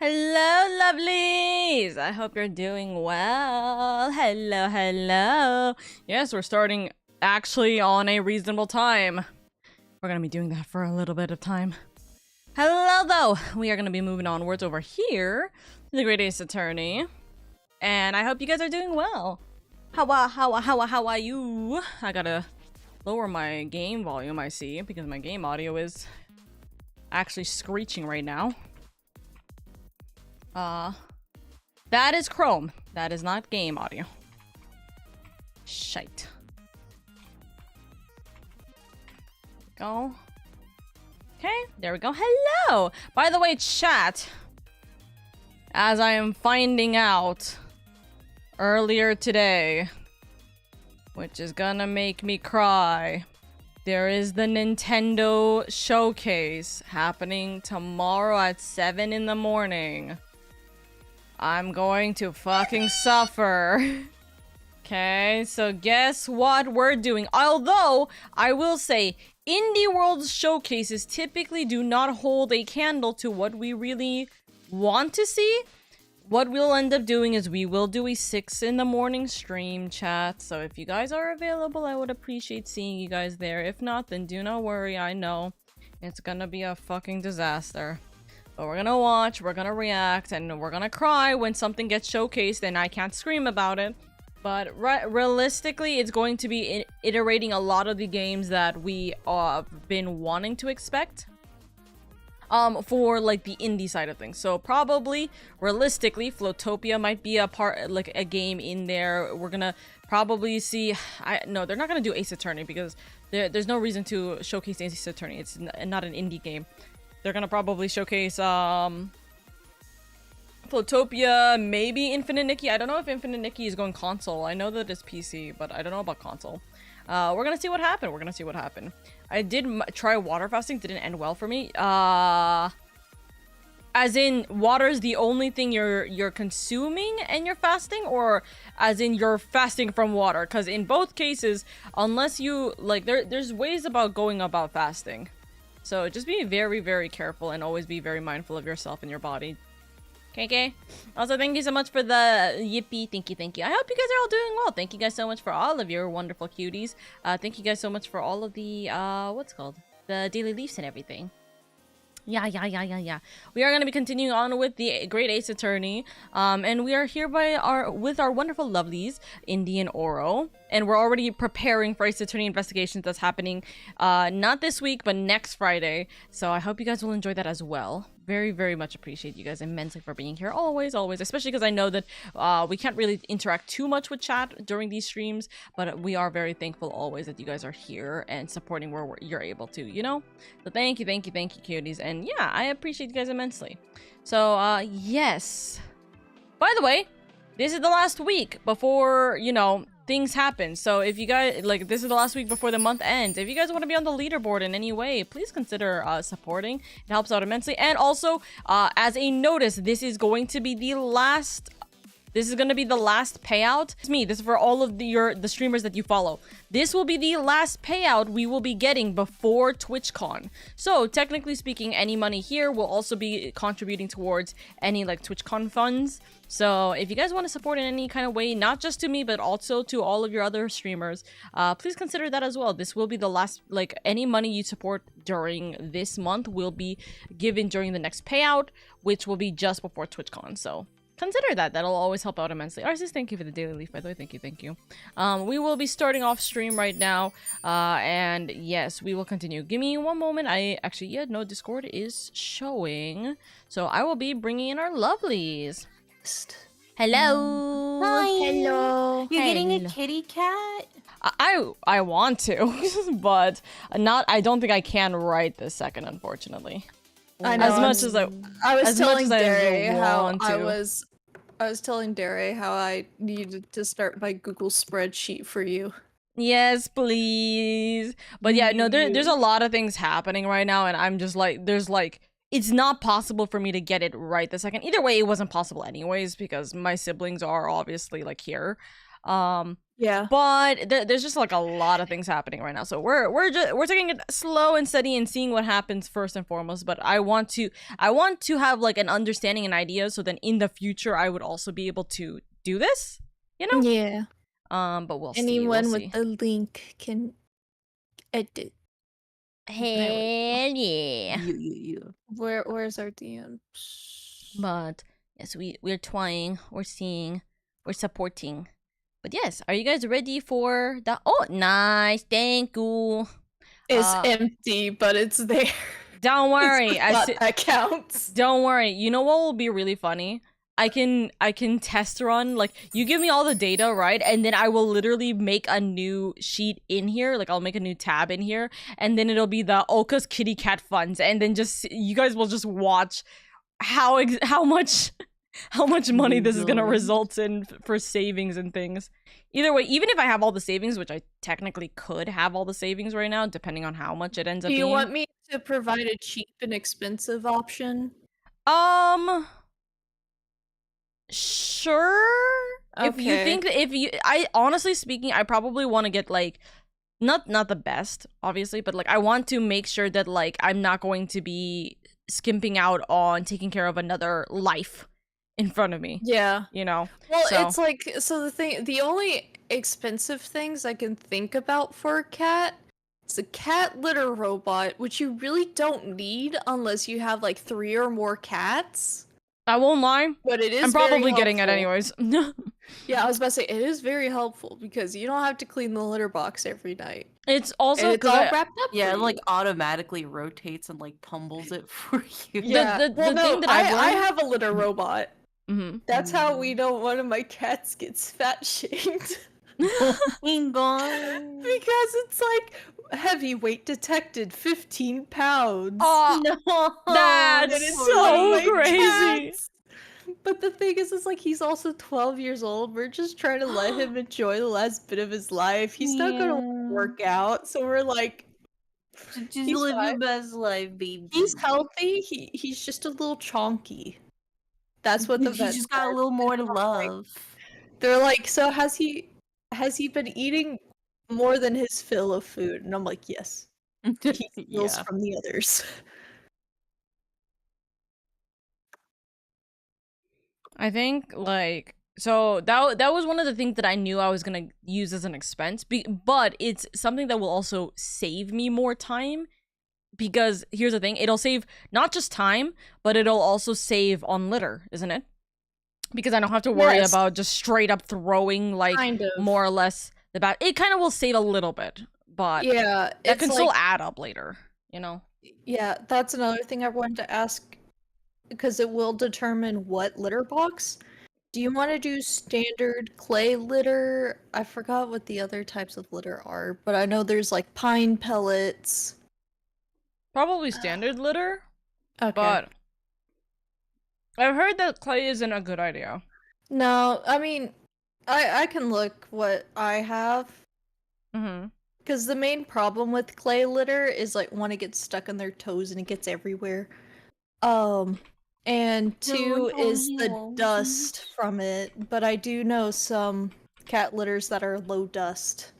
Hello, lovelies! I hope you're doing well. Hello, hello. Yes, we're starting actually on a reasonable time. We're gonna be doing that for a little bit of time. Hello, though. We are gonna be moving onwards over here to the Great Ace Attorney. And I hope you guys are doing well. How are you? I gotta lower my game volume, I see, because my game audio is actually screeching right now. That is Chrome. That is not game audio. Shite. Go. Okay, there we go. Hello! By the way, chat, as I am finding out earlier today, which is gonna make me cry, there is the Nintendo showcase happening tomorrow at 7 in the morning. I'm going to fucking suffer. Okay, so guess what we're doing? Although, I will say, Indie World showcases typically do not hold a candle to what we really want to see. What we'll end up doing is we will do a 6 in the morning stream, chat. So if you guys are available, I would appreciate seeing you guys there. If not, then do not worry. I know it's gonna be a fucking disaster. But we're gonna watch, we're gonna react, and we're gonna cry when something gets showcased and I can't scream about it. But realistically, it's going to be iterating a lot of the games that we have been wanting to expect. For like the indie side of things. So probably, realistically, Flotopia might be a part, like a game in there. We're gonna probably see, no, they're not gonna do Ace Attorney because there's no reason to showcase Ace Attorney. It's not an indie game. They're gonna probably showcase, Flotopia, maybe Infinite Nikki. I don't know if Infinite Nikki is going console. I know that it's PC, but I don't know about console. We're gonna see what happened. I did try water fasting, didn't end well for me. As in, water is the only thing you're consuming and you're fasting, or as in you're fasting from water? Because in both cases, unless you, like, there's ways about going about fasting. So just be very, very careful and always be very mindful of yourself and your body. Okay. Also, thank you so much for the yippee. Thank you. I hope you guys are all doing well. Thank you guys so much for all of your wonderful cuties. Thank you guys so much for all of the, what's it called? The daily leafs and everything. Yeah. We are going to be continuing on with the Great Ace Attorney. And we are here with our wonderful lovelies, Indy and Oro. And we're already preparing for Ace Attorney investigations that's happening, not this week, but next Friday. So I hope you guys will enjoy that as well. Very, very much appreciate you guys immensely for being here. Always, especially because I know that we can't really interact too much with chat during these streams, but we are very thankful always that you guys are here and supporting where you're able to, you know? So thank you, cuties. And yeah, I appreciate you guys immensely. So, yes. By the way, this is the last week before, you know, things happen. So if you guys, like, this is the last week before the month ends. If you guys want to be on the leaderboard in any way, please consider supporting. It helps out immensely. And also, as a notice, this is going to be the last payout. It's me. This is for all of the streamers that you follow. This will be the last payout we will be getting before TwitchCon. So technically speaking, any money here will also be contributing towards any like TwitchCon funds. So if you guys want to support in any kind of way, not just to me, but also to all of your other streamers, please consider that as well. This will be the last, like, any money you support during this month will be given during the next payout, which will be just before TwitchCon. So consider that. That'll always help out immensely. Arsis, thank you for the daily leaf, by the way. Thank you. We will be starting off stream right now. And yes, we will continue. Give me one moment. No, Discord is showing. So I will be bringing in our lovelies. Hello. Hi. Hello. You're getting a Hello. kitty cat? I want to, but I don't think I can right this second, unfortunately. I know. As much as I was telling Derry how want to. I was telling Derry how I needed to start my Google spreadsheet for you. Yes, please. But yeah, no, there's a lot of things happening right now, and I'm just like, it's not possible for me to get it right the second. Either way, it wasn't possible anyways, because my siblings are obviously like here. Yeah, Yeah. But there's just like a lot of things happening right now, so we're taking it slow and steady and seeing what happens first and foremost. But I want to have like an understanding and idea, so then in the future I would also be able to do this, you know. Yeah. But we'll see. Anyone We'll with see. the link can edit. Hell yeah. Where's our DM? But yes, we're trying, we're seeing, we're supporting. But yes, are you guys ready for the? Oh, nice, thank you. It's empty, but it's there. Don't worry, that counts. Don't worry. You know what will be really funny? I can test run, like, you give me all the data, right? And then I will literally make a new sheet in here, like I'll make a new tab in here, and then it'll be the Oka's kitty cat funds, and then just you guys will just watch how much money this is gonna result in for savings and things. Either way, even if I have all the savings, which I technically could have all the savings right now, depending on how much it ends up being. Do you want me to provide a cheap and expensive option? Sure. Okay. If you think that I honestly speaking, I probably want to get like not the best, obviously, but like I want to make sure that like I'm not going to be skimping out on taking care of another life in front of me. Yeah. You know. Well, it's like, so the only expensive things I can think about for a cat is a cat litter robot, which you really don't need unless you have like 3 or more cats. I won't lie, but it is. I'm probably getting it anyways. Yeah, I was about to say, it is very helpful because you don't have to clean the litter box every night. It's also and it's all wrapped up. Yeah, it like automatically rotates and like tumbles it for you. Yeah, the thing that I have a litter robot. Mm-hmm. That's how we know one of my cats gets fat shamed. Because it's like heavyweight detected, 15 pounds. Oh, no, that's so crazy. Cats. But the thing is, it's like he's also 12 years old. We're just trying to let him enjoy the last bit of his life. He's not gonna work out, so we're like, just live your best life, baby. He's healthy. He's just a little chonky. That's what the vets just got a little more to love. They're like, so has he been eating more than his fill of food? And I'm like, yes. He steals from the others. I think like so that was one of the things that I knew I was gonna use as an expense, but it's something that will also save me more time, because here's the thing, it'll save not just time, but it'll also save on litter, isn't it? Because I don't have to worry about just straight up throwing like more or less the back. It kind of will save a little bit, but yeah, that can still add up later, you know? Yeah, that's another thing I wanted to ask, because it will determine what litter box. Do you want to do standard clay litter? I forgot what the other types of litter are, but I know there's like pine pellets. Probably standard litter. Okay. But I've heard that clay isn't a good idea. No, I mean, I can look what I have. Mm-hmm. Because the main problem with clay litter is like, one, it gets stuck on their toes and it gets everywhere. And 2 is the dust from it. But I do know some cat litters that are low dust.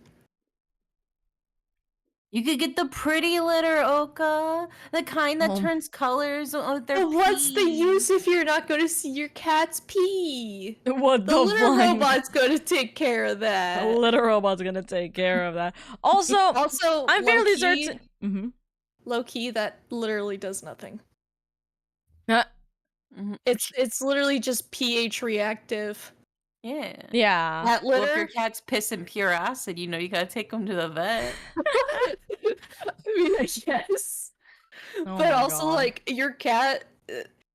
You could get the pretty litter, Oka. The kind that turns colors with their pee. What's the use if you're not going to see your cat's pee? What the litter robot's going to take care of that. The litter robot's going to take care of that. Also, I'm fairly certain. Mm-hmm. Low key, that literally does nothing. Mm-hmm. It's literally just pH reactive. Yeah. Yeah. That litter. Well, if your cat's pissing pure acid, you know you gotta take them to the vet. I mean, I guess. But also, like, your cat,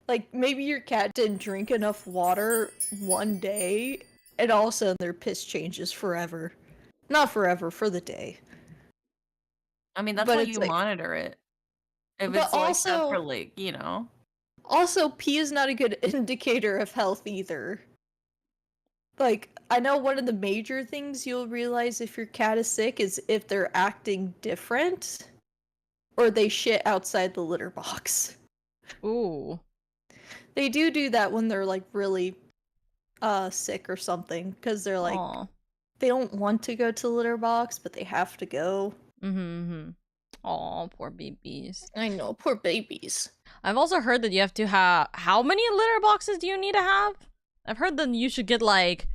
like, maybe your cat didn't drink enough water one day, and all of a sudden their piss changes forever. Not forever, for the day. I mean, that's why you monitor it. If it's like that for, like, you know. Also, pee is not a good indicator of health either. Like, I know one of the major things you'll realize if your cat is sick is if they're acting different, or they shit outside the litter box. Ooh. They do that when they're, like, really sick or something, because they're like, they don't want to go to the litter box, but they have to go. Oh, poor babies. I know, poor babies. I've also heard that you have to have... How many litter boxes do you need to have? I've heard that you should get, like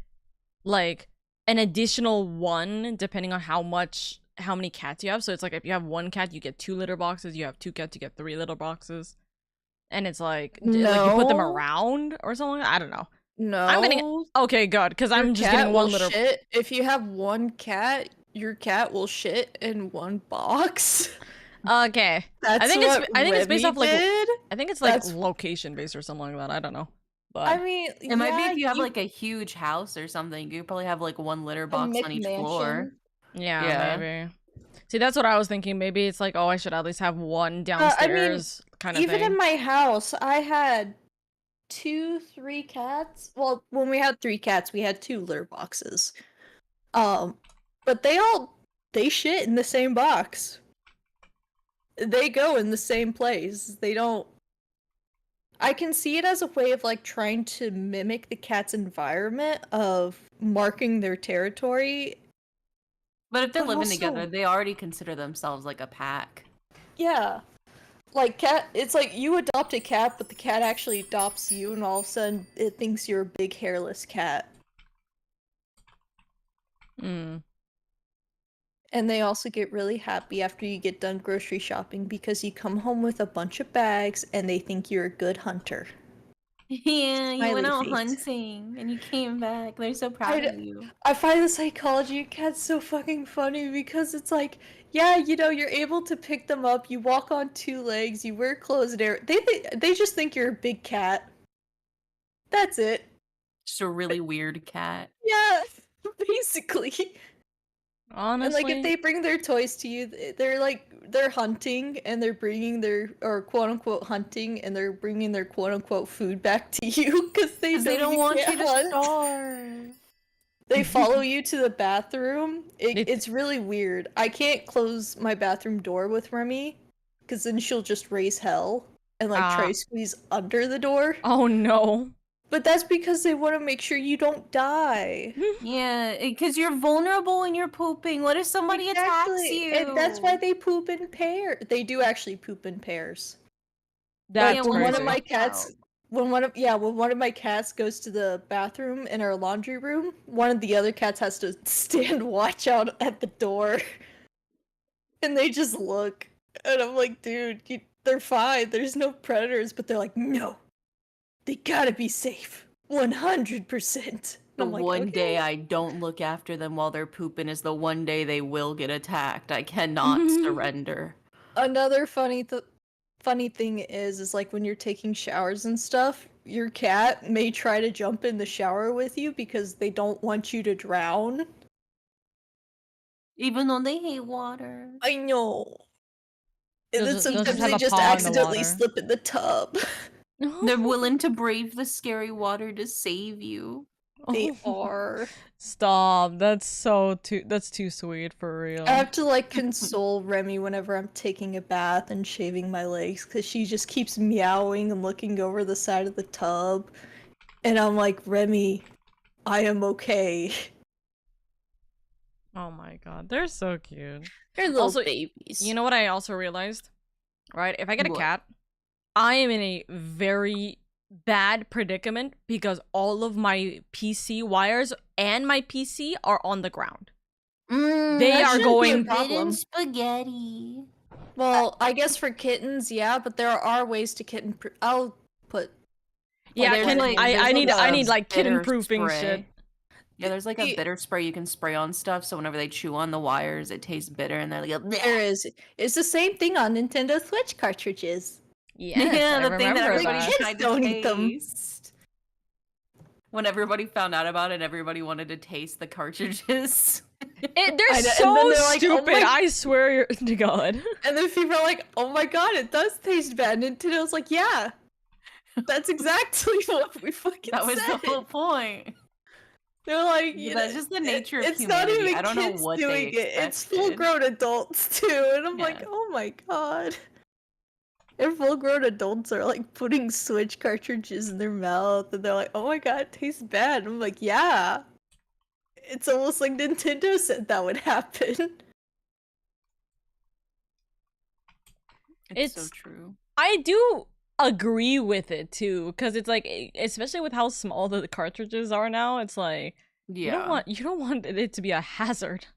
an additional one, depending on how many cats you have. So it's like, if you have 1 cat, you get 2 litter boxes. You have 2 cats, you get 3 litter boxes. And it's like, like you put them around or something. I don't know. No. I'm getting... Okay, good, because I'm just getting 1 litter... Shit. If you have 1 cat, your cat will shit in 1 box. Okay. I think it's based off, like... did. I think it's, like, location-based or something like that. I don't know. But I mean, it might be if you have, like, a huge house or something. You probably have, like, 1 litter box on each floor. Yeah, maybe. See, that's what I was thinking. Maybe it's like, oh, I should at least have 1 downstairs kind of thing. Even in my house, I had 2-3 cats. Well, when we had 3 cats, we had 2 litter boxes. But they shit in the same box. They go in the same place. They don't... I can see it as a way of, like, trying to mimic the cat's environment of marking their territory. But if they're living together, they already consider themselves, like, a pack. Yeah. Like, cat... It's like, you adopt a cat, but the cat actually adopts you, and all of a sudden, it thinks you're a big hairless cat. And they also get really happy after you get done grocery shopping because you come home with a bunch of bags and they think you're a good hunter. Yeah, you went out hunting and you came back. They're so proud of you. I find the psychology of cats so fucking funny because it's like, yeah, you know, you're able to pick them up, you walk on 2 legs, you wear clothes and they just think you're a big cat. That's it. Just a really weird cat. Yeah, basically. Honestly. And, like, if they bring their toys to you, they're hunting, and they're bringing or quote-unquote hunting, and they're bringing their quote-unquote food back to you, because they don't want you to starve. They follow you to the bathroom. It's really weird. I can't close my bathroom door with Remy, because then she'll just raise hell, and, like, try to squeeze under the door. Oh, no. But that's because they want to make sure you don't die. Yeah, because you're vulnerable and you're pooping. What if somebody attacks you? And that's why they poop in pairs. They do actually poop in pairs. That's when one of my cats, when one of my cats goes to the bathroom in our laundry room, one of the other cats has to stand watch out at the door, and they just look, and I'm like, dude, they're fine. There's no predators, but they're like, no. They gotta be safe. 100%. The one day I don't look after them while they're pooping is the one day they will get attacked. I cannot surrender. Another funny thing is like when you're taking showers and stuff, your cat may try to jump in the shower with you because they don't want you to drown. Even though they hate water. I know. And then sometimes they just accidentally slip in the tub. They're willing to brave the scary water to save you. They are. Stop. That's too sweet, for real. I have to, like, console Remy whenever I'm taking a bath and shaving my legs, because she just keeps meowing and looking over the side of the tub. And I'm like, Remy, I am okay. Oh my god, they're so cute. They're little babies. You know what I also realized? Right, if I get a cat, I am in a very bad predicament because all of my PC wires and my PC are on the ground. They are going spaghetti. Well, I guess for kittens, yeah, but there are ways to kitten. I'll put. Yeah, I need like kitten proofing shit. Yeah, there's like a bitter spray you can spray on stuff, so whenever they chew on the wires, it tastes bitter, and they're like, bleh. There is. It's the same thing on Nintendo Switch cartridges. Yes, yeah, the thing that everybody tried to eat them. When everybody found out about it, everybody wanted to taste the cartridges. They're so stupid. Like, I swear to God. And then people are like, "Oh my God, it does taste bad." And Nintendo's like, "Yeah, that's exactly what we fucking said." That was the whole point. They're like, that's just the nature of humanity. Not even I don't know what doing it. It's full-grown adults too, and I'm like, "Oh my God." And full-grown adults are like putting Switch cartridges in their mouth, and they're like, "Oh my God, it tastes bad." And I'm like, "Yeah, It's almost like Nintendo said that would happen. It's so true. I do agree with it too, because it's like, especially with how small the cartridges are now, it's like you don't want it to be a hazard.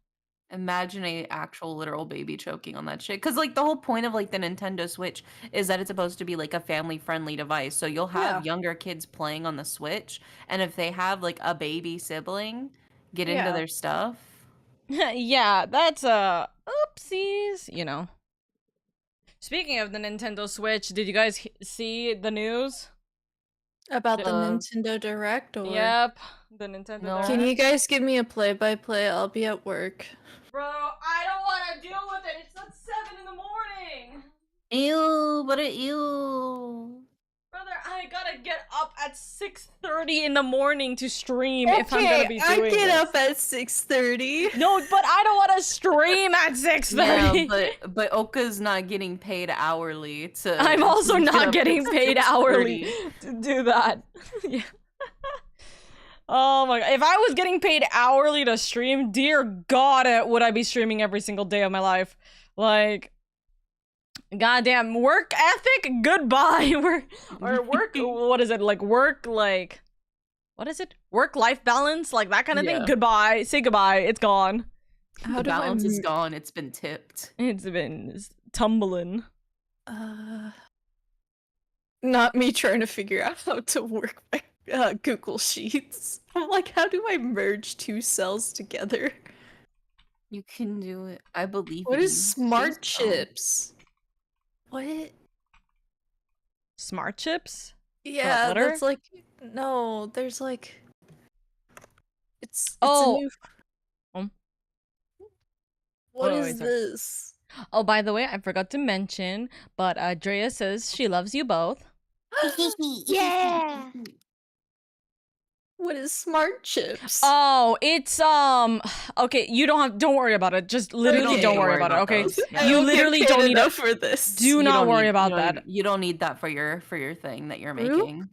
Imagine a actual literal baby choking on that shit. Because, like, the whole point of, like, the Nintendo Switch is that it's supposed to be, like, a family-friendly device. So you'll have younger kids playing on the Switch, and if they have, like, a baby sibling get into their stuff. Yeah, that's oopsies, you know. Speaking of the Nintendo Switch, did you guys see the news? About the Nintendo Direct, or? Yep, the Nintendo Direct. Can you guys give me a play-by-play? I'll be at work. Bro, I don't want to deal with it. It's not 7 in the morning. Ew, but ew. Brother, I gotta get up at 6:30 in the morning to stream if I'm gonna be doing I get up at 6:30. No, but I don't want to stream at 6:30. Yeah, but Oka's not getting paid hourly to. I'm also not getting paid hourly to do that. Yeah. Oh my god. If I was getting paid hourly to stream, dear god, would I be streaming every single day of my life. Like, goddamn work ethic, goodbye. Or work, what is it? Like work, like, what is it? Work-life balance, like that kind of thing. Goodbye. Say goodbye. It's gone. The balance is gone. It's been tipped. It's been tumbling. Not me trying to figure out how to work my Google Sheets. I'm like, how do I merge two cells together? You can do it. I believe. What is smart chips? What? Smart chips? Yeah, that's like, no, there's like, it's a new... What is this? Oh, by the way, I forgot to mention, but Drea says she loves you both. Yeah. What is smart chips? Oh, it's okay, you don't worry about it. Just literally don't worry about it, okay? You literally don't need it for this. Do not worry about that. You don't need that for your thing that you're making.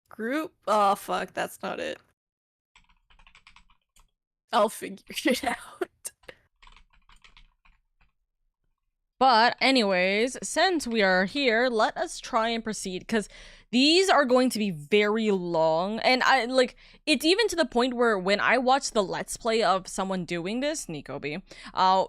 Group? Oh fuck, that's not it. I'll figure it out. But anyways, since we are here, let us try and proceed, because these are going to be very long, and it's even to the point where when I watch the Let's Play of someone doing this, Nikobe,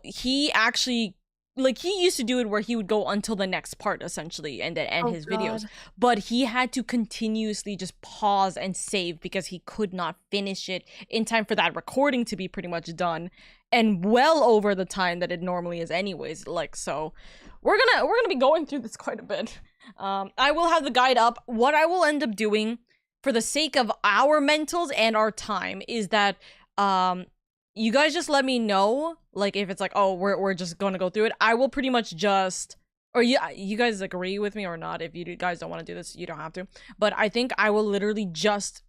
he actually, he used to do it where he would go until the next part, essentially, and then end his videos. But he had to continuously just pause and save because he could not finish it in time for that recording to be pretty much done. And well over the time that it normally is anyways. So we're gonna be going through this quite a bit. I will have the guide up. What I will end up doing for the sake of our mentals and our time is that you guys just let me know, if it's oh, we're just gonna go through it. I will pretty much just, or you guys agree with me or not. If you guys don't want to do this, you don't have to. But I think I will literally just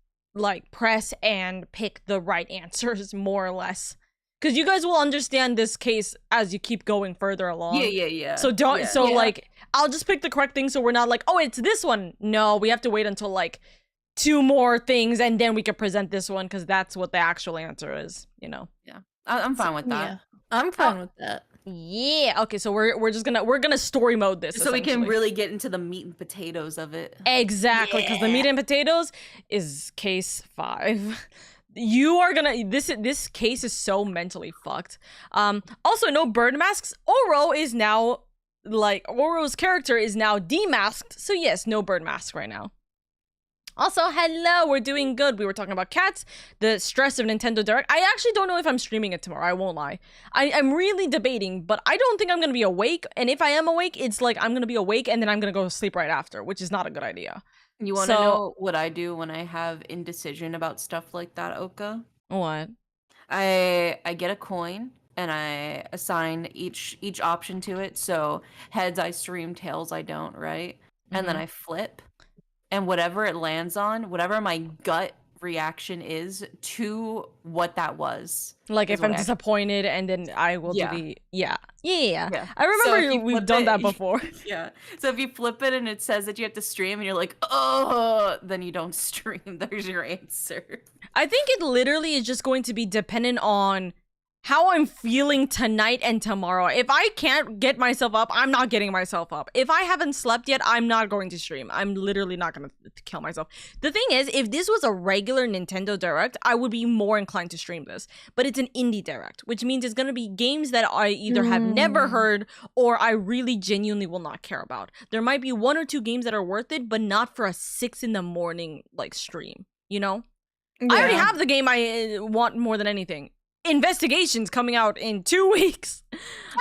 press and pick the right answers, more or less. Because you guys will understand this case as you keep going further along. Yeah. So I'll just pick the correct thing, so we're not oh, it's this one. No, we have to wait until 2 more things, and then we can present this one, because that's what the actual answer is, you know? Yeah. I'm fine with that. Yeah. I'm fine with that. Yeah. Okay, so we're gonna story mode this, so we can really get into the meat and potatoes of it. Exactly, because the meat and potatoes is case 5. You are gonna, this case is so mentally fucked. Also, no bird masks. Oro is now, Oro's character is now demasked, so yes, no bird mask right now. Also, hello, we're doing good. We were talking about cats, the stress of Nintendo Direct. I actually don't know if I'm streaming it tomorrow, I won't lie. I'm really debating, but I don't think I'm gonna be awake, and if I am awake, it's I'm gonna be awake and then I'm gonna go to sleep right after, which is not a good idea. You want to know what I do when I have indecision about stuff like that, Oka? What? I get a coin and I assign each option to it. So heads I stream, tails I don't, right? And then I flip, and whatever it lands on, whatever my gut reaction is to what that was. If I'm disappointed, and then I will do the yeah. I remember we've done that before. Yeah. So if you flip it and it says that you have to stream and you're oh, then you don't stream. There's your answer. I think it literally is just going to be dependent on how I'm feeling tonight and tomorrow. If I can't get myself up, I'm not getting myself up. If I haven't slept yet, I'm not going to stream. I'm literally not going to kill myself. The thing is, if this was a regular Nintendo Direct, I would be more inclined to stream this. But it's an indie Direct, which means it's going to be games that I either have never heard or I really genuinely will not care about. There might be 1 or 2 games that are worth it, but not for a 6 in-the-morning like stream, you know? Yeah. I already have the game I want more than anything. Investigation's coming out in 2 weeks.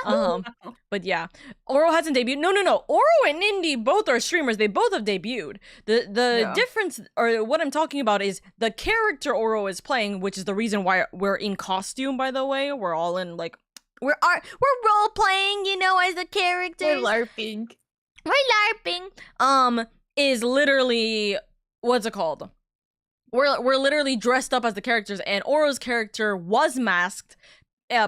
But yeah, Oro hasn't debuted. No. Oro and Indy both are streamers. They both have debuted. The difference, or what I'm talking about, is the character Oro is playing, which is the reason why we're in costume. By the way, we're all in like we're role playing, you know, as a character. We're LARPing. Is literally what's it called? We're literally dressed up as the characters, and Oro's character was masked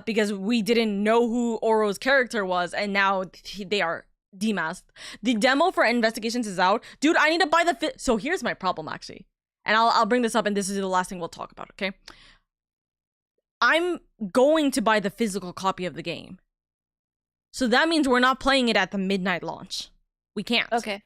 because we didn't know who Oro's character was, and now they are demasked. The demo for Investigations is out. Dude, I need to buy the so here's my problem, actually. And I'll bring this up, and this is the last thing we'll talk about, okay? I'm going to buy the physical copy of the game. So that means we're not playing it at the midnight launch. We can't. Okay.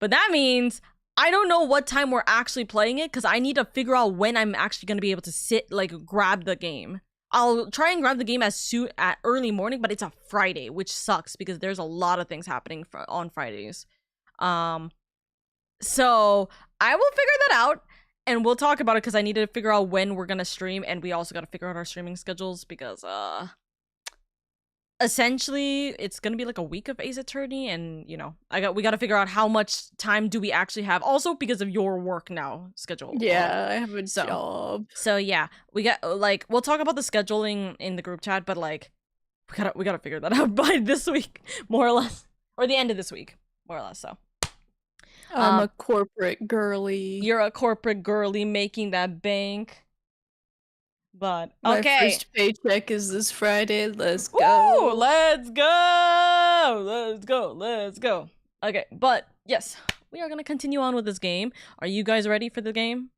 But that means I don't know what time we're actually playing it, because I need to figure out when I'm actually going to be able to sit, like, grab the game. I'll try and grab the game as soon at early morning, but it's a Friday, which sucks because there's a lot of things happening on Fridays. So I will figure that out, and we'll talk about it because I need to figure out when we're going to stream, and we also got to figure out our streaming schedules because, essentially, it's gonna be like a week of Ace Attorney, and you know, we got to figure out how much time do we actually have. Also, because of your work now schedule. Yeah, I have a job. So yeah, we got like we'll talk about the scheduling in the group chat, but like we gotta figure that out by this week, more or less, or the end of this week, more or less. So I'm a corporate girly. You're a corporate girly making that bank. But okay, my first paycheck is this Friday. Let's go. Ooh, let's go. Okay, but yes, we are gonna continue on with this game. Are you guys ready for the game?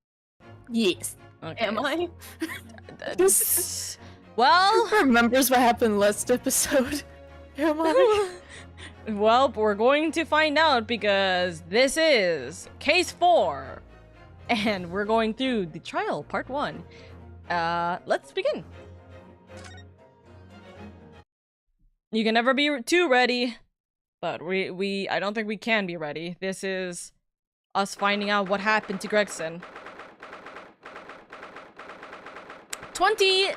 Yes. Okay. Am I? Well, remembers what happened last episode. Am I? Well, we're going to find out because this is case 4, and we're going through the trial part 1. Let's begin. You can never be too ready, but I don't think we can be ready. This is us finding out what happened to Gregson. The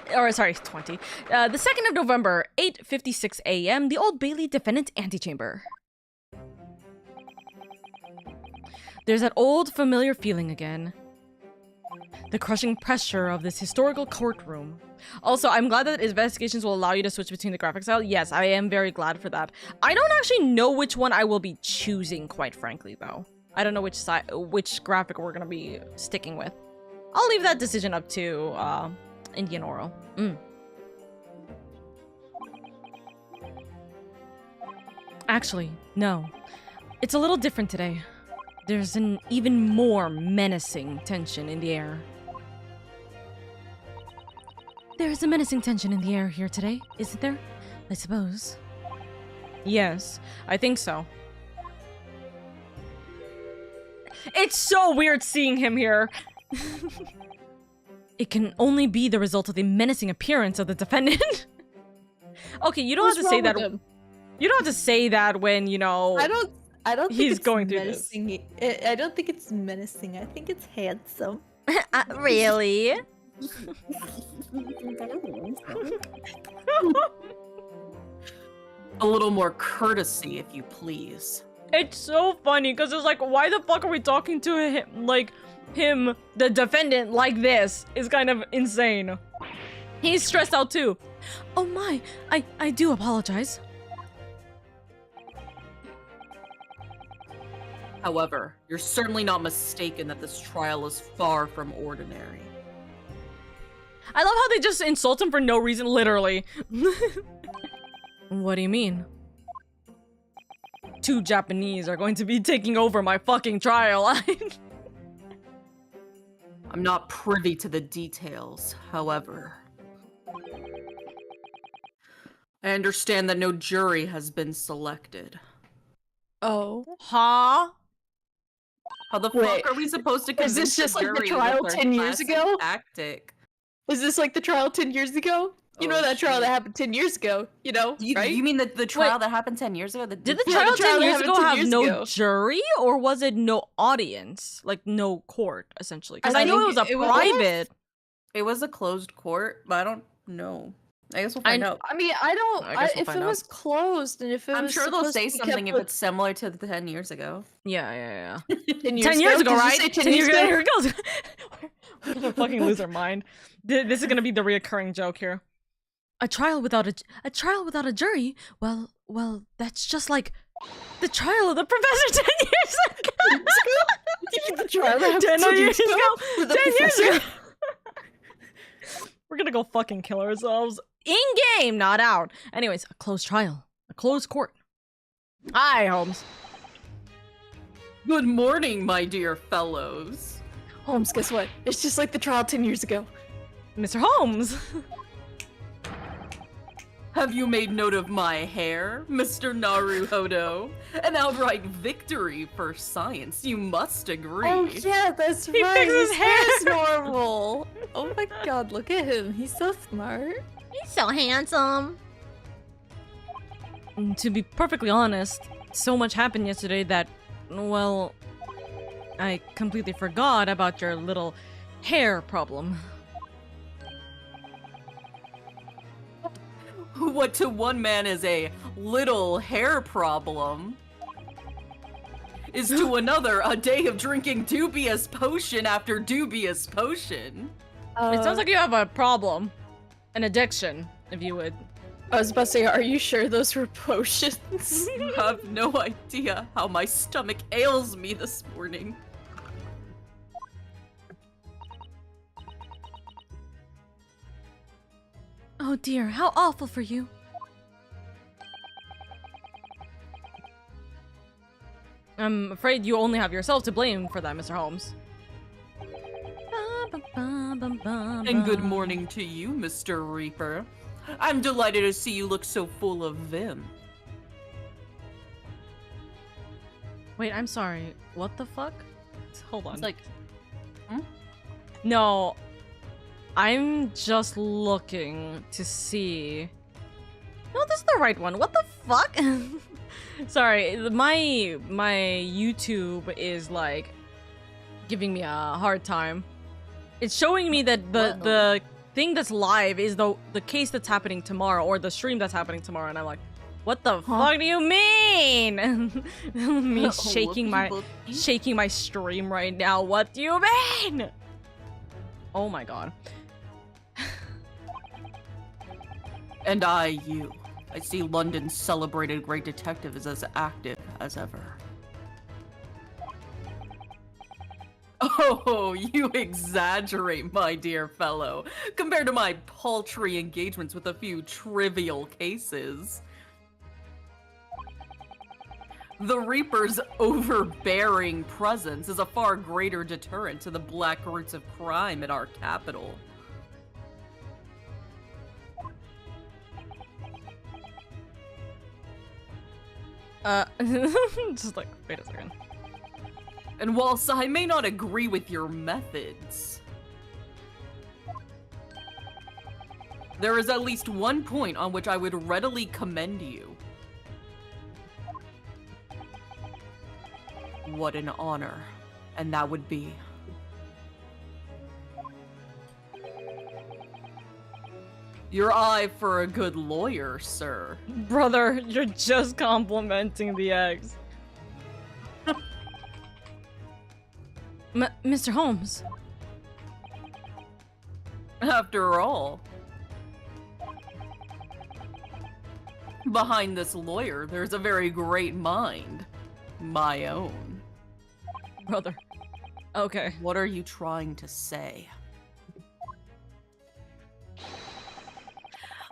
2nd of November, 8:56 a.m., the Old Bailey Defendant's Antechamber. There's that old familiar feeling again. The crushing pressure of this historical courtroom. Also, I'm glad that Investigations will allow you to switch between the graphic style. Yes, I am very glad for that. I don't actually know which one I will be choosing, quite frankly, though. I don't know which graphic we're gonna be sticking with. I'll leave that decision up to Indian Oral. Actually, no. It's a little different today. There's an even more menacing tension in the air. There is a menacing tension in the air here today, isn't there? I suppose. Yes, I think so. It's so weird seeing him here. It can only be the result of the menacing appearance of the defendant. Okay, you don't have to say that. You don't have to say that when, you know, I don't think he's it's going through menacing. I don't think it's menacing. I think it's handsome. Really? A little more courtesy, if you please. It's so funny because it's like, why the fuck are we talking to him like him, the defendant, like this? Is kind of insane. He's stressed out too. Oh my, I do apologize. However, you're certainly not mistaken that this trial is far from ordinary. I love how they just insult him for no reason, literally. What do you mean? 2 Japanese are going to be taking over my fucking trial. I'm not privy to the details, however. I understand that no jury has been selected. Oh. Huh? How the Wait, fuck are we supposed to convince is this just the like the jury trial with our 10 years classic ago? tactic? Is this like the trial 10 years ago? You know that trial that happened 10 years ago, you know, right? You mean the trial that happened 10 years ago? Did the Yeah, trial the trial 10 that years happened ago 10 have years no ago. jury, or was it no audience? Like, no court, essentially? Because I I know it think was a it was- private. It was a closed court, but I don't know. I guess we'll find out. I mean, I don't. I guess we'll if find it was out. closed and if it I'm was sure they'll supposed say to be something kept if it's similar to the 10 years ago. Yeah. 10 10 years ago, Did you right? say 10 years ago. Here it goes. We're gonna fucking lose our mind. This is gonna be the reoccurring joke here. A trial without a jury? Well, that's just like the trial of the professor 10 years ago. The trial that happened 10 years ago. with the 10 years professor. ago. We're gonna go fucking kill ourselves. In game, not out. Anyways, a closed trial. A closed court. Hi, Holmes. Good morning, my dear fellows. Holmes, guess what? It's just like the trial 10 years ago. Mr. Holmes. Have you made note of my hair, Mr. Naruhodo? An outright victory for science, you must agree. Oh yeah, that's He right. fixed his hair. Is normal. Oh my god, look at him. He's so smart. He's so handsome. To be perfectly honest, so much happened yesterday that, well, I completely forgot about your little hair problem. What to one man is a little hair problem is to another a day of drinking dubious potion after dubious potion. It sounds like you have a problem. An addiction, if you would. I was about to say, are you sure those were potions? You have no idea how my stomach ails me this morning. Oh dear, how awful for you. I'm afraid you only have yourself to blame for that, Mr. Holmes. And good morning to you, Mr. Reaper. I'm delighted to see you look so full of vim. Wait, I'm sorry. What the fuck? Hold on. It's like, No, I'm just looking to see. No, this is the right one. What the fuck? Sorry, my YouTube is like giving me a hard time. It's showing me that the thing that's live is the case that's happening tomorrow, or the stream that's happening tomorrow, and I'm like, what the fuck do you mean? Me shaking my stream right now. What do you mean? Oh my god. and you. I see London's celebrated great detective is as active as ever. Oh, you exaggerate, my dear fellow, compared to my paltry engagements with a few trivial cases. The Reaper's overbearing presence is a far greater deterrent to the black roots of crime in our capital. Just like, wait a second. And whilst I may not agree with your methods, there is at least one point on which I would readily commend you. What an honor, and that would be your eye for a good lawyer, sir. Brother, you're just complimenting the eggs. Mr. Holmes. After all, behind this lawyer, there's a very great mind. My own. Brother. Okay. What are you trying to say?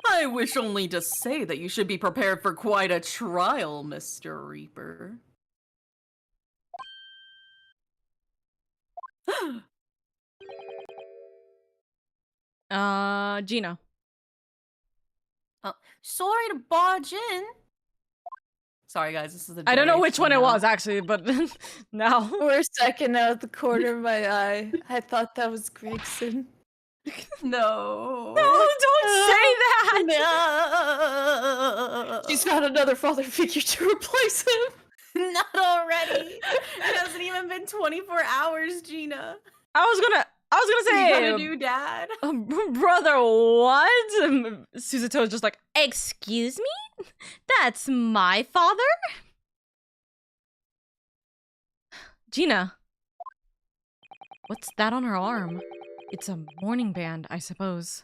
I wish only to say that you should be prepared for quite a trial, Mr. Reaper. Gina. Oh, sorry to barge in. Sorry, guys, this is the. I don't know which one it was, actually, but now. For a second, out of the corner of my eye, I thought that was Gregson. No. No, don't say that! No. She's found another father figure to replace him. Not already. It hasn't even been 24 hours, Gina. I was gonna say, You got a new dad. Brother, what? Suzuto's just like, excuse me? That's my father? Gina. What's that on her arm? It's a mourning band, I suppose.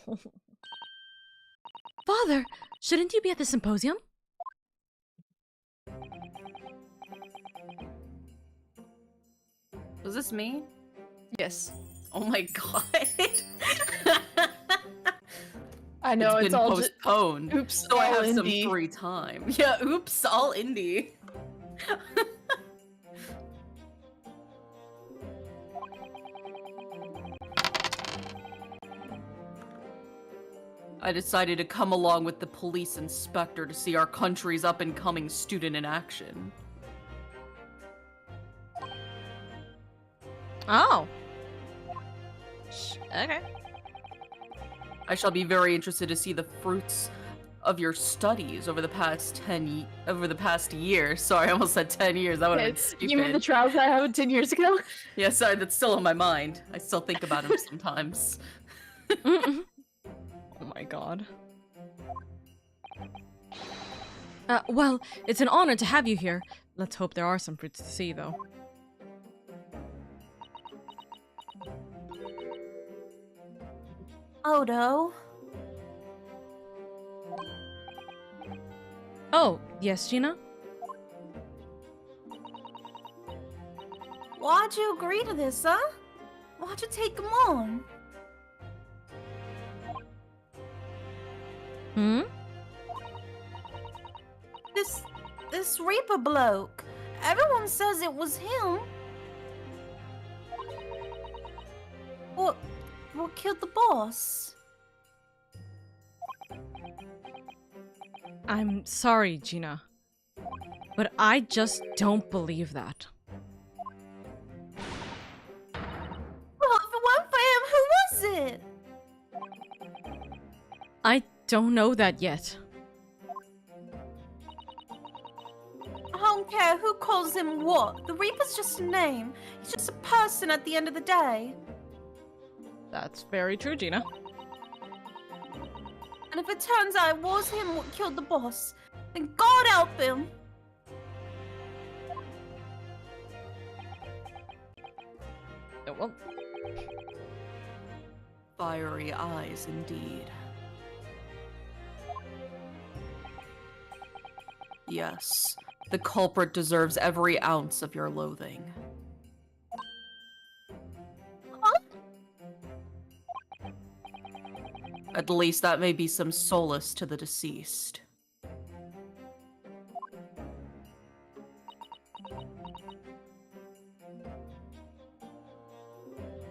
Oh. Father, shouldn't you be at the symposium? Was this me? Yes. Oh my god. I know, it's been all postponed. Oops, so I all have some indie. free time. Yeah, oops, all indie. I decided to come along with the police inspector to see our country's up-and-coming student in action. Oh. Okay. I shall be very interested to see the fruits of your studies over the past year. Sorry, I almost said 10 years. That would have been stupid. You mean the trials I had 10 years ago? Yeah, sorry, that's still on my mind. I still think about him sometimes. Oh my god. Well, it's an honor to have you here. Let's hope there are some fruits to see, though. Odo. Oh, yes, Gina? Why'd you agree to this, huh? Why'd you take him on? Hmm? This Reaper bloke. Everyone says it was him. What killed the boss? I'm sorry, Gina. But I just don't believe that. Well, if it weren't for him, who was it? I don't know that yet. I don't care who calls him what. The Reaper's just a name. He's just a person at the end of the day. That's very true, Gina. And if it turns out it was him what killed the boss, then God help him. Oh, well. Fiery eyes, indeed. Yes, the culprit deserves every ounce of your loathing. Huh? At least that may be some solace to the deceased.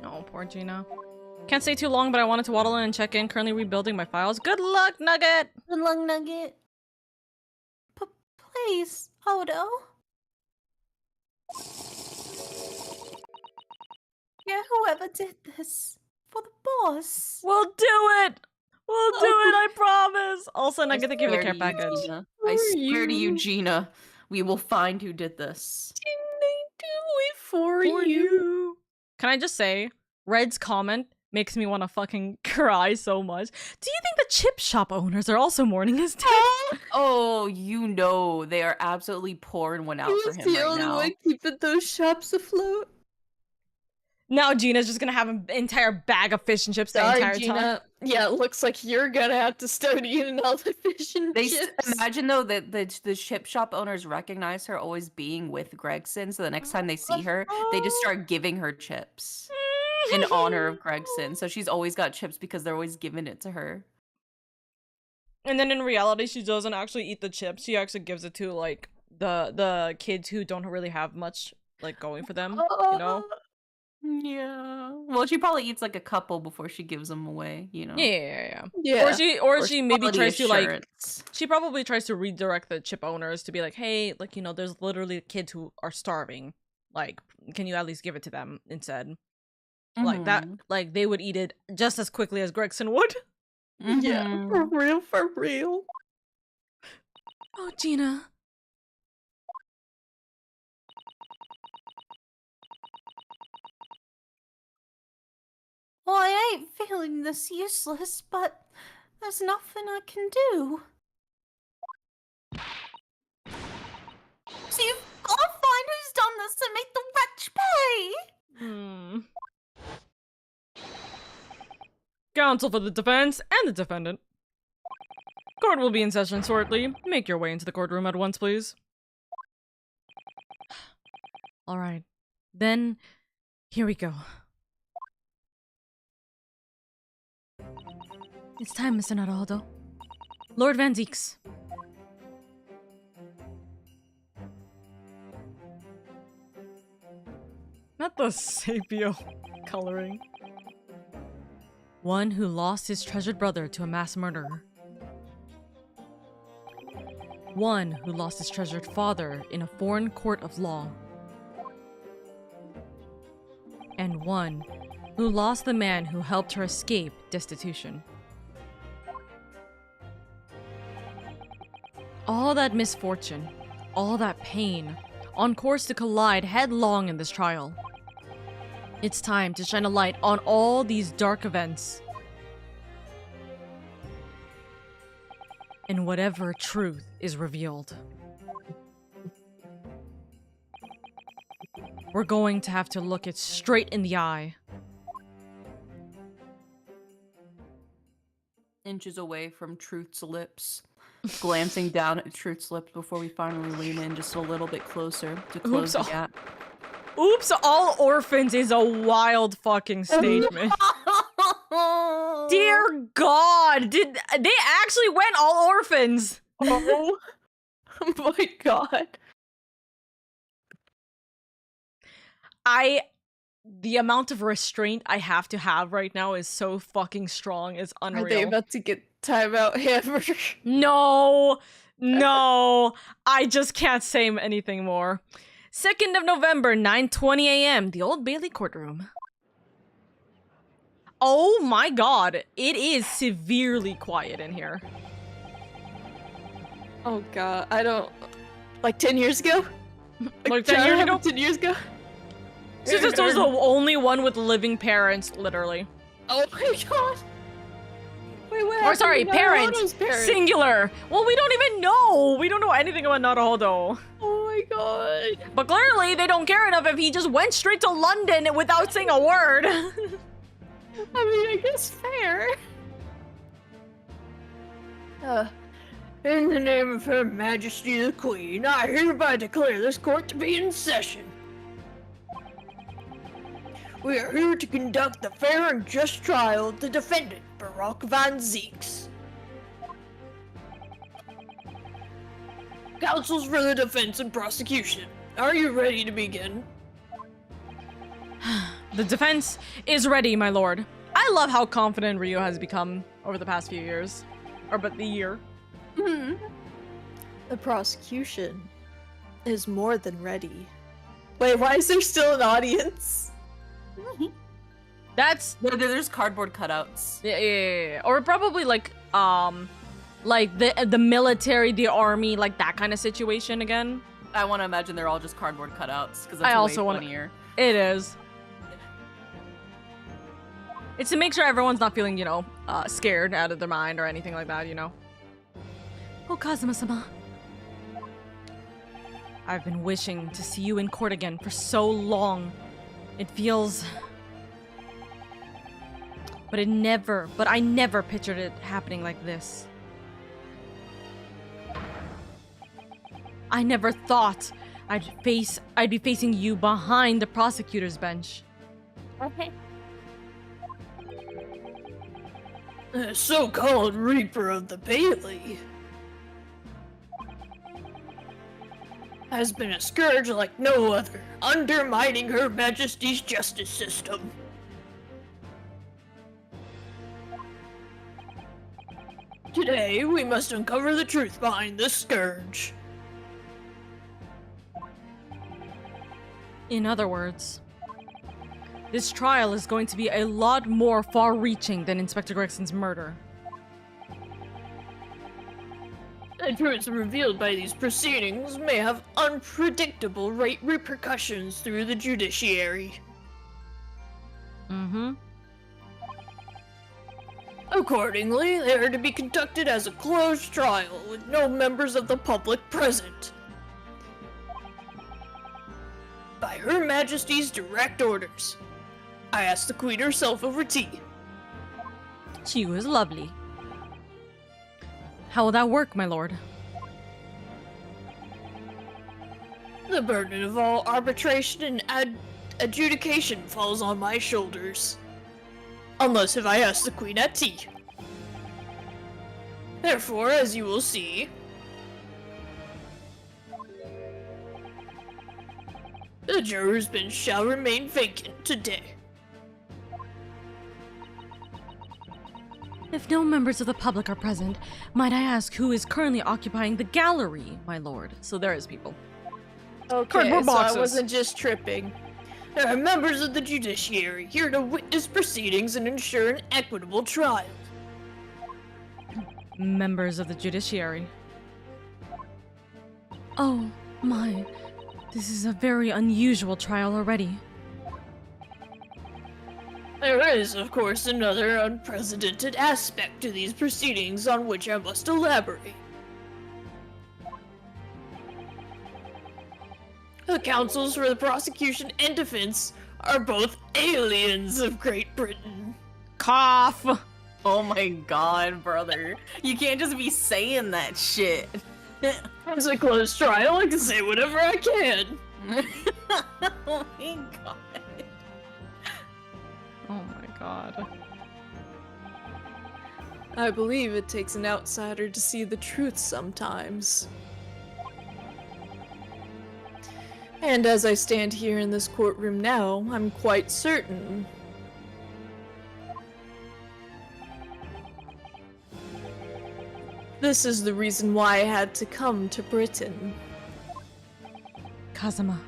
Oh, poor Gina. Can't stay too long, but I wanted to waddle in and check in. Currently rebuilding my files. Good luck, Nugget! Good luck, Nugget. Please, Odo. Yeah, whoever did this. For the boss. We'll do it! We'll do it, I promise! Also, Nugget, thank you for the care package. Gina. I swear to you, Gina. We will find who did this. Didn't they do it for you? Can I just say, Red's comment makes me want to fucking cry so much. Do you think the chip shop owners are also mourning his death? Oh, you know they are absolutely pouring one out for him He was the right only now. one keeping those shops afloat. Now Gina's just gonna have an entire bag of fish and chips the entire Gina. time. Yeah, it looks like you're gonna have to start eating all the fish and chips. Imagine though that the chip shop owners recognize her always being with Gregson, so the next time they see her, they just start giving her chips in honor of Gregson. So she's always got chips because they're always giving it to her. And then in reality, she doesn't actually eat the chips. She actually gives it to like the kids who don't really have much like going for them, you know? Yeah. Well, she probably eats like a couple before she gives them away, you know. Yeah. Or she maybe quality tries to like assurance. she probably tries to redirect the chip owners to be like, hey, like, you know, there's literally kids who are starving. Like, can you at least give it to them instead? Like that, like they would eat it just as quickly as Gregson would. Yeah, for real, for real. Oh, Gina. Well, I ain't feeling this useless, but there's nothing I can do. So you've got to find who's done this and make the wretch pay. Counsel for the defense and the defendant. Court will be in session shortly. Make your way into the courtroom at once, please. All right. Then, here we go. It's time, Mr. Naruhodo. Lord Van Zeeks. Not the sepia coloring. One who lost his treasured brother to a mass murderer. One who lost his treasured father in a foreign court of law. And one who lost the man who helped her escape destitution. All that misfortune, all that pain, on course to collide headlong in this trial. It's time to shine a light on all these dark events. And whatever truth is revealed. We're going to have to look it straight in the eye. Inches away from Truth's lips. Glancing down at Truth's lips before we finally lean in just a little bit closer to close the gap. Oops, all orphans is a wild fucking statement. Dear God, did they actually went all orphans? Oh my God. The amount of restraint I have to have right now is so fucking strong, it's unreal. Are they about to get timeout hammer? No, I just can't say anything more. 2nd of November, 9:20 a.m., the Old Bailey courtroom. Oh my God, it is severely quiet in here. Oh God, I don't... Like 10 years ago? Like 10 years ago? 10 years ago? Sister was the only one with living parents, literally. Oh my God. Wait, what? Or sorry, parents. Singular. Well, we don't even know. We don't know anything about Naruhodo. Oh my God. But clearly, they don't care enough if he just went straight to London without saying a word. I mean, I guess fair. In the name of Her Majesty the Queen, I hereby declare this court to be in session. We are here to conduct the fair and just trial of the defendant, Barak Van Zeeks. Counsels for the defense and prosecution. Are you ready to begin? The defense is ready, my lord. I love how confident Ryo has become over the past few years. Or but the year. The prosecution is more than ready. Wait, why is there still an audience? That's... There's cardboard cutouts. Yeah. Or probably like the military, the army, like that kind of situation again. I want to imagine they're all just cardboard cutouts, because that's I also way want funnier. It is. It's to make sure everyone's not feeling, you know, scared out of their mind or anything like that, you know. Oh, Kazuma-sama. I've been wishing to see you in court again for so long. It feels... But I never pictured it happening like this. I never thought I'd be facing you behind the prosecutor's bench. Okay. So-called Reaper of the Bailey. has been a scourge like no other, undermining Her Majesty's justice system. Today, we must uncover the truth behind this scourge. In other words, this trial is going to be a lot more far-reaching than Inspector Gregson's murder. The truths revealed by these proceedings may have unpredictable repercussions through the judiciary. Mm-hmm. Accordingly, they are to be conducted as a closed trial with no members of the public present. By Her Majesty's direct orders. I asked the Queen herself over tea. She was lovely. How will that work, my lord? The burden of all arbitration and adjudication falls on my shoulders. Unless if I ask the Queen at tea. Therefore, as you will see, the juror's bench shall remain vacant today. If no members of the public are present, might I ask who is currently occupying the gallery, my lord? So there is people. Okay, Cardboard so boxes. I wasn't just tripping. There are members of the judiciary here to witness proceedings and ensure an equitable trial. Members of the judiciary. Oh, my. This is a very unusual trial already. There is, of course, another unprecedented aspect to these proceedings on which I must elaborate. The counsels for the prosecution and defense are both aliens of Great Britain. Cough! Oh my god, brother. You can't just be saying that shit. As a closed trial, I can say whatever I can. Oh my god. Oh my god. I believe it takes an outsider to see the truth sometimes. And as I stand here in this courtroom now, I'm quite certain. This is the reason why I had to come to Britain. Kazuma.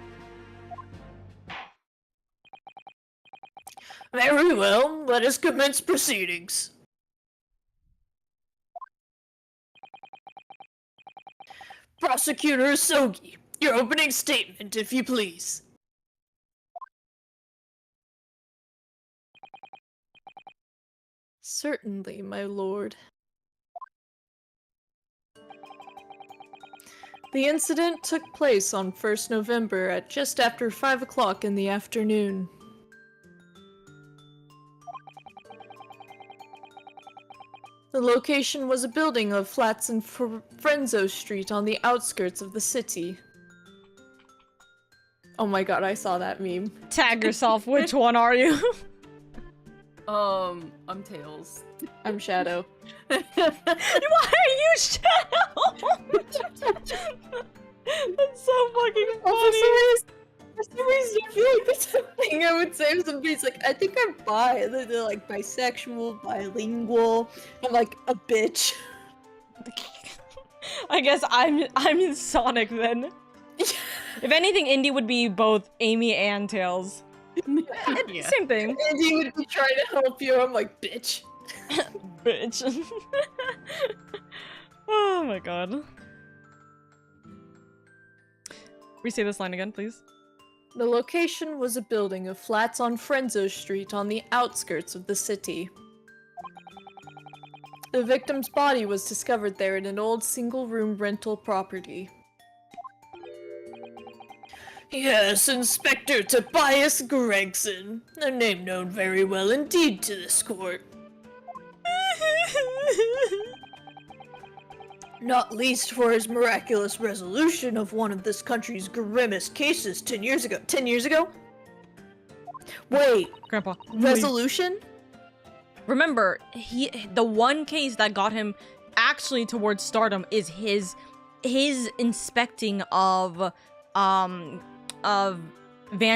Very well, let us commence proceedings. Prosecutor Sogi, your opening statement, if you please. Certainly, my lord. The incident took place on 1st November at just after 5 o'clock in the afternoon. The location was a building of flats in Frenzo Street on the outskirts of the city. Oh my god, I saw that meme. Tag yourself, which one are you? I'm Tails. I'm Shadow. Why are you Shadow? That's so fucking funny. For some reason, I feel like that's something I would say if somebody's like, I think I'm bi. They're like bisexual, bilingual. I'm like, a bitch. I guess I'm in Sonic then. If anything, Indy would be both Amy and Tails. Yeah. Same thing. And he would be trying to help you. I'm like, bitch. Bitch. Oh my god. Re-say this line again, please. The location was a building of flats on Frenzo Street on the outskirts of the city. The victim's body was discovered there in an old single-room rental property. Yes, Inspector Tobias Gregson, a name known very well indeed to this court. Not least for his miraculous resolution of one of this country's grimmest cases 10 years ago. 10 years ago? Wait, Grandpa. resolution? Remember, the one case that got him actually towards stardom is his his inspecting of Van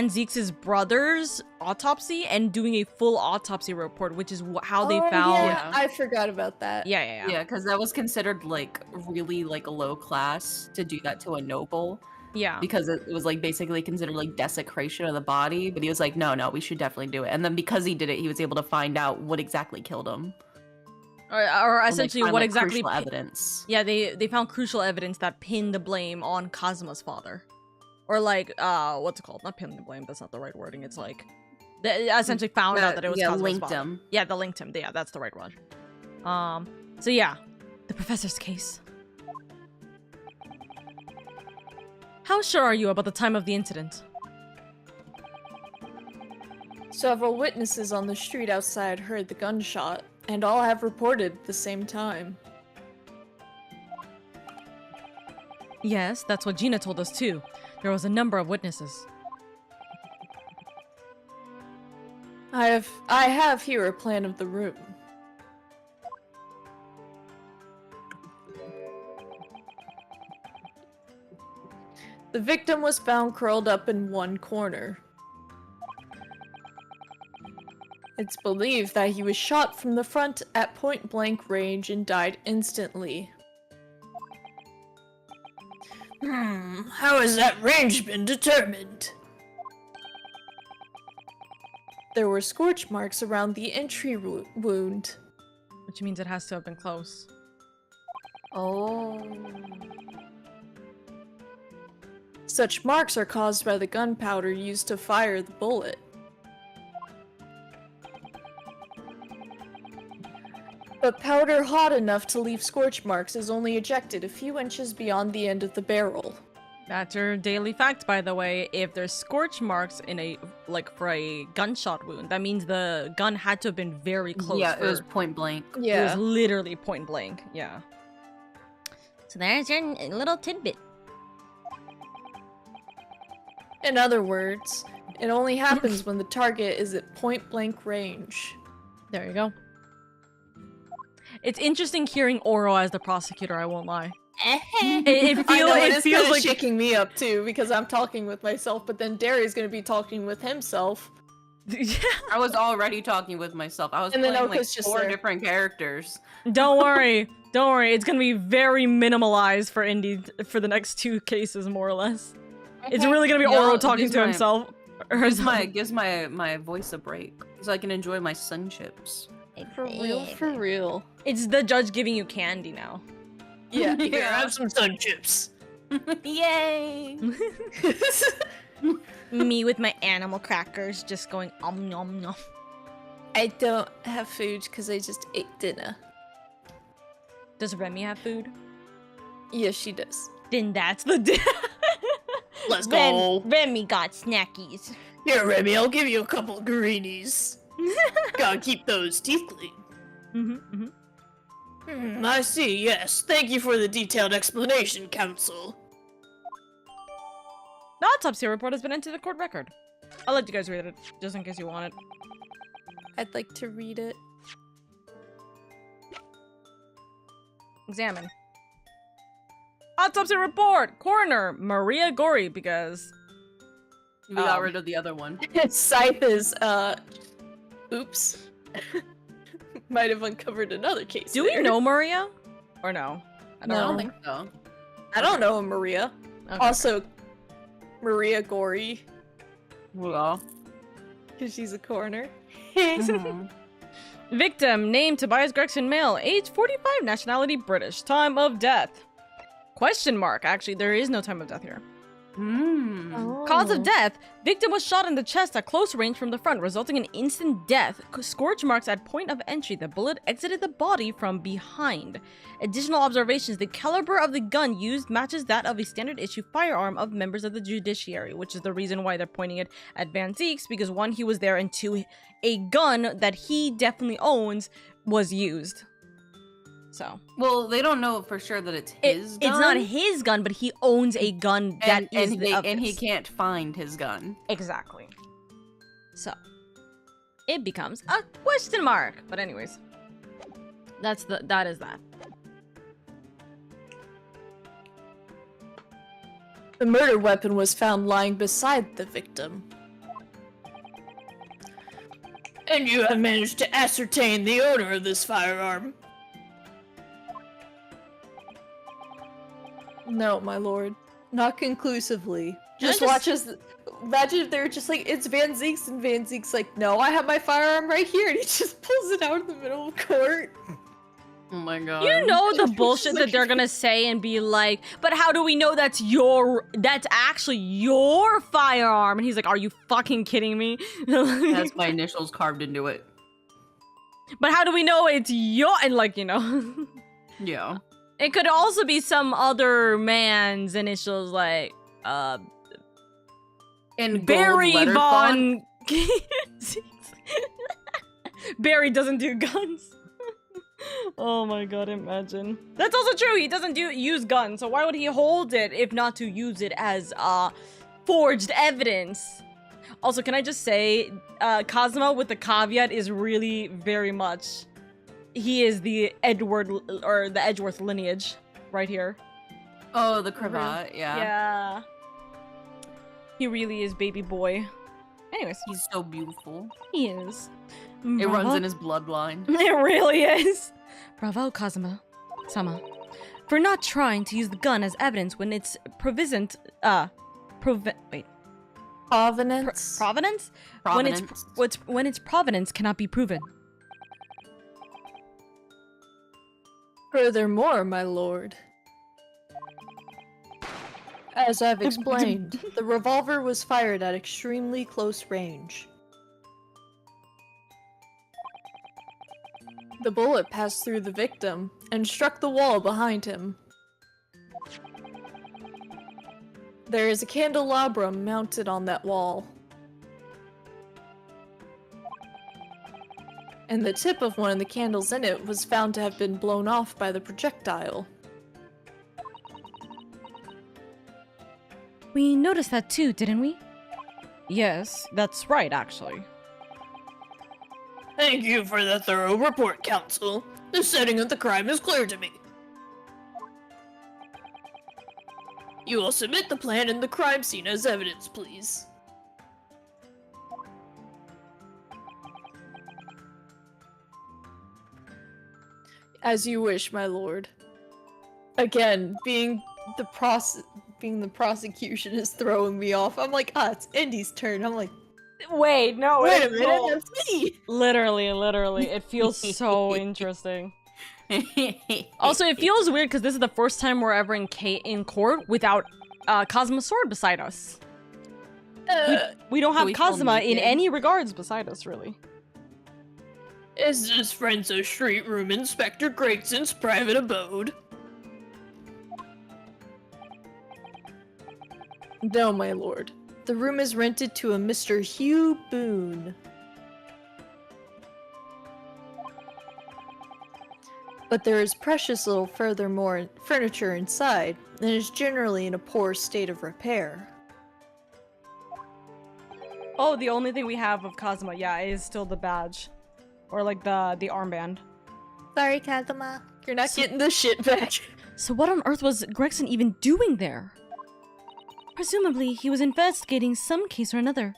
Zeek's brother's autopsy and doing a full autopsy report, which is how they found. Yeah, I forgot about that. Yeah, because that was considered like really like low class to do that to a noble. Yeah. Because it was like basically considered like desecration of the body, but he was like, no, we should definitely do it. And then because he did it, he was able to find out what exactly killed him. Or essentially find, what like, exactly crucial evidence. Yeah, they found crucial evidence that pinned the blame on Kazuma's father. Or like, what's it called? Not pinned the blame, that's not the right wording. It's like, they essentially found out that it was Kazuma's linked father. him. Yeah, they linked him. Yeah, that's the right word. So yeah, the professor's case. How sure are you about the time of the incident? Several witnesses on the street outside heard the gunshot, and all have reported the same time. Yes, that's what Gina told us too. There was a number of witnesses. I have here a plan of the room. The victim was found curled up in one corner. It's believed that he was shot from the front at point-blank range and died instantly. How has that range been determined? There were scorch marks around the entry wound. Which means it has to have been close. Oh. Such marks are caused by the gunpowder used to fire the bullet. But powder hot enough to leave scorch marks is only ejected a few inches beyond the end of the barrel. That's your daily fact, by the way. If there's scorch marks in a, like, for a gunshot wound, that means the gun had to have been very close. Yeah, it was point blank. It was literally point blank, yeah. So there's your little tidbit. In other words, it only happens when the target is at point-blank range. There you go. It's interesting hearing Oro as the prosecutor, I won't lie. It feels like shaking me up too, because I'm talking with myself, but then Derry's gonna be talking with himself. I was already talking with myself. I was And playing then like Oka's just 4 there. different characters. Don't worry. Don't worry. It's gonna be very minimalized for Indy for the next 2 cases, more or less. It's really gonna be Oro talking to himself. Gives my voice a break, so I can enjoy my sunchips. For real, for real. It's the judge giving you candy now. Yeah, here, have some sun chips. Yay! Me with my animal crackers just going nom nom. I don't have food because I just ate dinner. Does Remy have food? Yes, she does. Then that's the Let's go. Remy got snackies. Here, Remy, I'll give you a couple of greenies. Gotta keep those teeth clean. I see, yes. Thank you for the detailed explanation, Counsel. The autopsy report has been entered the court record. I'll let you guys read it, just in case you want it. I'd like to read it. Examine. Autopsy report! Coroner, Maria Gori, because... We got rid of the other one. Scythe is, oops. Might have uncovered another case. Do we know Maria? Or no? I don't think so. I don't know Maria. Okay. Also, Maria Gori. Well. Because she's a coroner. Victim, name Tobias Gregson, male, age 45, nationality British, time of death. Question mark. Actually, there is no time of death here. Cause of death. Victim was shot in the chest at close range from the front, resulting in instant death. Scorch marks at point of entry. The bullet exited the body from behind. Additional observations. The caliber of the gun used matches that of a standard issue firearm of members of the judiciary, which is the reason why they're pointing it at Van Zeek's, because 1, he was there, and 2, a gun that he definitely owns was used. So. Well, they don't know for sure that it's his gun. It's not his gun, but he owns a gun that is and he can't find his gun. Exactly. So it becomes a question mark. But anyways, that is that. The murder weapon was found lying beside the victim. And you have managed to ascertain the owner of this firearm? No, my lord. Not conclusively. Just watch as... Imagine if they're just like, it's Van Zeek's, and Van Zeek's like, no, I have my firearm right here, and he just pulls it out in the middle of court. Oh my god. You know the bullshit that they're gonna say and be like, but how do we know that's actually your firearm? And he's like, are you fucking kidding me? That's my initials carved into it. But how do we know it's your, and like, you know. Yeah. It could also be some other man's initials, like, And Barry gold letter Von... Barry doesn't do guns. Oh my god, imagine. That's also true, he doesn't use guns, so why would he hold it if not to use it as, forged evidence? Also, can I just say, Cosmo with the caveat is really very much... He is the Edgeworth lineage, right here. Oh, the cravat, yeah. Yeah. He really is baby boy. Anyways. He's so beautiful. He is. It runs in his bloodline. It really is. Bravo, Kazuma-sama. For not trying to use the gun as evidence when it's provenance? Provenance? When its provenance cannot be proven. Furthermore, my lord, as I've explained, the revolver was fired at extremely close range. The bullet passed through the victim and struck the wall behind him. There is a candelabrum mounted on that wall. And the tip of one of the candles in it was found to have been blown off by the projectile. We noticed that too, didn't we? Yes, that's right, actually. Thank you for the thorough report, Counsel. The setting of the crime is clear to me. You will submit the plan and the crime scene as evidence, please. As you wish, my lord. Again, being the prosecution is throwing me off. I'm like, it's Indy's turn. I'm like, wait, no, wait a minute, that's me. Literally, it feels so interesting. Also, it feels weird because this is the first time we're ever in court without Cosmo's sword beside us. We don't have Cosmo in any regards beside us, really. Is this Frenzo Street Room Inspector Gregson's private abode? No, my lord. The room is rented to a Mr. Hugh Boone. But there is precious little furthermore furniture inside, and is generally in a poor state of repair. Oh, the only thing we have of Cosmo, yeah, is still the badge. Or like the armband. Sorry, Kazuma. You're not getting this shit back. So what on earth was Gregson even doing there? Presumably, he was investigating some case or another.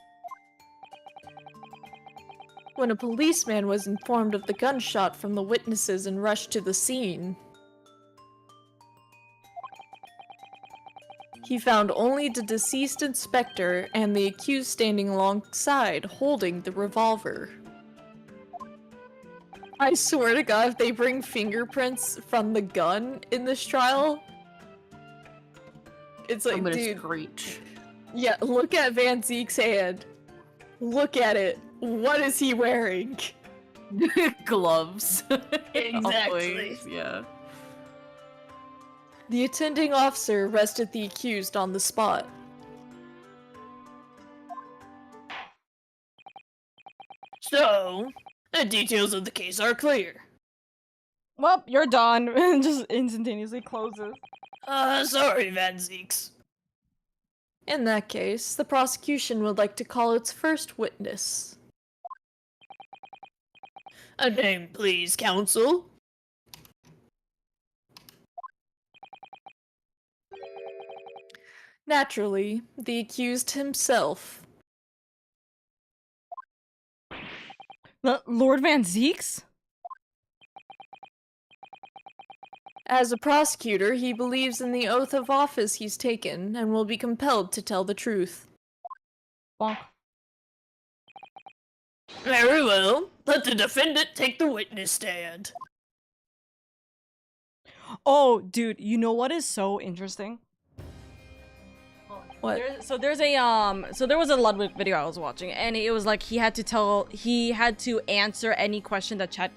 When a policeman was informed of the gunshot from the witnesses and rushed to the scene, he found only the deceased inspector and the accused standing alongside, holding the revolver. I swear to God, if they bring fingerprints from the gun in this trial, it's like, I'm gonna dude, screech. Yeah, look at Van Zeek's hand. Look at it. What is he wearing? Gloves. Exactly. Always, yeah. The attending officer arrested the accused on the spot. So, the details of the case are clear. Well, you're done. Just instantaneously closes. Sorry, Van Zeeks. In that case, the prosecution would like to call its first witness. A name, please, counsel. Naturally, the accused himself. Lord Van Zeeks? As a prosecutor, he believes in the oath of office he's taken and will be compelled to tell the truth. Bonk. Very well. Let the defendant take the witness stand. Oh, dude, you know what is so interesting? What? There was a Ludwig video I was watching, and it was like he had to answer any question that chat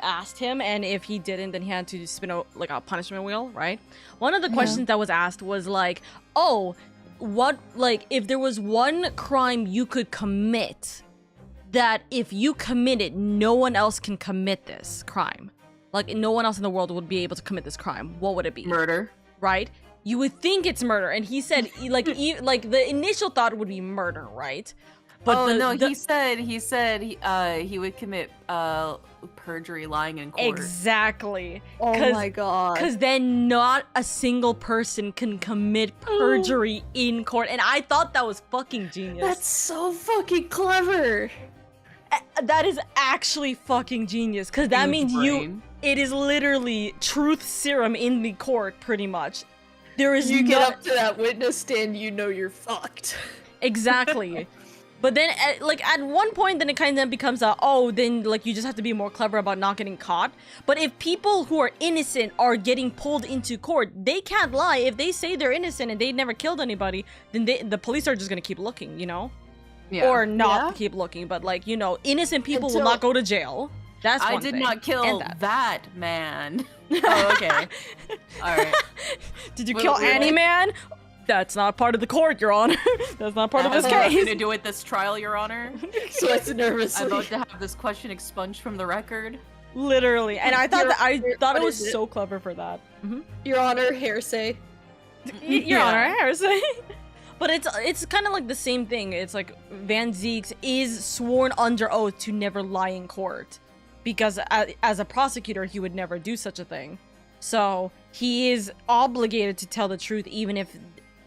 asked him, and if he didn't, then he had to spin a punishment wheel, right? One of the questions that was asked was like, oh, what, like, if there was one crime you could commit that if you commit it, no one else can commit this crime. Like, no one else in the world would be able to commit this crime. What would it be? Murder. Right? You would think it's murder, and he said, like, like the initial thought would be murder, right? But he said he would commit perjury, lying in court. Exactly. Oh my god. Because then not a single person can commit perjury in court, and I thought that was fucking genius. That's so fucking clever. That is actually fucking genius, because that means it is literally truth serum in the court, pretty much. There is you get up to that witness stand, you know you're fucked. Exactly. But then, at one point, then it kind of becomes then, like, you just have to be more clever about not getting caught. But if people who are innocent are getting pulled into court, they can't lie. If they say they're innocent and they never killed anybody, then the police are just gonna keep looking, you know? Yeah. Or not keep looking, but, like, you know, innocent people will not go to jail. That's one I did thing. not kill that man. Oh, okay. All right. Did you kill any man? That's not part of the court, Your Honor. That's not part of this case. Nothing to do with this trial, Your Honor. Sweats nervously. I'm about to have this question expunged from the record. Literally, and I thought it was so clever for that. Mm-hmm. Your Honor, hearsay. Your Honor, hearsay. But it's kind of like the same thing. It's like Van Zeeks is sworn under oath to never lie in court, because as a prosecutor, he would never do such a thing. So he is obligated to tell the truth, even if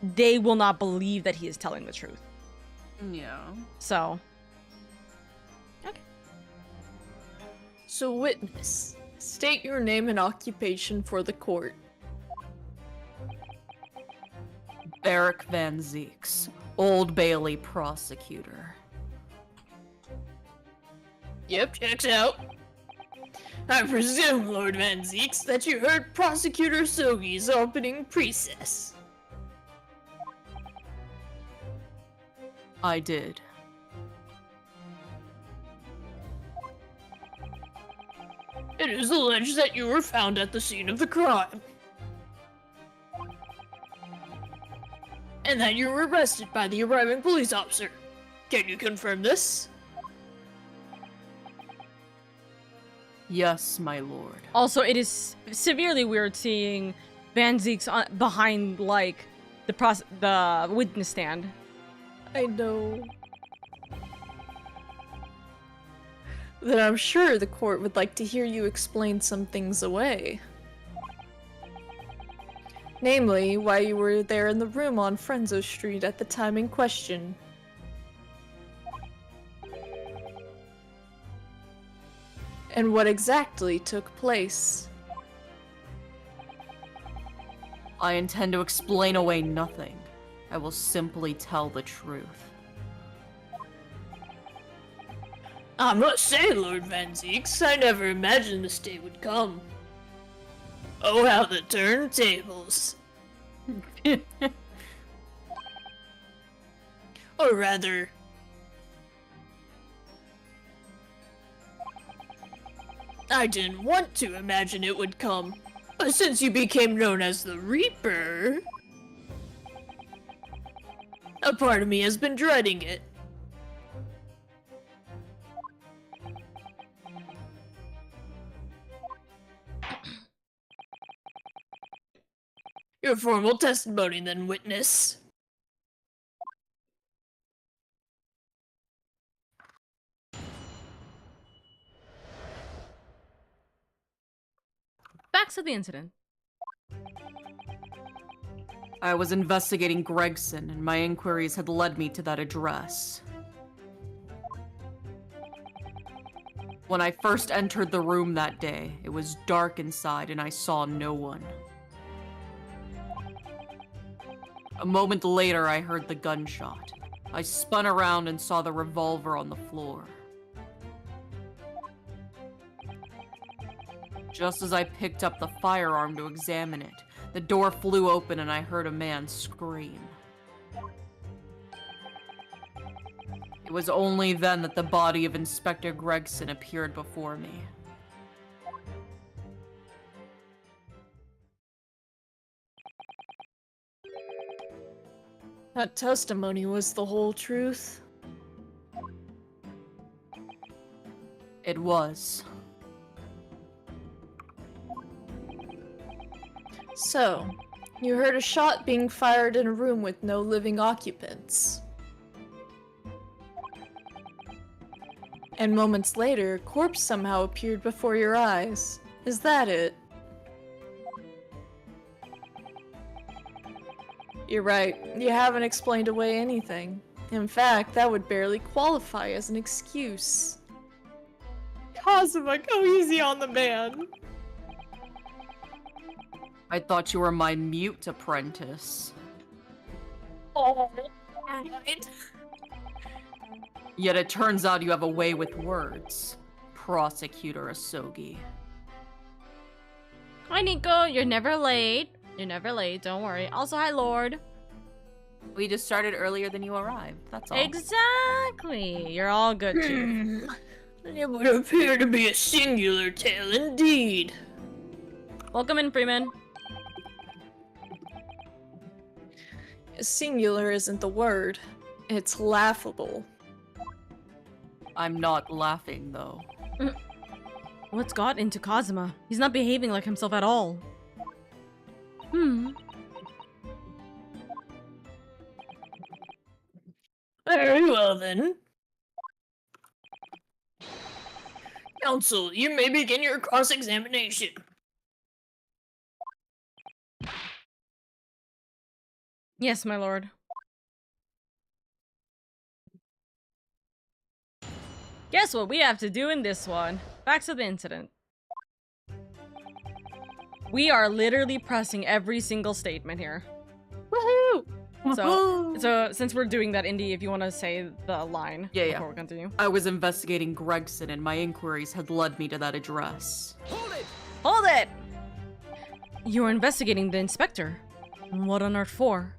they will not believe that he is telling the truth. Yeah. So. Okay. So, witness, state your name and occupation for the court. Eric Van Zeeks, Old Bailey prosecutor. Yep, checks out. I presume, Lord Van Zeeks, that you heard Prosecutor Sogi's opening process. I did. It is alleged that you were found at the scene of the crime. And that you were arrested by the arriving police officer. Can you confirm this? Yes, my lord. Also, it is severely weird seeing Van Zeeks behind, like, the witness stand. I know. Then I'm sure the court would like to hear you explain some things away. Namely, why you were there in the room on Frenzo Street at the time in question. And what exactly took place. I intend to explain away nothing. I will simply tell the truth. I must say, Lord Van Zeeks, I never imagined this day would come. Oh, how the turntables. Or rather... I didn't want to imagine it would come, but since you became known as the Reaper... a part of me has been dreading it. Your formal testimony, then, witness. Facts of the incident. I was investigating Gregson, and my inquiries had led me to that address. When I first entered the room that day, it was dark inside and I saw no one. A moment later, I heard the gunshot. I spun around and saw the revolver on the floor. Just as I picked up the firearm to examine it, the door flew open and I heard a man scream. It was only then that the body of Inspector Gregson appeared before me. That testimony was the whole truth. It was. So, you heard a shot being fired in a room with no living occupants. And moments later, a corpse somehow appeared before your eyes. Is that it? You're right. You haven't explained away anything. In fact, that would barely qualify as an excuse. Kazuma, go easy on the man. I thought you were my mute apprentice. Oh, Yet it turns out you have a way with words, Prosecutor Asogi. Hi, Nico. You're never late. You're never late. Don't worry. Also, hi, Lord. We just started earlier than you arrived, that's all. Exactly. You're all good, Chief. It would appear to be a singular tale indeed. Welcome in, Freeman. Singular isn't the word. It's laughable. I'm not laughing, though. What's got into Kazuma? He's not behaving like himself at all. Very well, then. Counsel, you may begin your cross-examination. Yes, my lord. Guess what we have to do in this one? Facts of the incident. We are literally pressing every single statement here. Woohoo! So since we're doing that, Indy, if you want to say the line before we continue. I was investigating Gregson, and my inquiries had led me to that address. Hold it! You were investigating the inspector. What on earth for?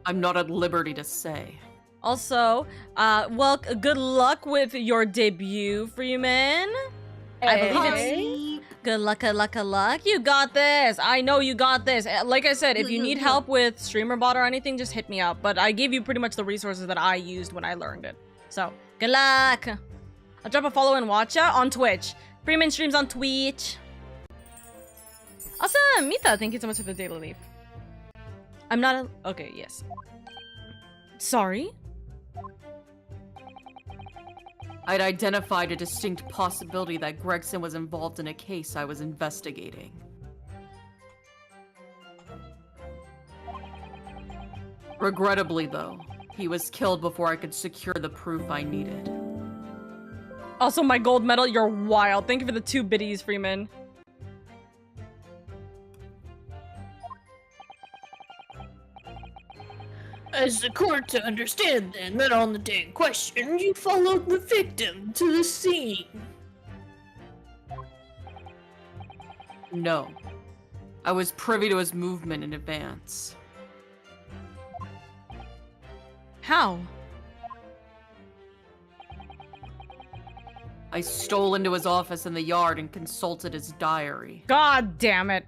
I'm not at liberty to say. Also, well, good luck with your debut, Freeman. I believe it's good luck, good luck, good luck. You got this. I know you got this. Like I said, if you need help with StreamerBot or anything, just hit me up. But I gave you pretty much the resources that I used when I learned it. So, good luck. I'll drop a follow and watch ya on Twitch. Freeman streams on Twitch. Awesome, Mita, thank you so much for the daily leaf. I'm not a... Okay, yes. Sorry? I'd identified a distinct possibility that Gregson was involved in a case I was investigating. Regrettably, though, he was killed before I could secure the proof I needed. Also, my gold medal, you're wild. Thank you for the 2 biddies, Freeman. As the court to understand, then, that on the day in question, you followed the victim to the scene. No. I was privy to his movement in advance. How? I stole into his office in the yard and consulted his diary. God damn it.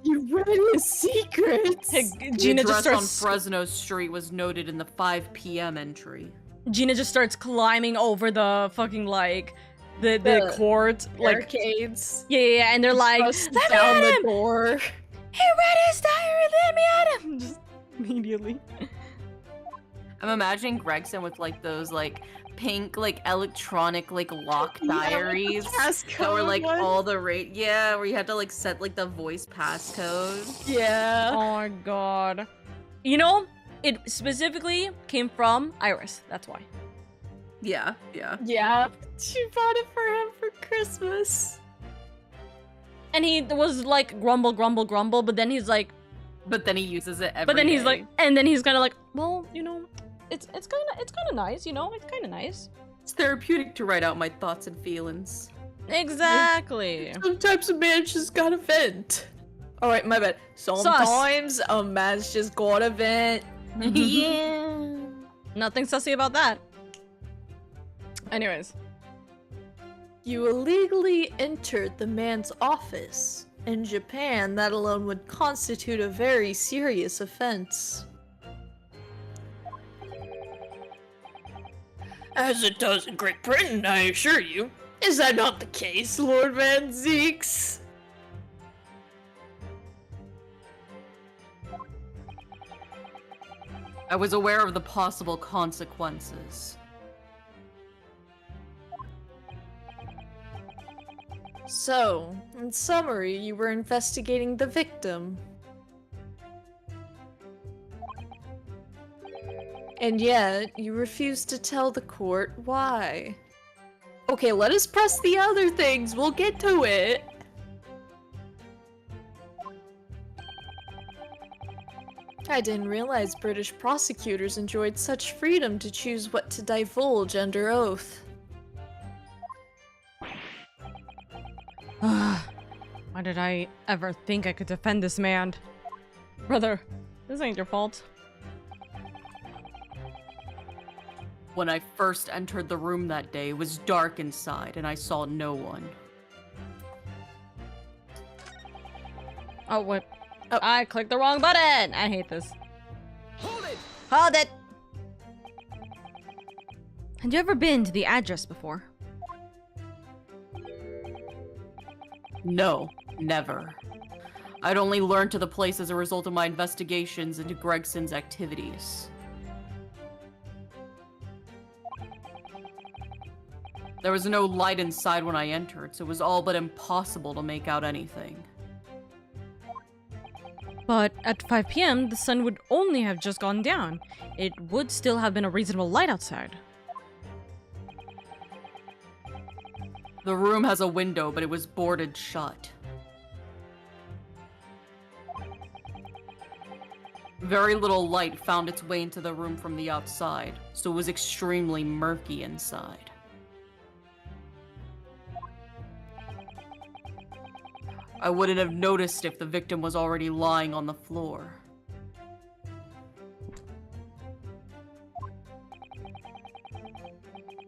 You read his secrets! Gina the just address starts... on Fresno Street was noted in the 5 p.m. entry. Gina just starts climbing over the fucking, like, the court. Barricades. Like, yeah, and they're like, Just let me down at the him! door. He read his diary, let me at him! Just immediately. I'm imagining Gregson with, like, those, like, pink, like, electronic, like, lock diaries. Passcode That were, like, one. all the yeah, where you had to, like, set, like, the voice passcode. Yeah. Oh my god. You know, it specifically came from Iris. That's why. Yeah, yeah. Yeah. She bought it for him for Christmas. And he was like, grumble, grumble, grumble, but then he's like, But then he uses it every but then he's day. like, and then he's kind of like, well, you know, it's kind of nice, you know, it's kind of nice. It's therapeutic to write out my thoughts and feelings. Exactly. Sometimes a man's just gotta vent. Alright, my bad. Sometimes a man's just gotta vent. Yeah. Nothing sussy about that. Anyways. You illegally entered the man's office. In Japan, that alone would constitute a very serious offense. As it does in Great Britain, I assure you. Is that not the case, Lord Van Zeeks? I was aware of the possible consequences. So, in summary, you were investigating the victim. And yet, you refused to tell the court why. Okay, let us press the other things, we'll get to it. I didn't realize British prosecutors enjoyed such freedom to choose what to divulge under oath. Why did I ever think I could defend this man? Brother, this ain't your fault. When I first entered the room that day, it was dark inside and I saw no one. Oh, what? Oh. I clicked the wrong button! I hate this. Hold it! Hold it! Had you ever been to the address before? No, never. I'd only learned to the place as a result of my investigations into Gregson's activities. There was no light inside when I entered, so it was all but impossible to make out anything. But at 5 p.m., the sun would only have just gone down. It would still have been a reasonable light outside. The room has a window, but it was boarded shut. Very little light found its way into the room from the outside, so it was extremely murky inside. I wouldn't have noticed if the victim was already lying on the floor.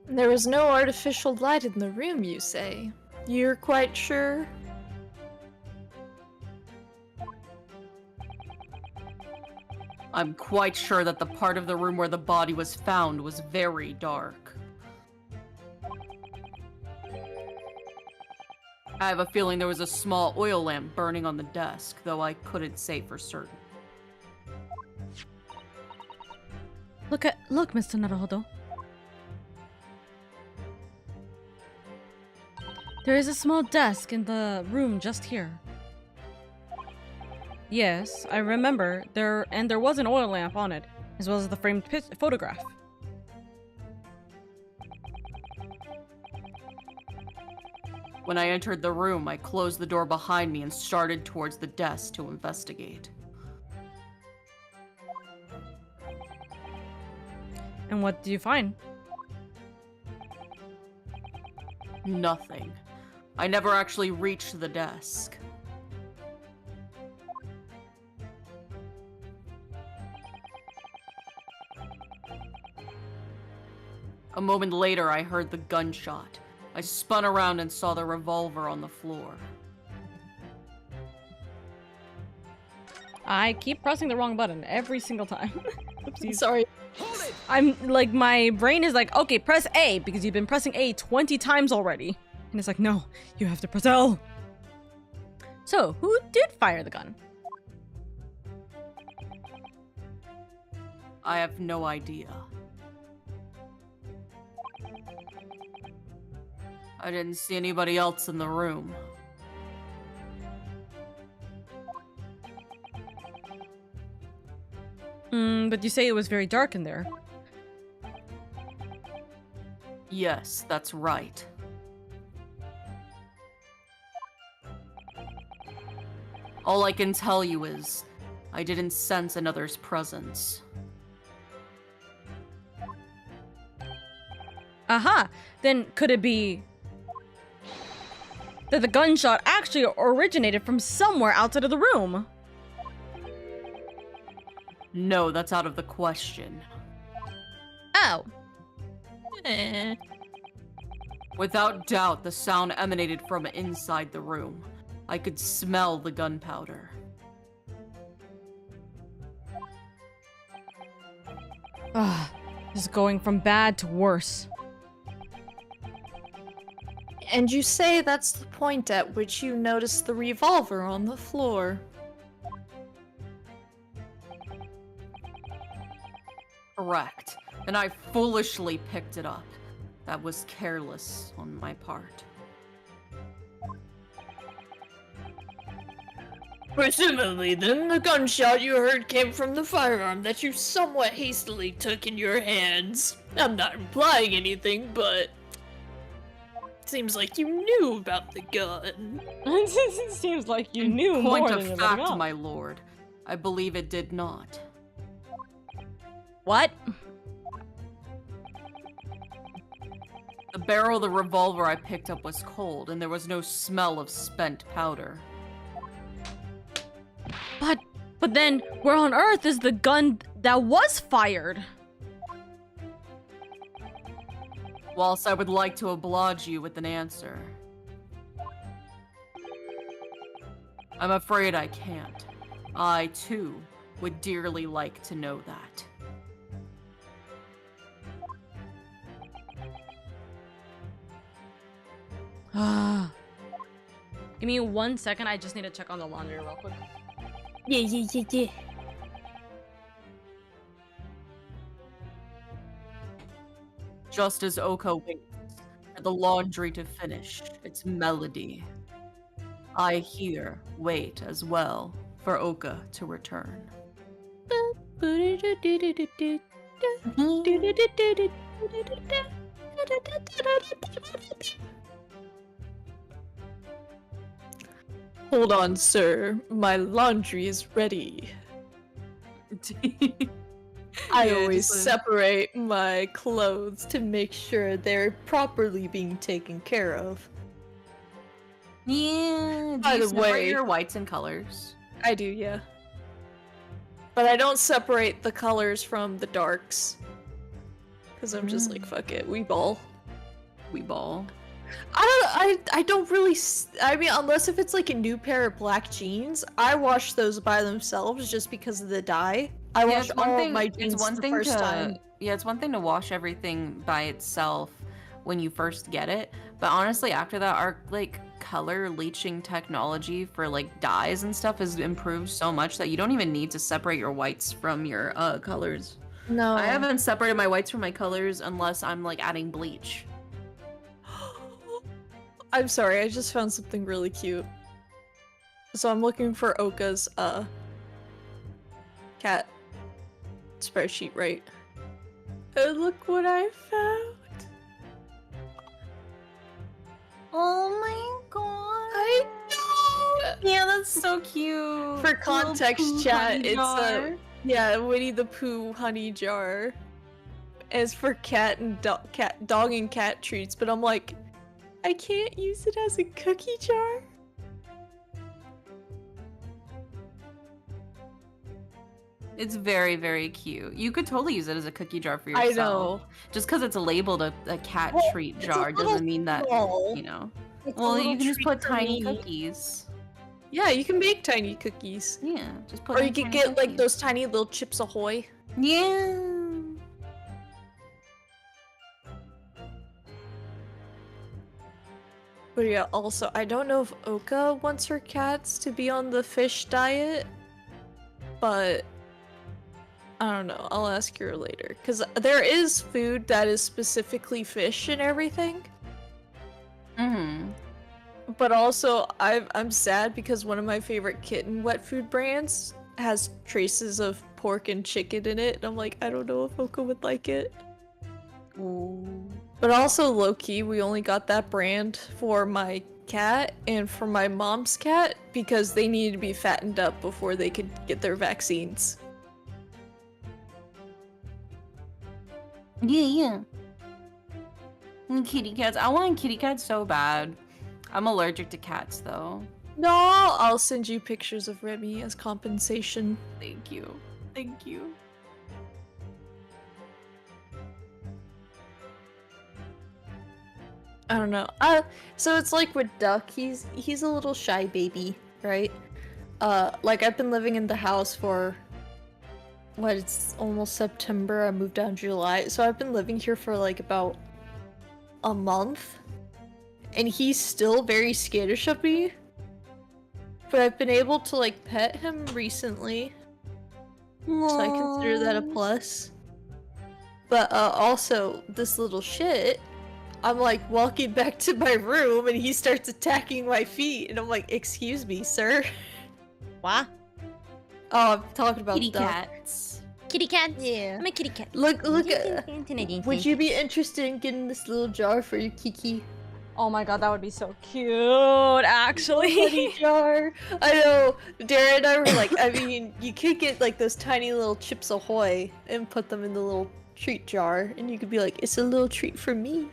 There was no artificial light in the room, you say? You're quite sure? I'm quite sure that the part of the room where the body was found was very dark. I have a feeling there was a small oil lamp burning on the desk, though I couldn't say for certain. Look, Mr. Naruhodo. There is a small desk in the room just here. Yes, I remember. There was an oil lamp on it, as well as the framed photograph. When I entered the room, I closed the door behind me and started towards the desk to investigate. And what do you find? Nothing. I never actually reached the desk. A moment later, I heard the gunshot. I spun around and saw the revolver on the floor. I keep pressing the wrong button every single time. Oopsies. Sorry. Hold it! I'm like, my brain is like, okay, press A, because you've been pressing A 20 times already. And it's like, no, you have to press L. So, who did fire the gun? I have no idea. I didn't see anybody else in the room. But you say it was very dark in there. Yes, that's right. All I can tell you is, I didn't sense another's presence. Aha! Then could it be that the gunshot actually originated from somewhere outside of the room? No, that's out of the question. Oh. Without doubt, the sound emanated from inside the room. I could smell the gunpowder. Ah, this is going from bad to worse. And you say that's the point at which you noticed the revolver on the floor. Correct. And I foolishly picked it up. That was careless on my part. Presumably, then, the gunshot you heard came from the firearm that you somewhat hastily took in your hands. I'm not implying anything, but... seems like you knew about the gun. It seems like you knew In more point than of everybody fact, else. my lord, I believe it did not. What? The barrel of the revolver I picked up was cold, and there was no smell of spent powder. But then, where on earth is the gun that was fired? Whilst I would like to oblige you with an answer, I'm afraid I can't. I, too, would dearly like to know that. Give me 1 second, I just need to check on the laundry real quick. Yeah. Just as Oka waits for the laundry to finish its melody, I here wait as well for Oka to return. Hold on, sir. My laundry is ready. I Yeah, always just separate my clothes to make sure they're properly being taken care of. Yeah, By do you the separate way- your whites and colors? I do, yeah. But I don't separate the colors from the darks. Because I'm just like, fuck it, we ball. We ball. I don't really, I mean, unless if it's like a new pair of black jeans, I wash those by themselves just because of the dye. I wash all of my jeans the first time. Yeah, it's one thing to wash everything by itself when you first get it, but honestly, after that, our like color leaching technology for like dyes and stuff has improved so much that you don't even need to separate your whites from your colors. No. I haven't separated my whites from my colors unless I'm like adding bleach. I'm sorry, I just found something really cute. So I'm looking for Oka's, cat spreadsheet, right? And look what I found! Oh my god! I know! Yeah, that's so cute. For context, Little poo chat, honey it's jar. yeah, Winnie the Pooh honey jar. It's for cat and dog and cat treats, but I'm like, I can't use it as a cookie jar? It's very, very cute. You could totally use it as a cookie jar for yourself. I know. Just because it's labeled a cat Well, treat it's a jar little doesn't mean that, small. you know. It's a Well, little you can just treat put for tiny me. cookies. Yeah, you can make tiny cookies. Yeah, just put Or in you could tiny get like cookies. those tiny little Chips Ahoy. Yeah. But yeah, also, I don't know if Oka wants her cats to be on the fish diet, but I don't know. I'll ask her later. Because there is food that is specifically fish and everything. Mm-hmm. But also, I'm sad because one of my favorite kitten wet food brands has traces of pork and chicken in it, and I'm like, I don't know if Oka would like it. Ooh. But also, low-key, we only got that brand for my cat and for my mom's cat because they needed to be fattened up before they could get their vaccines. Yeah. And kitty cats. I want kitty cats so bad. I'm allergic to cats, though. No, I'll send you pictures of Remy as compensation. Thank you. Thank you. I don't know. So it's like with Duck, he's a little shy baby, right? Like I've been living in the house for it's almost September. I moved down July, so I've been living here for like about a month, and he's still very skittish of me. But I've been able to like pet him recently, so I consider that a plus. But also this little shit. I'm like walking back to my room and he starts attacking my feet and I'm like, excuse me, sir. What? Oh, I'm talking about Kitty Duck. cats. Kitty cat? Yeah. I'm a kitty cat. Look, would you be interested in getting this little jar for your Kiki? Oh my god, that would be so cute, actually. Honey jar. I know. Dara and I were like, I mean, you could get like those tiny little Chips Ahoy and put them in the little treat jar and you could be like, it's a little treat for me.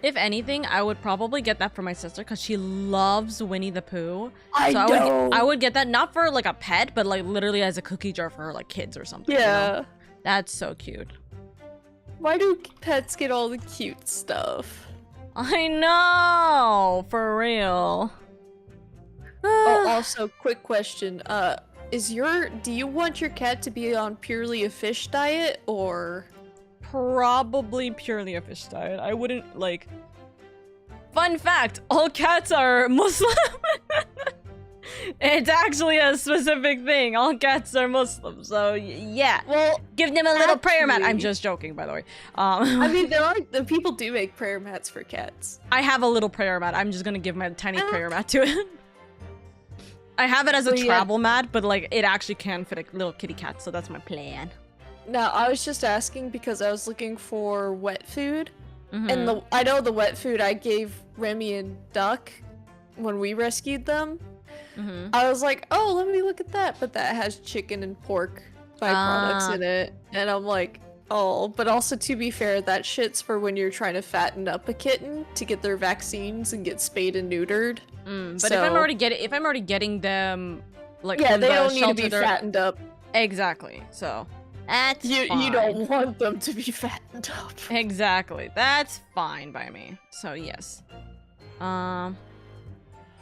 If anything, I would probably get that for my sister because she loves Winnie the Pooh. I know. I would get that not for like a pet, but like literally as a cookie jar for her like kids or something. Yeah. You know? That's so cute. Why do pets get all the cute stuff? I know, for real. Oh, also, quick question. Do you want your cat to be on purely a fish diet or? Probably purely a fish diet. I wouldn't like. Fun fact: all cats are Muslim. It's actually a specific thing. All cats are Muslim, so yeah. Well, give them a little prayer mat. actually- I'm just joking, by the way. I mean, the people do make prayer mats for cats. I have a little prayer mat. I'm just gonna give my tiny prayer mat to it. I have it as a Well, yeah. travel mat, but like it actually can fit a little kitty cat, so that's my plan. Now, I was just asking because I was looking for wet food, Mhm. and I know the wet food I gave Remy and Duck when we rescued them. Mhm. I was like, oh, let me look at that, but that has chicken and pork byproducts in it, and I'm like, oh. But also, to be fair, that shit's for when you're trying to fatten up a kitten to get their vaccines and get spayed and neutered. But So- if I'm already getting them, like Yeah, from they the don't need to shelter, be they're- fattened up. Exactly. So that's You fine. don't want them to be fattened up. Exactly. That's fine by me. So yes.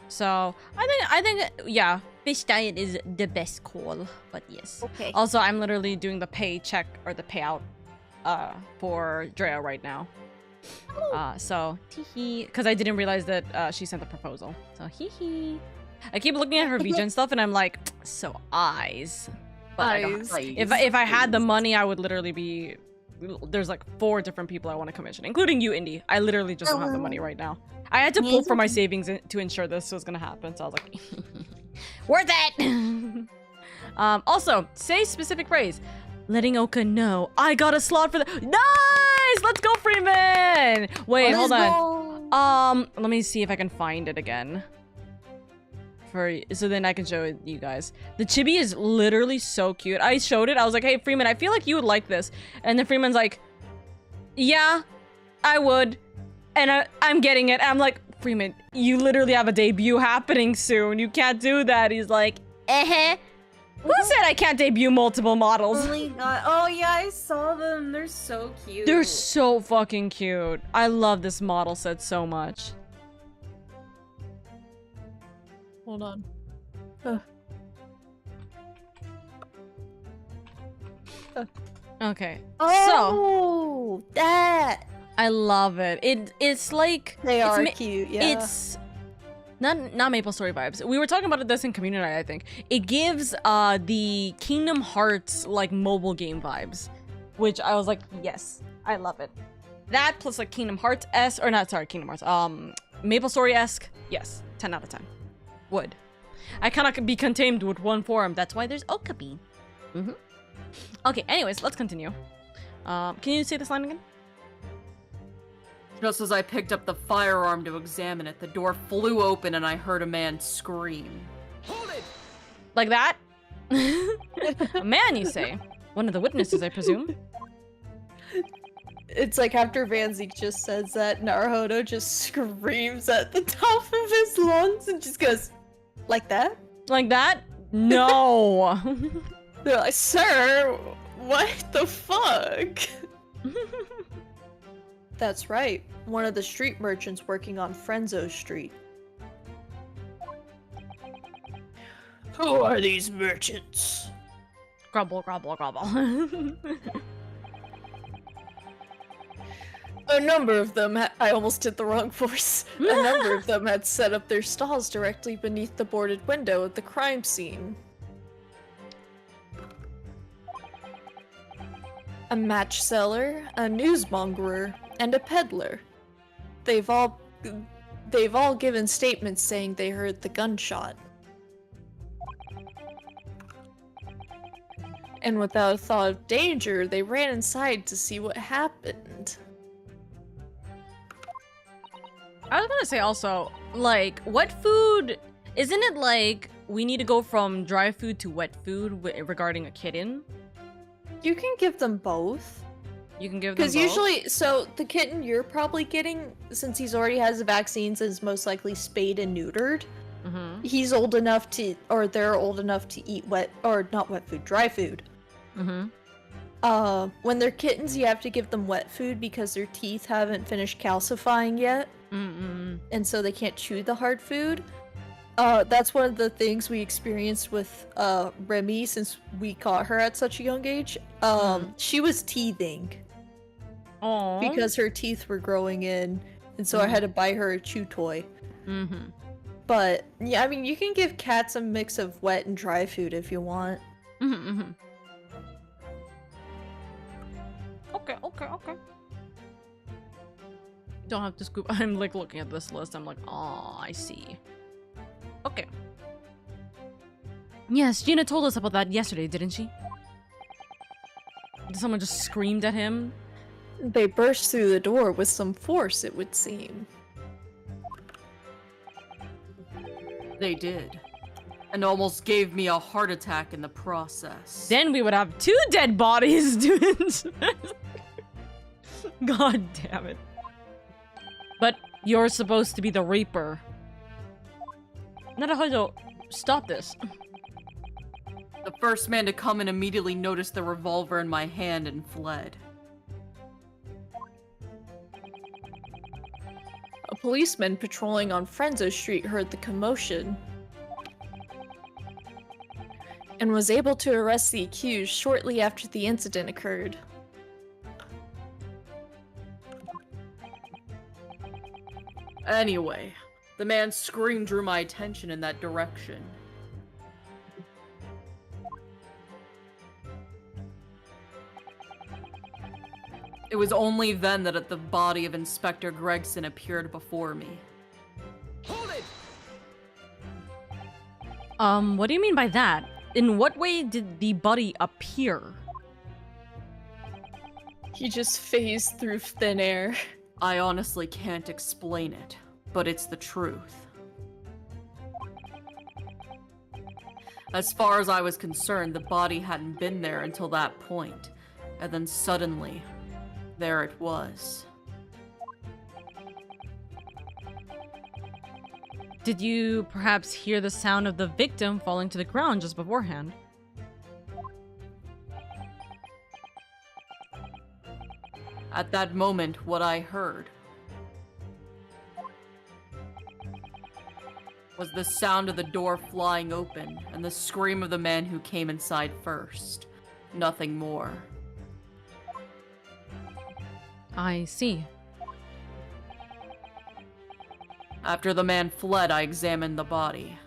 So I think yeah, fish diet is the best call. But yes. Okay. Also, I'm literally doing the paycheck or the payout for Drea right now. So teehee, because I didn't realize that she sent the proposal. So hee. I keep looking at her VGen stuff and I'm like, so eyes. But I don't have- Eyes. if I had the money, I would literally be. There's like 4 different people I want to commission, including you, Indy. I literally just don't have the money right now. I had to pull from my savings to ensure this was gonna happen, so I was like, worth it. Also, say specific phrase. Letting Oka know I got a slot for the. Nice! Let's go, Freeman! Wait, hold on. Let me see if I can find it again. So then I can show it you guys. The chibi is literally so cute. I showed it. I was like, hey, Freeman, I feel like you would like this. And then Freeman's like, yeah, I would. And I'm getting it. I'm like, Freeman, you literally have a debut happening soon. You can't do that. He's like, Who said I can't debut multiple models? Oh my god. Oh yeah, I saw them. They're so cute. They're so fucking cute. I love this model set so much. Hold on. Okay. So Oh, that I love it. It's like they it's are ma- cute. Yeah. It's not Maple Story vibes. We were talking about this in community, I think. It gives the Kingdom Hearts like mobile game vibes, which I was like, yes, I love it. That plus like Kingdom Hearts Kingdom Hearts MapleStory-esque? Yes, 10 out of 10. Would. I cannot be contained with one form. That's why there's Okabe. Okay, anyways, let's continue. Can you say this line again? Just as I picked up the firearm to examine it, the door flew open and I heard a man scream. Hold it! Like that? A man, you say? One of the witnesses, I presume? It's like after Vanzik just says that, Naruhodo just screams at the top of his lungs and just goes, like that? Like that? No! They're like, sir, what the fuck? That's right, one of the street merchants working on Frenzo Street. Who are these merchants? Grumble, grumble, grumble. A number of them I almost hit the wrong voice. A number of them had set up their stalls directly beneath the boarded window at the crime scene. A match seller, a newsmongerer, and a peddler. They've all given statements saying they heard the gunshot. And without a thought of danger, they ran inside to see what happened. I was gonna say also, like, what food... Isn't it like we need to go from dry food to wet food regarding a kitten? You can give them both. You can give them both? Because usually, so the kitten you're probably getting, since he's already has the vaccines, is most likely spayed and neutered. He's old enough to, or they're old enough to eat wet, or not wet food, dry food. When they're kittens, you have to give them wet food because their teeth haven't finished calcifying yet. And so they can't chew the hard food. That's one of the things we experienced with Remy since we caught her at such a young age. She was teething. Aww. Because her teeth were growing in, and so I had to buy her a chew toy. But yeah, I mean, you can give cats a mix of wet and dry food if you want. Okay. Don't have to scoop. I'm like looking at this list. I'm like, oh, I see. Okay. Yes, Gina told us about that yesterday, didn't she? Did someone just screamed at him? They burst through the door with some force, it would seem. They did. And almost gave me a heart attack in the process. Then we would have 2 dead bodies, dudes. God damn it. But you're supposed to be the Reaper. Naruhodo, stop this. The first man to come in immediately noticed the revolver in my hand and fled. A policeman patrolling on Frenzo Street heard the commotion and was able to arrest the accused shortly after the incident occurred. Anyway, the man's scream drew my attention in that direction. It was only then that the body of Inspector Gregson appeared before me. Hold it! What do you mean by that? In what way did the body appear? He just phased through thin air. I honestly can't explain it, but it's the truth. As far as I was concerned, the body hadn't been there until that point, and then suddenly, there it was. Did you perhaps hear the sound of the victim falling to the ground just beforehand? At that moment, what I heard was the sound of the door flying open and the scream of the man who came inside first. Nothing more. I see. After the man fled, I examined the body.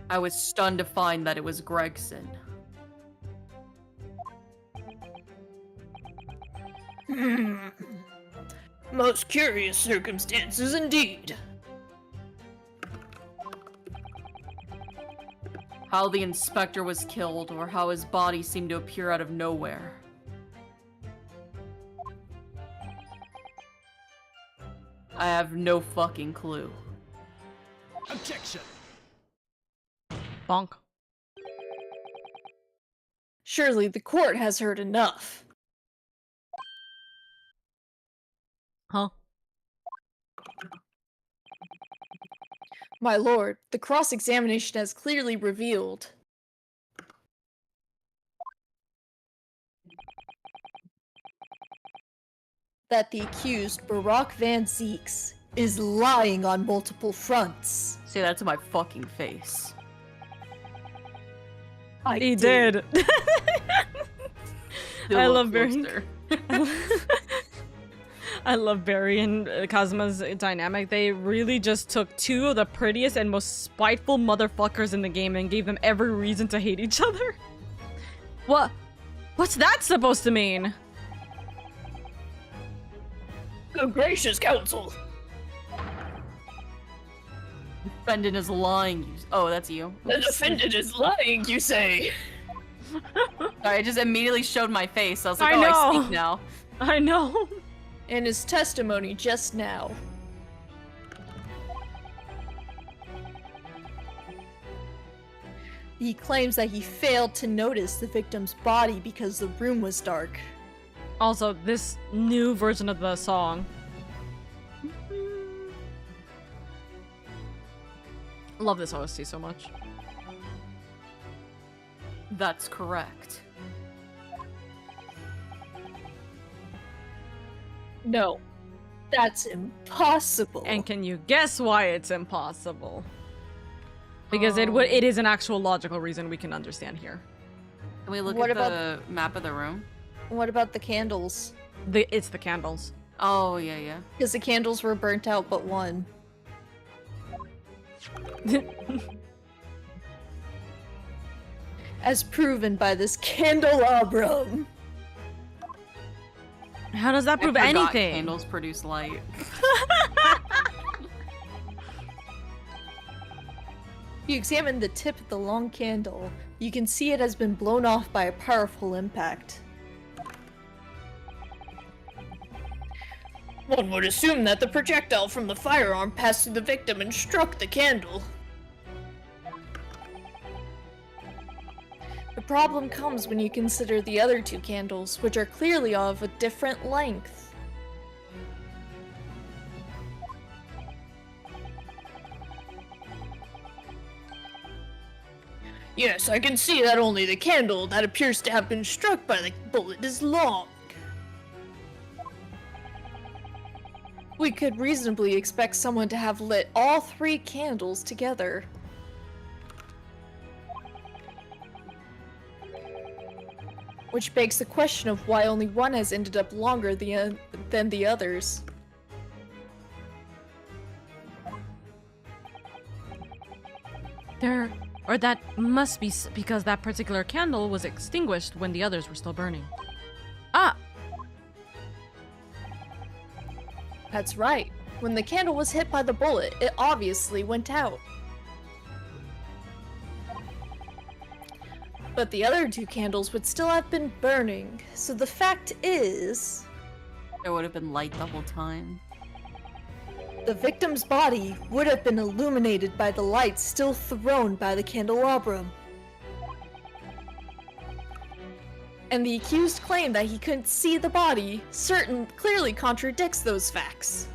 I was stunned to find that it was Gregson. Most curious circumstances indeed. How the inspector was killed, or how his body seemed to appear out of nowhere. I have no fucking clue. Objection. Bonk. Surely the court has heard enough. Huh? My lord, the cross-examination has clearly revealed that the accused, Barack Van Zeeks, is lying on multiple fronts. Say that to my fucking face. He did. I love Barry. I love Barry and Kazuma's dynamic. They really just took two of the prettiest and most spiteful motherfuckers in the game and gave them every reason to hate each other. What's that supposed to mean? Good gracious, counsel. Defendant is lying. Oh, that's you. The defendant is lying, you say? Sorry, I just immediately showed my face. I was like, I oh, know. I speak now. I know. In his testimony just now. He claims that he failed to notice the victim's body because the room was dark. Also, this new version of the song. Love this OST so much. That's correct. No, that's impossible. And can you guess why it's impossible? Because it is an actual logical reason we can understand here. Can we look What at about- the map of the room? What about the candles? It's the candles. Oh, yeah. Because the candles were burnt out but one. As proven by this candelabrum. How does that prove I forgot anything? Candles produce light. If you examine the tip of the long candle, you can see it has been blown off by a powerful impact. One would assume that the projectile from the firearm passed through the victim and struck the candle. The problem comes when you consider the other two candles, which are clearly of a different length. Yes, I can see that only the candle that appears to have been struck by the bullet is long. We could reasonably expect someone to have lit all three candles together. Which begs the question of why only one has ended up longer than the others. Or that must be because that particular candle was extinguished when the others were still burning. Ah! That's right. When the candle was hit by the bullet, it obviously went out. But the other two candles would still have been burning, so the fact is... There would have been light the whole time. the victim's body would have been illuminated by the light still thrown by the candelabrum. And the accused claim that he couldn't see the body clearly contradicts those facts.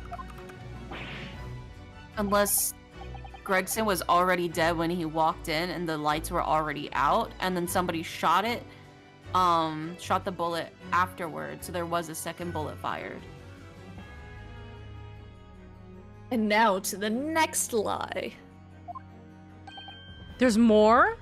Unless Gregson was already dead when he walked in and the lights were already out, and then somebody shot the bullet afterwards, so there was a second bullet fired. And now to the next lie. There's more?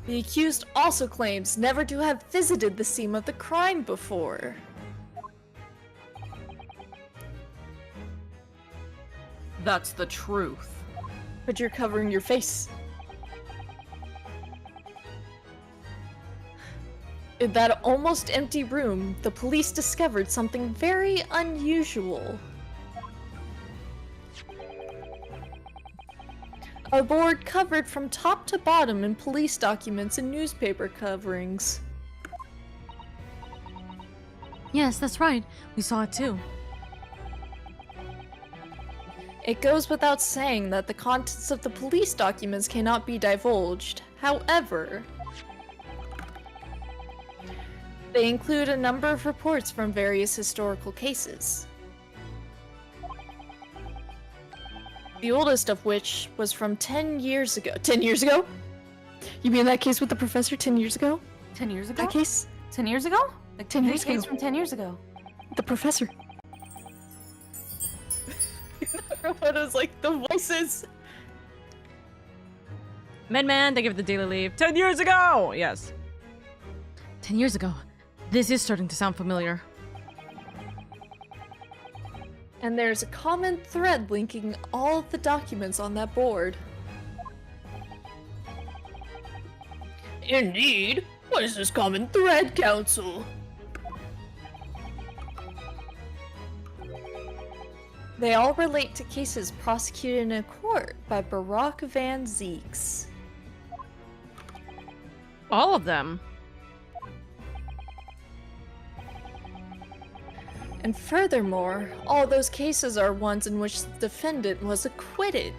The accused also claims never to have visited the scene of the crime before. That's the truth. But you're covering your face. In that almost empty room, the police discovered something very unusual. A board covered from top to bottom in police documents and newspaper coverings. Yes, that's right. We saw it too. It goes without saying that the contents of the police documents cannot be divulged. However, they include a number of reports from various historical cases. The oldest of which was from 10 years ago. 10 years ago? You mean that case with the professor 10 years ago? 10 years ago? That case? 10 years ago? The 10 years case ago. from 10 years ago. The professor. What was like the voices? Medman, they give the daily leave. 10 years ago! Yes. 10 years ago. This is starting to sound familiar. And there's a common thread linking all of the documents on that board. Indeed. What is this common thread, Council? They all relate to cases prosecuted in a court by Barack Van Zeeks. All of them. And furthermore, all those cases are ones in which the defendant was acquitted.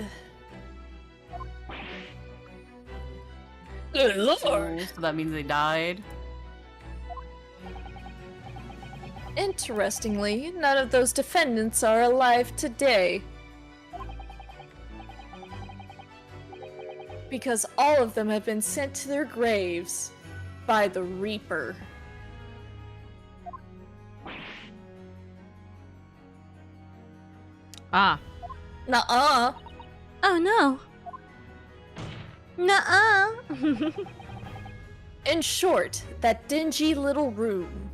Good lord! So that means they died. Interestingly, none of those defendants are alive today. Because all of them have been sent to their graves by the Reaper. Ah. Nuh-uh. Oh no. Nuh-uh. In short, that dingy little room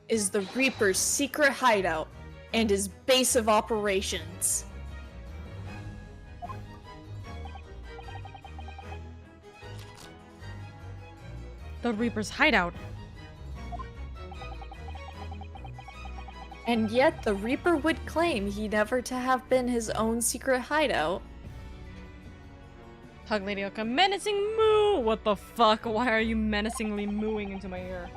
is the Reaper's secret hideout and his base of operations. The Reaper's hideout. And yet the Reaper would claim he never to have been his own secret hideout. Hug LadyOka. Menacing moo! What the fuck? Why are you menacingly mooing into my ear?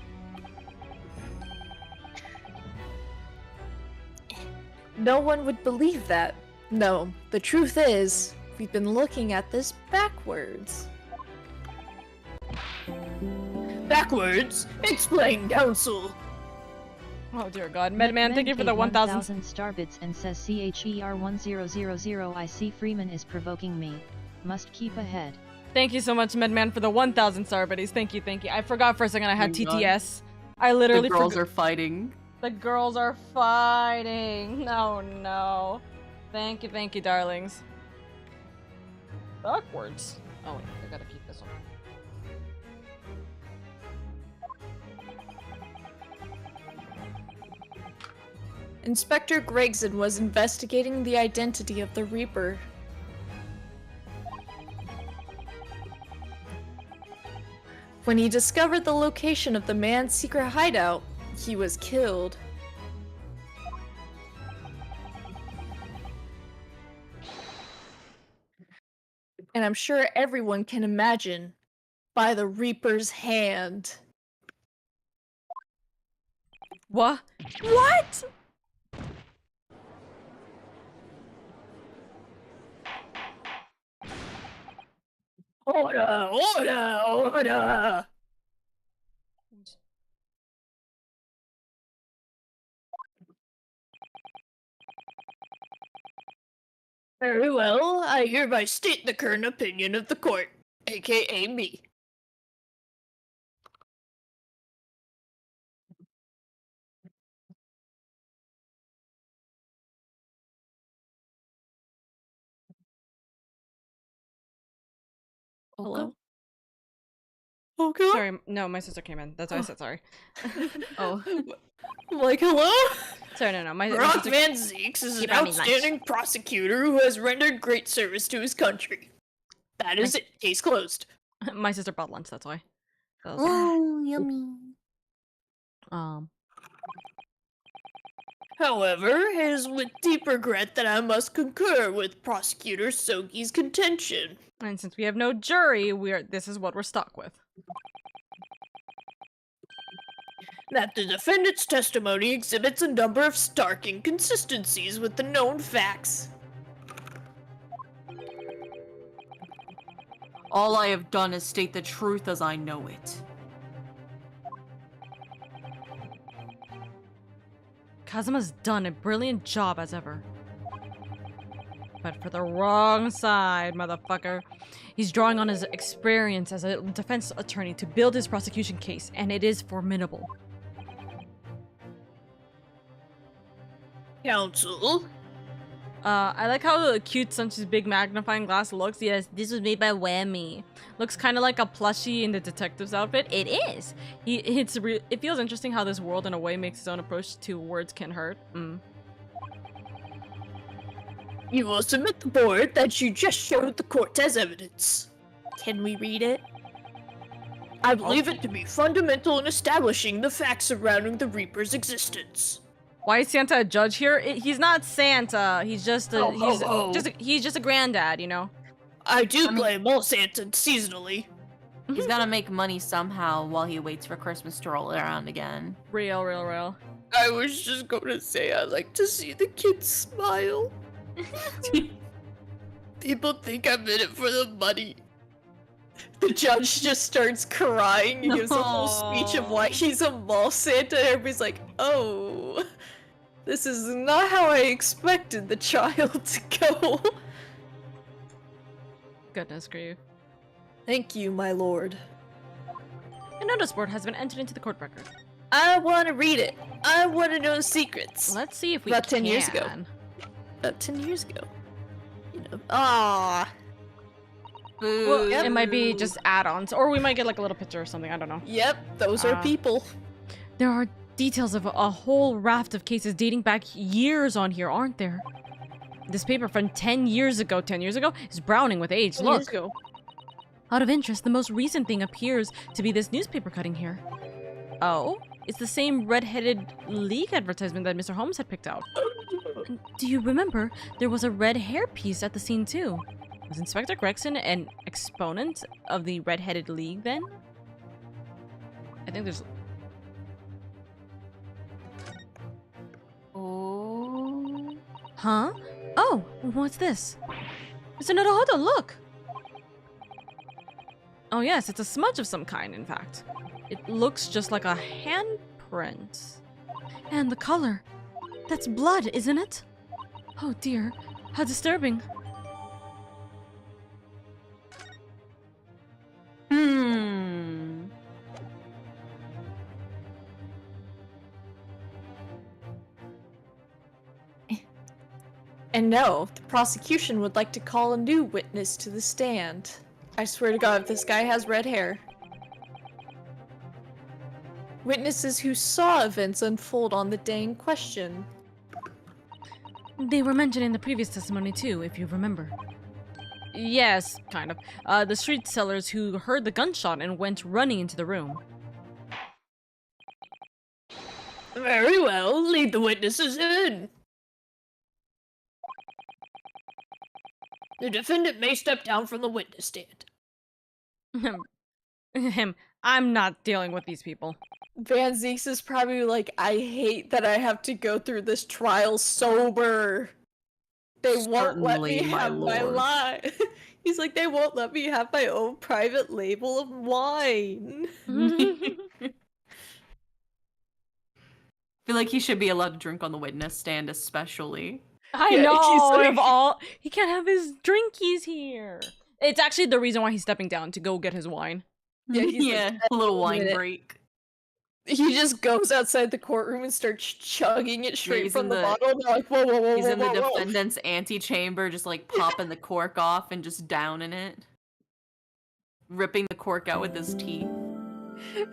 No one would believe that. No, the truth is, we've been looking at this backwards. Backwards? Explain, Council! Oh dear god. Medman, thank you for the 1,000 star bits and says CHER1000 I see Freeman is provoking me. Must keep ahead. Thank you so much, Medman, for the 1,000 star buddies. Thank you, thank you. I forgot for a second I had Oh my TTS. I literally The girls forgot. are fighting. The girls are fighting. Oh no. Thank you, darlings. Backwards. Oh wait, I gotta keep this one. Inspector Gregson was investigating the identity of the Reaper. When he discovered the location of the man's secret hideout, he was killed. And I'm sure everyone can imagine, by the Reaper's hand. What? What? Order! Order! Order! Very well, I hereby state the current opinion of the court, aka me. Hello? Okay. Sorry, no, my sister came in. That's why I said sorry. Oh. I'm like, hello? Sorry, no, my Barack sister... Van Zeeks is He an brought me lunch. outstanding prosecutor who has rendered great service to his country. That is it. Case closed. My sister bought lunch, that's why. So I was Oh, yummy. like, However, it is with deep regret that I must concur with Prosecutor Sogi's contention. and since we have no jury, this is what we're stuck with. That the defendant's testimony exhibits a number of stark inconsistencies with the known facts. All I have done is state the truth as I know it. Kazuma's done a brilliant job as ever. But for the wrong side, motherfucker. He's drawing on his experience as a defense attorney to build his prosecution case, and it is formidable. Counsel? I like how cute Sunchi's big magnifying glass looks. Yes, this was made by Whammy. Looks kind of like a plushie in the detective's outfit. It is. It feels interesting how this world, in a way, makes its own approach to words can hurt. You will submit the board that you just showed the court as evidence. Can we read it? I believe it to be fundamental in establishing the facts surrounding the Reaper's existence. Why is Santa a judge here? He's not Santa. He's just a he's just a granddad, you know. I blame all Santa seasonally. He's gotta make money somehow while he waits for Christmas to roll around again. Real. I was just gonna say I like to see the kids smile. People think I'm in it for the money. The judge just starts crying. He gives a whole speech of why he's a mall Santa, and everybody's like, oh, this is not how I expected the child to go. Goodness grief. Thank you, my lord. A notice board has been entered into the court record. I want to read it. I want to know the secrets. Let's see if we About can. 10 years ago. About 10 years ago. You know. Ah. Well, it might be just add-ons, or we might get like a little picture or something. I don't know. Yep, those are people. There are details of a whole raft of cases dating back years on here, aren't there? This paper from 10 years ago is browning with age. Look. Out of interest, the most recent thing appears to be this newspaper cutting here. Oh, it's the same red-headed league advertisement that Mr. Holmes had picked out. Do you remember? There was a red hair piece at the scene too. Was Inspector Gregson an exponent of the red-headed league then? I think there's... Oh. Huh? Oh, what's this? It's another Naruhodo, look! Oh yes, it's a smudge of some kind, in fact. It looks just like a handprint. And the color. That's blood, isn't it? Oh dear, how disturbing. And no, the prosecution would like to call a new witness to the stand. I swear to God, if this guy has red hair. Witnesses who saw events unfold on the day in question. They were mentioned in the previous testimony too, if you remember. Yes, kind of. The street sellers who heard the gunshot and went running into the room. Very well, lead the witnesses in. The defendant may step down from the witness stand. I'm not dealing with these people. Van Zeeks is probably like, I hate that I have to go through this trial sober. They won't let me have my lie. He's like, they won't let me have my own private label of wine. I feel like he should be allowed to drink on the witness stand, especially. I know, he can't have his drinkies here. It's actually the reason why he's stepping down, to go get his wine. Yeah, Like, a little wine break. He just goes outside the courtroom and starts chugging it straight from the bottle. And they're like, whoa, whoa, whoa, He's in the whoa. defendant's antechamber, just like popping the cork off and just downing it. Ripping the cork out with his teeth.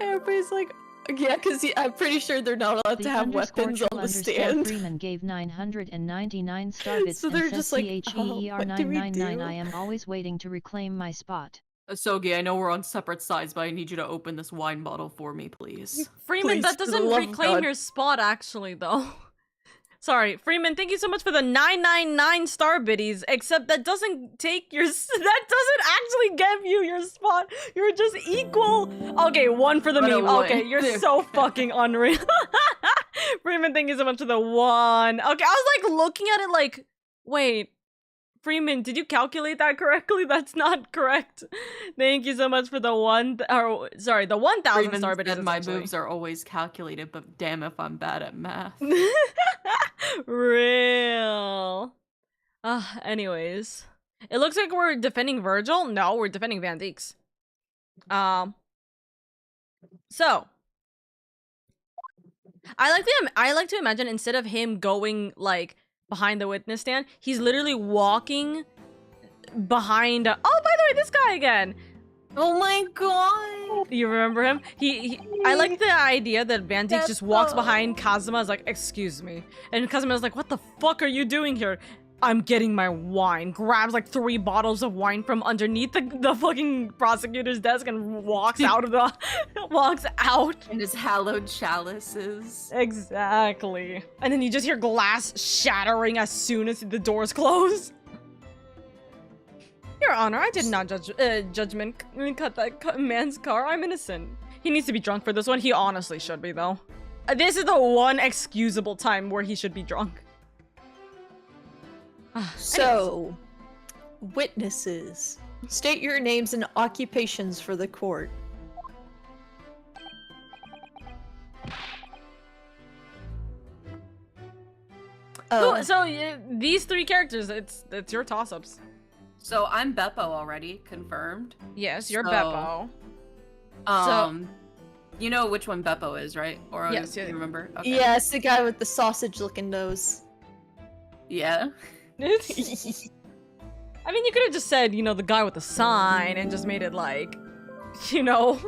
Everybody's like, yeah, because I'm pretty sure they're not allowed to have weapons on the stand. Freeman gave 999 starbits So they're and just says like, CHEER what do we 999 do? I am always waiting to reclaim my spot. Sogi, I know we're on separate sides, but I need you to open this wine bottle for me, please. Freeman, Please, that for the doesn't love of reclaim God. your spot, actually, though. Sorry, Freeman, thank you so much for the 999 star biddies, except that doesn't take your... That doesn't actually give you your spot. You're just equal. Okay, one for the Run meme. away. Okay, you're so fucking unreal. Freeman, thank you so much for the 1. Okay, I was like looking at it like, wait, Freeman, did you calculate that correctly? That's not correct. Thank you so much for the 1, or sorry, the 1,000 Freeman star biddies. said my essentially. moves are always calculated, but damn if I'm bad at math. Real. Anyways. It looks like we're defending Virgil. No, we're defending Van Deeks. So. I like to imagine instead of him going, like, behind the witness stand, he's literally walking behind... Oh, by the way, this guy again! Oh my god! You remember him? I like the idea that Van Deeks just walks behind Kazuma, is like, excuse me. And Kazuma's like, what the fuck are you doing here? I'm getting my wine. Grabs like 3 bottles of wine from underneath the fucking prosecutor's desk and walks out of the... walks out. And his hallowed chalices. Exactly. And then you just hear glass shattering as soon as the doors close. Your Honor, I did not judgment cut that man's car. I'm innocent. He needs to be drunk for this one. He honestly should be, though. This is the one excusable time where he should be drunk. So, witnesses, state your names and occupations for the court. These 3 characters, it's your toss-ups. So I'm Beppo already, confirmed. Yes, you're So- Beppo. You know which one Beppo is, right? Or Yes, do yeah. you remember? Okay. Yeah, it's the guy with the sausage-looking nose. Yeah. I mean, you could have just said, you know, the guy with the sign and just made it like, you know.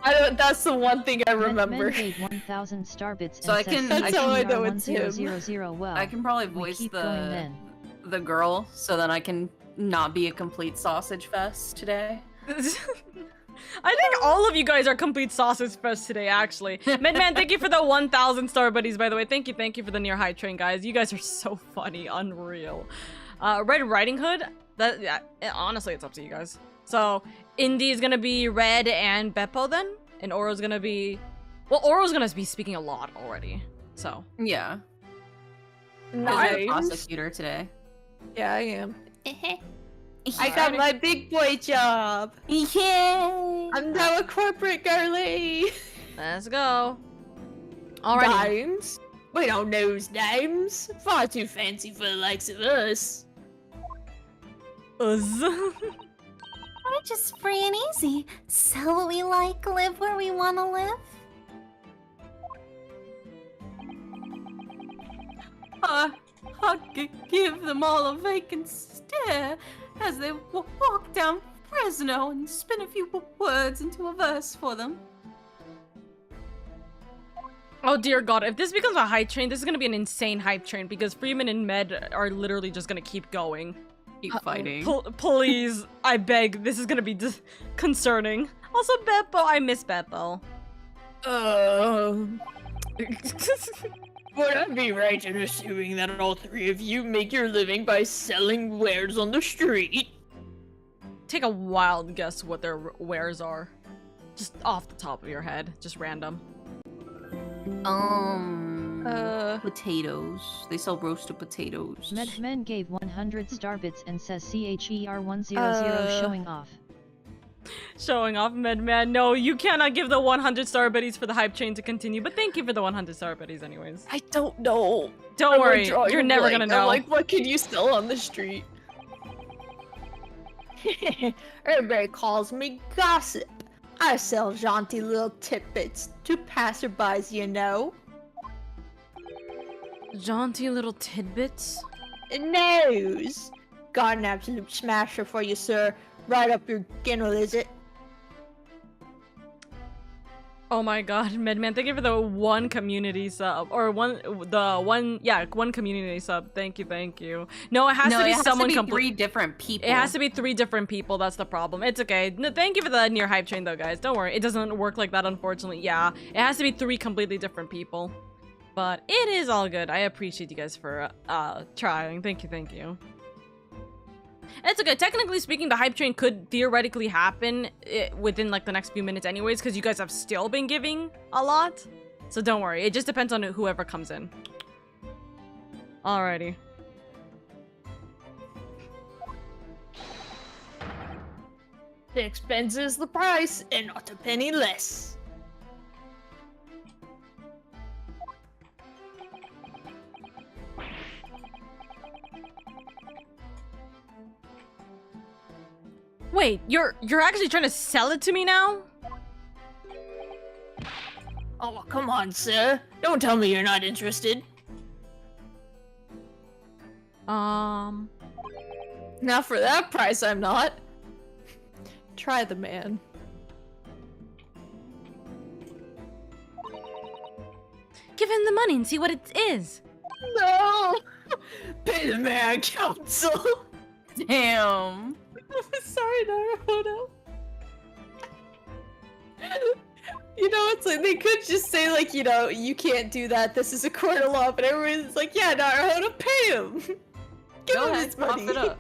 That's the one thing I remember. Men gave 1,000 star bits So and I says can- That's how I know CHR it's him. 1000. Well, I can probably we voice keep going then. the girl so that I can not be a complete sausage fest today. I think all of you guys are complete sausage fest today, actually. Midman, thank you for the 1,000 star buddies, by the way. Thank you for the near high train, guys. You guys are so funny, unreal. Red Riding Hood, honestly, it's up to you guys. So, Indy is gonna be Red and Beppo then, and Oro's gonna be... Well, Oro's gonna be speaking a lot already, so. Yeah. Nice. I'm a prosecutor today. Yeah, I am. I got my big boy job. Yay! I'm now a corporate girly. Let's go. Alrighty. Names? We don't know names. Far too fancy for the likes of us. We're just free and easy. Sell what we like, live where we want to live. I give them all a vacant stare as they walk down Fresno and spin a few words into a verse for them. Oh dear god, if this becomes a hype train, this is gonna be an insane hype train because Freeman and Med are literally just gonna keep going. Keep fighting. Please, I beg, this is gonna be concerning. Also, Beppo, I miss Beppo. Would I be right in assuming that all 3 of you make your living by selling wares on the street? Take a wild guess what their wares are. Just off the top of your head, just random. Potatoes. They sell roasted potatoes. Men gave 100 star bits and says CHER100 showing off. Showing off, Medman. No, you cannot give the 100 star buddies for the hype train to continue, but thank you for the 100 star buddies anyways. I don't know. Don't worry, you're never gonna know. I'm like, what can you sell on the street? Everybody calls me gossip. I sell jaunty little tidbits to passerbys, you know. Jaunty little tidbits? Nose. Got an absolute smasher for you, sir. Right up your ginnel, is it? Oh my god, Midman, thank you for the one community sub. Or one community sub. Thank you. No, it has to be someone three different people. It has to be 3 different people, that's the problem. It's okay. No, thank you for the near hype train though, guys. Don't worry, it doesn't work like that, unfortunately. Yeah, it has to be 3 completely different people. But it is all good. I appreciate you guys for trying. Thank you. It's okay. Technically speaking, the hype train could theoretically happen within like the next few minutes anyways, because you guys have still been giving a lot. So don't worry. It just depends on whoever comes in. Alrighty. The expense is the price, and not a penny less. Wait, you're actually trying to sell it to me now? Oh, come on, sir. Don't tell me you're not interested. Not for that price, I'm not. Try the man. Give him the money and see what it is. No! Pay the man, counsel. Damn. Sorry, Naruto. You know, it's like they could just say like, you know, you can't do that. This is a court of law, but everyone's like, yeah, Naruto, pay him. Give him his money. It up.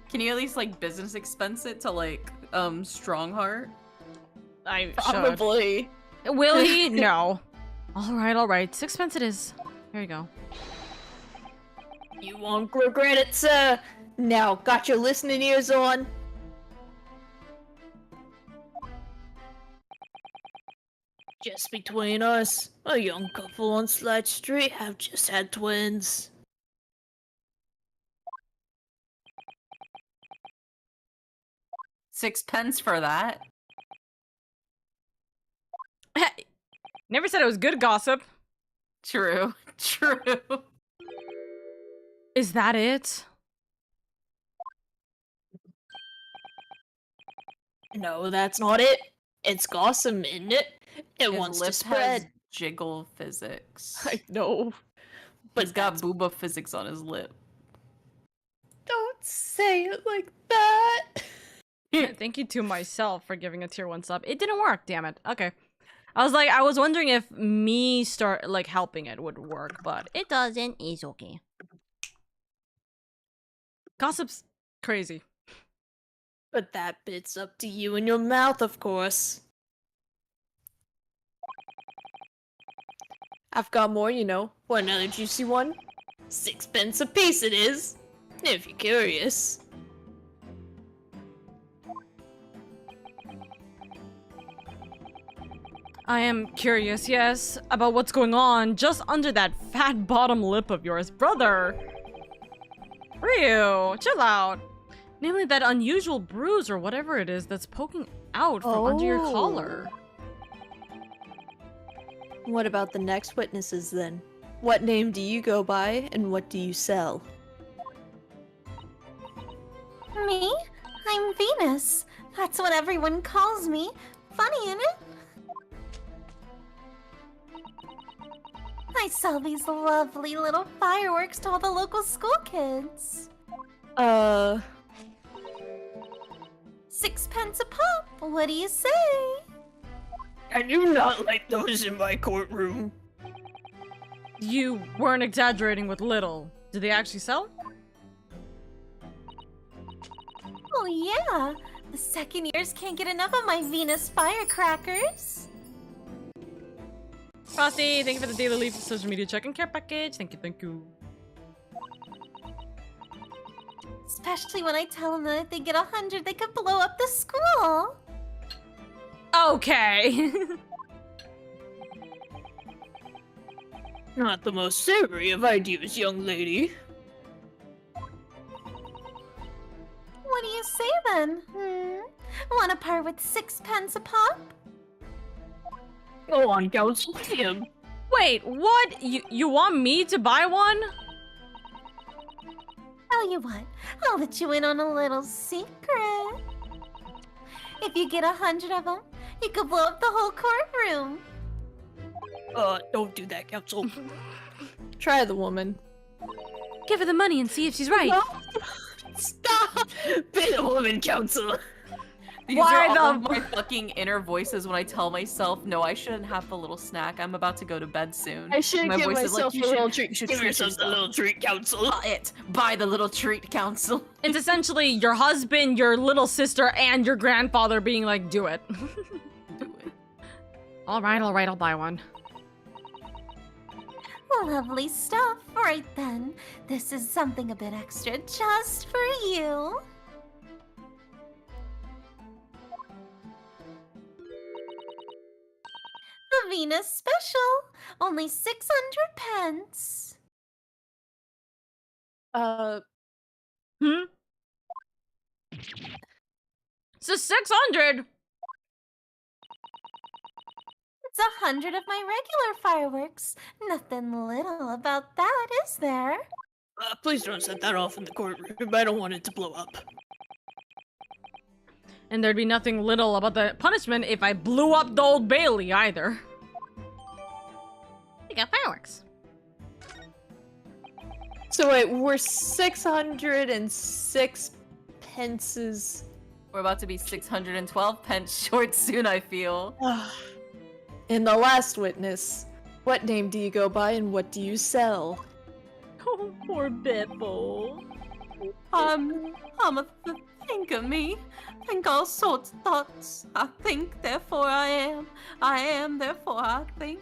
Can you at least like business expense it to like Strongheart? I Probably. should. Will he? No. All right. 6 pence it is. Here you go. You won't regret it, sir. Now, got your listening ears on? Just between us, a young couple on Slide Street have just had twins. $6 for that? Never said it was good gossip. True. Is that it? No, that's not it. It's gossip, isn't it? It wants to spread. Has jiggle physics. I know. But he's got booba physics on his lip. Don't say it like that. Thank you to myself for giving a tier 1 sub. It didn't work, damn it. Okay. I was wondering if me helping it would work, but it doesn't. It's okay. Gossip's crazy. But that bit's up to you and your mouth, of course. I've got more, you know. Want another juicy one? 6 pence a piece it is, if you're curious. I am curious, yes, about what's going on just under that fat bottom lip of yours, brother. Ryu, chill out. Namely that unusual bruise or whatever it is that's poking out from under your collar. What about the next witnesses then? What name do you go by and what do you sell? Me? I'm Venus. That's what everyone calls me. Funny, isn't it? I sell these lovely little fireworks to all the local school kids. 6 pence a pop. What do you say? I do not like those in my courtroom. You weren't exaggerating with little. Did they actually sell? Oh yeah. The second years can't get enough of my Venus firecrackers. Frosty, thank you for the daily leaf social media check and care package. Thank you. Especially when I tell them that if they get 100, they could blow up the school. Okay. Not the most savory of ideas, young lady. What do you say then? Want to part with 6 pence a pop? Go on, counsel him. Wait, what? You want me to buy one? Tell you what, I'll let you in on a little secret. If you get 100 of them, You could blow up the whole courtroom. Don't do that, Council. Try the woman. Give her the money and see if she's right. No. Stop! Be the woman, Council. These are all of my fucking inner voices when I tell myself, no, I shouldn't have a little snack. I'm about to go to bed soon. I shouldn't give myself a little treat. You should Give treat yourself a little treat, Council. Buy the little treat, Council. It's essentially your husband, your little sister, and your grandfather being like, do it. Do it. All right, I'll buy one. Lovely stuff. Right then, this is something a bit extra just for you. The Venus Special, only 600 pence. So 600. It's 100 of my regular fireworks. Nothing little about that, is there? Please don't set that off in the courtroom. I don't want it to blow up. And there'd be nothing little about the punishment if I blew up the Old Bailey either. We got fireworks. So wait, we're 606 pences. We're about to be 612 pence short soon, I feel. And the last witness. What name do you go by and what do you sell? Oh, poor Beppo. Think of me. Think all sorts of thoughts. I think, therefore I am. I am, therefore I think.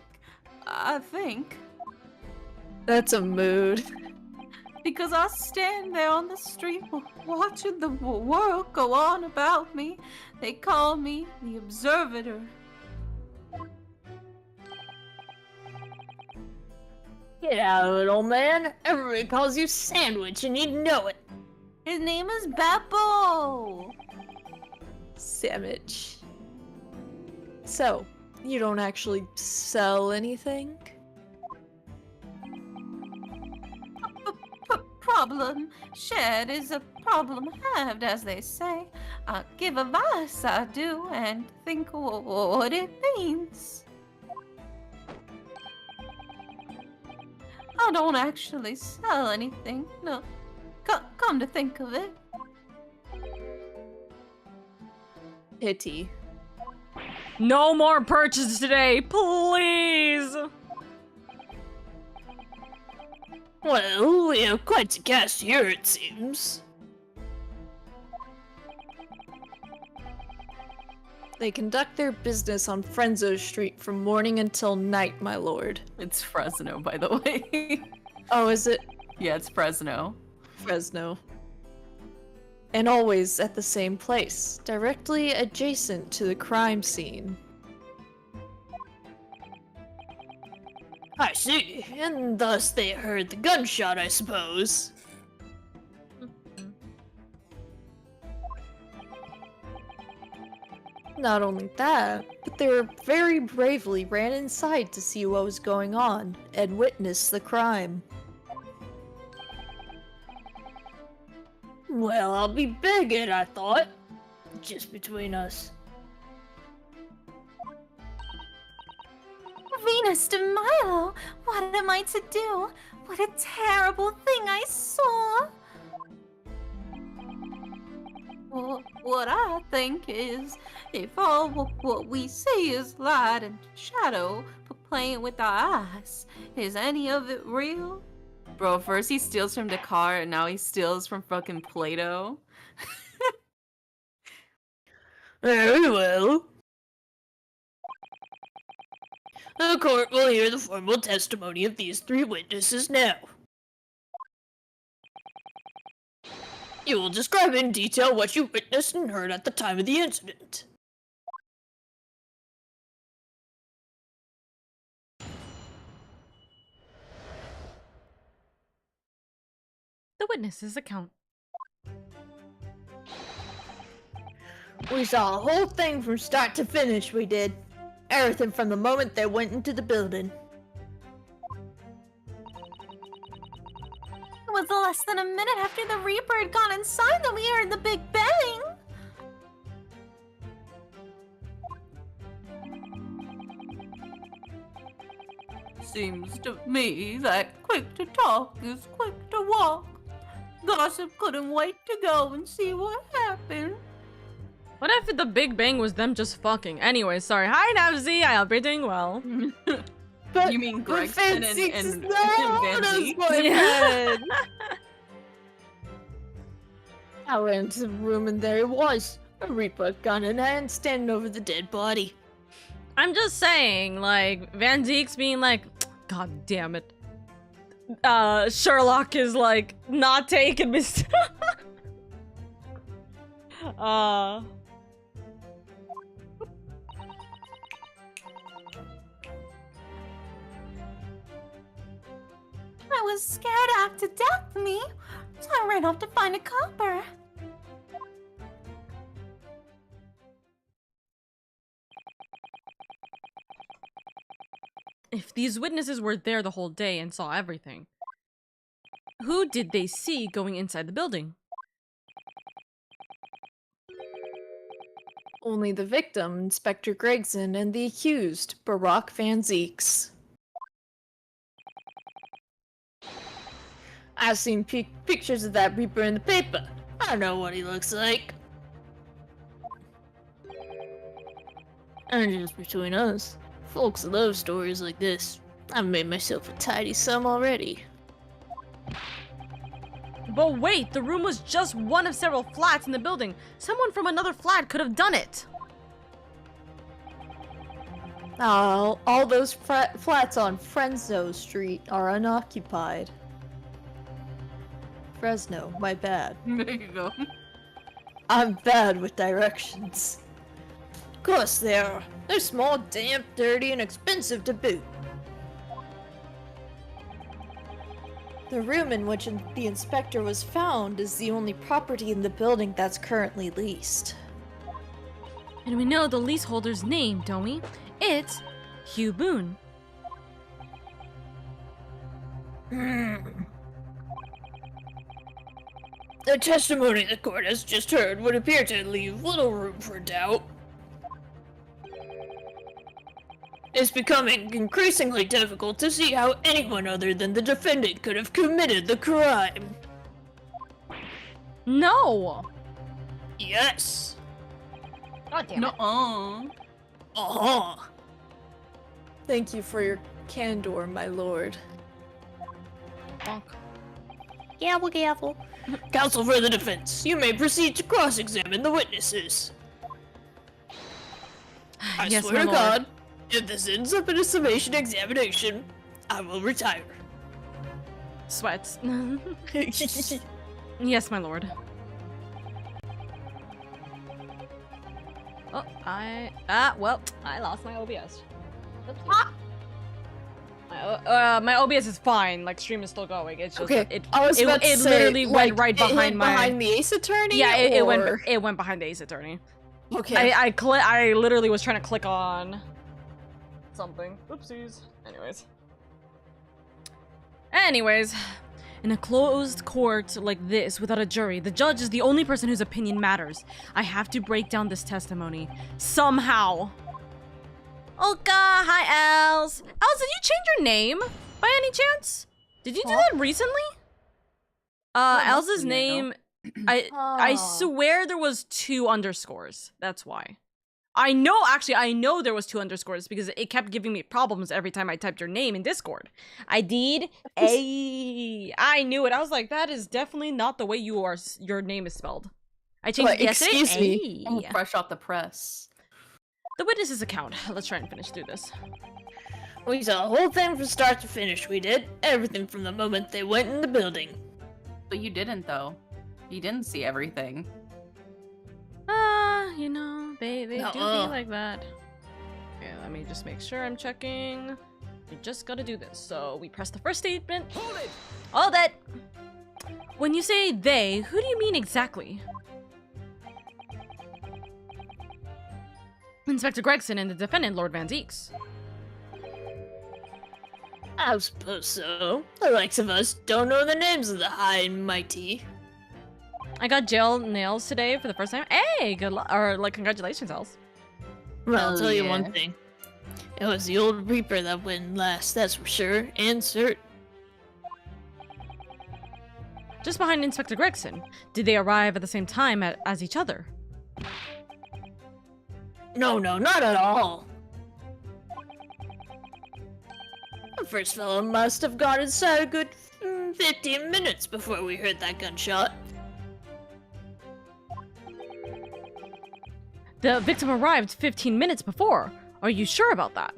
I think. That's a mood. Because I stand there on the street watching the world go on about me. They call me the Observator. Get out of it, old man. Everybody calls you Sandwich and you know it. His name is Beppo. Sandwich. So, you don't actually sell anything? Problem shared is a problem halved, as they say. I give advice, I do, and think what it means. I don't actually sell anything, no. Come to think of it. Pity. No more purchases today, please! Well, we have quite a cast here, it seems. They conduct their business on Frenzo Street from morning until night, my lord. It's Fresno, by the way. Oh, is it? Yeah, it's Fresno. Fresno. And always at the same place, directly adjacent to the crime scene. I see, and thus they heard the gunshot, I suppose. Not only that, but they very bravely ran inside to see what was going on and witness the crime. Well, I'll be begging, I thought. Just between us. Venus de Milo, what am I to do? What a terrible thing I saw! Well, what I think is, if all what we see is light and shadow, but playing with our eyes, is any of it real? Bro, first he steals from Dakar, and now he steals from fucking Plato. Very well. The court will hear the formal testimony of these three witnesses now. You will describe in detail what you witnessed and heard at the time of the incident. The witness's account. We saw the whole thing from start to finish, we did. Everything from the moment they went into the building. It was less than a minute after the Reaper had gone inside that we heard the Big Bang! seems to me that quick to talk is quick to walk. Gossip couldn't wait to go and see what happened. What if the Big Bang was them just fucking? Anyway, sorry. Hi, Navzy. I hope you're doing well. But You mean Gregson and Van Zee? Yeah. I went into the room and there it was. A Reaper gun in hand standing over the dead body. I'm just saying, like, Van Zeek's being like, God damn it. Sherlock is like, not taking me. I was scared half to death of me, so I ran off to find a copper. If these witnesses were there the whole day and saw everything, who did they see going inside the building? Only the victim, Inspector Gregson, and the accused, Barack Van Zeeks. I've seen pictures of that Reaper in the paper. I know what he looks like. And just between us, folks love stories like this. I've made myself a tidy sum already. But wait, the room was just one of several flats in the building. Someone from another flat could have done it. All those flats on Fresno Street are unoccupied. Fresno, my bad. There you go. I'm bad with directions. Of course they are. They're small, damp, dirty, and expensive to boot. The room in which the inspector was found is the only property in the building that's currently leased. And we know the leaseholder's name, don't we? It's Hugh Boone. The testimony the court has just heard would appear to leave little room for doubt. It's becoming increasingly difficult to see how anyone other than the defendant could have committed the crime. No! Yes. God damn it. Nuh-uh. Uh-huh. Thank you for your candor, my lord. Bonk. Gavel, gavel. Counsel for the defense, you may proceed to cross-examine the witnesses. I Yes, swear my to lord. God, if this ends up in a summation examination, I will retire. Sweats. Yes, my lord. Oh, well, I lost my OBS. Oopsie. My OBS is fine. Like, stream is still going. It's just Okay, it I was about to it say, literally like, went right it behind went my behind the Ace Attorney. yeah. It or... went behind the Ace Attorney. Okay. I literally was trying to click on something. Oopsies. Anyways, in a closed court like this without a jury, the judge is the only person whose opinion matters. I have to break down this testimony somehow. Oka, hi Els. Els, did you change your name by any chance? Did you do that recently? Els's name, I swear there was 2 underscores. That's why. I know there was 2 underscores because it kept giving me problems every time I typed your name in Discord. I did. I knew it. I was like, that is definitely not the way your name is spelled. I changed it yesterday. Excuse me. I'm fresh off the press. The witness's account. Let's try and finish through this. We saw the whole thing from start to finish, we did. Everything from the moment they went in the building. But you didn't, though. You didn't see everything. You know, they do be like that. Okay, let me just make sure I'm checking. You just gotta do this. So we press the first statement. Hold it! All that. When you say they, who do you mean exactly? Inspector Gregson and the defendant, Lord Van Zeeks. I suppose so. The likes of us don't know the names of the high and mighty. I got jail nails today for the first time. Hey, good luck, or like congratulations, Els. Well, I'll Oh, tell you yeah. one thing. It was the old Reaper that went last, that's for sure, and certain. Just behind Inspector Gregson. Did they arrive at the same time as each other? No, not at all. The first fellow must have got inside a good 15 minutes before we heard that gunshot. The victim arrived 15 minutes before. Are you sure about that?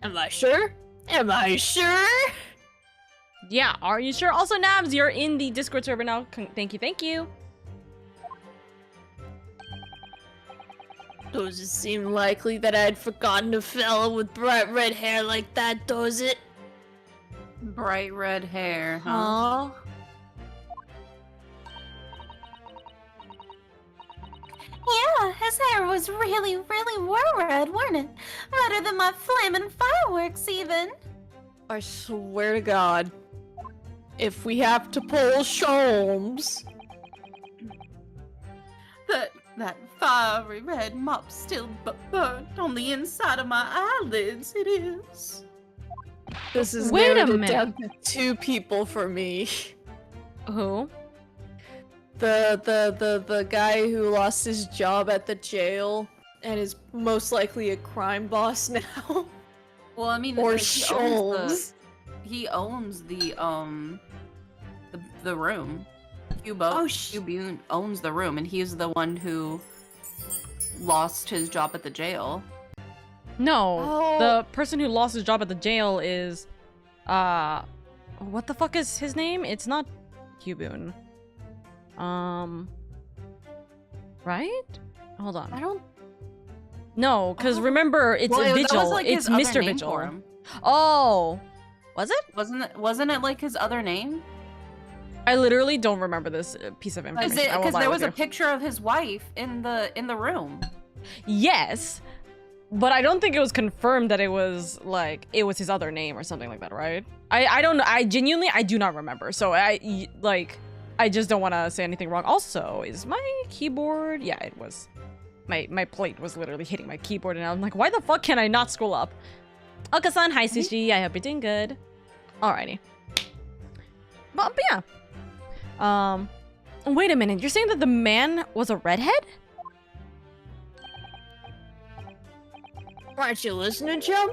Am I sure? Am I sure? Yeah, are you sure? Also, Nabs, you're in the Discord server now. Thank you. Does it seem likely that I'd forgotten a fella with bright red hair like that, does it? Bright red hair, huh? Yeah, his hair was really red, wasn't it? Redder than my flaming fireworks, even. I swear to God, if we have to pull Sholmes... That fiery red mop still burnt on the inside of my eyelids, it is. This is Wait a narrowed it minute. down to 2 people for me. Who? The guy who lost his job at the jail and is most likely a crime boss now. Well, I mean, Or like, Sholmes. he owns the room. Cubone owns the room, and he's the one who lost his job at the jail. No, Oh. the person who lost his job at the jail is, what the fuck is his name? It's not Cubone. Right? Hold on. I don't... No, because remember, it's Well, that was, Vigil. like, It's his other Mr. name Vigil. for him. Oh, was it? Wasn't it like his other name? I literally don't remember this piece of information. I won't Because lie there with was a you. picture of his wife in the room. Yes, but I don't think it was confirmed that it was his other name or something like that, right? I don't know. I do not remember. So I just don't want to say anything wrong. Also, is my keyboard? Yeah, it was. My plate was literally hitting my keyboard, and I'm like, why the fuck can I not scroll up? Okasan, hi Sushi. I hope you're doing good. Alrighty. But yeah. Wait a minute. You're saying that the man was a redhead? Aren't you listening, chum?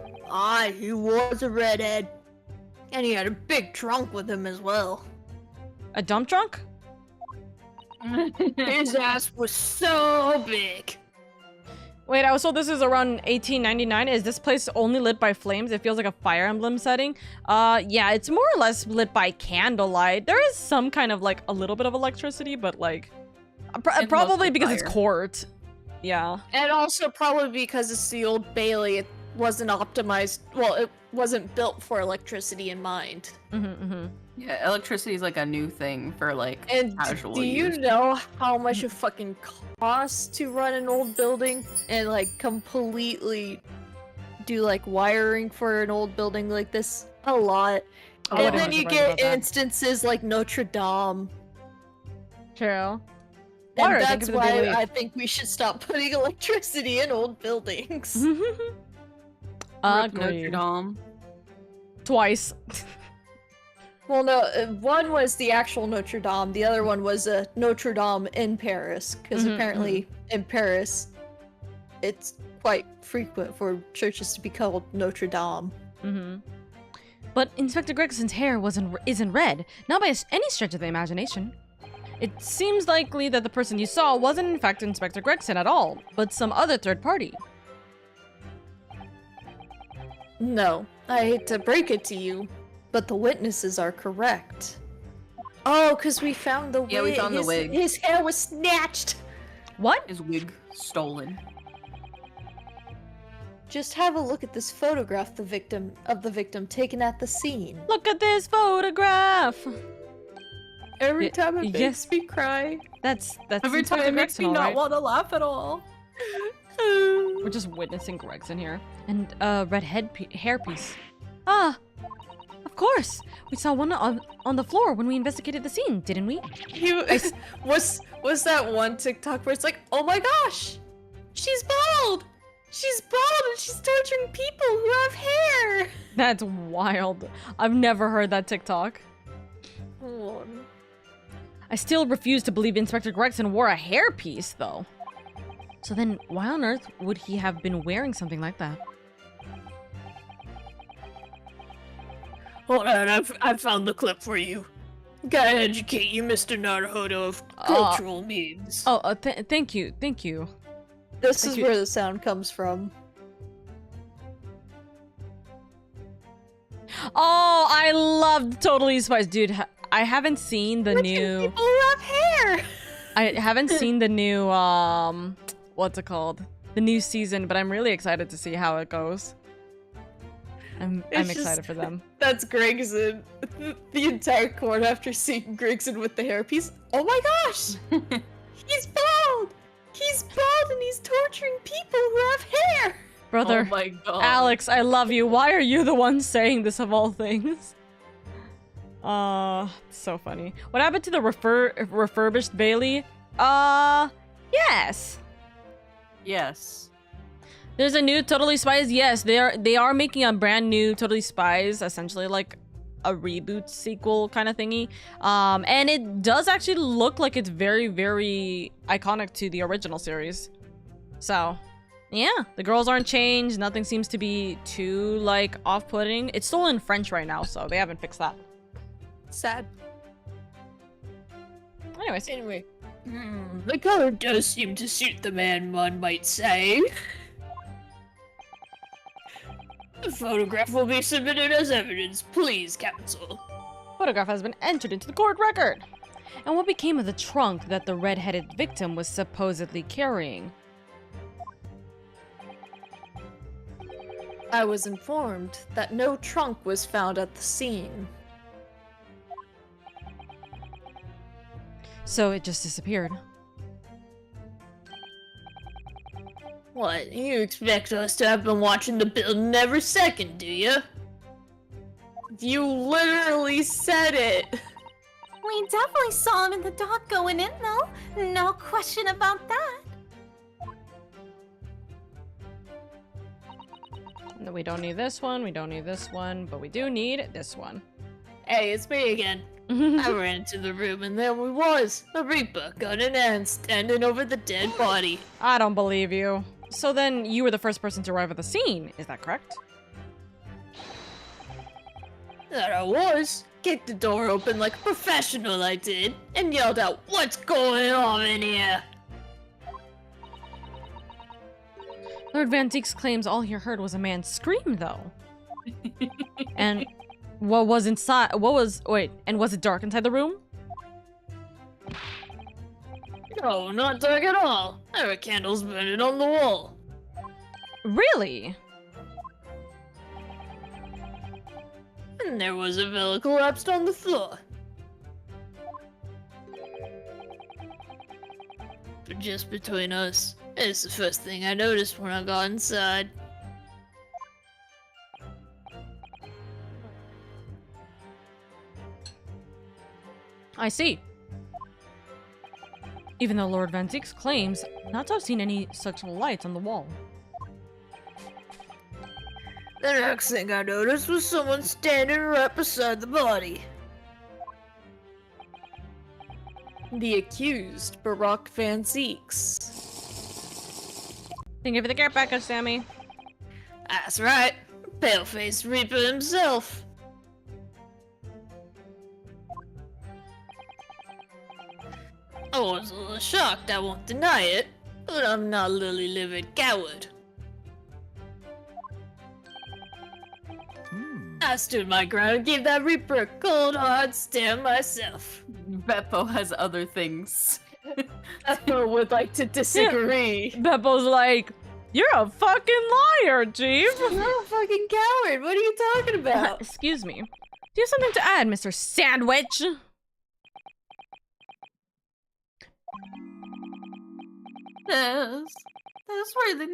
He was a redhead. And he had a big trunk with him as well. A dump trunk? His ass was so big. Wait, I was told this is around 1899. Is this place only lit by flames? It feels like a Fire Emblem setting. Yeah, it's more or less lit by candlelight. There is some kind of like a little bit of electricity, but like probably because it's court. Yeah. And also probably because it's the Old Bailey, it wasn't optimized. Well, it wasn't built for electricity in mind. Yeah, electricity is like a new thing for like And casual do you use. know how much it fucking costs to run an old building and like completely do like wiring for an old building like this? A lot. Oh, I And didn't then you surprise about get that. instances like Notre Dame. True. And Water, thank that's you for the why daily. I think we should stop putting electricity in old buildings. Rip Notre Agreed. Dame. Twice. Well, no, one was the actual Notre Dame. The other one was Notre Dame in Paris, because apparently in Paris, it's quite frequent for churches to be called Notre Dame. But Inspector Gregson's hair isn't red, not by any stretch of the imagination. It seems likely that the person you saw wasn't in fact Inspector Gregson at all, but some other third party. No, I hate to break it to you, but the witnesses are correct. Oh, because we found the wig. Yeah, we found the wig. His hair was snatched. What? His wig stolen. Just have a look at this photograph of the victim taken at the scene. Look at this photograph! Every Y- time it yes. makes me cry. That's Every Inspector time it makes Gregson, me not alright? want to laugh at all. We're just witnessing Gregson here. And red hairpiece. Ah! Of course! We saw one on the floor when we investigated the scene, didn't we? Was that one TikTok where it's like, oh my gosh, she's bald. She's bald and she's torturing people who have hair! That's wild. I've never heard that TikTok. I still refuse to believe Inspector Gregson wore a hairpiece, though. So then, why on earth would he have been wearing something like that? Hold on, I found the clip for you. Gotta educate you, Mr. Naruhodo, of cultural memes. Thank you. This is where the sound comes from. Oh, I loved Totally Spies. Dude, I haven't seen the new... People who have hair! I haven't seen the new, what's it called? The new season, but I'm really excited to see how it goes. I'm excited for them. That's Gregson. The entire court after seeing Gregson with the hairpiece. Oh my gosh! He's bald! He's bald and he's torturing people who have hair! Brother, oh my god. Alex, I love you. Why are you the one saying this of all things? So funny. What happened to the refurbished Bailey? Yes. Yes. There's a new Totally Spies. Yes, they are making a brand new Totally Spies, essentially like a reboot sequel kind of thingy. And it does actually look like it's very, very iconic to the original series. So, yeah, the girls aren't changed. Nothing seems to be too like off-putting. It's still in French right now, so they haven't fixed that. Sad. Anyways. Anyway. The color does seem to suit the man, one might say. The photograph will be submitted as evidence. Please, counsel. Photograph has been entered into the court record. And what became of the trunk that the red-headed victim was supposedly carrying? I was informed that no trunk was found at the scene. So it just disappeared. What, you expect us to have been watching the building every second, do you? You literally said it! We definitely saw him in the dock going in, though. No question about that. No, we don't need this one, we don't need this one, but we do need this one. Hey, it's me again. I ran into the room and there we was, a Reaper, gun in hand, standing over the dead body. I don't believe you. So then you were the first person to arrive at the scene, is that correct? That I was. Kicked the door open like a professional I did, and yelled out, "What's going on in here?" Lord Van Deeks claims all he heard was a man scream, though. And what was inside? And was it dark inside the room? No, not dark at all. There were candles burning on the wall. Really? And there was a villa collapsed on the floor. But just between us, it's the first thing I noticed when I got inside. I see. Even though Lord Van Deeks claims not to have seen any such lights on the wall. The next thing I noticed was someone standing right beside the body. The accused, Barack Van Zeeks. Thank you for the care package, Sammy. That's right, pale-faced Reaper himself. I was a little shocked, I won't deny it, but I'm not a lily-livered coward. I stood my ground and gave that Reaper a cold, hard stare myself. Beppo has other things. Beppo would like to disagree. Beppo's like, you're a fucking liar, Chief. You're a fucking coward. What are you talking about? Excuse me. Do you have something to add, Mr. Sandwich? There's really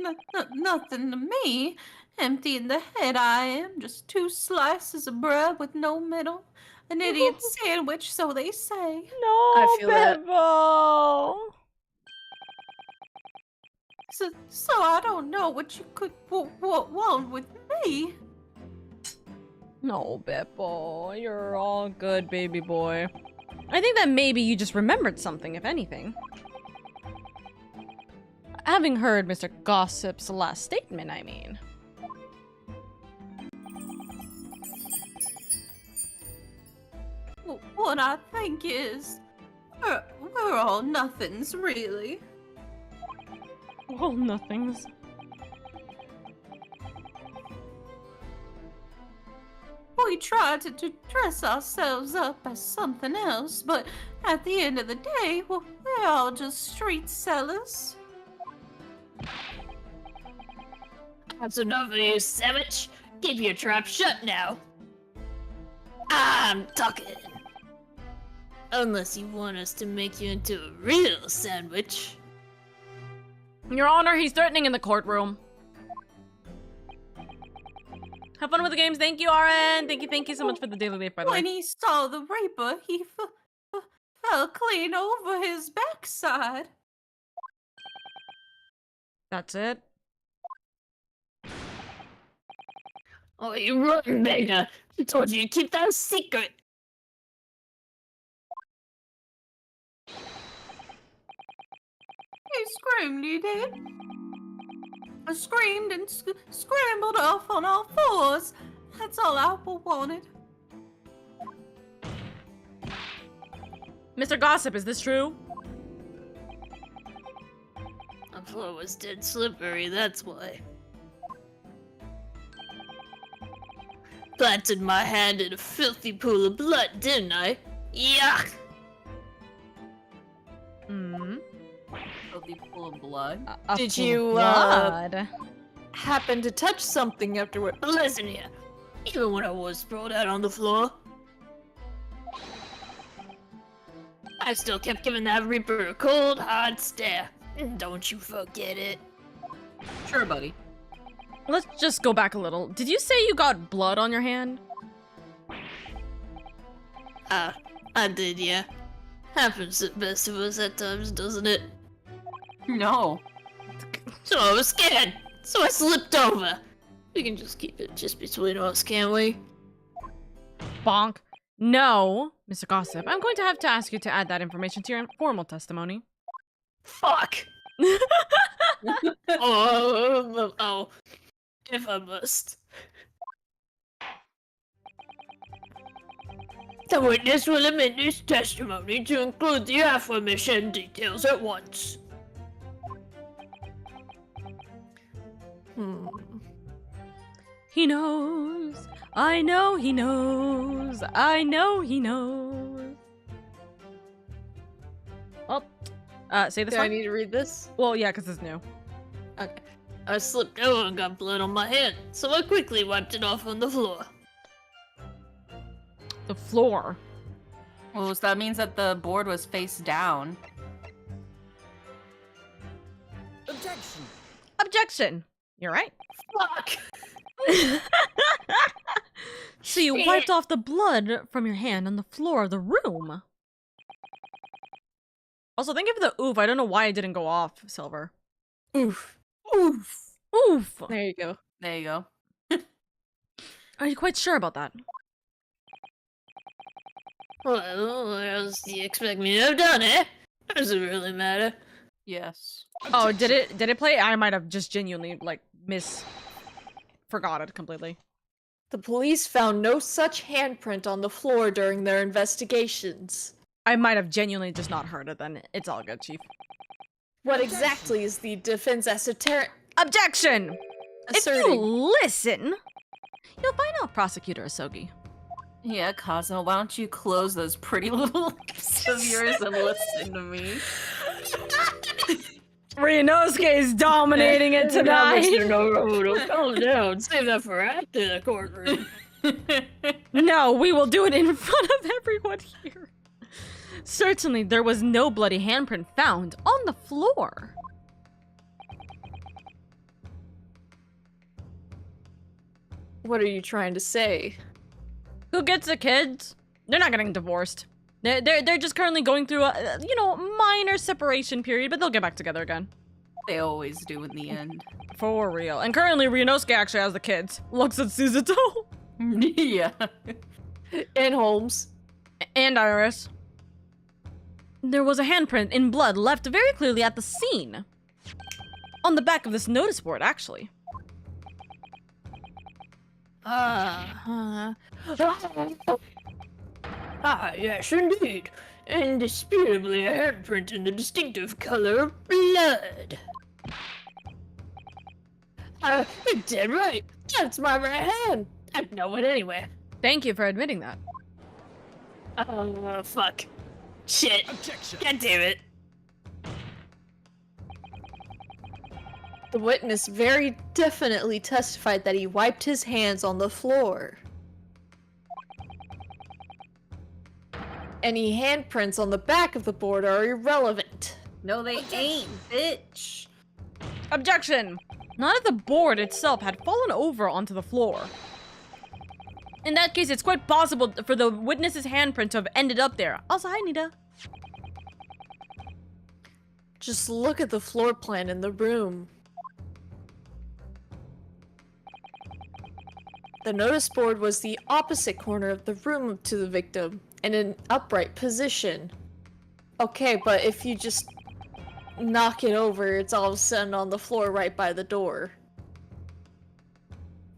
nothing to me. Empty in the head I am, just 2 slices of bread with no middle. An idiot sandwich, so they say. No, I feel that. Beppo. So I don't know what you could want with me. No, Beppo, you're all good, baby boy. I think that maybe you just remembered something, if anything. Having heard Mr. Gossip's last statement, I mean. What I think is, we're all nothings, really. Well, nothings. We try to dress ourselves up as something else, but at the end of the day, well, we're all just street sellers. That's enough of you, sandwich. Keep your trap shut now. I'm talking. Unless you want us to make you into a real sandwich. Your Honor, he's threatening in the courtroom. Have fun with the games. Thank you, RN. Thank you so much for the daily life, by the way. When he saw the Reaper, he fell clean over his backside. That's it. Oh, you rotten beggar. I told you to keep that a secret. He screamed, he did. I screamed and scrambled off on all fours. That's all I wanted. Mr. Gossip, is this true? The floor was dead slippery, that's why. Planted my hand in a filthy pool of blood, didn't I? Yuck! Hmm. Filthy pool of blood. Did Full of you, blood. Happen to touch something afterward? Listen here. Even when I was sprawled out on the floor, I still kept giving that Reaper a cold, hard stare. Don't you forget it. Sure, buddy. Let's just go back a little. Did you say you got blood on your hand? I did, yeah. Happens to the best of us at times, doesn't it? No. So I was scared, so I slipped over. We can just keep it just between us, can't we? Bonk. No, Mr. Gossip. I'm going to have to ask you to add that information to your formal testimony. Fuck! Oh, if I must. The witness will amend his testimony to include the aforementioned details at once. He knows. I know he knows. I know he knows. Well, say this Do I one. need to read this? Well, yeah, because it's new. Okay. I slipped over and got blood on my hand, so I quickly wiped it off on the floor. The floor. Well, so that means that the board was face down. Objection. Objection. You're right. Fuck! So you Shit. wiped off the blood from your hand on the floor of the room. Also, thank you for the oof. I don't know why it didn't go off, Silver. Oof. Oof. Oof. There you go. There you go. Are you quite sure about that? Well, what else do you expect me to have done, eh? Does it really matter? Yes. Oh, did it play? I might have just genuinely, like, forgot it completely. The police found no such handprint on the floor during their investigations. I might have genuinely just not heard it then. It's all good, Chief. What exactly is the defense esoteric Objection! If asserting? you listen, you'll find out, Prosecutor Asogi. Yeah, Cosmo, why don't you close those pretty little lips of yours and listen to me? Ryunosuke is dominating it tonight. Calm down. Save that for after the courtroom. No, we will do it in front of everyone here. Certainly, there was no bloody handprint found on the floor. What are you trying to say? Who gets the kids? They're not getting divorced. They're just currently going through a, minor separation period, but they'll get back together again. They always do in the end. For real. And currently, Ryunosuke actually has the kids. Looks at Suzuto. Yeah. And Holmes. And Iris. There was a handprint in blood left very clearly at the scene. On the back of this notice board, actually. Ah, yes, indeed. Indisputably a handprint in the distinctive color of blood. You're dead right. That's my right hand. I know it anyway. Thank you for admitting that. Fuck. Shit. Objection. God damn it. The witness very definitely testified that he wiped his hands on the floor. Any handprints on the back of the board are irrelevant. No, they ain't, bitch. Objection! None of the board itself had fallen over onto the floor. In that case, it's quite possible for the witness's handprint to have ended up there. Also, hi, Nita. Just look at the floor plan in the room. The notice board was the opposite corner of the room to the victim, in an upright position. Okay, but if you just knock it over, it's all of a sudden on the floor right by the door.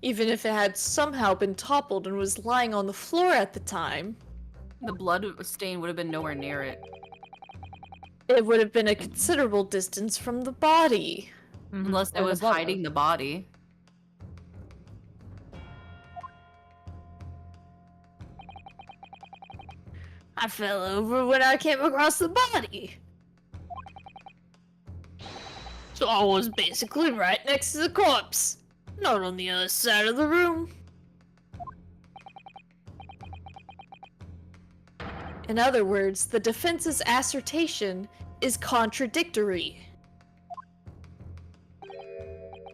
Even if it had somehow been toppled and was lying on the floor at the time, The blood stain would have been nowhere near it. it would have been a considerable distance from the body. Unless it Or the was blood. hiding the body. I fell over when I came across the body. So I was basically right next to the corpse, not on the other side of the room. In other words, the defense's assertion is contradictory.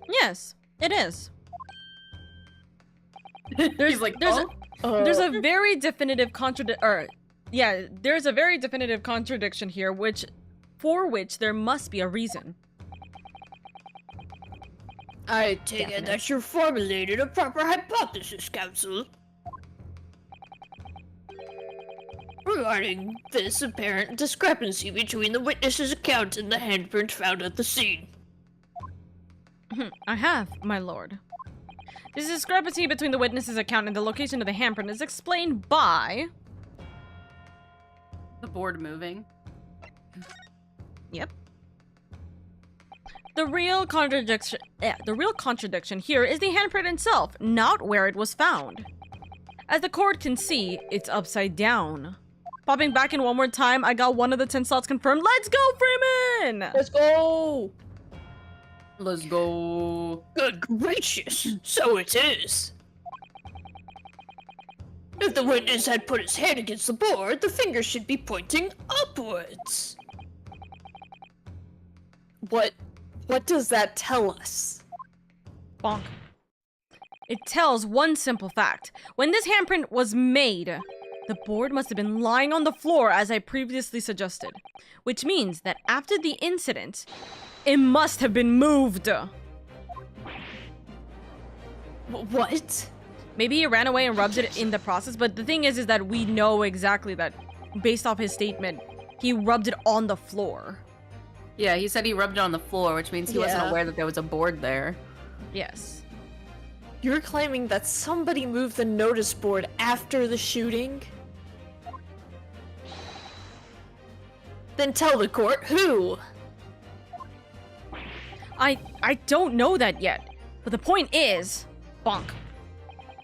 Yes, it is. He's like, there's oh? There's a very definitive there's a very definitive contradiction here, for which there must be a reason. I take it that you formulated a proper hypothesis, Counsel. Regarding this apparent discrepancy between the witness's account and the handprint found at the scene. I have, my lord. This discrepancy between the witness's account and the location of the handprint is explained by... The board moving. Yep. The real contradiction here is the handprint itself, not where it was found. As the court can see, it's upside down. Popping back in one more time, I got one of the 10 slots confirmed. Let's go, Freeman! Let's go! Let's go. Good gracious, so it is. If the witness had put his hand against the board, the finger should be pointing upwards. What does that tell us? Bonk. It tells one simple fact. When this handprint was made, the board must have been lying on the floor as I previously suggested. Which means that after the incident, it must have been moved. What? Maybe he ran away and rubbed it in the process, but the thing is that we know exactly that, based off his statement, he rubbed it on the floor. Yeah, he said he rubbed it on the floor, which means he wasn't Yeah. aware that there was a board there. Yes. You're claiming that somebody moved the notice board after the shooting? Then tell the court who! I don't know that yet, but the point is, bonk.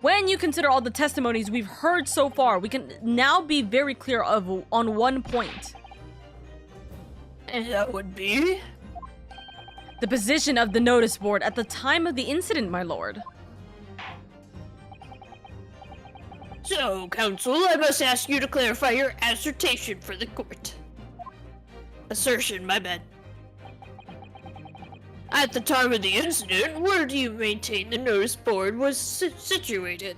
When you consider all the testimonies we've heard so far, we can now be very clear on one point. And that would be? The position of the notice board at the time of the incident, my lord. So, counsel, I must ask you to clarify your assertion for the court. Assertion, my bad. At the time of the incident, where do you maintain the notice board was situated?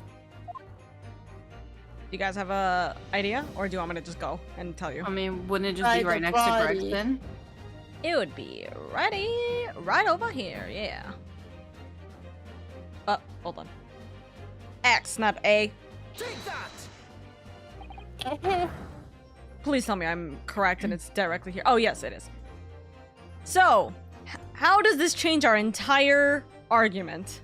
You guys have a idea, or do you want me to just go and tell you? I mean, wouldn't it just By be right the next to body. Gregson? it would be right over here, yeah. Hold on. X, not A. Take that! Please tell me I'm correct and it's directly here. Oh, yes, it is. So, how does this change our entire argument?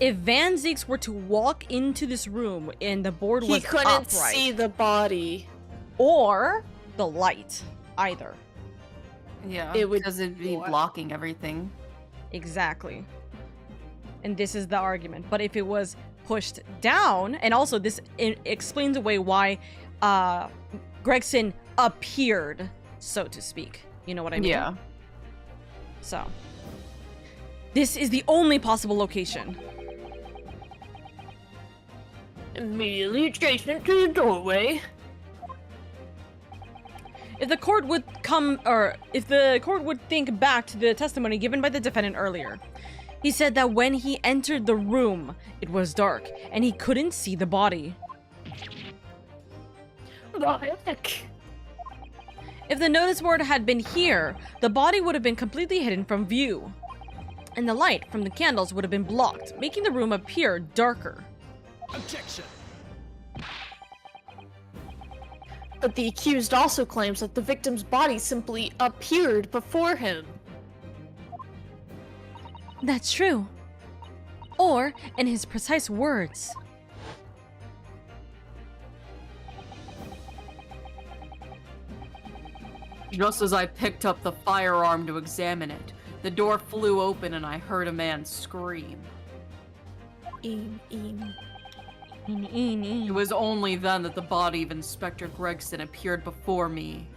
If Van Zeeks were to walk into this room and the board was He couldn't upright, see the body. or the light, either. Yeah, It would- because it'd be blocking everything. Exactly. And this is the argument. But if it was pushed down, and also this explains away why Gregson appeared, so to speak. You know what I mean? Yeah. So, this is the only possible location. Immediately adjacent to the doorway. If the court would think back to the testimony given by the defendant earlier, he said that when he entered the room, it was dark, and he couldn't see the body. The heck? If the notice board had been here, the body would have been completely hidden from view, and the light from the candles would have been blocked, making the room appear darker. Objection! But the accused also claims that the victim's body simply appeared before him. That's true. Or, in his precise words, Just as I picked up the firearm to examine it, the door flew open and I heard a man scream. It was only then that the body of Inspector Gregson appeared before me.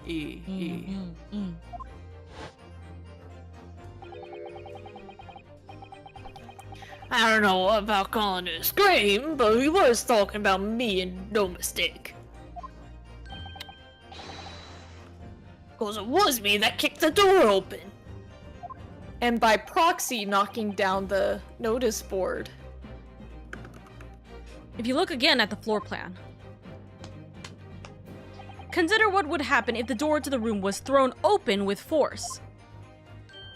I don't know about calling it a scream, but he was talking about me and no mistake. Cause it was me that kicked the door open. And by proxy knocking down the notice board. if you look again at the floor plan, consider what would happen if the door to the room was thrown open with force.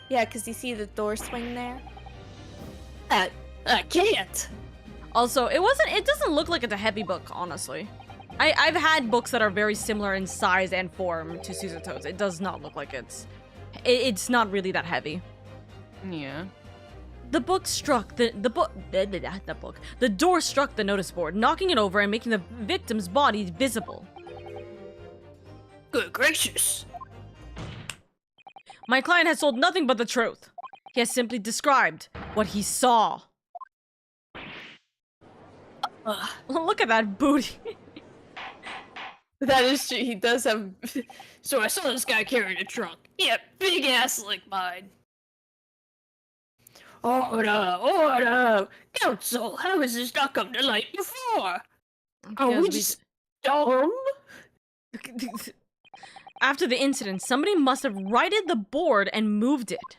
Yeah, cause you see the door swing there? I can't! Also, it doesn't look like it's a heavy book, honestly. I've had books that are very similar in size and form to Suzuto's. It does not look like it's not really that heavy. Yeah. The book struck the door struck the notice board, knocking it over and making the victim's body visible. Good gracious! My client has told nothing but the truth. He has simply described what he saw. Look at that booty. That is true, he does have... So I saw this guy carrying a trunk. Yeah, big ass like mine. Order! Counsel, how has this not come to light before? Are we just dumb? After the incident, somebody must have righted the board and moved it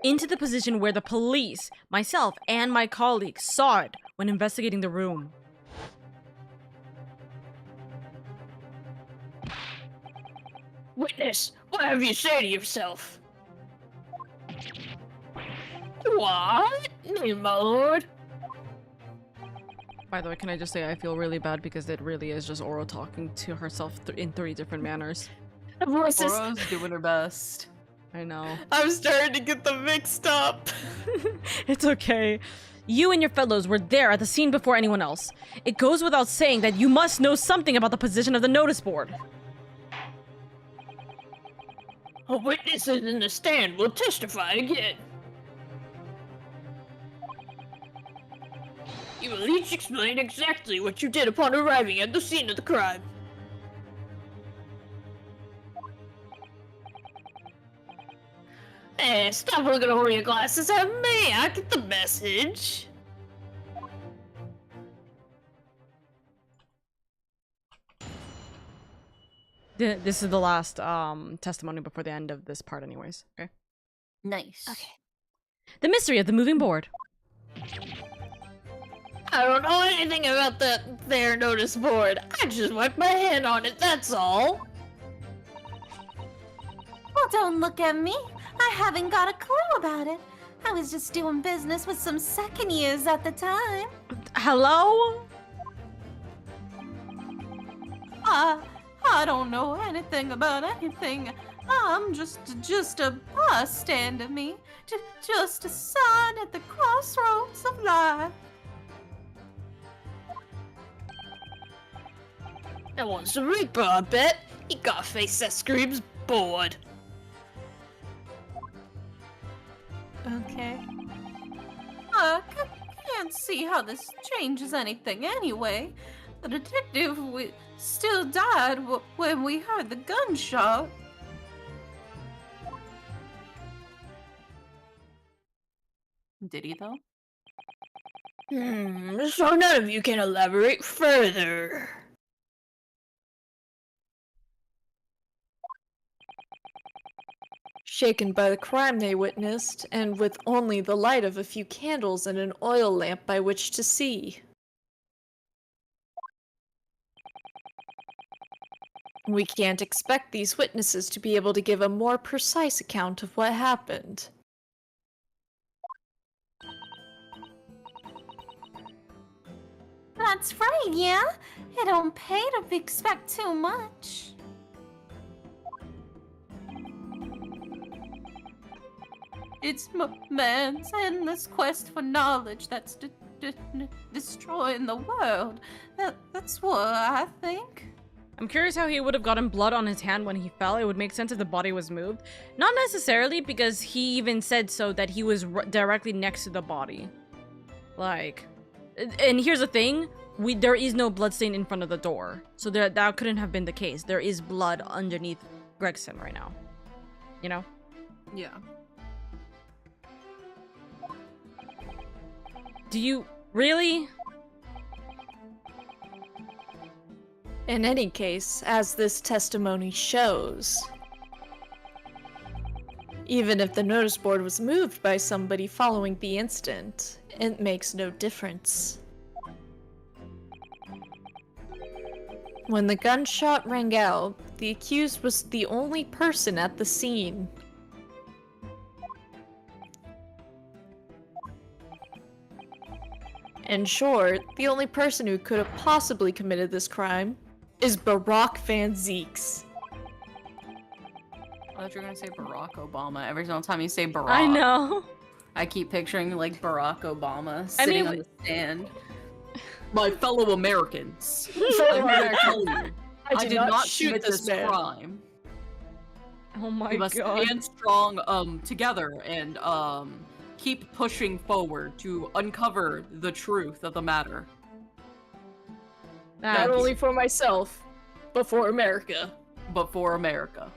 into the position where the police, myself, and my colleagues saw it when investigating the room. Witness, what have you say to yourself? What? Me, my lord? By the way, can I just say I feel really bad because it really is just Oro talking to herself in 3 different manners. The voice is... Oro's doing her best. I know. I'm starting to get them mixed up. It's okay. You and your fellows were there at the scene before anyone else. It goes without saying that you must know something about the position of the notice board. A witness in the stand will testify again. You will each explain exactly what you did upon arriving at the scene of the crime. Hey, stop looking over your glasses at me! I get the message! This is the last testimony before the end of this part anyways. Okay. Nice. Okay. The mystery of the moving board. I don't know anything about that there notice board. I just wiped my hand on it, that's all. Well, don't look at me. I haven't got a clue about it. I was just doing business with some second years at the time. Hello? I don't know anything about anything. I'm just a bystander, me. Just a sign at the crossroads of life. That one's the Reaper, I bet. He got a face that screams bored. Okay. Can't see how this changes anything anyway. The detective still died when we heard the gunshot. Did he though? So none of you can elaborate further. Shaken by the crime they witnessed, and with only the light of a few candles and an oil lamp by which to see. We can't expect these witnesses to be able to give a more precise account of what happened. That's right, yeah? It don't pay to expect too much. It's man's endless quest for knowledge that's destroying the world. That's what I think. I'm curious how he would have gotten blood on his hand when he fell. It would make sense if the body was moved. Not necessarily, because he even said so that he was directly next to the body. Like, and here's the thing. There is no bloodstain in front of the door. So that couldn't have been the case. There is blood underneath Gregson right now. You know? Yeah. Do you really? In any case, as this testimony shows, even if the notice board was moved by somebody following the incident, it makes no difference. When the gunshot rang out, the accused was the only person at the scene. In short, the only person who could have possibly committed this crime is Barack Van Zeeks. I thought you were gonna say Barack Obama. Every single time you say Barack, I know. I keep picturing like Barack Obama I sitting mean, on the stand. My fellow Americans, Fellow I'm here to tell you, I did not shoot this man. crime. Oh my We must god. stand strong together and keep pushing forward to uncover the truth of the matter. Not only for myself, but for America. But for America.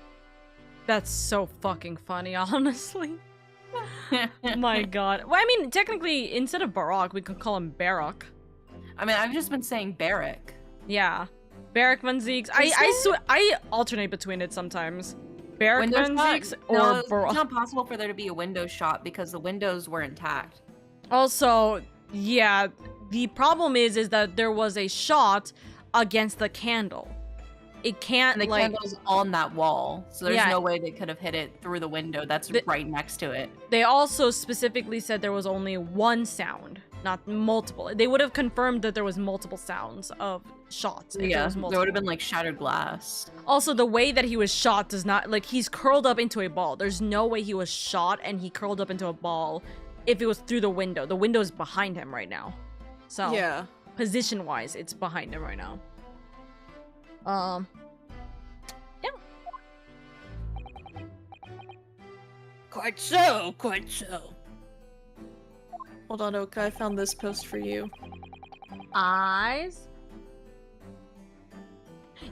That's so fucking funny, honestly. My god. Well, I mean, technically, instead of Barack, we could call him Barack. I mean, I've just been saying Barrack. Yeah. Barack Van Zeeks. I alternate between it sometimes. Barack Window Van shot? Zeeks No, or it's Barack. not possible for there to be a window shot because the windows were intact. Also, yeah, the problem is that there was a shot against the candle. It can't, And the like... candle's on that wall, so there's Yeah. no way they could have hit it through the window that's right next to it. They also specifically said there was only one sound, not multiple. They would have confirmed that there was multiple sounds of shots. If Yeah, was there multiple. would have been like shattered glass. Also, the way that he was shot does not, like, he's curled up into a ball. There's no way he was shot and he curled up into a ball if it was through the window. The window's behind him right now. So, Yeah. position-wise, it's behind him right now. Yeah. Quite so, quite so. Hold on, Oka, I found this post for you. Eyes?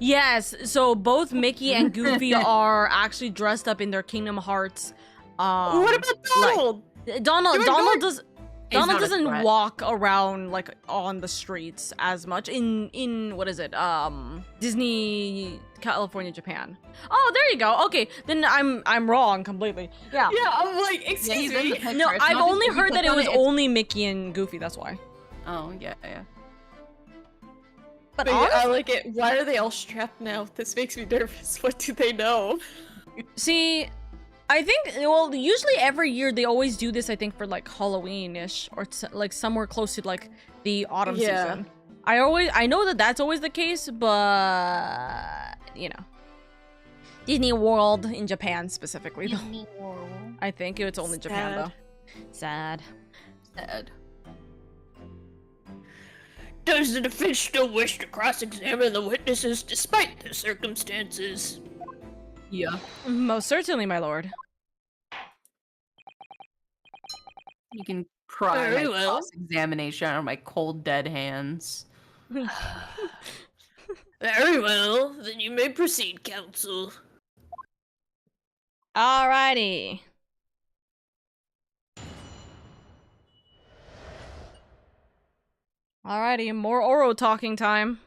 Yes, so both Mickey and Goofy are actually dressed up in their Kingdom Hearts. What about Donald? Donald He's not a doesn't threat. walk around like on the streets as much in what is it? Disney California, Japan. Oh, there you go. Okay, then I'm wrong completely. Yeah. Yeah, I'm like, Yeah, excuse he's in the me. picture. No, It's I've not only just- we heard that clicked it on was it's- only Mickey and Goofy, that's why. Oh, yeah, yeah. But yeah, honestly, I like it. Why are they all strapped now? This makes me nervous. What do they know? see, I think, well, usually every year they always do this, I think, for like Halloween-ish or like somewhere close to like the autumn season. I know that that's always the case, but you know, Disney World in Japan specifically, though. Disney World. I think it's only Japan, Sad. though. Sad. Sad. Does the defense still wish to cross-examine the witnesses despite the circumstances? Yeah. Most certainly, my lord. You can pry Very my well. cross-examination out of my cold, dead hands. Very well, then you may proceed, counsel. Alrighty. Alrighty, more Oro talking time.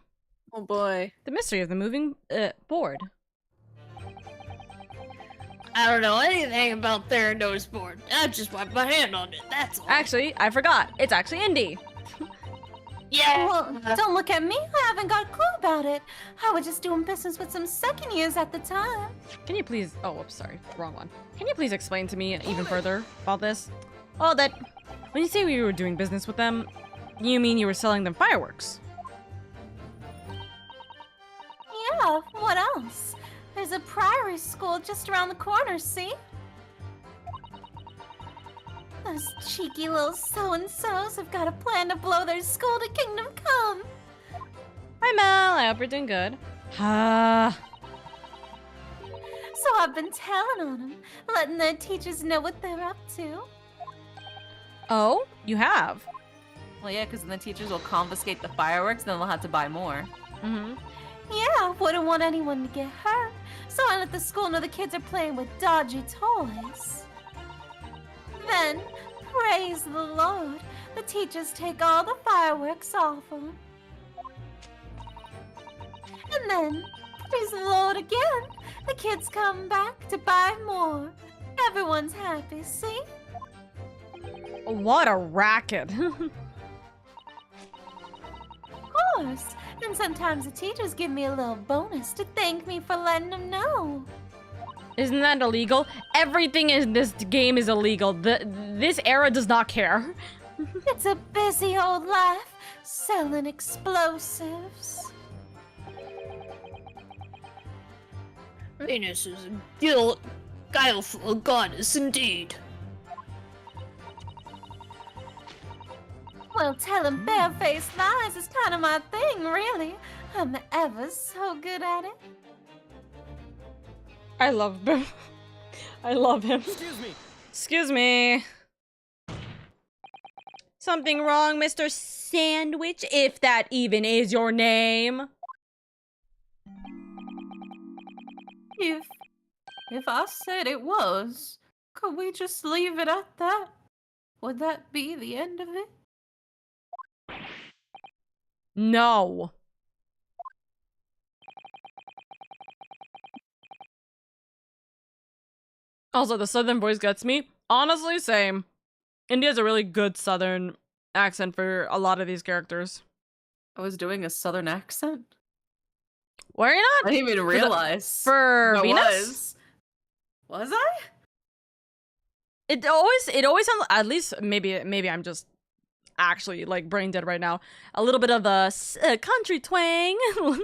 Oh boy. The mystery of the moving board. I don't know anything about Theranos board. I just wiped my hand on it, that's all. Actually, I forgot. It's actually Indy. Yeah. Well, don't look at me. I haven't got a clue about it. I was just doing business with some second years at the time. Can you please... Oh, whoops, sorry. Wrong one. Can you please explain to me even further about this? Oh, that... When you say we were doing business with them, you mean you were selling them fireworks? Yeah, what else? There's a priory school just around the corner, see? Those cheeky little so-and-sos have got a plan to blow their school to kingdom come. Hi, Mel. I hope you're doing good. Ah. So I've been telling on them, letting their teachers know what they're up to. Oh, you have? Well, yeah, because then the teachers will confiscate the fireworks, then they'll have to buy more. Mm-hmm. Yeah, wouldn't want anyone to get hurt, so I let the school know the kids are playing with dodgy toys. Then, praise the Lord, the teachers take all the fireworks off them. And then, praise the Lord again, the kids come back to buy more. Everyone's happy, see? What a racket. Of course. And sometimes the teachers give me a little bonus to thank me for letting them know. Isn't that illegal? Everything in this game is illegal. This era does not care. It's a busy old life, selling explosives. Venus is a guileful goddess indeed. Well, telling barefaced lies is kind of my thing, really. I'm ever so good at it. I love him. I love him. Excuse me. Excuse me. Something wrong, Mr. Sandwich, if that even is your name? If I said it was, could we just leave it at that? Would that be the end of it? No. Also, the southern voice gets me. Honestly, same. India has a really good southern accent for a lot of these characters. I was doing a southern accent? Were you I not? didn't even realize. For I Venus? Was I? It always sounds, at least maybe I'm just actually like brain dead right now. A little bit of a country twang.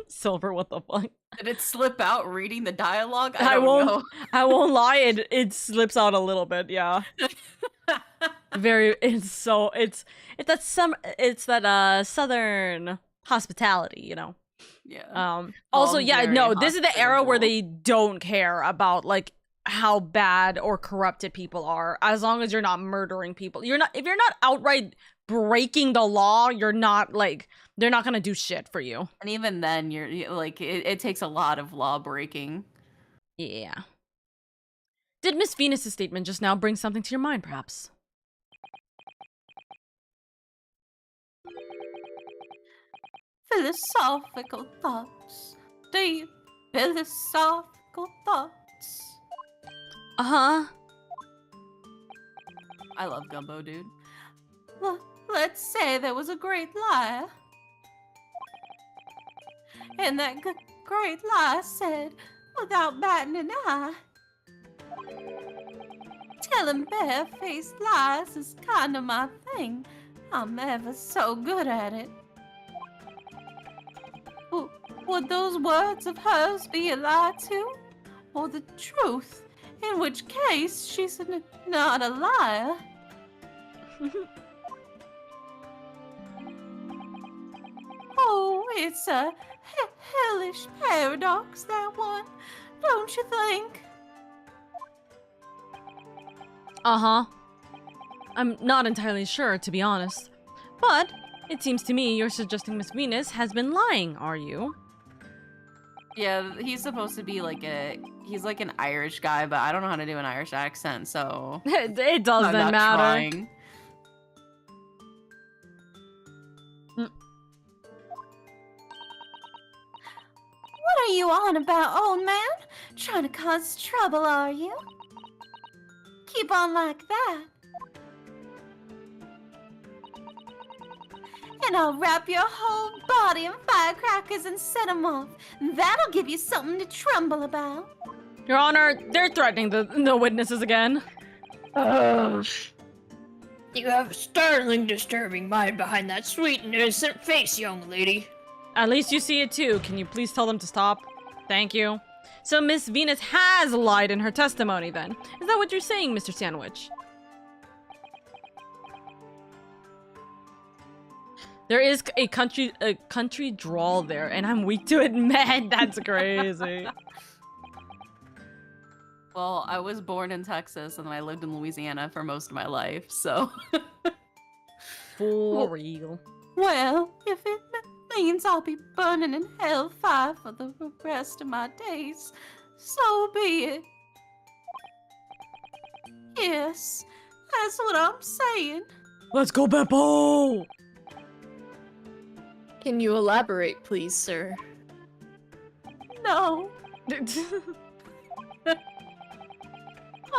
Silver, what the fuck? Did it slip out reading the dialogue? I don't won't know. I won't lie, it slips out a little bit, yeah. It's that southern hospitality, you know. Yeah. Also, I'm yeah, very no, this is the era where hospitable. they don't care about like how bad or corrupted people are, as long as you're not murdering people. If you're not outright breaking the law, you're not like, they're not gonna do shit for you. And even then, you're like, it takes a lot of law breaking. Yeah. Did Miss Venus's statement just now bring something to your mind, perhaps? Philosophical thoughts. Deep philosophical thoughts. Uh-huh. I love Gumbo, dude. let's say there was a great liar. And that great liar said, without batting an eye, telling bare-faced lies is kind of my thing. I'm ever so good at it. Would those words of hers be a lie too? Or the truth? In which case, she's not a liar. Oh, it's a hellish paradox, that one, don't you think? Uh-huh. I'm not entirely sure, to be honest. But it seems to me you're suggesting Miss Venus has been lying, are you? Yeah, he's supposed to be like he's like an Irish guy, but I don't know how to do an Irish accent, so It doesn't I'm not matter. trying. What are you on about, old man? Trying to cause trouble, are you? Keep on like that. And I'll wrap your whole body in firecrackers and set 'em off. That'll give you something to tremble about. Your Honor, they're threatening the witnesses again. You have a startling, disturbing mind behind that sweet and innocent face, young lady. At least you see it too. Can you please tell them to stop? Thank you. So Miss Venus has lied in her testimony then. Is that what you're saying, Mr. Sandwich? There is a country drawl there, and I'm weak to it. Man, that's crazy. Well, I was born in Texas and I lived in Louisiana for most of my life, so. For real. Well, if it means I'll be burning in hellfire for the rest of my days, so be it. Yes, that's what I'm saying. Let's go, Beppo! Can you elaborate, please, sir? No.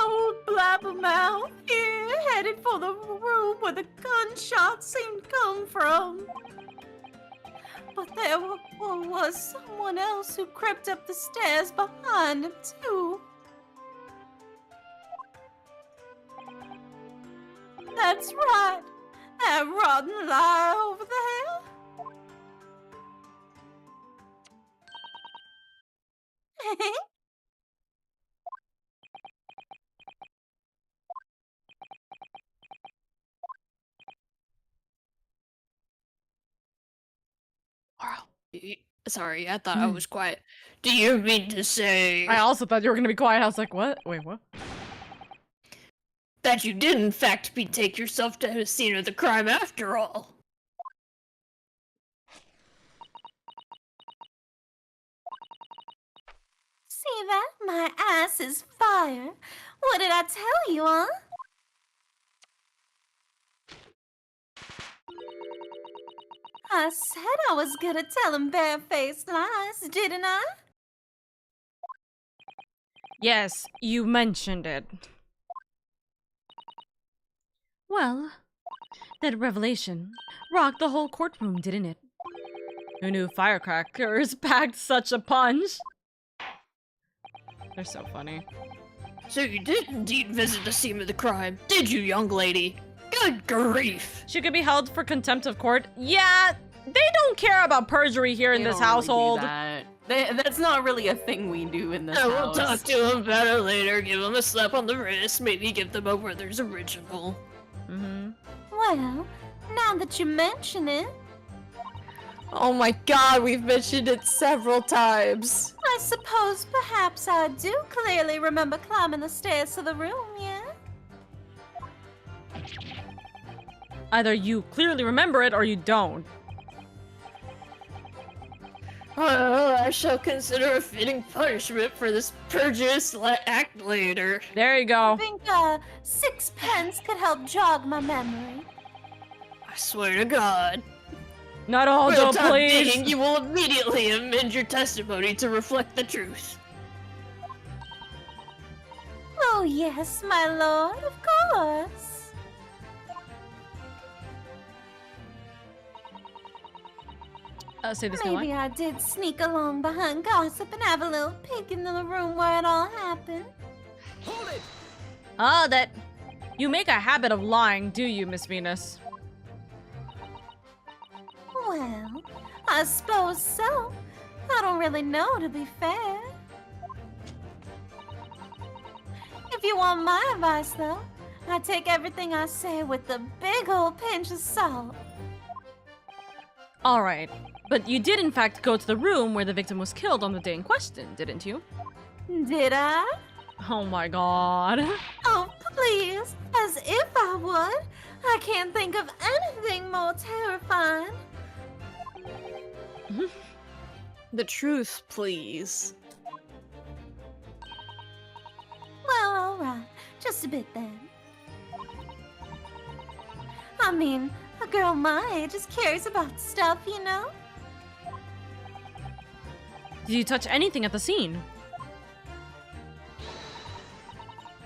Old blabbermouth here, headed for the room where the gunshots seemed to come from. But there was someone else who crept up the stairs behind him, too. That's right, that rotten liar over there. Sorry, I thought I was quiet. Do you mean to say I also thought you were gonna be quiet. I was like, what? Wait, what? that you did in fact betake yourself to the scene of the crime after all? See that? My ass is fire. What did I tell you, huh? I said I was good at telling barefaced lies, didn't I? Yes, you mentioned it. Well, that revelation rocked the whole courtroom, didn't it? Who knew firecrackers packed such a punch? They're so funny. So you did indeed visit the scene of the crime, did you, young lady? Good grief! She could be held for contempt of court. Yeah, they don't care about perjury here in They this don't really do household. that. That's not really a thing we do in this I will house. talk to him about it later, give him a slap on the wrist, maybe give them a Werther's original. Mm-hmm. Well, now that you mention it, Oh my god, we've mentioned it several times. I suppose perhaps I do clearly remember climbing the stairs to the room, yeah? Either you clearly remember it or you don't. I shall consider a fitting punishment for this perjurious act later. There you I go. think sixpence could help jog my memory. I swear to God. Not all, For the though, time please. being, you will immediately amend your testimony to reflect the truth. Oh, yes, my lord, of course. Say this Maybe again. I did sneak along behind gossip and have a little peek into the room where it all happened. Hold it! Ah, that... You make a habit of lying, do you, Miss Venus? Well, I suppose so. I don't really know, to be fair. If you want my advice, though, I take everything I say with a big old pinch of salt. Alright, but you did in fact go to the room where the victim was killed on the day in question, didn't you? Did I? Oh my god. Oh, please, as if I would. I can't think of anything more terrifying. The truth, please. Well, alright, just a bit then. I mean, a girl my age is curious about stuff, you know? Did you touch anything at the scene?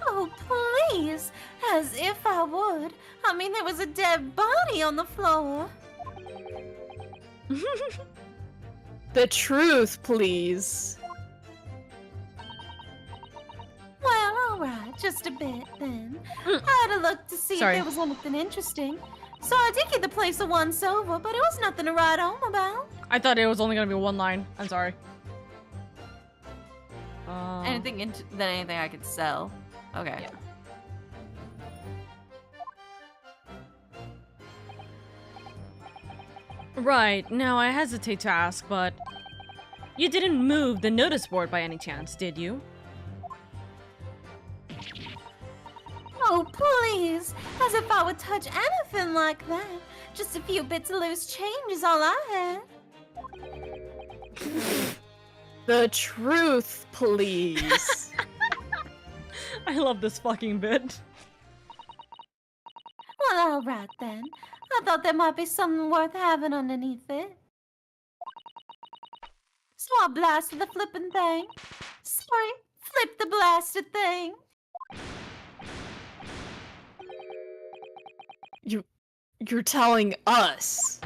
Oh, please, as if I would. I mean, there was a dead body on the floor. The truth, please. Well, alright, just a bit then. I had a look to see Sorry. if there was anything interesting. So I did give the place a once over, but it was nothing to write home about. I thought it was only gonna be one line. I'm sorry. Anything than anything I could sell. Okay. Yeah. Right, now I hesitate to ask, but... You didn't move the notice board by any chance, did you? Oh, please, as if I would touch anything like that. Just a few bits of loose change is all I had. The truth, please. I love this fucking bit. Well, alright then. I thought there might be something worth having underneath it. So I blasted the flippin' thing. Sorry, flip the blasted thing. You're telling us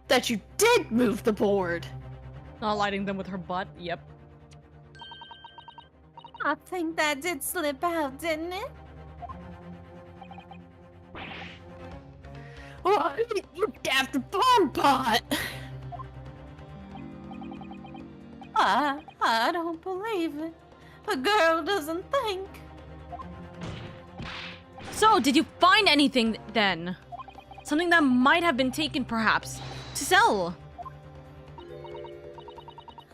that you did move the board. Not lighting them with her butt, yep. I think that did slip out, didn't it? Oh, you daft bomb pot. I don't believe it. A girl doesn't think. So, did you find anything then? Something that might have been taken, perhaps, to sell?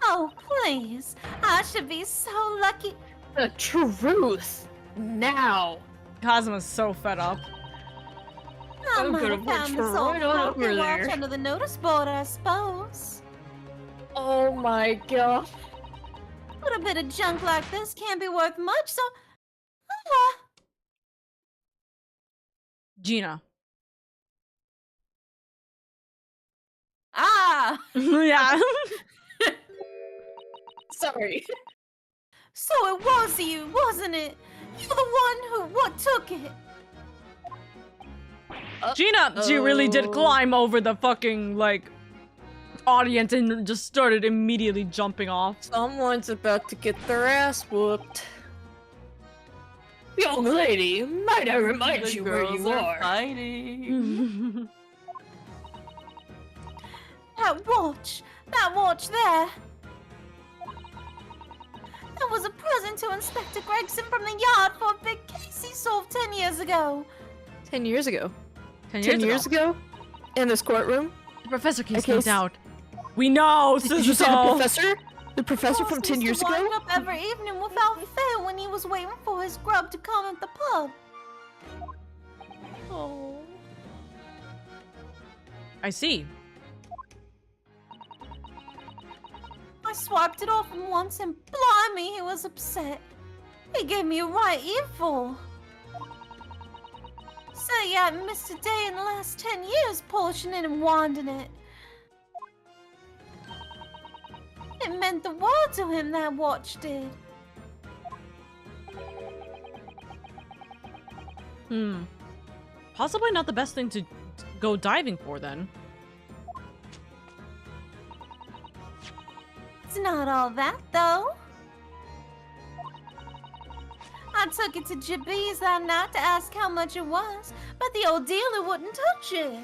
Oh, please. I should be so lucky. The truth. Now. Cosmo's so fed up. I I'm might gonna have put found you this old right on pocket over watch there. under the notice board, I suppose. Oh my god. But a bit of junk like this can't be worth much, so... Gina. Ah! Yeah. Sorry. So it was you, wasn't it? You're the one who took it. Gina, she really did climb over the fucking, like, audience and just started immediately jumping off. Someone's about to get their ass whooped. Young lady, might I remind The you where girls you are? fighting. That watch there. That was a present to Inspector Gregson from the yard for a big case he solved 10 years ago. 10 years ago. 10 years ago. In this courtroom? The professor case, Okay, no doubt. We know, Did you say the Sizzle. professor? The professor from Boss 10 used years to wind ago? up every evening without fail when he was waiting for his grub to come at the pub. Oh. I see. I swiped it off him once and blimey, he was upset. He gave me a right earful. Said he hadn't missed a day in the last 10 years polishing it and winding it. It meant the world to him, that watch did. Possibly not the best thing to go diving for then. It's not all that, though. I took it to Jabez that night to ask how much it was, but the old dealer wouldn't touch it.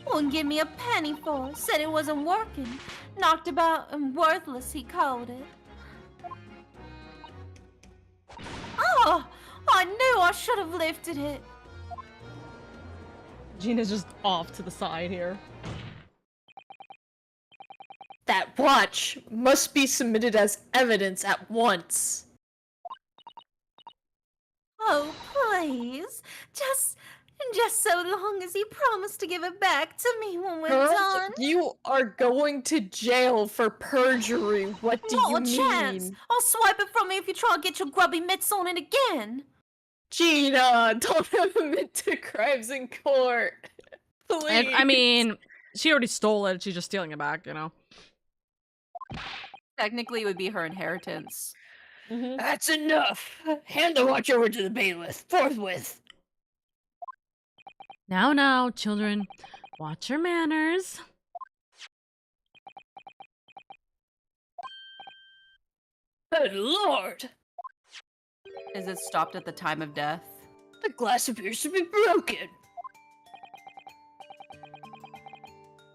Wouldn't give me a penny for it, said it wasn't working. Knocked about and worthless, he called it. Oh, I knew I should have lifted it. Gina's just off to the side here. That watch must be submitted as evidence at once. Oh, please. Just so long as you promise to give it back to me when we're done. You are going to jail for perjury. What do Not you a mean? chance. I'll swipe it from me if you try to get your grubby mitts on it again. Gina, don't admit to crimes in court. Please. I mean, she already stole it. She's just stealing it back, you know? Technically, it would be her inheritance. That's enough. Hand the watch over to the bailiff, forthwith. Now, children. Watch your manners. Good lord! Is it stopped at the time of death? The glass appears to be broken.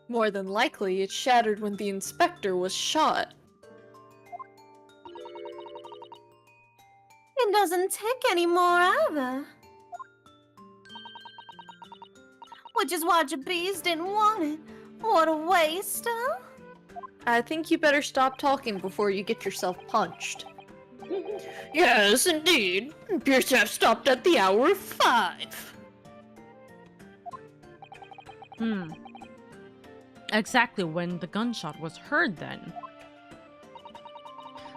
More than likely, it shattered when the inspector was shot. It doesn't tick anymore either. Which is why Jabez didn't want it. What a waste, huh? I think you better stop talking before you get yourself punched. Yes, indeed. Appears to have stopped at the hour of 5. Exactly when the gunshot was heard then.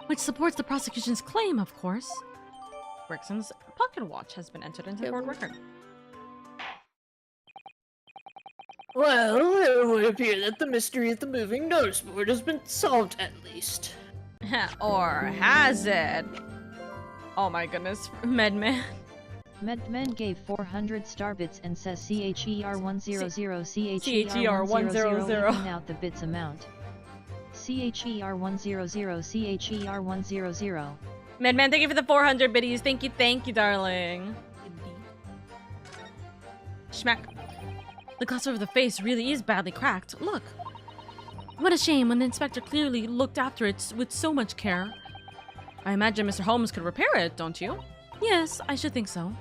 Which supports the prosecution's claim, of course. Greggson's pocket watch has been entered into the court record. Well, it would appear that the mystery of the moving notice board has been solved at least. Or has it? Oh my goodness, Medman. Medman gave 400 star bits and says CHER100 CHER100. leaving out the bits amount. CHER100 CHER100. Medman, thank you for the 400 biddies. Thank you, darling. Schmack. The glass over the face really is badly cracked. Look. What a shame when the inspector clearly looked after it with so much care. I imagine Mr. Holmes could repair it, don't you? Yes, I should think so.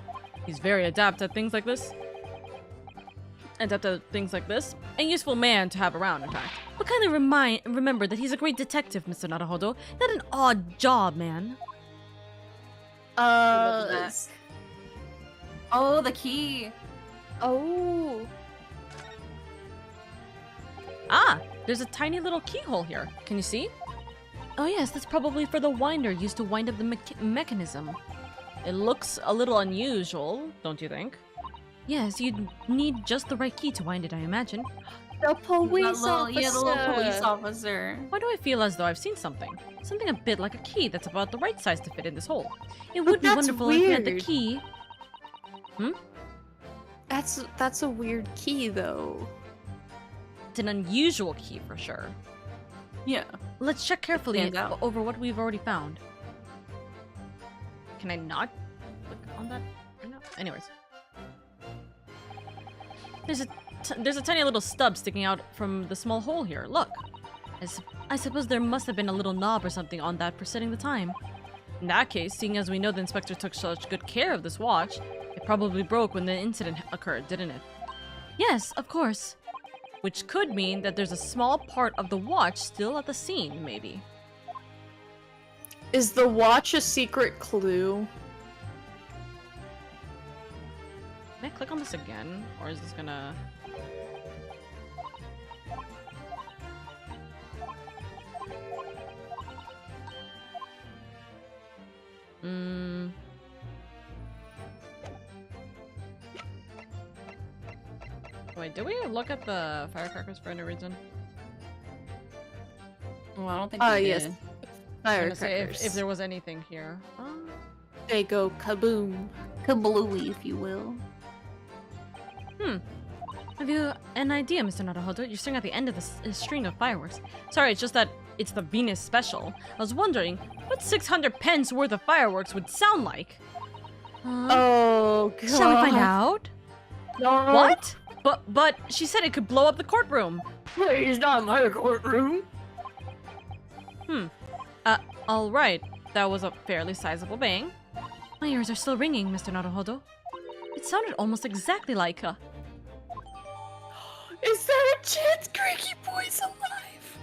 He's very adept at things like this. A useful man to have around, in fact. But kindly remember that he's a great detective, Mr. Naruhodo. Not an odd job, man. Oh, the key. Oh. Ah, there's a tiny little keyhole here. Can you see? Oh yes, that's probably for the winder used to wind up the mechanism. It looks a little unusual, don't you think? Yes, you'd need just the right key to wind it, I imagine. The police officer. Yeah, the little police officer. Why do I feel as though I've seen something? Something a bit like a key that's about the right size to fit in this hole. It would be wonderful if you had the weird. key. That's a weird key, though. It's an unusual key for sure. Yeah. Let's check carefully Stands out. over what we've already found. Can I not click on that? No. Anyways. There's a tiny little stub sticking out from the small hole here. Look. I suppose there must have been a little knob or something on that for setting the time. In that case, seeing as we know the inspector took such good care of this watch, it probably broke when the incident occurred, didn't it? Yes, of course. Which could mean that there's a small part of the watch still at the scene, maybe. Is the watch a secret clue? Can I click on this again? Or is this gonna... Wait, did we look at the firecrackers for any reason? Well, I don't think we did. Yes. I was gonna say Firecrackers. if there was anything here. They go kaboom. Kablooey, if you will. Have you an idea, Mr. Naruhodo? You're staring at the end of this string of fireworks. Sorry, it's just that it's the Venus special. I was wondering what 600 pence worth of fireworks would sound like. Oh, God. Shall we find out? No. What? But she said it could blow up the courtroom. Please, not my courtroom. All right. That was a fairly sizable bang. My ears are still ringing, Mr. Naruhodo. It sounded almost exactly like a... Is there a chance Greggy Boy's alive?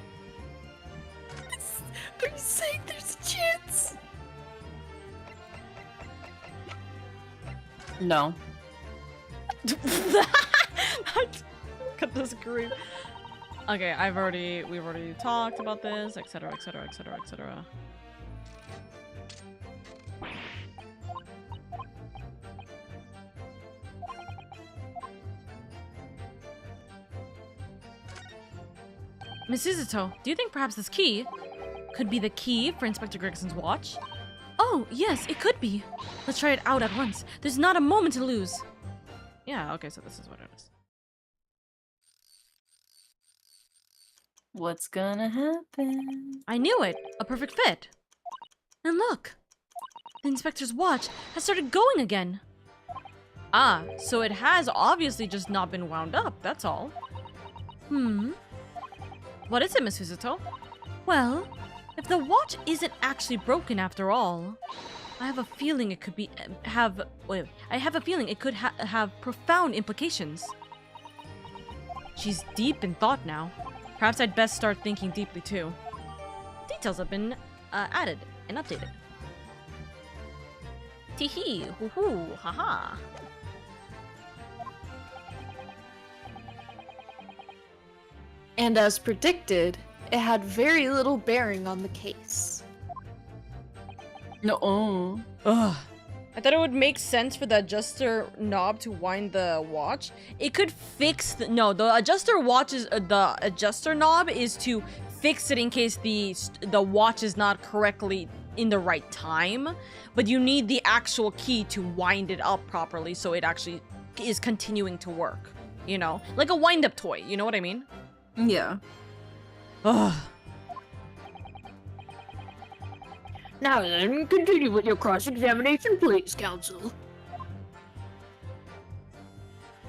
Are you saying there's a chance? No. Could disagree. Okay, we've already talked about this, etc, etc, etc, etc. Miss Izuto, do you think perhaps this key could be the key for Inspector Gregson's watch? Oh, yes, it could be. Let's try it out at once. There's not a moment to lose. Yeah, okay, so this is what it is. What's gonna happen? I knew it! A perfect fit! And look! The inspector's watch has started going again! Ah, so it has obviously just not been wound up, that's all. What is it, Miss Izuto? Well, if the watch isn't actually broken after all, I have a feeling it could have profound implications. She's deep in thought now. Perhaps I'd best start thinking deeply too. Details have been added and updated. Tee-hee, hoo-hoo, haha. And as predicted, it had very little bearing on the case. No. Ugh. I thought it would make sense for the adjuster knob to wind the watch. It could fix the adjuster knob is to fix it in case the watch is not correctly in the right time, but you need the actual key to wind it up properly so it actually is continuing to work, you know? Like a wind-up toy, you know what I mean? Yeah. Ugh. Now then, continue with your cross-examination, please, counsel.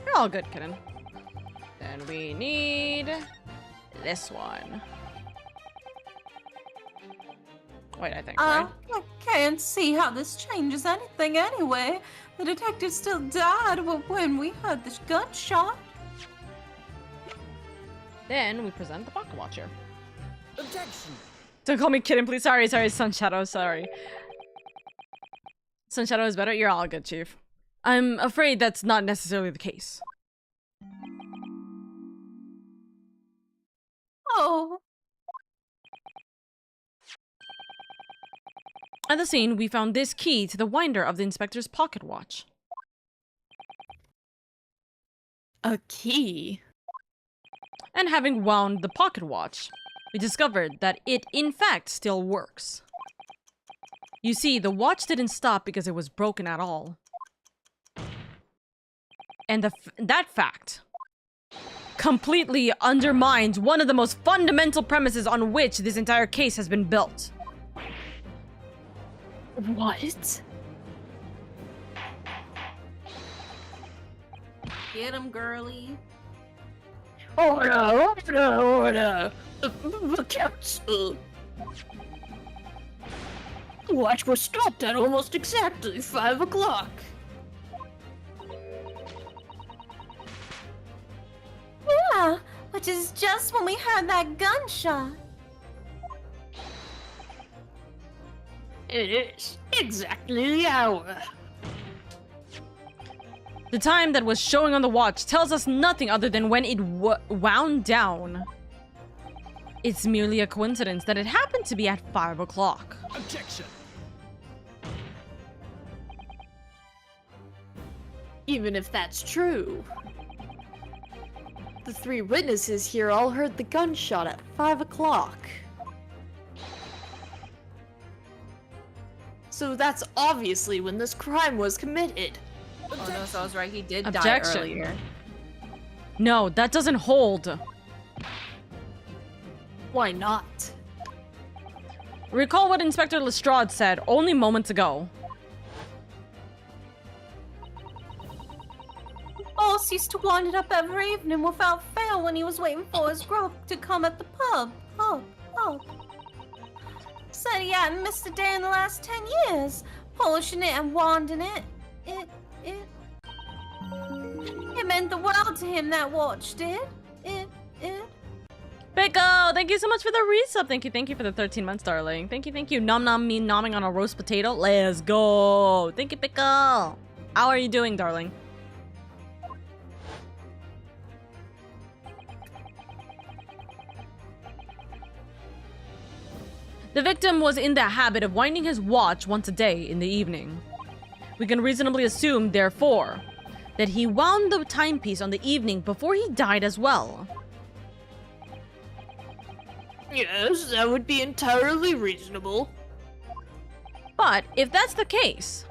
You're all good, kitten. Then we need this one. Wait, I think, right? I can't see how this changes anything anyway. The detective still died when we heard this gunshot. Then we present the pocket watch here. Objection. Don't call me kitten, please. Sorry, Sun Shadow, sorry. Sun Shadow is better? You're all good, Chief. I'm afraid that's not necessarily the case. Oh. At the scene, we found this key to the winder of the inspector's pocket watch. A key? And having wound the pocket watch, we discovered that it, in fact, still works. You see, the watch didn't stop because it was broken at all. And that fact completely undermines one of the most fundamental premises on which this entire case has been built. What? Get him, girly. Order! The council! The watch was stopped at almost exactly 5 o'clock. Yeah, which is just when we heard that gunshot. It is exactly the hour. The time that was showing on the watch tells us nothing other than when it wound down. It's merely a coincidence that it happened to be at 5 o'clock. Objection. Even if that's true. The 3 witnesses here all heard the gunshot at 5 o'clock. So that's obviously when this crime was committed. Oh no, so I was right. He did Objection. die earlier. No, that doesn't hold. Why not? Recall what Inspector Lestrade said only moments ago. Boss used to wind it up every evening without fail when he was waiting for his grub to come at the pub. Said he hadn't missed a day in the last 10 years, polishing it and winding it. It meant the world to him, that watch did. Pickle, thank you so much for the resub. Thank you for the 13 months, darling. Thank you. Nom me nomming on a roast potato. Let's go. Thank you, Pickle. How are you doing, darling? The victim was in the habit of winding his watch once a day in the evening. We can reasonably assume, therefore, that he wound the timepiece on the evening before he died as well. Yes, that would be entirely reasonable. But if that's the case,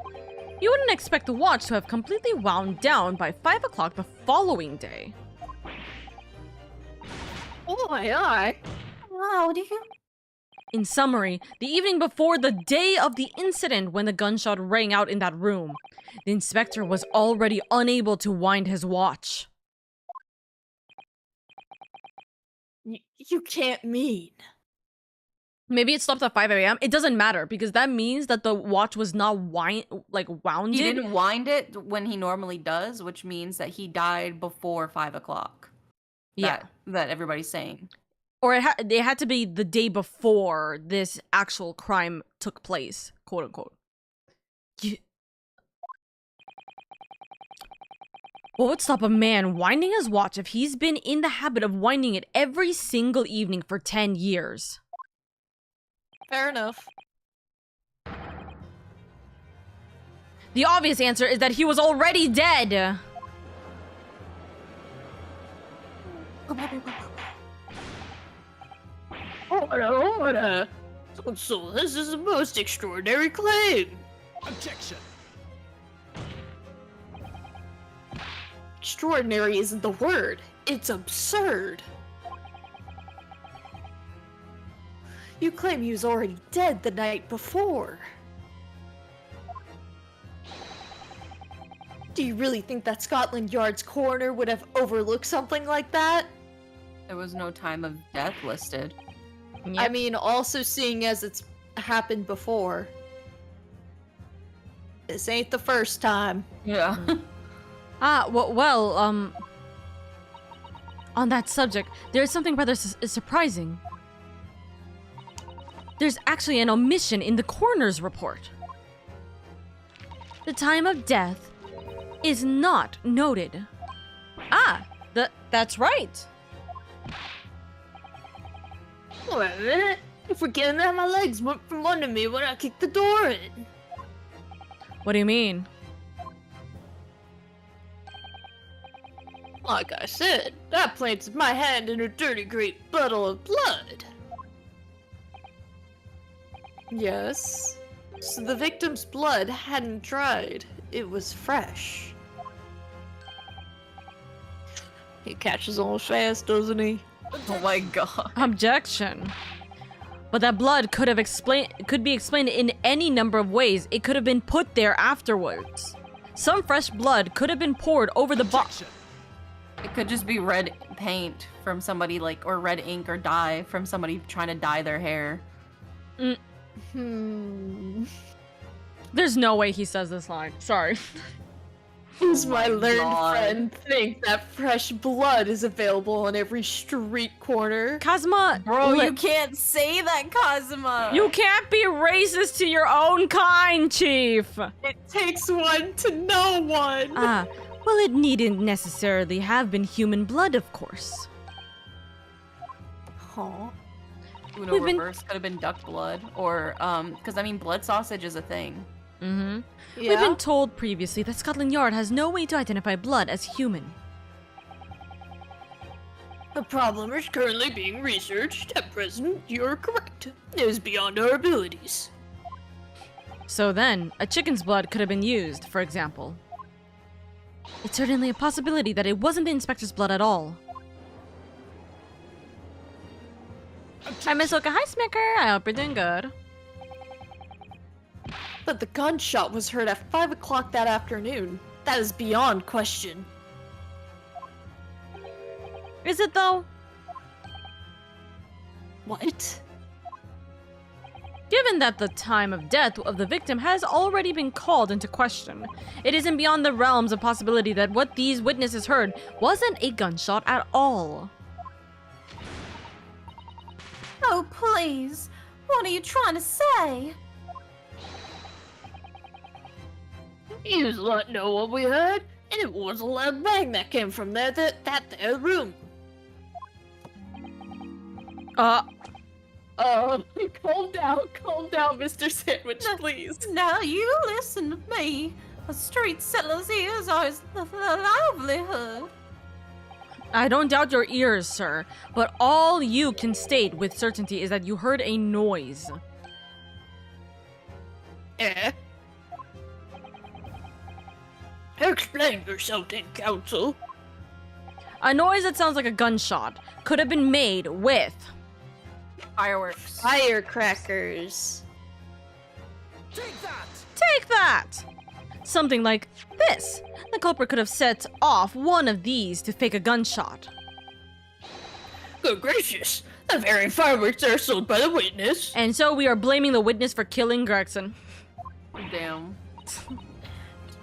you wouldn't expect the watch to have completely wound down by 5 o'clock the following day. Oh, aye. Wow, do you? In summary, the evening before the day of the incident when the gunshot rang out in that room, the inspector was already unable to wind his watch. You can't mean. Maybe it stopped at 5 a.m. It doesn't matter because that means that the watch was not wounded. He didn't wind it when he normally does, which means that he died before 5 o'clock. Yeah. That everybody's saying. Or it had to be the day before this actual crime took place, quote unquote. What would stop a man winding his watch if he's been in the habit of winding it every single evening for 10 years? Fair enough. The obvious answer is that he was already dead. Order. So this is the most extraordinary claim. Objection. Extraordinary isn't the word. It's absurd. You claim he was already dead the night before. Do you really think that Scotland Yard's coroner would have overlooked something like that? There was no time of death listed. Yep. I mean, also seeing as it's happened before. This ain't the first time. Yeah. On that subject, there's something rather surprising. There's actually an omission in the coroner's report. The time of death is not noted. That's right. Wait a minute. You're forgetting that my legs went from under me when I kicked the door in. What do you mean? Like I said, that plants my hand in a dirty great puddle of blood. Yes. So the victim's blood hadn't dried. It was fresh. He catches on fast, doesn't he? Oh my god. Objection. But that blood could be explained in any number of ways. It could have been put there afterwards. Some fresh blood could have been poured over the Objection. It could just be red paint from somebody, or red ink or dye from somebody trying to dye their hair. There's no way he says this line. Sorry. Does my learned God. friend think that fresh blood is available on every street corner? Kazuma, Bro, you can't say that, Kazuma! you can't be racist to your own kind, Chief. It takes one to know one. Well, it needn't necessarily have been human blood, of course. Huh. Uno We've been- reverse could have been duck blood, or, because, I mean, blood sausage is a thing. Mm-hmm. Yeah. We've been told previously that Scotland Yard has no way to identify blood as human. The problem is currently being researched. At present, you're correct. It is beyond our abilities. So then, a chicken's blood could have been used, for example. It's certainly a possibility that it wasn't the inspector's blood at all. Hi, Miss Oka. Hi, Smicker. I hope you're doing good. But the gunshot was heard at 5 o'clock that afternoon. That is beyond question. Is it, though? What? Given that the time of death of the victim has already been called into question, it isn't beyond the realms of possibility that what these witnesses heard wasn't a gunshot at all. Oh, please. What are you trying to say? He was letting know what we heard, and it was a loud bang that came from that there room. Calm down, Mr. Sandwich, please. Now you listen to me. A street settler's ears are his livelihood. I don't doubt your ears, sir, but all you can state with certainty is that you heard a noise. Explain yourself then, counsel. A noise that sounds like a gunshot could have been made with Fireworks. Firecrackers. Take that! Take that! Something like this. The culprit could have set off one of these to fake a gunshot. Good gracious, the very fireworks are sold by the witness. And so we are blaming the witness for killing Gregson. Damn.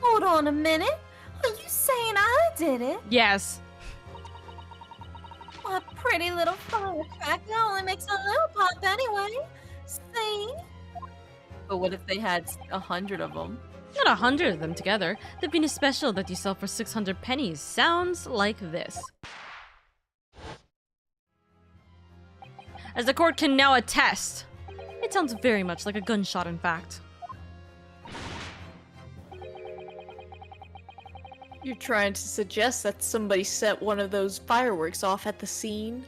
Hold on a minute. Are you saying I did it? Yes. My pretty little firecracker only makes a little pop anyway. See? But what if they had 100 of them? Not 100 of them together. The Venus special that you sell for 600 pennies sounds like this. As the court can now attest, it sounds very much like a gunshot, in fact. You're trying to suggest that somebody set one of those fireworks off at the scene?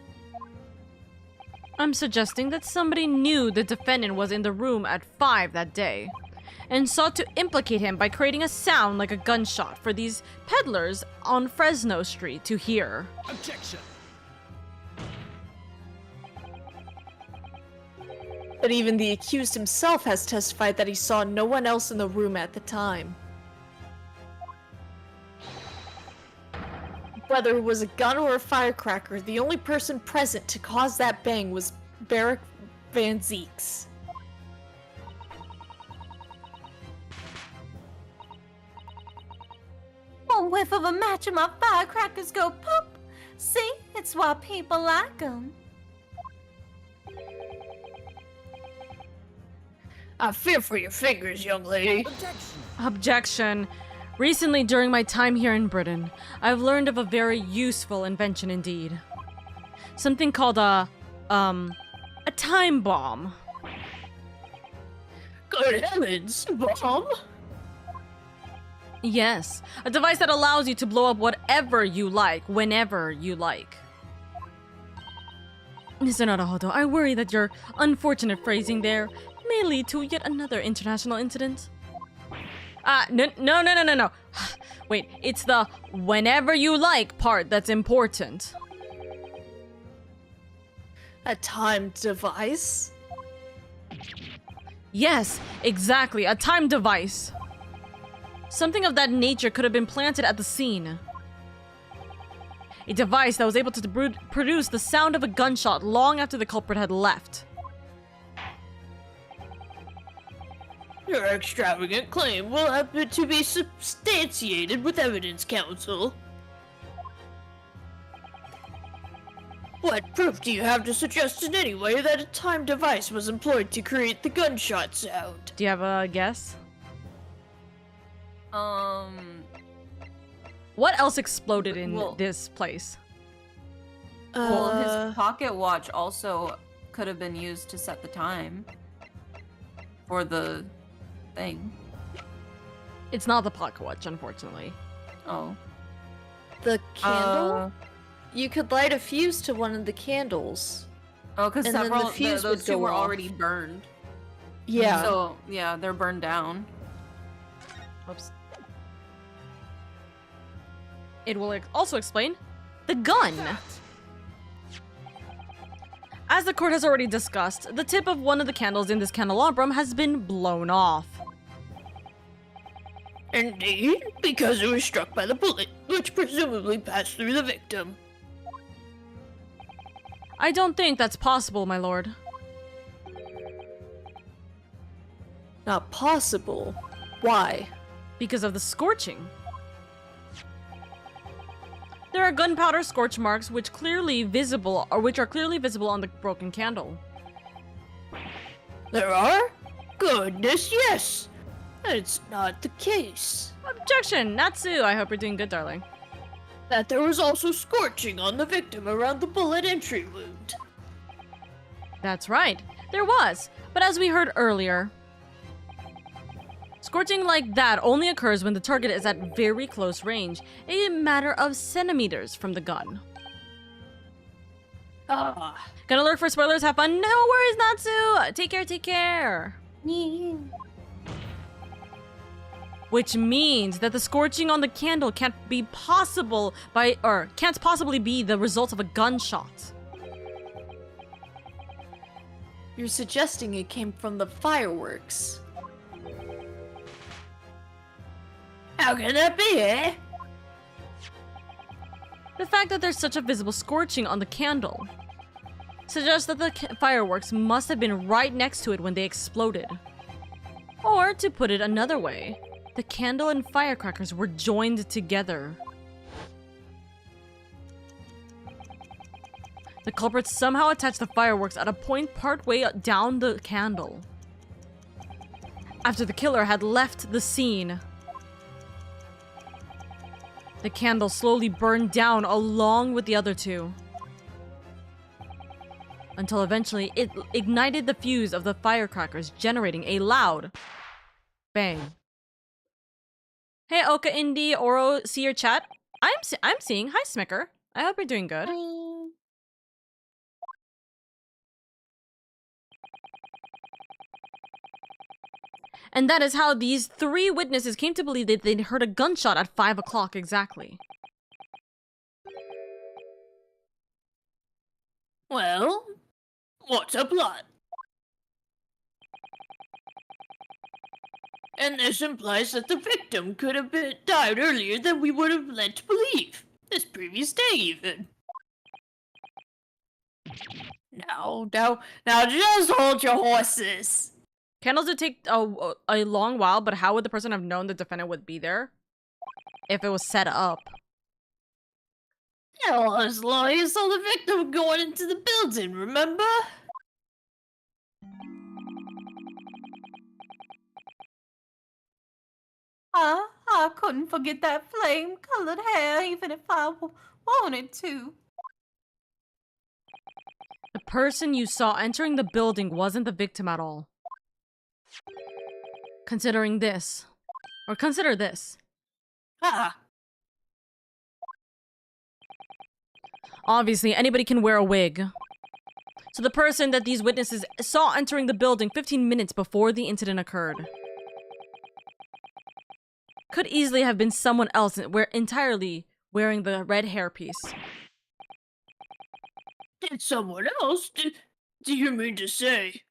I'm suggesting that somebody knew the defendant was in the room at 5 that day, and sought to implicate him by creating a sound like a gunshot for these peddlers on Fresno Street to hear. Objection! But even the accused himself has testified that he saw no one else in the room at the time. Whether it was a gun or a firecracker, the only person present to cause that bang was Barrick Van Zeeks. One whiff of a match and my firecrackers go pop. See? It's why people like them. I fear for your fingers, young lady. Objection! Objection. Recently, during my time here in Britain, I've learned of a very useful invention indeed. Something called a time bomb. Good heavens, bomb? Yes, a device that allows you to blow up whatever you like, whenever you like. Mr. Naruhodo, I worry that your unfortunate phrasing there may lead to yet another international incident. No. Wait, it's the whenever you like part that's important. A timed device? Yes, exactly, a time device. Something of that nature could have been planted at the scene. A device that was able to produce the sound of a gunshot long after the culprit had left. Your extravagant claim will have to be substantiated with evidence, counsel. What proof do you have to suggest in any way that a time device was employed to create the gunshot sound? Do you have a guess? What else exploded in this place? Well, his pocket watch also could have been used to set the time for the thing. It's not the pocket watch, unfortunately. Oh. The candle? You could light a fuse to one of the candles. Oh, because And then the several fuse those would two go were off. already burned. Yeah. So yeah, they're burned down. Oops. It will also explain the gun. As the court has already discussed, the tip of one of the candles in this candelabrum has been blown off. Indeed, because it was struck by the bullet, which presumably passed through the victim. I don't think that's possible, my lord. Not possible? Why? Because of the scorching. There are gunpowder scorch marks which are clearly visible on the broken candle. There are? Goodness, yes! That's not the case. Objection! Natsu, I hope you're doing good, darling. That there was also scorching on the victim around the bullet entry wound. That's right, there was. But as we heard earlier, scorching like that only occurs when the target is at very close range, a matter of centimeters from the gun. Ah. Gonna lurk for spoilers, have fun? No worries, Natsu! Take care, take care! Which means that the scorching on the candle can't possibly be the result of a gunshot. You're suggesting it came from the fireworks. How can that be, eh? The fact that there's such a visible scorching on the candle suggests that the fireworks must have been right next to it when they exploded. Or, to put it another way, the candle and firecrackers were joined together. The culprits somehow attached the fireworks at a point partway down the candle. After the killer had left the scene, the candle slowly burned down along with the other two, until eventually it ignited the fuse of the firecrackers, generating a loud bang. Hey, Oka, Indie, Oro, see your chat? I'm seeing. Hi, Smicker. I hope you're doing good. And that is how these three witnesses came to believe that they'd heard a gunshot at 5 o'clock exactly. Well, what's a plot? And this implies that the victim could have died earlier than we would have led to believe. This previous day, even. Now, just hold your horses. Candles did take a long while, but how would the person have known the defendant would be there? If it was set up. Hell, as long as you saw the victim going into the building, remember? I couldn't forget that flame-colored hair, even if I wanted to. The person you saw entering the building wasn't the victim at all. Consider this. Ah. Obviously, anybody can wear a wig. So the person that these witnesses saw entering the building 15 minutes before the incident occurred could easily have been someone else entirely wearing the red hairpiece. Did someone else? Do you mean to say?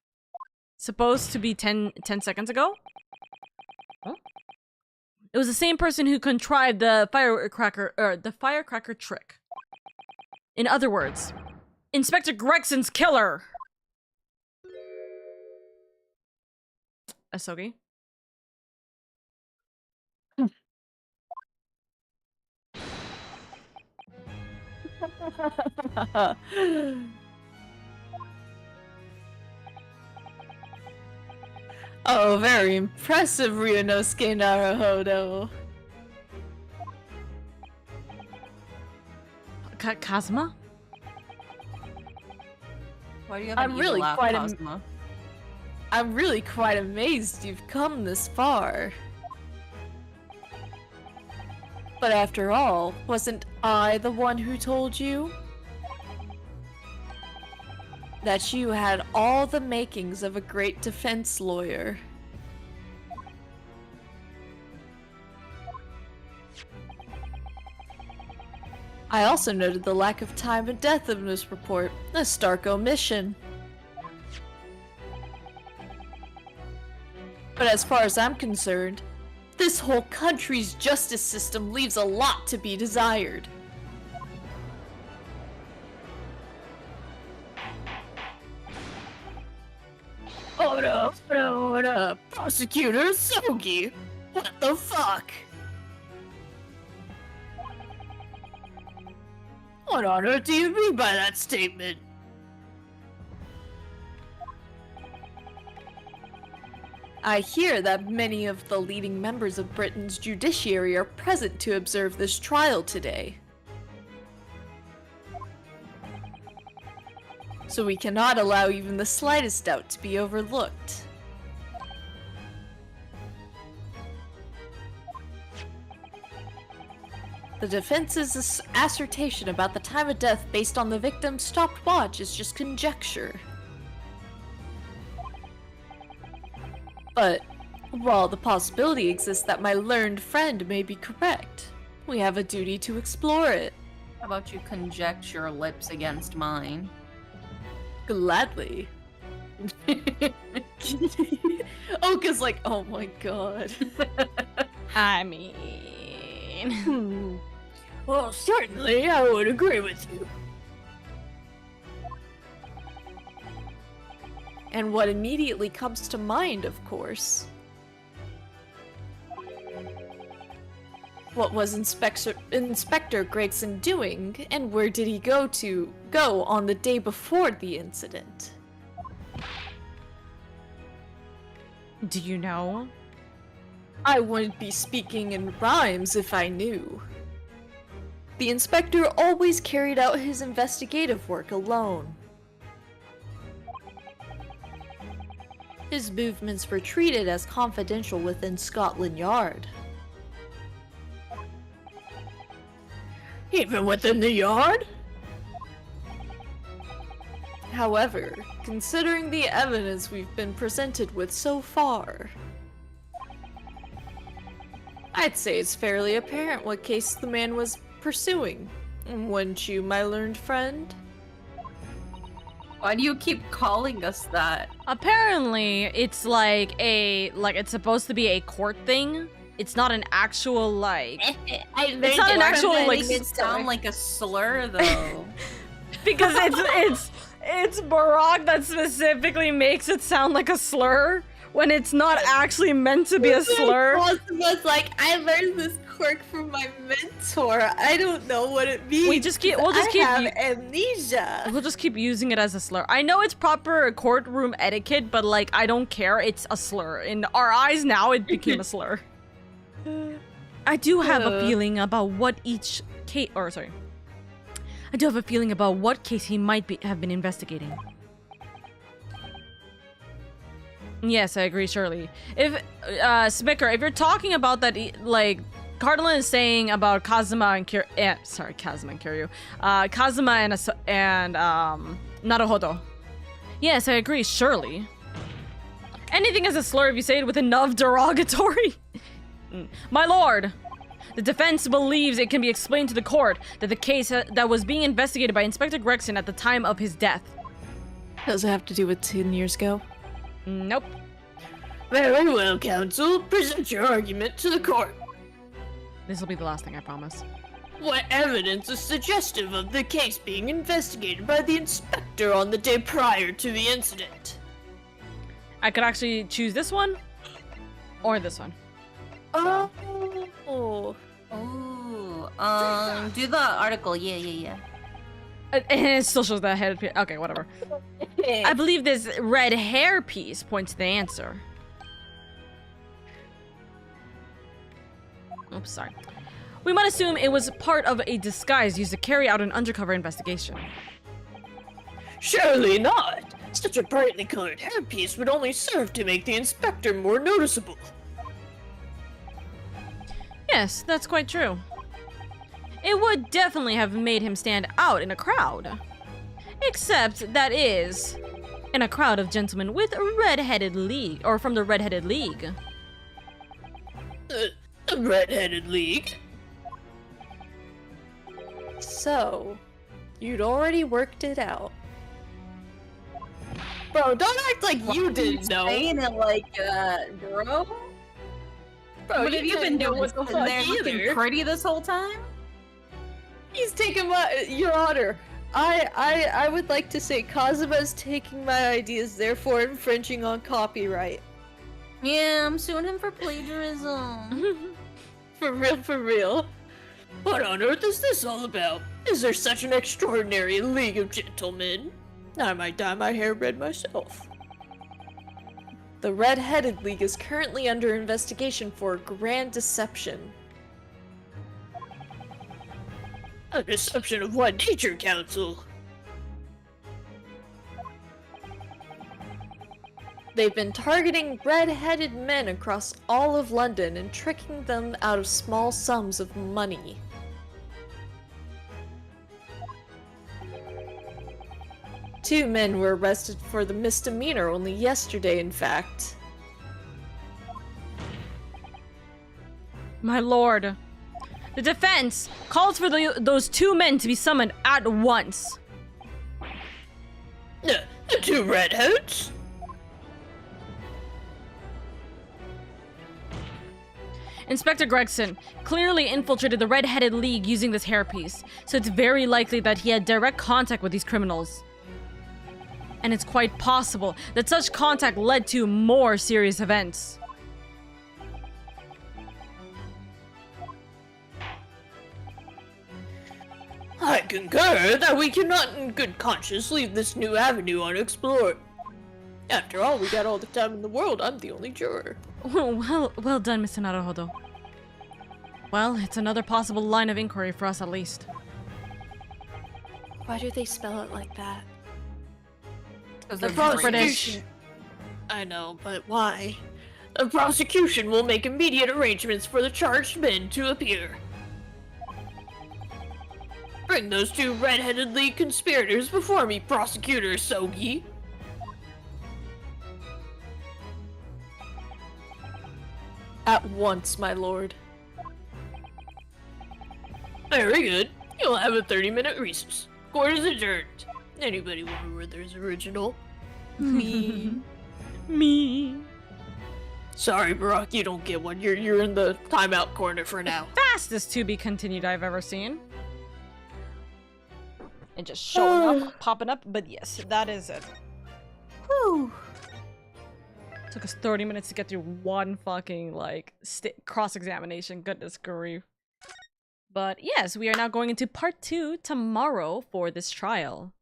Supposed to be 10 seconds ago? Huh? It was the same person who contrived the firecracker trick. In other words, Inspector Gregson's killer! Asogi? Oh, very impressive, Ryunosuke Naruhodo. Kazuma? Why do you have I'm an really evil laugh, quite Cosmo? I'm really quite amazed you've come this far. But after all, wasn't I the one who told you that you had all the makings of a great defense lawyer? I also noted the lack of time and death in this report, a stark omission. But as far as I'm concerned, this whole country's justice system leaves a lot to be desired. Hold up, Prosecutor Sogi! What the fuck? What on earth do you mean by that statement? I hear that many of the leading members of Britain's judiciary are present to observe this trial today. So we cannot allow even the slightest doubt to be overlooked. The defense's assertion about the time of death based on the victim's stopwatch is just conjecture. But while the possibility exists that my learned friend may be correct, we have a duty to explore it. How about you conject your lips against mine? Gladly. Oka's like, oh my god. I mean... Well, certainly I would agree with you. And what immediately comes to mind, of course. What was Inspector Gregson doing, and where did he go on the day before the incident? Do you know? I wouldn't be speaking in rhymes if I knew. The inspector always carried out his investigative work alone. His movements were treated as confidential within Scotland Yard. Even within the yard? However, considering the evidence we've been presented with so far, I'd say it's fairly apparent what case the man was pursuing. Wouldn't you, my learned friend? Why do you keep calling us that? Apparently, it's like it's supposed to be a court thing. It's not an actual, like... it's not an actual, like... It sound like a slur, though. Because it's Barack that specifically makes it sound like a slur when it's not actually meant to be a slur. Most of us like, I learned this quirk from my mentor. I don't know what it means. We'll just keep amnesia. We'll just keep using it as a slur. I know it's proper courtroom etiquette, but like I don't care. It's a slur. In our eyes now, it became a slur. I do have a feeling about what each case, I do have a feeling about what case he might have been investigating. Yes, I agree, Shirley. If, Smicker, if you're talking about that, like, Cardinal is saying about Kazuma and Kiryu. Kazuma and Naruhodo. Yes, I agree, surely. Anything is a slur if you say it with enough derogatory. My lord, the defense believes it can be explained to the court that the case that was being investigated by Inspector Gregson at the time of his death. Does it have to do with 10 years ago? Nope. Very well, counsel. Present your argument to the court. This will be the last thing, I promise. What evidence is suggestive of the case being investigated by the inspector on the day prior to the incident? I could actually choose this one or this one. Oh. Oh, do the article. Yeah. It still shows the head. Okay, whatever. I believe this red hair piece points to the answer. Oops, sorry. We might assume it was part of a disguise used to carry out an undercover investigation. Surely not. Such a brightly colored hairpiece would only serve to make the inspector more noticeable. Yes, that's quite true. It would definitely have made him stand out in a crowd. Except, that is, in a crowd of gentlemen with red-headed league, or from the Red-Headed League. The Red-Headed League? So, you'd already worked it out. Bro, don't act like you didn't know. Saying it like, bro? Bro, What have you been doing? What the Sitting fuck there looking either. pretty this whole time? He's taking my, Your Honor. I would like to say Kazuma's taking my ideas, therefore infringing on copyright. Yeah, I'm suing him for plagiarism. For real, for real. What on earth is this all about? Is there such an extraordinary league of gentlemen? I might dye my hair red myself. The Red-Headed League is currently under investigation for grand deception. A deception of what nature, Council? They've been targeting red-headed men across all of London and tricking them out of small sums of money. Two men were arrested for the misdemeanor only yesterday, in fact. My lord. The defense calls for those two men to be summoned at once. The two redheads? Inspector Gregson clearly infiltrated the Red-Headed League using this hairpiece, so it's very likely that he had direct contact with these criminals. And it's quite possible that such contact led to more serious events. I concur that we cannot in good conscience leave this new avenue unexplored. After all, we got all the time in the world. I'm the only juror. Well done, Mr. Naruhodo. Well, it's another possible line of inquiry for us at least. Why do they spell it like that? The British. I know, but why? The prosecution will make immediate arrangements for the charged men to appear. Bring those two red-headed league conspirators before me, Prosecutor Sogi. At once, my lord. Very good. You'll have a 30-minute recess. Court is adjourned. Anybody want Werther's original? Me. Me. Sorry, Brock, you don't get one. You're in the timeout corner for now. Fastest to be continued I've ever seen. And just showing up, popping up, but yes, that is it. Whew. Took us 30 minutes to get through one fucking, like, cross-examination. Goodness grief. But yes, we are now going into part 2 tomorrow for this trial.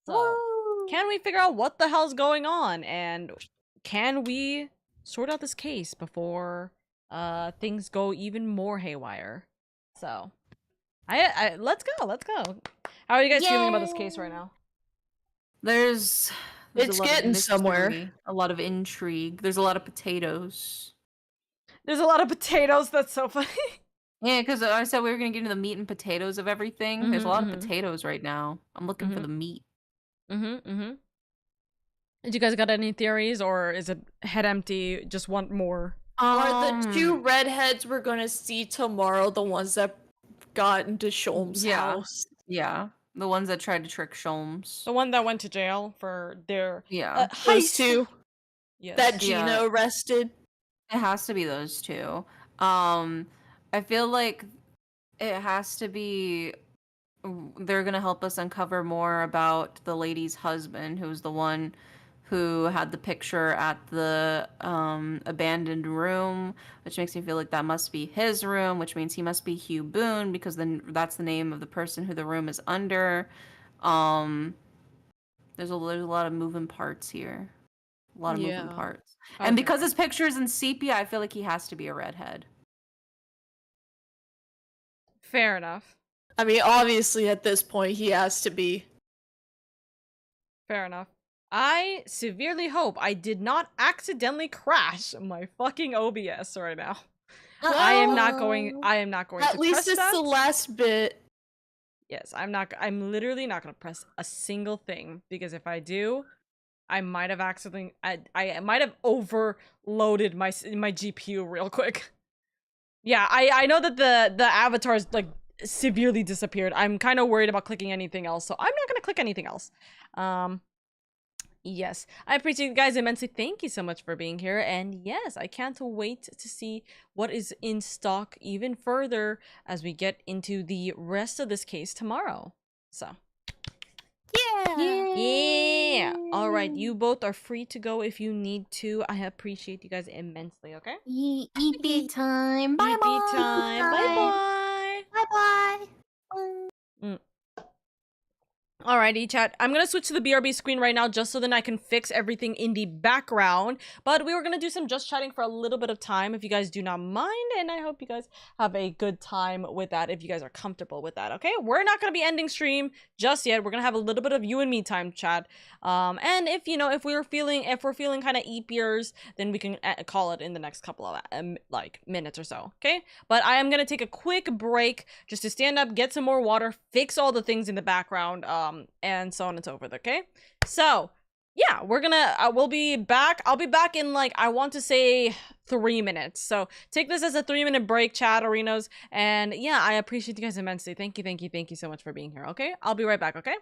So, can we figure out what the hell's going on? And can we sort out this case before things go even more haywire? So, let's go. How are you guys feeling about this case right now? There's It's a lot of getting somewhere. mystery, a lot of intrigue. There's a lot of potatoes. There's a lot of potatoes. That's so funny. Yeah, because I said we were gonna get into the meat and potatoes of everything. There's a lot of potatoes right now. I'm looking for the meat. Did you guys got any theories, or is it head empty? Just want more? Are the two redheads we're gonna see tomorrow the ones that got into Sholmes' house? Yeah, the ones that tried to trick Sholmes. The one that went to jail for their Those two yes. that Gina arrested. It has to be those two. I feel like it has to be. They're gonna help us uncover more about the lady's husband, who's the one who had the picture at the abandoned room, which makes me feel like that must be his room, which means he must be Hugh Boone, because then that's the name of the person who the room is under. There's a lot of moving parts here. A lot of moving parts. And because his picture is in sepia, I feel like he has to be a redhead. Fair enough. I mean, obviously at this point he has to be. Fair enough. I severely hope I did not accidentally crash my fucking OBS right now. I am not going At to least press it's that. the last bit. Yes, I'm literally not going to press a single thing, because if I do, I might have accidentally I might have overloaded my GPU real quick. Yeah, I know that the avatars like severely disappeared. I'm kind of worried about clicking anything else, so I'm not gonna click anything else. Yes, I appreciate you guys immensely. Thank you so much for being here. And yes, I can't wait to see what is in stock even further as we get into the rest of this case tomorrow. So. Yeah. All right, you both are free to go if you need to. I appreciate you guys immensely, okay? EP time. Bye EP time. Bye-bye. Bye bye. Alrighty, chat. I'm gonna switch to the BRB screen right now just so then I can fix everything in the background. But we were gonna do some just chatting for a little bit of time if you guys do not mind, and I hope you guys have a good time with that if you guys are comfortable with that, okay? We're not gonna be ending stream just yet. We're gonna have a little bit of you and me time, chat. And if, you know, if we're feeling kind of eepiers, then we can call it in the next couple of like minutes or so, okay? But I am gonna take a quick break just to stand up, get some more water, fix all the things in the background, and so on and so forth, okay? So, yeah, we'll be back. I'll be back in, like, I want to say 3 minutes. So, take this as a 3-minute break, chat, arenas, and yeah, I appreciate you guys immensely. Thank you so much for being here, okay? I'll be right back, okay?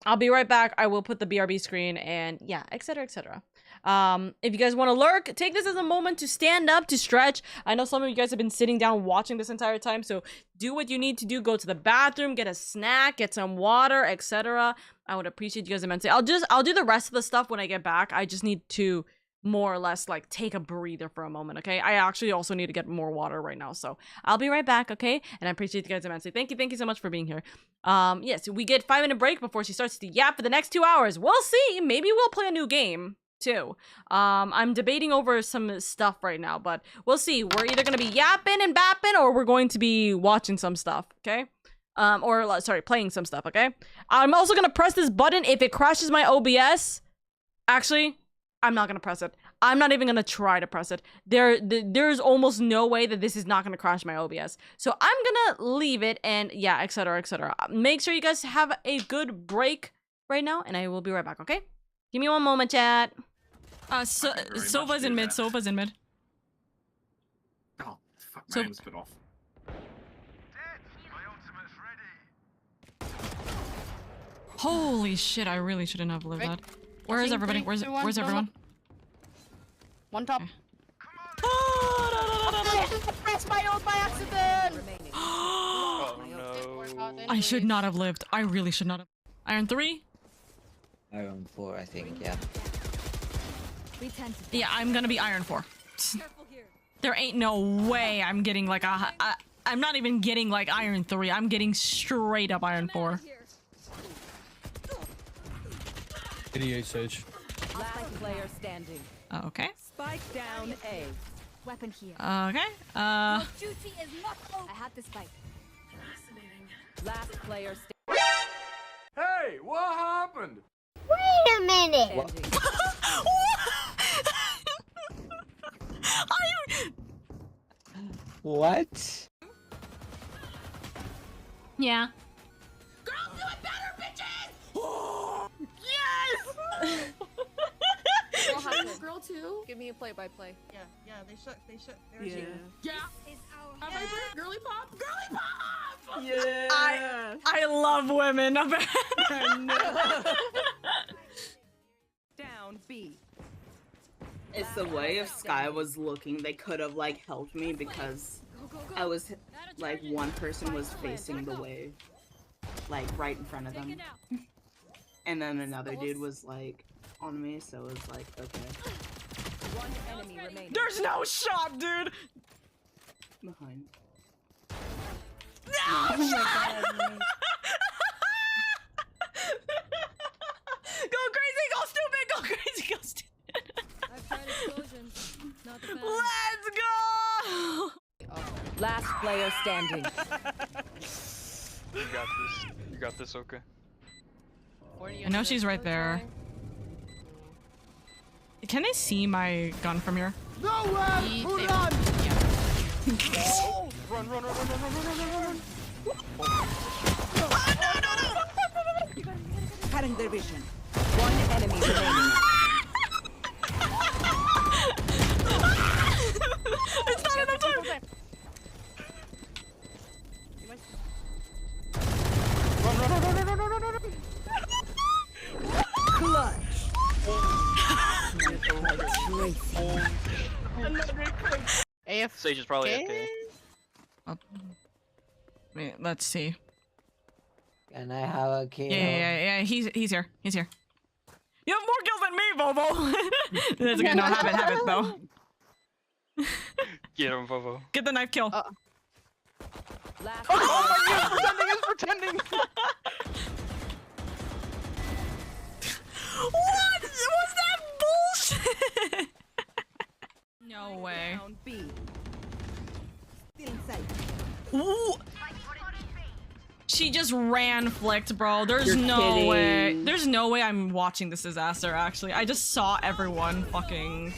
I'll be right back. I will put the BRB screen and yeah, etc, etc. If you guys want to lurk, take this as a moment to stand up, to stretch. I know some of you guys have been sitting down watching this entire time, so do what you need to do. Go to the bathroom, get a snack, get some water, etc. I would appreciate you guys immensely. I'll do the rest of the stuff when I get back. I just need to more or less like take a breather for a moment, okay? I actually also need to get more water right now, so I'll be right back, okay? And I appreciate you guys immensely. Thank you so much for being here. Yes, we get 5-minute break before she starts to yap for the next 2 hours. We'll see. Maybe we'll play a new game too. I'm debating over some stuff right now, but we'll see. We're either gonna be yapping and bapping or we're going to be watching some stuff, okay? Or sorry, playing some stuff, okay? I'm also gonna press this button if it crashes my OBS. Actually, I'm not gonna press it. I'm not even gonna try to press it. There's almost no way that this is not gonna crash my OBS. So I'm gonna leave it and yeah, etc, etc. Make sure you guys have a good break right now, and I will be right back, okay? Give me one moment, chat. Sofa's in mid. Sofa's in mid. Oh, fuck, my aim's been off. Holy shit! I really shouldn't have lived that. Where is everybody? Where's everyone? One top. Okay. Press my ult by accident! Oh no. I should not have lived. I really should not have. Iron 3? Iron 4, I think, yeah. Yeah, I'm gonna be Iron 4. There ain't no way I'm getting like I'm not even getting like Iron 3. I'm getting straight up Iron 4. 88 Sage. Last player standing. Okay. Spike down A. Weapon here. Okay. Your duty is not over. I had the spike. Fascinating. Last player standing. Hey, what happened? Wait a minute. What? Yeah. Girls do it better, bitches! Yes! Girl too? Give me a play-by-play. Yeah, they shook. Yeah. Yeah. Girly pop. Girly pop! Yeah. I love women. Down B. It's the way if Sky was looking, they could have like helped me because I was like one person was facing the wave, like right in front of them, and then another dude was like on me, so it was like okay. One enemy remaining. There's no shot, dude. Behind. No shot. Go crazy, go stupid, go crazy, go stupid. I've tried explosions. Not the best. Let's go. Last player standing. You got this, okay? I know she's right there. Can they see my gun from here? Nowhere to run! Oh, run! Cutting their vision. One enemy remaining. It's not enough time. AF. Sage is probably okay. Wait, let's see. Can I have a kill? Yeah. He's here. He's here. You have more kills than me, Bobo. That's okay. No, have it though. Get him, Vovo. Get the knife kill. Oh my god, pretending. What was that bullshit? No way. Ooh. She just ran flicked, bro. There's no way. There's no way I'm watching this disaster, actually. I just saw everyone fucking...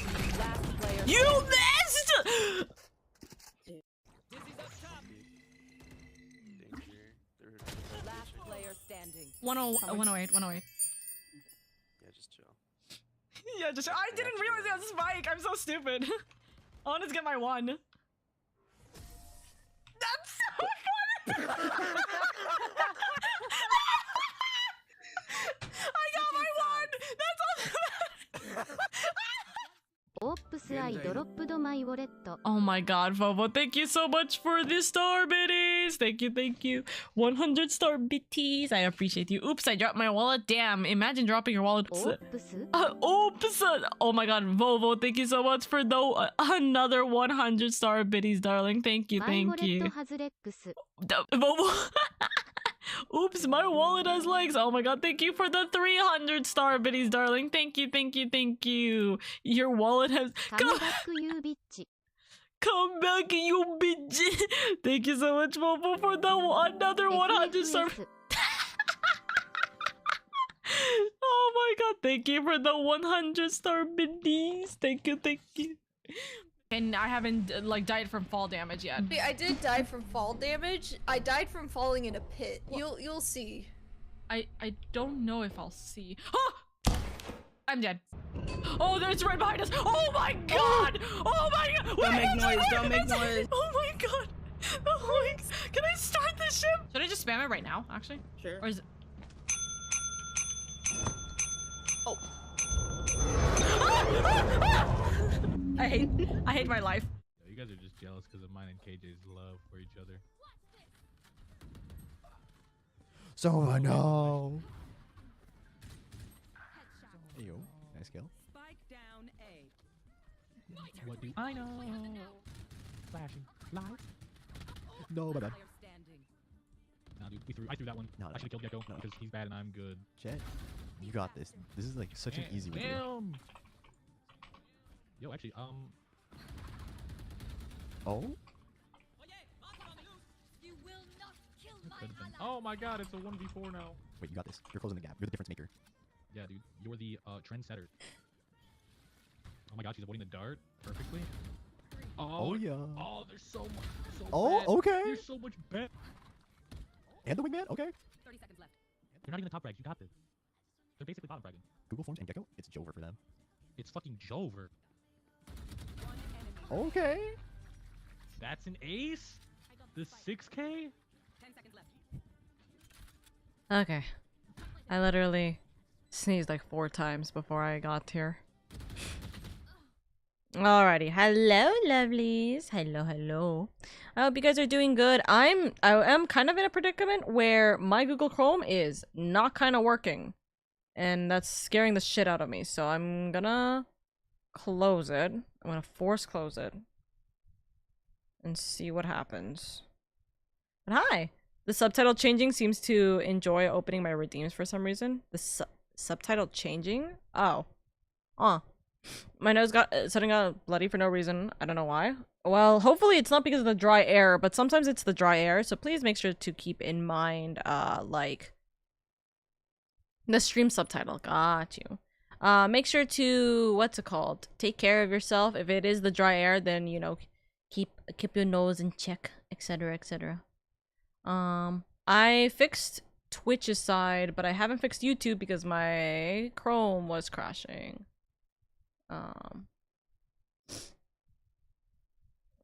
You missed! 108. Yeah, just chill. Yeah, just... I didn't realize it was Spike. I'm so stupid. I want to get my one. That's so funny! I got my one! That's all. Oh my god, Vovo, thank you so much for the star biddies! Thank you. 100 star bitties. I appreciate you. Oops, I dropped my wallet. Damn, imagine dropping your wallet. Oops. Oh my god, Vovo, thank you so much for another 100 star biddies, darling. Thank you. Vovo. Oops, my wallet has legs. Oh my god, thank you for the 300 star biddies, darling. Thank you. Your wallet has... Come back, you bitch. Thank you so much, Mopo, for another 100 star... Oh my god, thank you for the 100 star biddies. Thank you. And I haven't, like, died from fall damage yet. I did die from fall damage. I died from falling in a pit. You'll see. I don't know if I'll see. Oh! I'm dead. Oh, there's right behind us. Oh my god! Oh my god! Don't make noise. Don't make noise. Oh my god! Can I start this ship? Should I just spam it right now, actually? Sure. Or is it... Oh. I hate my life. You guys are just jealous because of mine and KJ's love for each other. So no. Hey yo, nice kill. Spike down A. What do I know? Flashing light. No, my bad. Nah, dude, I threw that one. No, I should have killed Gecko because he's bad and I'm good. Jet, you got this. This is like such an easy win. Yo, actually, Oh? Oh my god, it's a 1v4 now. Wait, you got this. You're closing the gap. You're the difference maker. Yeah, dude, you're the trendsetter. Oh my god, she's avoiding the dart perfectly. Oh yeah. Oh, there's so much. Oh, okay. There's so much bet. And the wingman? Okay. 30 seconds left. They're not even the top frags. You got this. They're basically bottom fragging. Google Forms and Gecko? It's Jover for them. It's fucking Jover. Okay. That's an ace? The 6K? 10 seconds left. Okay. I literally sneezed like 4 times before I got here. Alrighty. Hello, lovelies. Hello. I hope you guys are doing good. I am kind of in a predicament where my Google Chrome is not kind of working. And that's scaring the shit out of me. So I'm gonna close it. I'm gonna force close it. And see what happens. But hi! The subtitle changing seems to enjoy opening my redeems for some reason. The subtitle changing? Oh. My nose got suddenly got bloody for no reason. I don't know why. Well, hopefully it's not because of the dry air, but sometimes it's the dry air, so please make sure to keep in mind, like, the stream subtitle. Got you. Make sure to, what's it called? Take care of yourself. If it is the dry air, then, you know, keep your nose in check, etc, etc. I fixed Twitch's side, but I haven't fixed YouTube because my Chrome was crashing.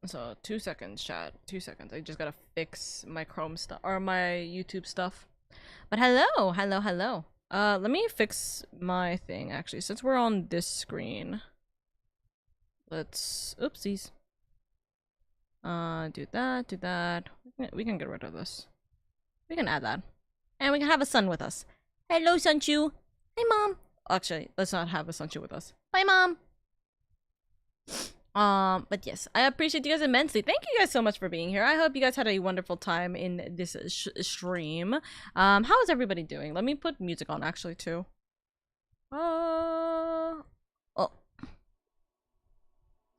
So 2 seconds, chat. 2 seconds. I just gotta fix my Chrome stuff or my YouTube stuff. But hello, hello, hello. Let me fix my thing, actually, since we're on this screen. Let's... Oopsies. Do that, do that. We can get rid of this. We can add that. And we can have a son with us. Hello, Sunchu. Hey, Mom. Actually, let's not have a Sunchu with us. Bye, Mom. But yes, I appreciate you guys immensely. Thank you guys so much for being here. I hope you guys had a wonderful time in this stream. How is everybody doing? Let me put music on, actually, too. Oh.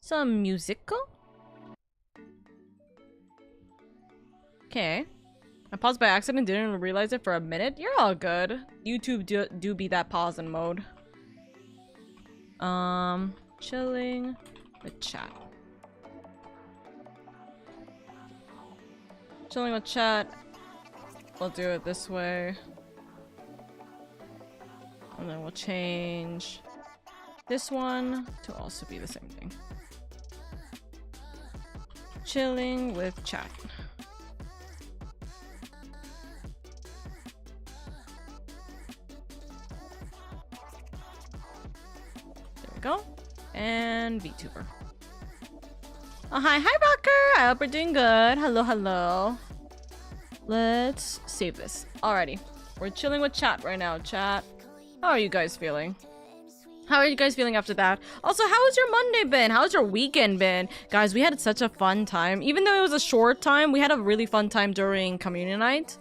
Some musical? Okay. I paused by accident, didn't realize it for a minute. You're all good. YouTube do be that pause in mode. Chilling with chat. Chilling with chat. We'll do it this way. And then we'll change this one to also be the same thing. Chilling with chat. There we go. And Vtuber. Oh, hi Rocker! I hope we're doing good. Hello, hello. Let's save this. Alrighty. We're chilling with chat right now. Chat. How are you guys feeling? How are you guys feeling after that? Also, how has your Monday been? How's your weekend been? Guys, we had such a fun time. Even though it was a short time, we had a really fun time during community night.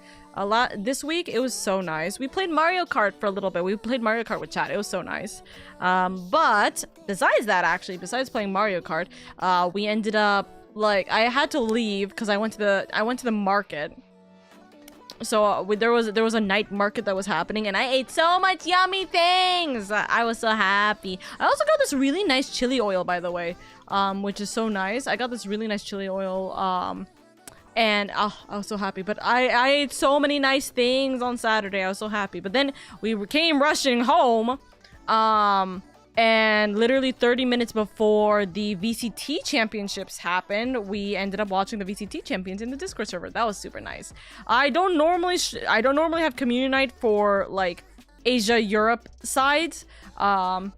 This week, it was so nice. We played Mario Kart for a little bit. We played Mario Kart with chat. It was so nice. But besides that, actually, besides playing Mario Kart, we ended up, like, I had to leave because I went to the market. So there was a night market that was happening, and I ate so much yummy things. I was so happy. I also got this really nice chili oil, by the way, which is so nice. I got this really nice chili oil, and I was so happy. But I ate so many nice things on Saturday. I was so happy. But then we came rushing home, and literally 30 minutes before the VCT championships happened, we ended up watching the VCT champions in the Discord server. That was super nice. I don't normally have community night for like Asia Europe sides, but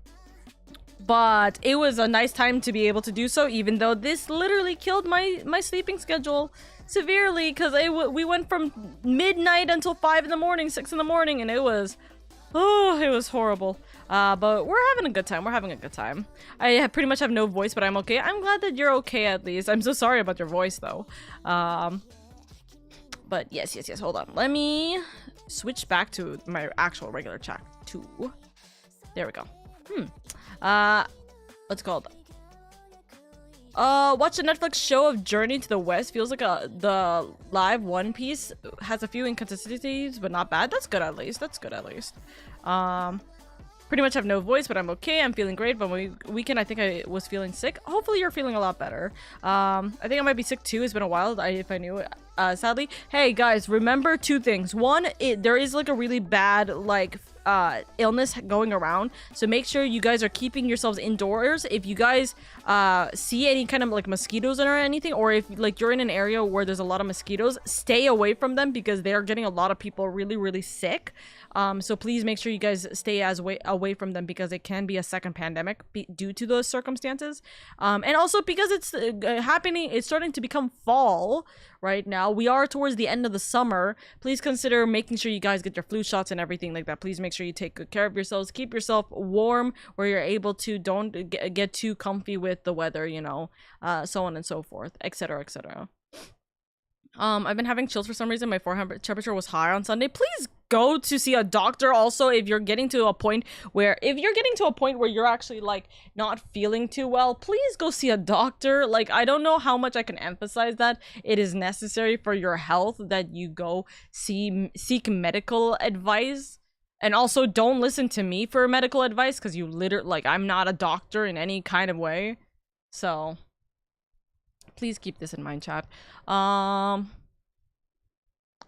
it was a nice time to be able to do so, even though this literally killed my sleeping schedule severely, because we went from midnight until 5 in the morning, 6 in the morning, and it was horrible. But we're having a good time. We're having a good time. I pretty much have no voice, but I'm okay. I'm glad that you're okay at least. I'm so sorry about your voice though. But yes. Hold on. Let me switch back to my actual regular chat too. There we go. What's it called? Watch the Netflix show of Journey to the West. Feels like the live One Piece has a few inconsistencies, but not bad. That's good at least. Pretty much have no voice, but I'm okay. I'm feeling great. But weekend, I think I was feeling sick. Hopefully, you're feeling a lot better. I think I might be sick too. It's been a while. If I knew it. Sadly, hey guys, remember 2 things. One, there is like a really bad illness going around, so make sure you guys are keeping yourselves indoors. If you guys see any kind of like mosquitoes or anything, or if like you're in an area where there's a lot of mosquitoes, stay away from them because they are getting a lot of people really sick. So please make sure you guys stay away from them because it can be a second pandemic due to those circumstances. And also because it's happening, it's starting to become fall right now. We are towards the end of the summer. Please consider making sure you guys get your flu shots and everything like that. Please make sure you take good care of yourselves. Keep yourself warm where you're able to. Don't get too comfy with the weather, you know, so on and so forth, etc. I've been having chills for some reason. My forehead temperature was high on Sunday. Please go to see a doctor. Also, if you're getting to a point where you're actually like not feeling too well, please go see a doctor. Like, I don't know how much I can emphasize that it is necessary for your health that you go seek medical advice. And also, don't listen to me for medical advice because I'm not a doctor in any kind of way. So please keep this in mind, chat.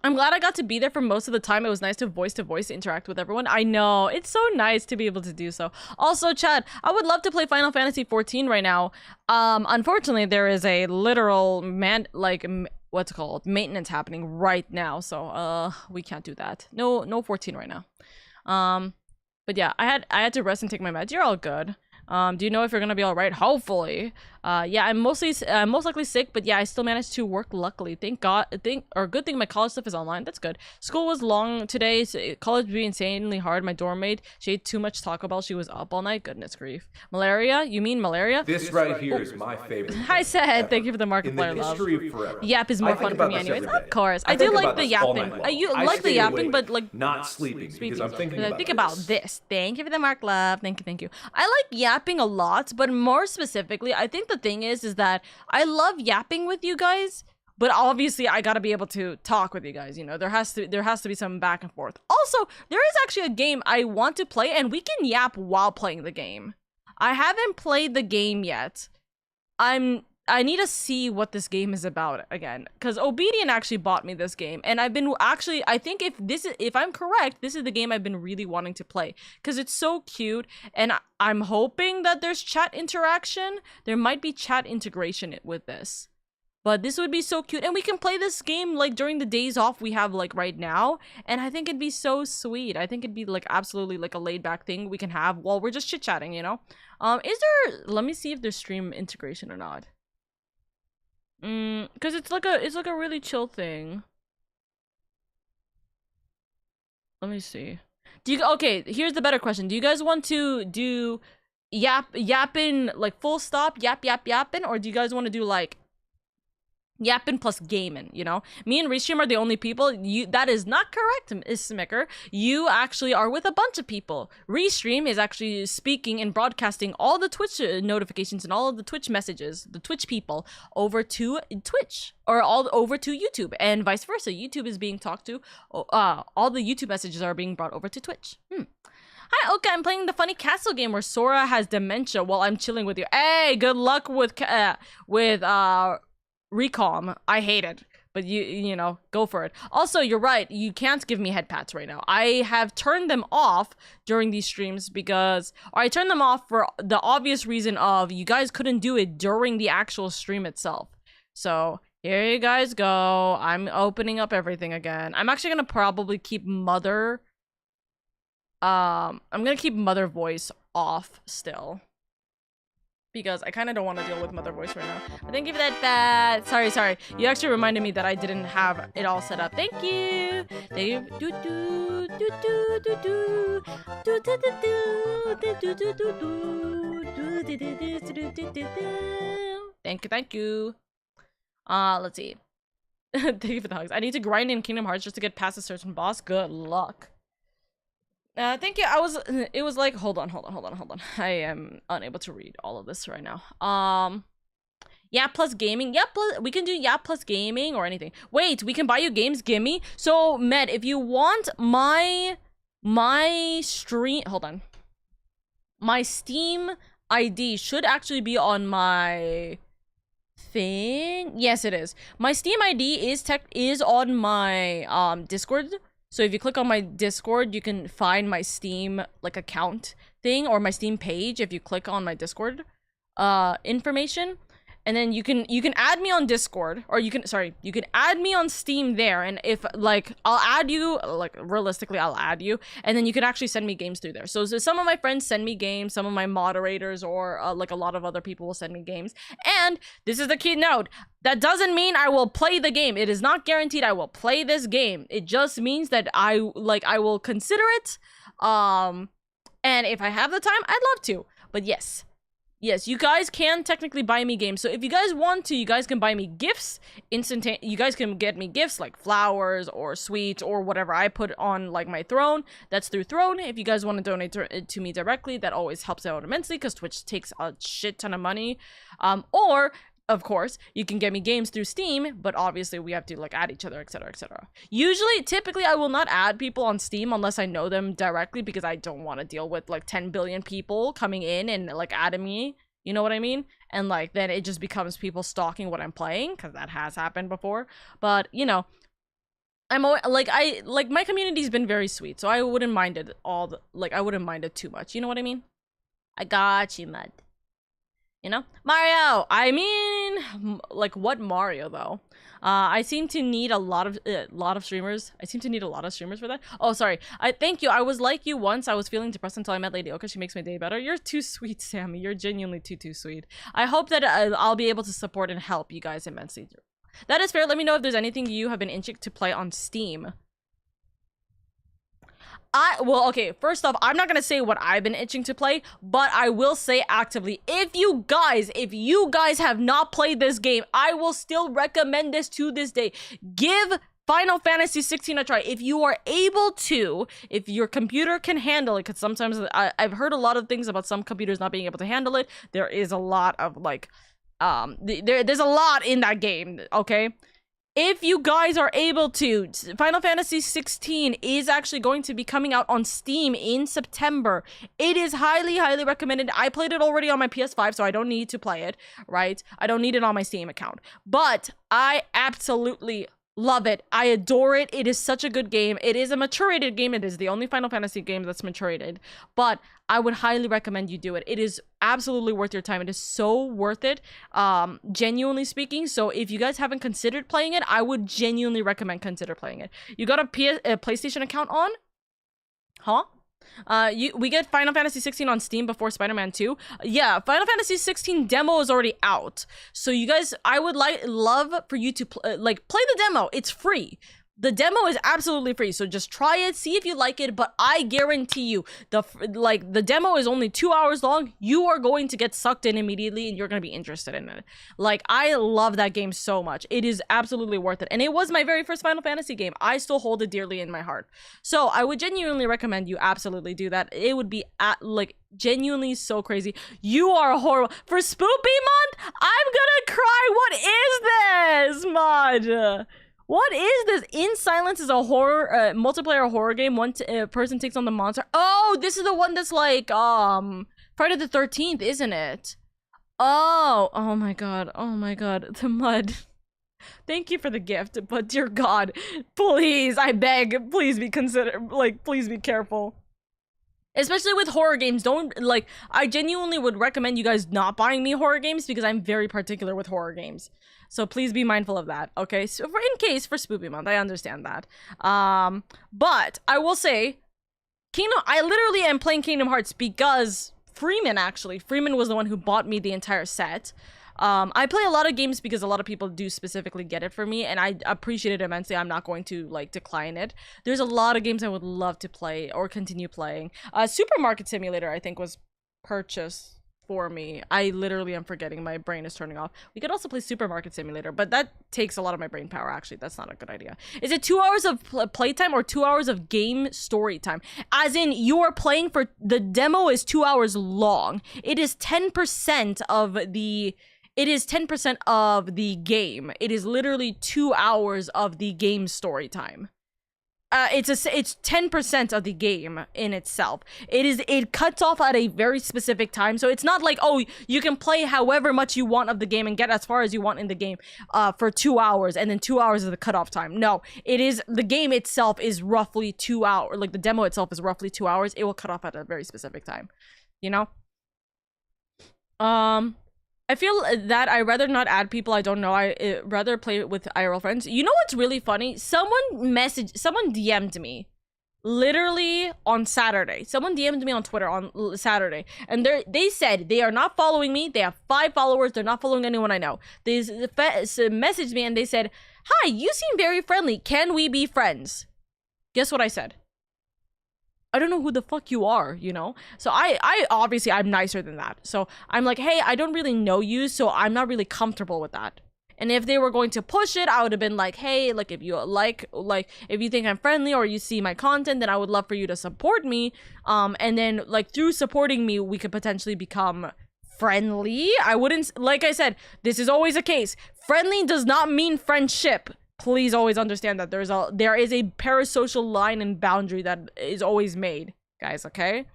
I'm glad I got to be there for most of the time. It was nice to voice interact with everyone. I know, it's so nice to be able to do so. Also, chat, I would love to play Final Fantasy 14 right now. Unfortunately, there is a literal what's it called, maintenance happening right now, so we can't do that. No 14 right now. But yeah, I had to rest and take my meds. You're all good. Do you know if you're gonna be all right? Hopefully. Yeah, I'm most likely sick, but yeah, I still managed to work. Luckily, thank God. Good thing my college stuff is online. That's good. School was long today. So college would be insanely hard. My dorm mate, she ate too much Taco Bell. She was up all night. Goodness grief. Malaria? You mean malaria? This right here is my favorite. Hi, said. Thank you for the Markiplier love. Yap is more fun for me, anyways. Of course, I do like the yapping. You like the yapping, but like not sleeping because I'm thinking about this. Thank you for the Mark love. Thank you. I like yapping a lot, but more specifically, I think the thing is that I love yapping with you guys, but obviously I gotta be able to talk with you guys. You know, there has to be some back and forth. Also, there is actually a game I want to play, and we can yap while playing the game. I haven't played the game yet. I need to see what this game is about again, because Obedient actually bought me this game, and I've been actually, I think if I'm correct, this is the game I've been really wanting to play, because it's so cute, and I'm hoping that there's chat interaction. There might be chat integration with this, but this would be so cute, and we can play this game like during the days off we have like right now, and I think it'd be so sweet. I think it'd be like absolutely like a laid back thing we can have while we're just chit-chatting, you know? Let me see if there's stream integration or not. Because it's like a really chill thing. Let me see. Okay, here's the better question. Do you guys want to do yapping like full stop yapping, or do you guys want to do like yapping plus gaming, you know? Me and Restream are the only people. That is not correct, Miss Smicker. You actually are with a bunch of people. Restream is actually speaking and broadcasting all the Twitch notifications and all of the Twitch messages, the Twitch people, over to Twitch, or all over to YouTube, and vice versa. YouTube is being talked to. All the YouTube messages are being brought over to Twitch. Hi, Oka. I'm playing the funny castle game where Sora has dementia while I'm chilling with you. Hey, good luck with Recom. I hate it, but you know, go for it. Also, you're right, you can't give me head pats right now. I have turned them off during these streams because, or I turned them off for the obvious reason of you guys couldn't do it during the actual stream itself. So here you guys go. I'm opening up everything again. I'm actually gonna probably keep mother voice off still, because I kind of don't want to deal with mother voice right now. But thank you for that. Sorry. You actually reminded me that I didn't have it all set up. Thank you. Thank you. Let's see. Thank you for the hugs. I need to grind in Kingdom Hearts just to get past a certain boss. Good luck. Thank you. It was like, hold on. I am unable to read all of this right now. Yeah, plus gaming. Yeah, we can do yeah plus gaming or anything. Wait, we can buy you games, gimme. So, Med, if you want my stream, hold on. My Steam ID should actually be on my thing. Yes, it is. My Steam ID is on my Discord. So if you click on my Discord, you can find my Steam like account thing, or my Steam page if you click on my Discord information. And then you can add me on Discord, or you can add me on Steam there, and if like I'll add you, like realistically I'll add you, and then you can actually send me games through there. So some of my friends send me games, some of my moderators or like a lot of other people will send me games. And this is the key note. That doesn't mean I will play the game. It is not guaranteed I will play this game. It just means that I will consider it. And if I have the time, I'd love to. But yes, you guys can technically buy me games. So if you guys want to, you guys can buy me gifts you guys can get me gifts like flowers or sweets or whatever I put on like my throne. That's through Throne. If you guys want to donate to me directly, that always helps out immensely because Twitch takes a shit ton of money. Or of course, you can get me games through Steam, but obviously we have to like add each other, etc, etc. Typically, I will not add people on Steam unless I know them directly, because I don't want to deal with like 10 billion people coming in and like adding me. You know what I mean? And like then it just becomes people stalking what I'm playing, because that has happened before. But you know, my community's been very sweet, so I wouldn't mind it I wouldn't mind it too much. You know what I mean? I got you, Mud. You know, Mario, I mean, like what Mario though. I seem to need a lot of streamers. I seem to need a lot of streamers for that. Oh, sorry. Thank you. I was like you once. I was feeling depressed until I met LadyOka. She makes my day better. You're too sweet, Sammy. You're genuinely too sweet. I hope that I'll be able to support and help you guys immensely. That is fair. Let me know if there's anything you have been itching to play on Steam. Well, okay, first off, I'm not gonna say what I've been itching to play, but I will say actively, if you guys have not played this game, I will still recommend this to this day. Give Final Fantasy 16 a try. If you are able to, if your computer can handle it, because sometimes I've heard a lot of things about some computers not being able to handle it. There is a lot of, like, there's a lot in that game, okay? If you guys are able to, Final Fantasy 16 is actually going to be coming out on Steam in September. It is highly, highly recommended. I played it already on my PS5, so I don't need to play it, right? I don't need it on my Steam account. But I absolutely love it. I adore it. It is such a good game. It is a maturated game. It is the only Final Fantasy game that's maturated. But I would highly recommend you do it. It is absolutely worth your time. It is so worth it, genuinely speaking. So if you guys haven't considered playing it, I would genuinely recommend consider playing it. You got a PlayStation account on? Huh? We get Final Fantasy 16 on Steam before Spider-Man 2. Yeah, Final Fantasy 16 demo is already out. So you guys, I would love for you to play the demo. It's free. The demo is absolutely free, so just try it, see if you like it, but I guarantee you, the demo is only 2 hours long. You are going to get sucked in immediately, and you're going to be interested in it. Like, I love that game so much. It is absolutely worth it, and it was my very first Final Fantasy game. I still hold it dearly in my heart. So, I would genuinely recommend you absolutely do that. It would be, genuinely so crazy. You are horrible. For Spoopy Month, I'm gonna cry. What is this, Mod? What is this? In Silence is a horror, multiplayer horror game. One person takes on the monster. Oh, this is the one that's like, Friday the 13th, isn't it? Oh my god. Oh my god. The Mud. Thank you for the gift, but dear God, please, I beg, please be please be careful. Especially with horror games, I genuinely would recommend you guys not buying me horror games because I'm very particular with horror games. So please be mindful of that, okay? So for Spoopy Month, I understand that. But I will say, I literally am playing Kingdom Hearts because Freeman was the one who bought me the entire set. I play a lot of games because a lot of people do specifically get it for me, and I appreciate it immensely. I'm not going to, decline it. There's a lot of games I would love to play or continue playing. Supermarket Simulator, I think, was purchased for me. I literally am forgetting. My brain is turning off. We could also play Supermarket Simulator, but that takes a lot of my brain power, actually. That's not a good idea. Is it 2 hours of playtime or 2 hours of game story time? As in, you are playing for... The demo is 2 hours long. It is 10% of the... It is 10% of the game. It is literally 2 hours of the game story time. It's 10% of the game in itself. It cuts off at a very specific time, so it's not like, oh, you can play however much you want of the game and get as far as you want in the game for 2 hours, and then 2 hours is the cutoff time. No, it is, the game itself is roughly 2 hours, the demo itself is roughly 2 hours. It will cut off at a very specific time, you know? I feel that I rather not add people I don't know. I rather play with IRL friends. You know what's really funny? Someone DM'd me literally on Saturday. Someone DM'd me on Twitter on Saturday, and they said they are not following me. They have 5 followers. They're not following anyone I know. They messaged me and they said, "Hi, you seem very friendly. Can we be friends?" Guess what I said? I don't know who the fuck you are, you know? So I obviously, I'm nicer than that. So I'm like, hey, I don't really know you, so I'm not really comfortable with that. And if they were going to push it, I would have been like, hey, if you if you think I'm friendly or you see my content, then I would love for you to support me. And then through supporting me, we could potentially become friendly. I wouldn't, like I said, this is always a case. Friendly does not mean friendship. Please always understand that there is a parasocial line and boundary that is always made, guys, okay?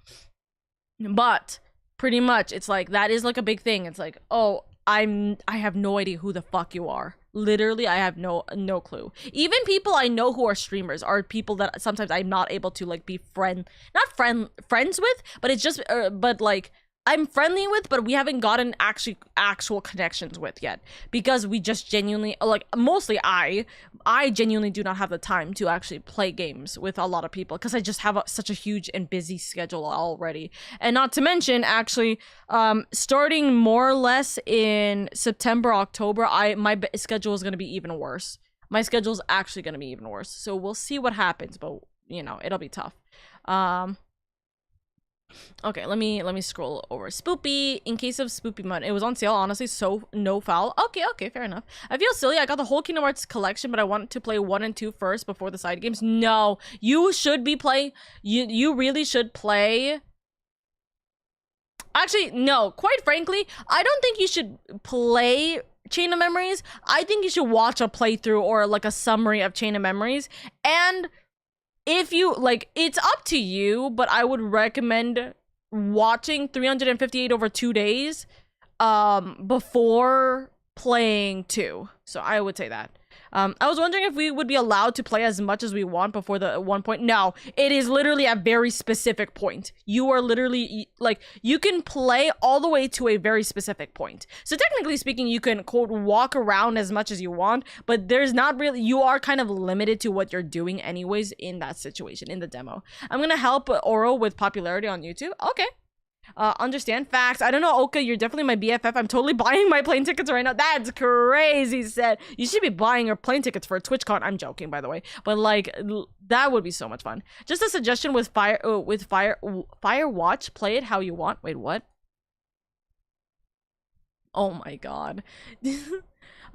But pretty much it's that is a big thing. It's oh, I have no idea who the fuck you are. Literally, I have no clue. Even people I know who are streamers are people that sometimes I'm not able to be friends with, but it's just I'm friendly with, but we haven't gotten actual connections with yet, because we just genuinely, like, mostly I genuinely do not have the time to actually play games with a lot of people, because I just have such a huge and busy schedule already. And not to mention, actually, starting more or less in September, October, my schedule is going to be even worse. My schedule is actually going to be even worse. So we'll see what happens, but, you know, it'll be tough. Okay, let me scroll over. Spoopy, in case of Spoopy Mud, it was on sale, honestly, so no foul. Okay, fair enough. I feel silly, I got the whole Kingdom Hearts collection, but I wanted to play 1 and 2 first before the side games. No, you should be playing, you really should play. Actually, no, quite frankly, I don't think you should play Chain of Memories. I think you should watch a playthrough or like a summary of Chain of Memories, and if you, like, it's up to you, but I would recommend watching 358 over 2 days before playing 2. So I would say that. I was wondering if we would be allowed to play as much as we want before the 1 point. No, it is literally a very specific point. You are literally, like, you can play all the way to a very specific point. So technically speaking, you can, quote, walk around as much as you want, but there's not really, you are kind of limited to what you're doing anyways in that situation, in the demo. I'm gonna help Oro with popularity on YouTube. Okay. Understand facts. I don't know, Oka, you're definitely my BFF. I'm totally buying my plane tickets right now. That's crazy, said. You should be buying your plane tickets for a TwitchCon. I'm joking, by the way, but like that would be so much fun. Just a suggestion with Firewatch. Play it how you want. Wait, what? Oh my god.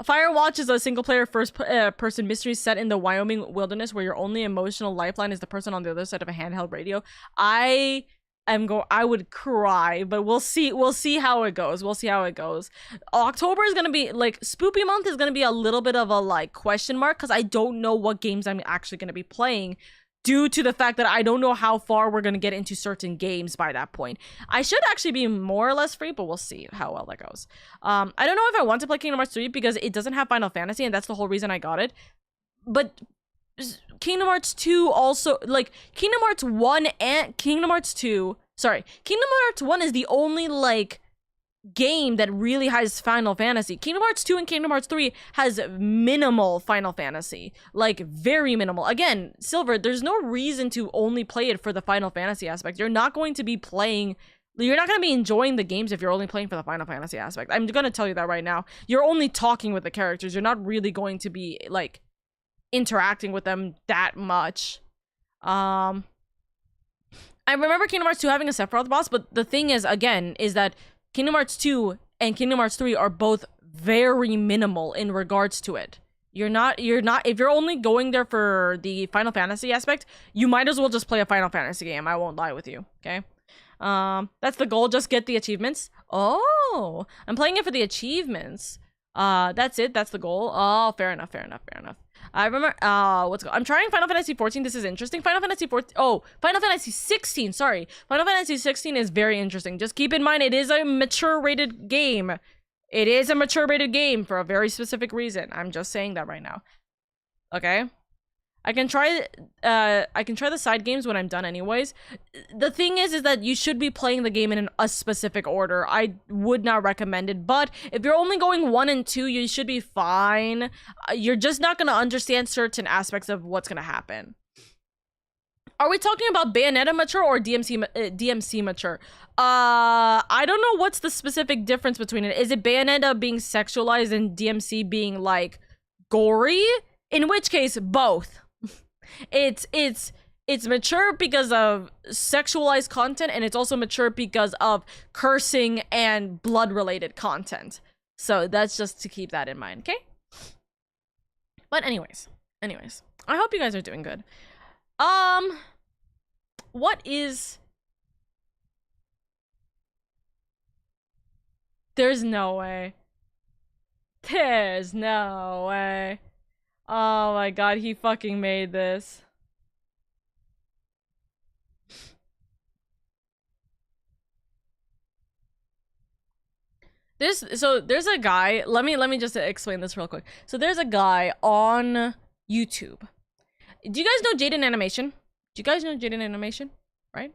Firewatch is a single-player first-person mystery set in the Wyoming wilderness where your only emotional lifeline is the person on the other side of a handheld radio. I would cry, but we'll see how it goes. October is gonna be, like, Spoopy month is gonna be a little bit of a, like, question mark, because I don't know what games I'm actually gonna be playing, due to the fact that I don't know how far we're gonna get into certain games by that point. I should actually be more or less free, but we'll see how well that goes. I don't know if I want to play Kingdom Hearts 3 because it doesn't have Final Fantasy, and that's the whole reason I got it. But Kingdom Hearts 2 also, like, Kingdom Hearts 1 and Kingdom Hearts 2, sorry, Kingdom Hearts 1 is the only, like, game that really has Final Fantasy. Kingdom Hearts 2 and Kingdom Hearts 3 has minimal Final Fantasy, like, very minimal. Again, Silver, there's no reason to only play it for the Final Fantasy aspect. You're not going to be enjoying the games if you're only playing for the Final Fantasy aspect. I'm gonna tell you that right now. You're only talking with the characters. You're not really going to be, like, interacting with them that much. I remember Kingdom Hearts 2 having a Sephiroth boss, but the thing is, again, is that Kingdom Hearts 2 and Kingdom Hearts 3 are both very minimal in regards to it. You're not, if you're only going there for the Final Fantasy aspect, you might as well just play a Final Fantasy game. I won't lie with you, okay? That's the goal, just get the achievements. Oh, I'm playing it for the achievements. That's it, that's the goal. Oh, fair enough. I remember, I'm trying Final Fantasy 14. This is interesting. Final Fantasy 16, sorry. Final Fantasy 16 is very interesting. Just keep in mind, it is a mature rated game. It is a mature rated game for a very specific reason. I'm just saying that right now. Okay? I can try the side games when I'm done anyways. The thing is that you should be playing the game in a specific order. I would not recommend it, but if you're only going 1 and 2, you should be fine. You're just not going to understand certain aspects of what's going to happen. Are we talking about Bayonetta mature or DMC mature? I don't know what's the specific difference between it. Is it Bayonetta being sexualized and DMC being, like, gory? In which case, both. It's mature because of sexualized content, and it's also mature because of cursing and blood related content. So that's just to keep that in mind, okay? But anyways, I hope you guys are doing good. What is... There's no way. There's no way. Oh my god, he fucking made this. So there's a guy, let me just explain this real quick. So there's a guy on YouTube. Do you guys know Jaden Animation? Right?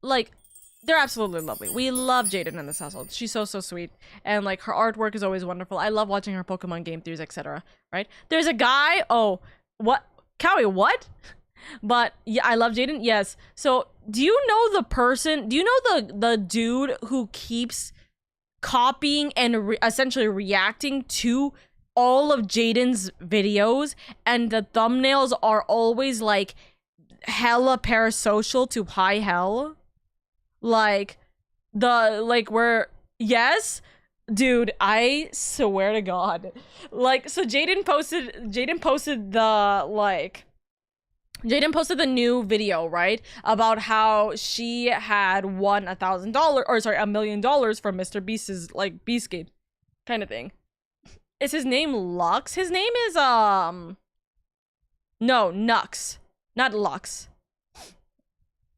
Like, they're absolutely lovely. We love Jaden in this household. She's so sweet, and like her artwork is always wonderful. I love watching her Pokemon game throughs, etc. Right? There's a guy. Oh, what? Cowie, what? But yeah, I love Jaden. Yes. So do you know the person? Do you know the dude who keeps copying and essentially reacting to all of Jaden's videos, and the thumbnails are always like hella parasocial to high hell? Like where, yes, dude, I swear to God. Like, so Jaden posted the new video, right, about how she had won $1 million from Mr. Beast's like Beast Game kind of thing. Is his name Lux? His name is no, Nux, not Lux.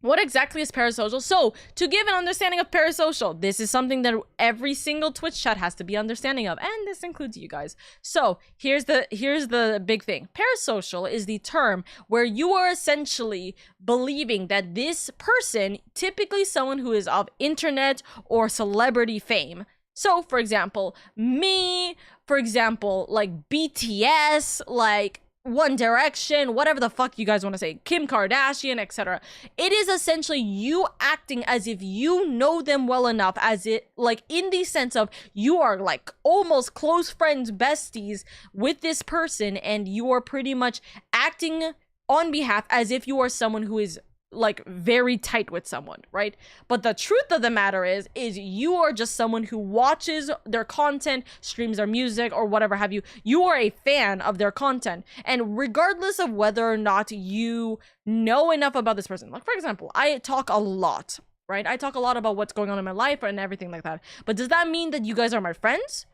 What exactly is parasocial? So, to give an understanding of parasocial, this is something that every single Twitch chat has to be understanding of, and this includes you guys. So, here's the big thing. Parasocial is the term where you are essentially believing that this person, typically someone who is of internet or celebrity fame. So, for example, me, for example, like BTS, like One Direction, whatever the fuck you guys want to say, Kim Kardashian, etc. It is essentially you acting as if you know them well enough, as it, like, in the sense of you are like almost close friends, besties with this person, and you are pretty much acting on behalf as if you are someone who is like very tight with someone, right? But the truth of the matter is you are just someone who watches their content, streams their music, or whatever have you. You are a fan of their content, and regardless of whether or not you know enough about this person, like for example, I talk a lot, right? I talk a lot about what's going on in my life and everything like that. But does that mean that you guys are my friends?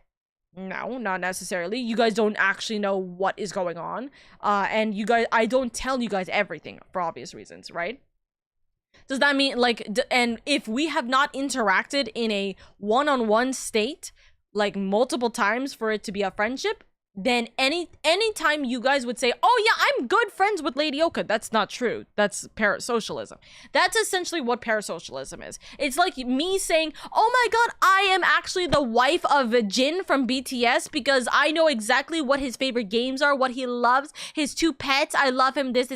No, not necessarily. You guys don't actually know what is going on, and I don't tell you guys everything for obvious reasons, right? Does that mean, like, and if we have not interacted in a one-on-one state, like, multiple times for it to be a friendship, then anytime you guys would say, oh yeah, I'm good friends with LadyOka, that's not true. That's parasocialism. That's essentially what parasocialism is. It's like me saying, oh my god, I am actually the wife of Jin from BTS because I know exactly what his favorite games are, what he loves, his 2 pets, I love him, this.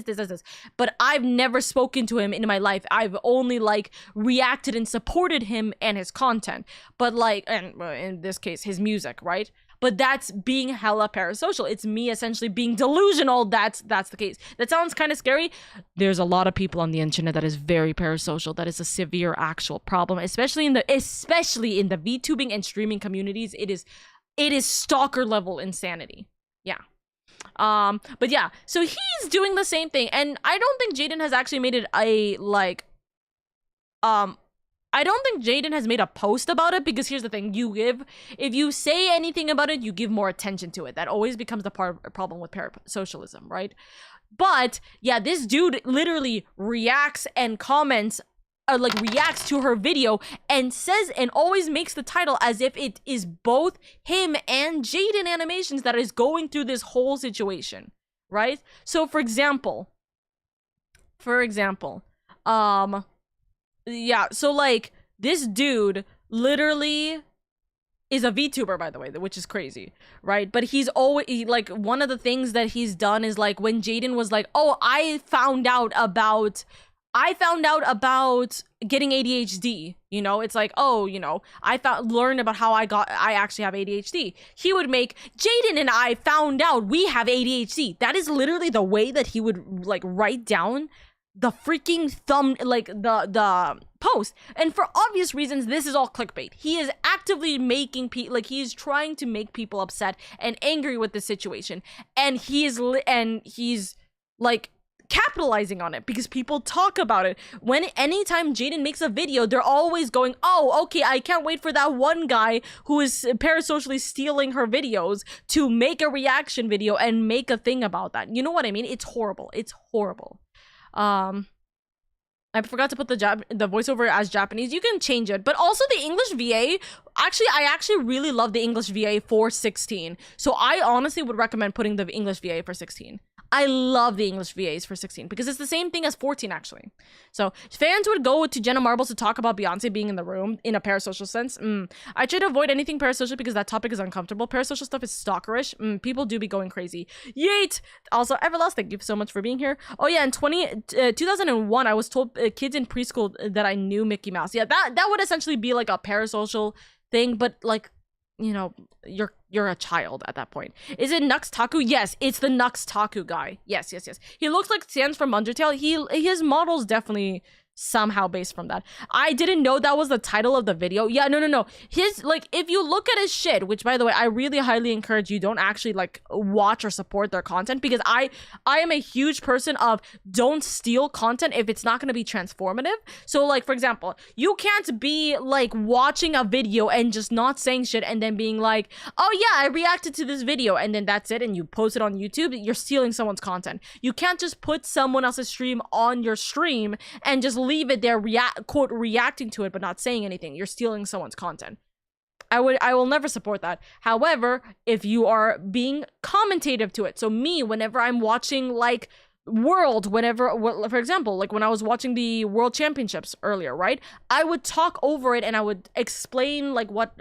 But I've never spoken to him in my life. I've only, like, reacted and supported him and his content. But, like, and in this case, his music, right? But that's being hella parasocial. It's me essentially being delusional. That's the case. That sounds kind of scary. There's a lot of people on the internet that is very parasocial. That is a severe actual problem, especially in the VTubing and streaming communities. It is stalker level insanity. Yeah. But yeah, so he's doing the same thing, and I don't think Jaden has actually made it a I don't think Jaden has made a post about it, because here's the thing, if you say anything about it, you give more attention to it. That always becomes the problem with parasocialism, right? But yeah, this dude literally reacts and comments, reacts to her video and says, and always makes the title as if it is both him and Jaden Animations that is going through this whole situation, right? So for example, yeah, so like this dude literally is a VTuber, by the way, which is crazy, right? But he's always like, one of the things that he's done is like when Jaden was like, oh, I found out about getting ADHD, you know, it's like, oh, you know, learned about how I actually have ADHD. He would make Jaden and I found out we have ADHD. That is literally the way that he would like write down the freaking the post. And for obvious reasons, this is all clickbait. He is actively making he's trying to make people upset and angry with the situation, and he's like capitalizing on it because people talk about it. Anytime Jaden makes a video, they're always going, oh, okay, I can't wait for that one guy who is parasocially stealing her videos to make a reaction video and make a thing about that. You know what I mean? It's horrible. It's horrible. I forgot to put the voiceover as Japanese. You can change it, but also the English VA. Actually, I actually really love the English VA for 16. So I honestly would recommend putting the English VA for 16. I love the English VAs for 16 because it's the same thing as 14 actually. So fans would go to Jenna Marbles to talk about Beyonce being in the room in a parasocial sense. I try to avoid anything parasocial because that topic is uncomfortable. Parasocial stuff is stalkerish. People do be going crazy. Yeet! Also, Everlast, thank you so much for being here. Oh yeah, in 2001, I was told kids in preschool that I knew Mickey Mouse. Yeah, that would essentially be like a parasocial thing, but like, you know, you're a child at that point. Is it Nux Taku? Yes, it's the Nux Taku guy. Yes. He looks like Sans from Undertale. His model's definitely somehow based from that. I didn't know that was the title of the video. Yeah, no. His, like, if you look at his shit, which by the way, I really highly encourage you don't actually like watch or support their content, because I am a huge person of don't steal content if it's not going to be transformative. So like, for example, you can't be like watching a video and just not saying shit and then being like, oh yeah, I reacted to this video, and then that's it, and you post it on YouTube. You're stealing someone's content. You can't just put someone else's stream on your stream and just leave it there, quote, reacting to it but not saying anything. You're stealing someone's content. I will never support that. However, if you are being commentative to it, so me, whenever I'm watching like for example, like when I was watching the World Championships earlier, right? I would talk over it and I would explain like what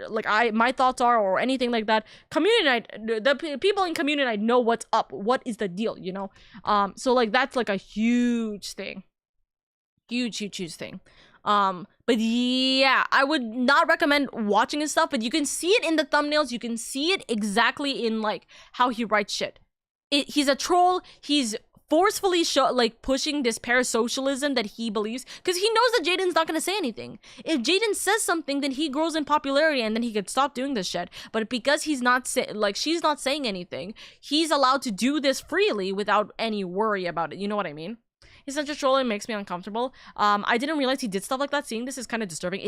my thoughts are or anything like that. Community night, the people in community night know what's up, what is the deal, you know? So like that's like a huge thing. Huge thing. But yeah, I would not recommend watching his stuff, but you can see it in the thumbnails. You can see it exactly in like how he writes shit. He's a troll. He's forcefully pushing this parasocialism that he believes, because he knows that Jaden's not going to say anything. If Jaden says something, then he grows in popularity and then he could stop doing this shit. But because he's not she's not saying anything, he's allowed to do this freely without any worry about it. You know what I mean? He's such a troll, it makes me uncomfortable. I didn't realize he did stuff like that. Seeing this is kind of disturbing.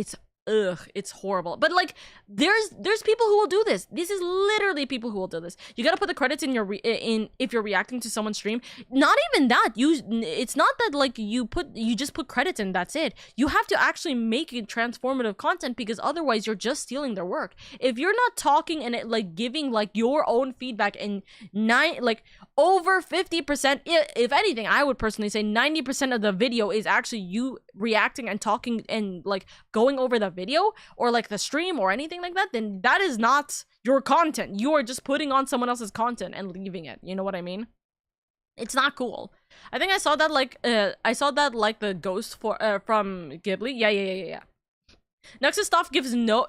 It's horrible. But like, there's people who will do this. This is literally people who will do this. You gotta put the credits in your if you're reacting to someone's stream. Not even that. It's not that like you just put credits in, that's it. You have to actually make it transformative content, because otherwise you're just stealing their work. If you're not talking and like giving like your own feedback, and over 50%, if anything, I would personally say 90% of the video is actually you reacting and talking and like going over the video or like the stream or anything like that, then that is not your content. You are just putting on someone else's content and leaving it. You know what I mean? It's not cool. I think I saw that like the ghost from Ghibli. Yeah. Nux's stuff gives no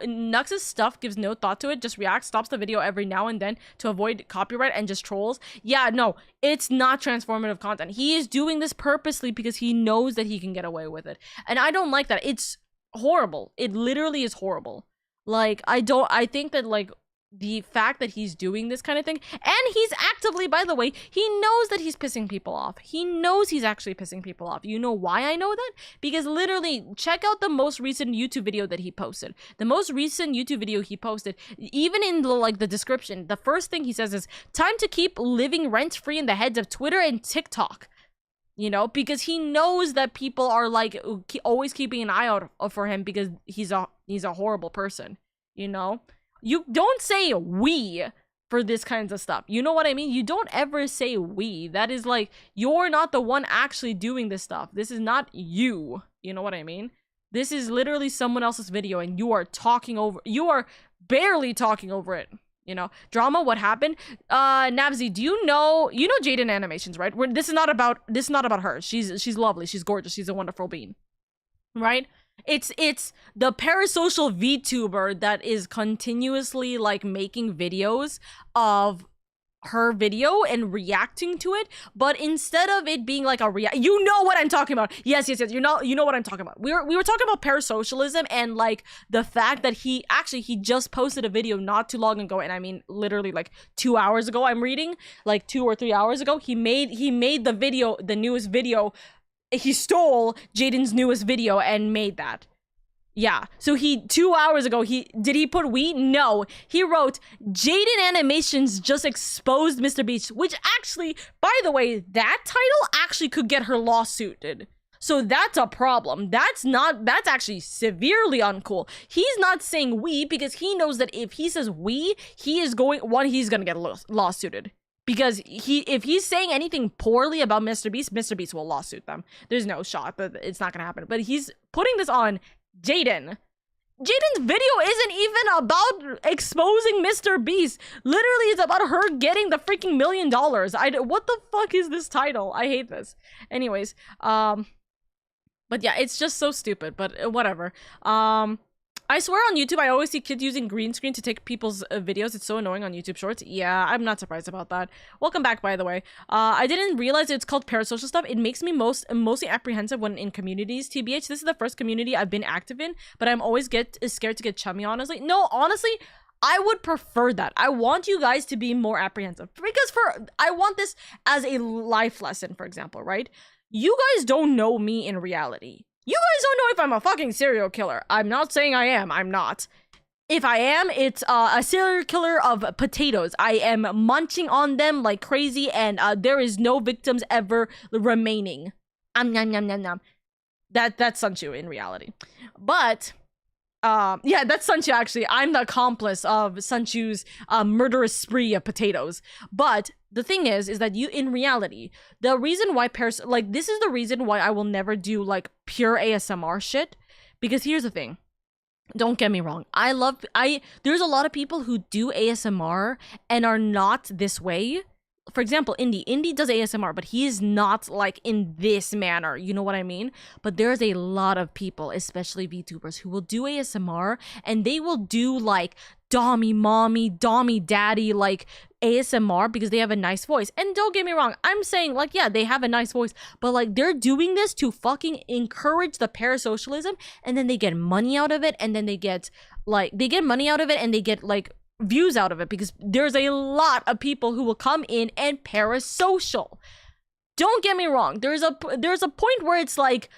thought to it, just reacts, stops the video every now and then to avoid copyright, and just trolls. Yeah, no, it's not transformative content. He is doing this purposely because he knows that he can get away with it. And I don't like that. It's horrible. It literally is horrible. Like, I think that like the fact that he's doing this kind of thing, and he's actively, by the way, he knows that he's pissing people off. He knows he's actually pissing people off. You know why I know that? Because literally, check out the most recent YouTube video that he posted. The most recent YouTube video he posted, even in the description, the first thing he says is, time to keep living rent-free in the heads of Twitter and TikTok. You know, because he knows that people are like always keeping an eye out for him because he's a horrible person, you know? You don't say we for this kinds of stuff. You know what I mean? You don't ever say we. That is like, you're not the one actually doing this stuff. This is not you. You know what I mean? This is literally someone else's video and you are barely talking over it. You know, drama, what happened? Navzy, do you know Jaden Animations, right? This is not about her. She's lovely. She's gorgeous. She's a wonderful being. Right? It's the parasocial VTuber that is continuously like making videos of her video and reacting to it, but instead of it being like you know what I'm talking about. Yes, you know what I'm talking about. We were talking about parasocialism and like the fact that he just posted a video not too long ago, and I mean literally like 2 hours ago. I'm reading like 2 or 3 hours ago. He made the video, the newest video. He stole Jaden's newest video and made that. Yeah, so 2 hours ago, did he put we? No, he wrote, Jaden Animations just exposed Mr. Beast, which actually, by the way, that title actually could get her lawsuited. So that's a problem. That's actually severely uncool. He's not saying we because he knows that if he says we, he's gonna get lawsuited. Because if he's saying anything poorly about Mr. Beast will lawsuit them. There's no shot that it's not gonna happen. But he's putting this on Jaden. Jaden's video isn't even about exposing Mr. Beast. Literally, it's about her getting the freaking $1 million. What the fuck is this title? I hate this. Anyways, but yeah, it's just so stupid, but whatever. I swear on YouTube, I always see kids using green screen to take people's videos. It's so annoying on YouTube Shorts. Yeah, I'm not surprised about that. Welcome back, by the way. I didn't realize it's called parasocial stuff. It makes me mostly apprehensive when in communities. TBH, this is the first community I've been active in, but I'm always scared to get chummy, honestly. No, honestly, I would prefer that. I want you guys to be more apprehensive. Because I want this as a life lesson, for example, right? You guys don't know me in reality. You guys don't know if I'm a fucking serial killer. I'm not saying I am. I'm not. If I am, it's a serial killer of potatoes. I am munching on them like crazy, and there is no victims ever remaining. Nom nom nom nom. That's Sunchu in reality. But yeah, that's Sunchu actually. I'm the accomplice of Sunchu's murderous spree of potatoes. But the thing is that you, in reality, the reason why this is the reason why I will never do like pure ASMR shit. Because here's the thing. Don't get me wrong. There's a lot of people who do ASMR and are not this way. For example, Indy does ASMR, but he is not like in this manner. You know what I mean? But there's a lot of people, especially VTubers, who will do ASMR and they will do like Dommy mommy, Dommy daddy, like ASMR because they have a nice voice. And don't get me wrong, I'm saying like, yeah, they have a nice voice, but like they're doing this to fucking encourage the parasocialism, and then they get money out of it, and then they get money out of it, and they get like views out of it, because there's a lot of people who will come in and parasocial. Don't get me wrong, there's a point where it's like,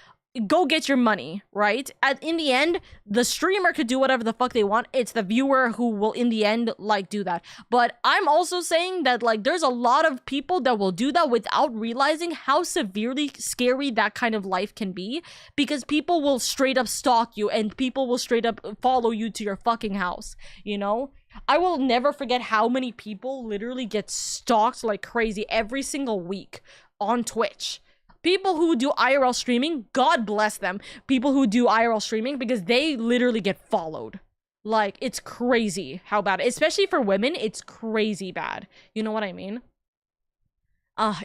go get your money, right? In the end, the streamer could do whatever the fuck they want. It's the viewer who will in the end like do that. But I'm also saying that like there's a lot of people that will do that without realizing how severely scary that kind of life can be, because people will straight up stalk you and people will straight up follow you to your fucking house, you know? I will never forget how many people literally get stalked like crazy every single week on Twitch. People who do IRL streaming, God bless them. People who do IRL streaming, because they literally get followed. Like, it's crazy how bad. Especially for women, it's crazy bad. You know what I mean?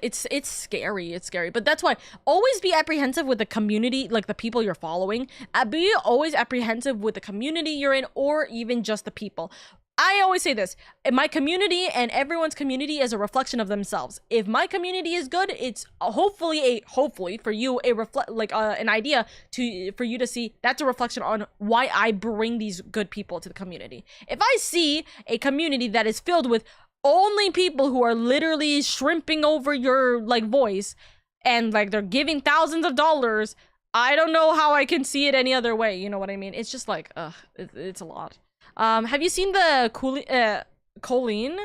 It's scary. It's scary. But that's why always be apprehensive with the community, like the people you're following. Be always apprehensive with the community you're in, or even just the people. I always say this, my community and everyone's community is a reflection of themselves. If my community is good, it's hopefully for you an idea for you to see that's a reflection on why I bring these good people to the community. If I see a community that is filled with only people who are literally shrimping over your like voice and like they're giving thousands of dollars, I don't know how I can see it any other way. You know what I mean? It's just like, it's a lot. Have you seen the Colleen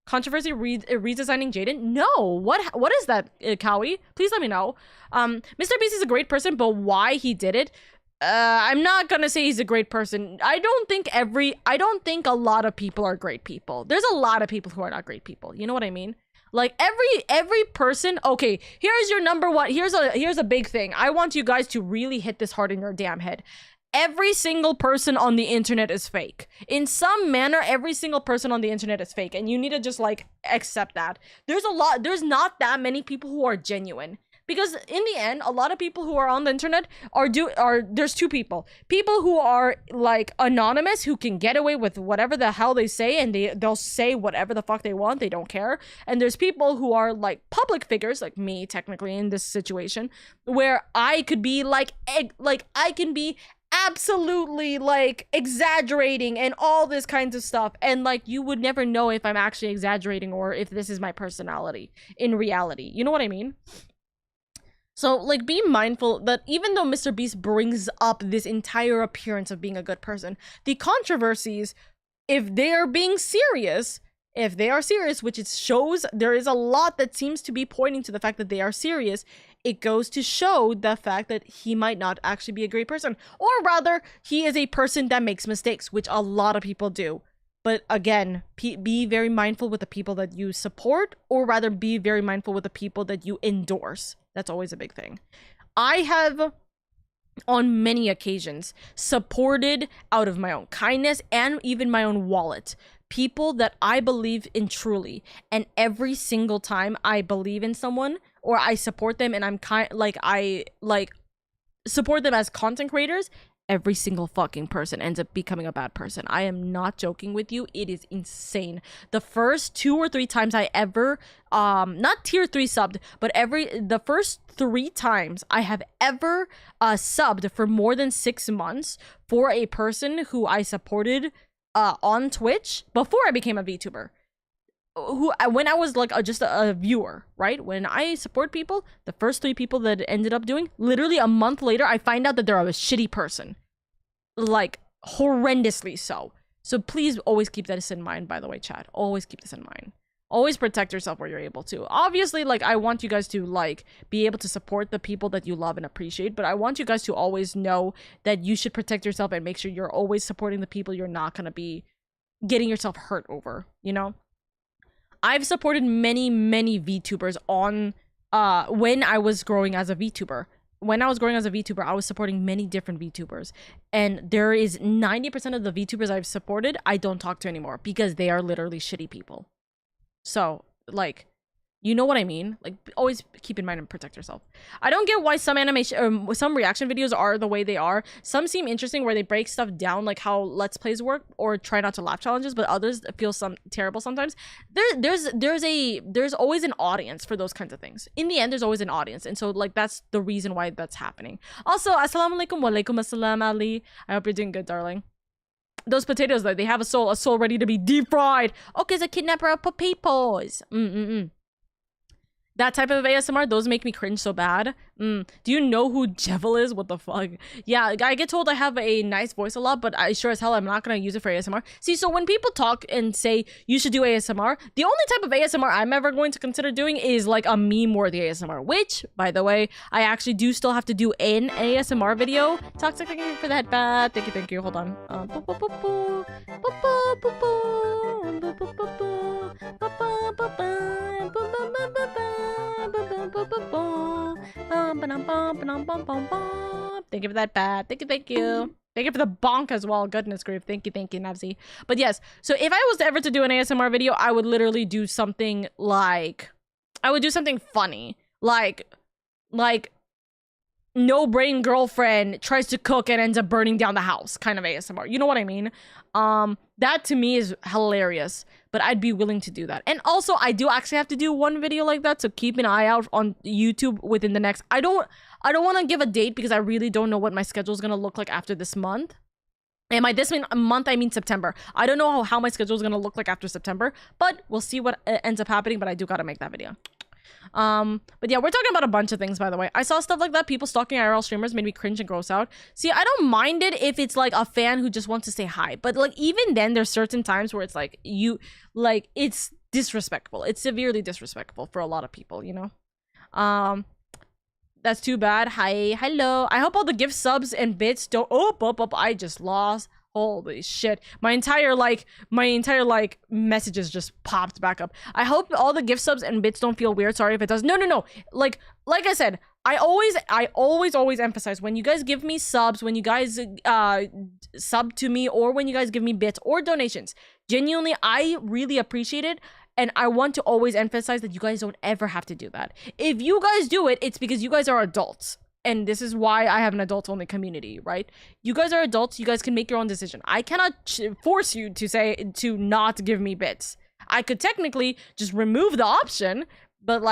controversy redesigning Jaden? No. What is that, Cowie? Please let me know. Mr. Beast is a great person, but why he did it? I'm not gonna say he's a great person. I don't think a lot of people are great people. There's a lot of people who are not great people. You know what I mean? Like every person. Okay, here's your number one. Here's a big thing. I want you guys to really hit this hard in your damn head. Every single person on the internet is fake. In some manner, every single person on the internet is fake, and you need to just like accept that. There's not that many people who are genuine. Because in the end, a lot of people who are on the internet there's two people. People who are like anonymous, who can get away with whatever the hell they say, and they'll say whatever the fuck they want, they don't care. And there's people who are like public figures, like me technically in this situation, where I could be like I can be absolutely like exaggerating and all this kinds of stuff, and like you would never know if I'm actually exaggerating or if this is my personality in reality. You know what I mean? So, like, be mindful that even though Mr. Beast brings up this entire appearance of being a good person, the controversies, if they are serious, which it shows there is a lot that seems to be pointing to the fact that they are serious, it goes to show the fact that he might not actually be a great person. Or rather, he is a person that makes mistakes, which a lot of people do. But again, be very mindful with the people that you support, or rather be very mindful with the people that you endorse. That's always a big thing. I have, on many occasions, supported out of my own kindness and even my own wallet people that I believe in truly. And every single time I believe in someone or I support them and I'm I support them as content creators, every single fucking person ends up becoming a bad person. I am not joking with you. It is insane. The first 2 or 3 times I ever not tier 3 subbed, but the first 3 times I have ever subbed for more than 6 months for a person who I supported on Twitch before I became a VTuber. When I was like just a viewer, right? When I support people, the first 3 people that ended up doing, literally a month later, I find out that they're a shitty person. Like, horrendously so. So please always keep this in mind, by the way, chat. Always keep this in mind. Always protect yourself where you're able to. Obviously, like, I want you guys to, like, be able to support the people that you love and appreciate, but I want you guys to always know that you should protect yourself and make sure you're always supporting the people you're not gonna be getting yourself hurt over, you know? I've supported many VTubers on when I was growing as a VTuber. When I was growing as a VTuber, I was supporting many different VTubers. And there is 90% of the VTubers I've supported, I don't talk to anymore because they are literally shitty people. So, like, you know what I mean? Like, always keep in mind and protect yourself. I don't get why some animation or some reaction videos are the way they are. Some seem interesting where they break stuff down, like how Let's Plays work, or try not to laugh challenges, but others feel terrible sometimes. There's always an audience for those kinds of things. In the end, there's always an audience, and so like that's the reason why that's happening. Also, assalamu alaikum wa alaikum assalam, Ali. I hope you're doing good, darling. Those potatoes, though, they have a soul ready to be deep fried. Okay, it's a kidnapper of potatoes. That type of ASMR, those make me cringe so bad. Do you know who Jevil is? What the fuck? Yeah, I get told I have a nice voice a lot, but I sure as hell I'm not gonna use it for ASMR. See, so when people talk and say you should do ASMR, the only type of ASMR I'm ever going to consider doing is like a meme-worthy ASMR, which, by the way, I actually do still have to do an ASMR video. Toxic, thank you for that bat. Thank you. Hold on. Thank you for that bat. Thank you. Thank you for the bonk as well. Goodness grief. Thank you, Navzi. But yes, so if I was ever to do an ASMR video, I would literally do something like, I would do something funny. Like no brain girlfriend tries to cook and ends up burning down the house kind of ASMR. You know what I mean? That to me is hilarious, but I'd be willing to do that. And also, I do actually have to do one video like that, so keep an eye out on YouTube within the next... I don't want to give a date because I really don't know what my schedule is going to look like after this month. And by this month, I mean September. I don't know how my schedule is going to look like after September, but we'll see what ends up happening, but I do got to make that video. But yeah, we're talking about a bunch of things, by the way. I saw stuff like that. People stalking IRL streamers made me cringe and gross out. See, I don't mind it if it's like a fan who just wants to say hi, but like even then there's certain times where it's like it's disrespectful. It's severely disrespectful for a lot of people, you know? That's too bad. Hello. I hope all the gift subs and bits don't... I just lost. Holy shit. My entire messages just popped back up. I hope all the gift subs and bits don't feel weird. Sorry if it does. No. Like I said, I always emphasize when you guys give me subs, when you guys sub to me, or when you guys give me bits or donations, genuinely, I really appreciate it. And I want to always emphasize that you guys don't ever have to do that. If you guys do it, it's because you guys are adults. And this is why I have an adult-only community, right? You guys are adults. You guys can make your own decision. I cannot force you to not give me bits. I could technically just remove the option, but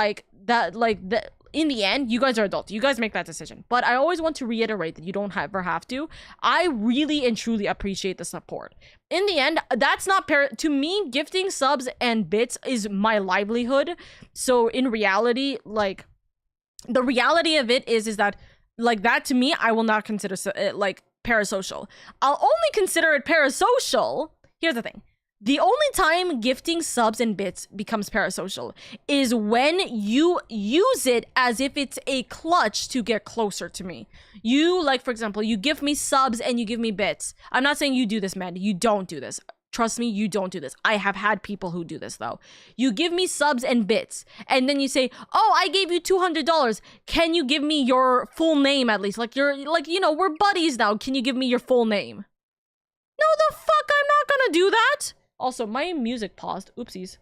in the end, you guys are adults. You guys make that decision. But I always want to reiterate that you don't ever have to. I really and truly appreciate the support. In the end, that's not to me, gifting subs and bits is my livelihood. So in reality, like, the reality of it is that, like, that to me, I will not consider it, like, parasocial. I'll only consider it parasocial. Here's the thing. The only time gifting subs and bits becomes parasocial is when you use it as if it's a clutch to get closer to me. You, like, for example, you give me subs and you give me bits. I'm not saying you do this, man. You don't do this. Trust me, you don't do this. I have had people who do this though. You give me subs and bits, and then you say, "Oh, I gave you $200. Can you give me your full name at least? Like you're like, you know, we're buddies now. Can you give me your full name?" No, the fuck, I'm not gonna do that. Also, my music paused. Oopsies.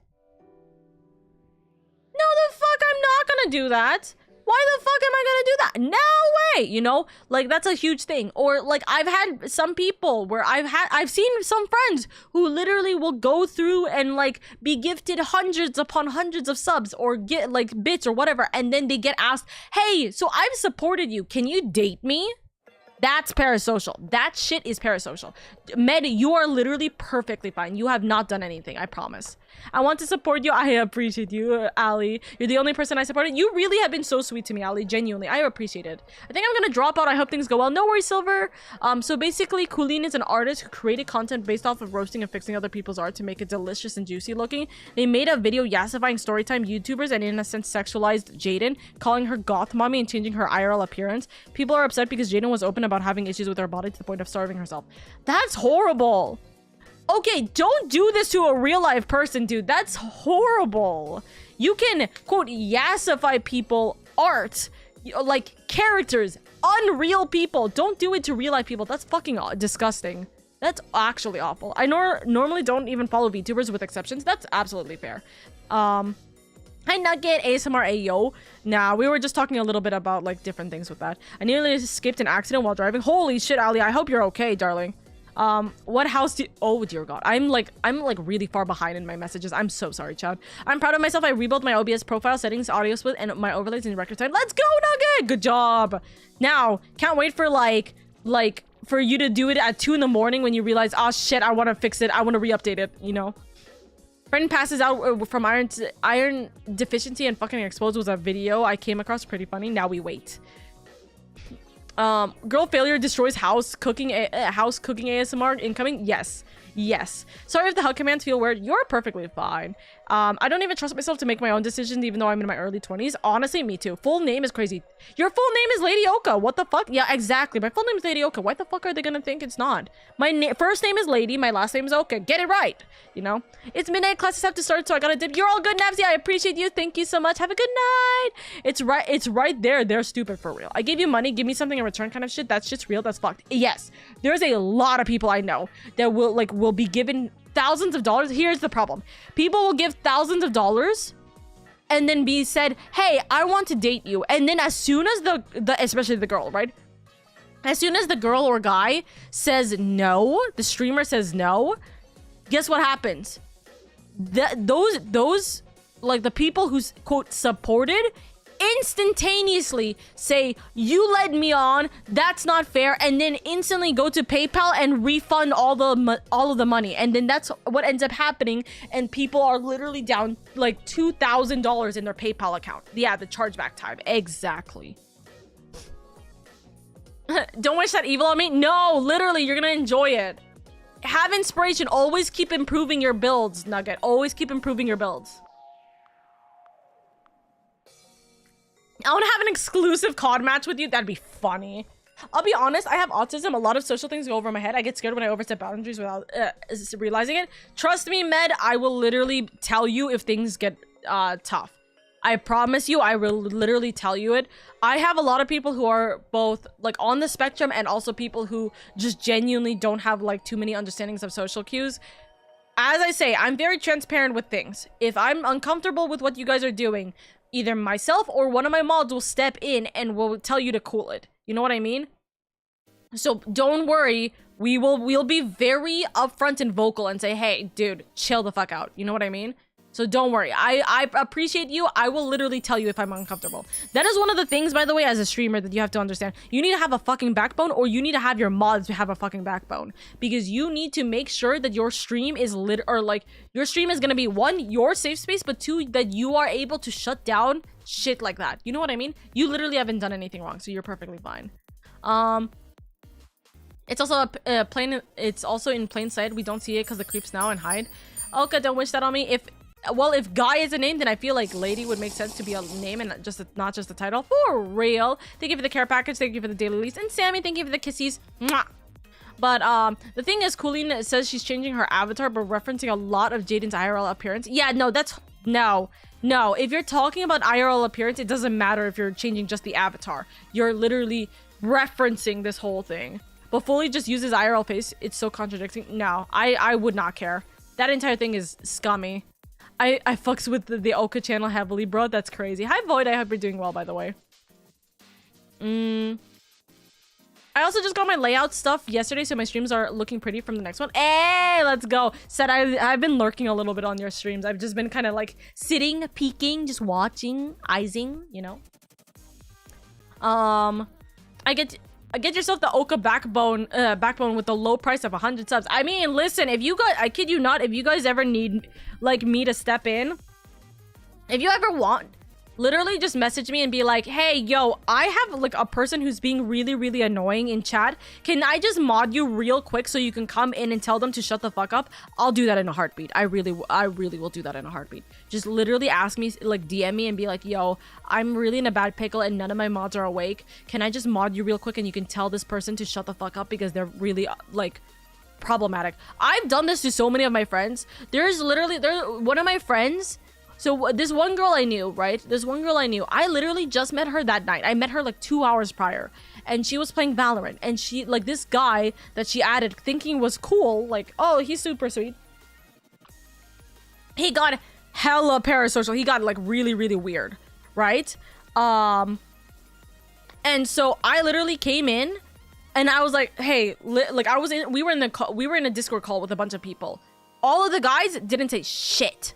No, the fuck, I'm not gonna do that. Why the fuck am I gonna do that? No way, you know? Like, that's a huge thing. Or, like, I've had some people where I've seen some friends who literally will go through and, like, be gifted hundreds upon hundreds of subs or get, like, bits or whatever, and then they get asked, "Hey, so I've supported you. Can you date me?" That's parasocial. That shit is parasocial. Med, you are literally perfectly fine. You have not done anything, I promise. I want to support you. I appreciate you, Ali. You're the only person I supported. You really have been so sweet to me, Ali. Genuinely, I appreciate it. I think I'm gonna drop out. I hope things go well. No worries, Silver. So basically, Colleen is an artist who created content based off of roasting and fixing other people's art to make it delicious and juicy looking. They made a video yassifying storytime YouTubers and in a sense sexualized Jaden, calling her goth mommy and changing her IRL appearance. People are upset because Jaden was open about having issues with her body to the point of starving herself. That's horrible. Okay, don't do this to a real life person, dude. That's horrible. You can, quote, yassify people art, like characters, unreal people. Don't do it to real life people. That's fucking disgusting. That's actually awful. I normally don't even follow VTubers with exceptions. That's absolutely fair. Hi Nugget, ASMR Ayo. Nah, we were just talking a little bit about like different things with that. I nearly escaped an accident while driving. Holy shit, Ali, I hope you're okay, darling. What house do you— oh dear god, I'm like really far behind in my messages. I'm so sorry, Chad. I'm proud of myself. I rebuilt my OBS profile settings, audio split, and my overlays in record time. Let's go, Nugget! Good job. Now, can't wait for like for you to do it at 2 in the morning when you realize, oh shit, I want to fix it. I want to re-update it, you know? Friend passes out from iron deficiency and fucking exposed was a video I came across, pretty funny. Now we wait. Girl failure destroys house cooking ASMR incoming. Yes. Sorry if the hug commands feel weird. You're perfectly fine. I don't even trust myself to make my own decisions even though I'm in my early 20s. Honestly, me too. Full name is crazy. Your full name is LadyOka. What the fuck? Yeah, exactly. My full name is LadyOka. Why the fuck are they gonna think it's not? My first name is Lady. My last name is Oka. Get it right. You know? It's midnight. Classes have to start, so I gotta dip. You're all good, Navsy. I appreciate you. Thank you so much. Have a good night. It's right there. They're stupid for real. I gave you money. Give me something in return kind of shit. That shit's real. That's fucked. Yes. There's a lot of people I know that will be given thousands of dollars. Here's the problem. People will give thousands of dollars and then be said, "Hey, I want to date you." And then as soon as the especially the girl, right? As soon as the girl or guy says no, the streamer says no, guess what happens? Those like the people who's quote supported instantaneously say, "You led me on, that's not fair," and then instantly go to PayPal and refund all of the money. And then that's what ends up happening, and people are literally down like $2,000 in their PayPal account. Yeah, the chargeback time. Exactly. Don't wish that evil on me. No, literally, you're gonna enjoy it. Have inspiration. Always keep improving your builds, Nugget. Always keep improving your builds. I want to have an exclusive COD match with you. That'd be funny. I'll be honest, I have autism. A lot of social things go over my head. I get scared when I overstep boundaries without realizing it. Trust me, Med, I will literally tell you if things get tough. I promise you, I will literally tell you it. I have a lot of people who are both like on the spectrum and also people who just genuinely don't have like too many understandings of social cues. As I say, I'm very transparent with things. If I'm uncomfortable with what you guys are doing, either myself or one of my mods will step in and will tell you to cool it. You know what I mean? So don't worry. We'll be very upfront and vocal and say, "Hey, dude, chill the fuck out." You know what I mean? So don't worry. I appreciate you. I will literally tell you if I'm uncomfortable. That is one of the things, by the way, as a streamer that you have to understand. You need to have a fucking backbone, or you need to have your mods have a fucking backbone. Because you need to make sure that your stream is your stream is gonna be, 1, your safe space, but 2, that you are able to shut down shit like that. You know what I mean? You literally haven't done anything wrong, so you're perfectly fine. It's also it's also in plain sight. We don't see it because the creeps now and hide. Okay, don't wish that on me. If Guy is a name, then I feel like Lady would make sense to be a name and not just a title. For real. Thank you for the care package. Thank you for the daily lease. And Sammy, thank you for the kissies. Mwah. But the thing is, Colleen says she's changing her avatar, but referencing a lot of Jaden's IRL appearance. Yeah, no, that's no. If you're talking about IRL appearance, it doesn't matter if you're changing just the avatar. You're literally referencing this whole thing. But fully just uses IRL face. It's so contradicting. No, I would not care. That entire thing is scummy. I fucks with the Oka channel heavily, bro. That's crazy. Hi, Void. I hope you're doing well, by the way. I also just got my layout stuff yesterday, so my streams are looking pretty from the next one. Hey, let's go. Said I've been lurking a little bit on your streams. I've just been kind of like sitting, peeking, just watching, eyesing, you know. I get yourself the Oka backbone with the low price of 100 subs. I mean, listen, if you guys, I kid you not, if you guys ever need like me to step in, if you ever want, literally just message me and be like, hey, yo, I have like a person who's being really, really annoying in chat. Can I just mod you real quick so you can come in and tell them to shut the fuck up? I'll do that in a heartbeat. I really will do that in a heartbeat. Just literally ask me, like DM me and be like, yo, I'm really in a bad pickle and none of my mods are awake. Can I just mod you real quick and you can tell this person to shut the fuck up because they're really like problematic. I've done this to so many of my friends. There's one of my friends. So this one girl I knew, right? I literally just met her that night. I met her like 2 hours prior. And she was playing Valorant. And she, like, this guy that she added thinking was cool. Like, oh, he's super sweet. He got hella parasocial. He got, like, really, really weird. Right? And so I literally came in. And I was like, hey, we were in a Discord call with a bunch of people. All of the guys didn't say shit.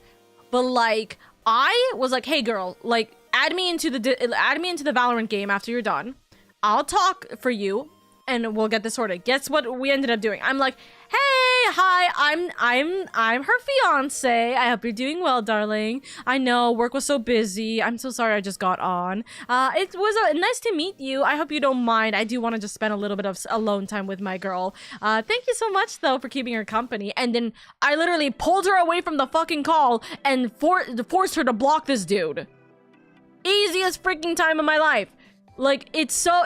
But like, I was like, hey girl, like add me into the Valorant game after you're done. I'll talk for you and we'll get this sorted. Guess what we ended up doing? I'm like, hey, hi, I'm her fiance. I hope you're doing well, darling. I know work was so busy. I'm so sorry I just got on. It was nice to meet you. I hope you don't mind. I do want to just spend a little bit of alone time with my girl. Thank you so much though for keeping her company. And then I literally pulled her away from the fucking call and forced her to block this dude. Easiest freaking time of my life. Like it's so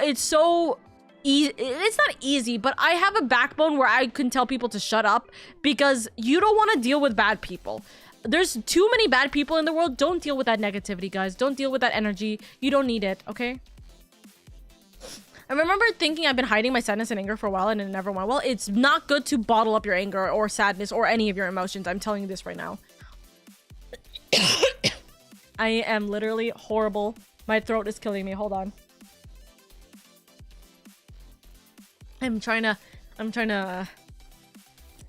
easy. It's not easy, but I have a backbone where I can tell people to shut up because you don't want to deal with bad people. There's too many bad people in the world. Don't deal with that negativity, guys. Don't deal with that energy. You don't need it, okay? I remember thinking I've been hiding my sadness and anger for a while and it never went well. It's not good to bottle up your anger or sadness or any of your emotions. I'm telling you this right now. I am literally horrible. My throat is killing me. Hold on. I'm trying to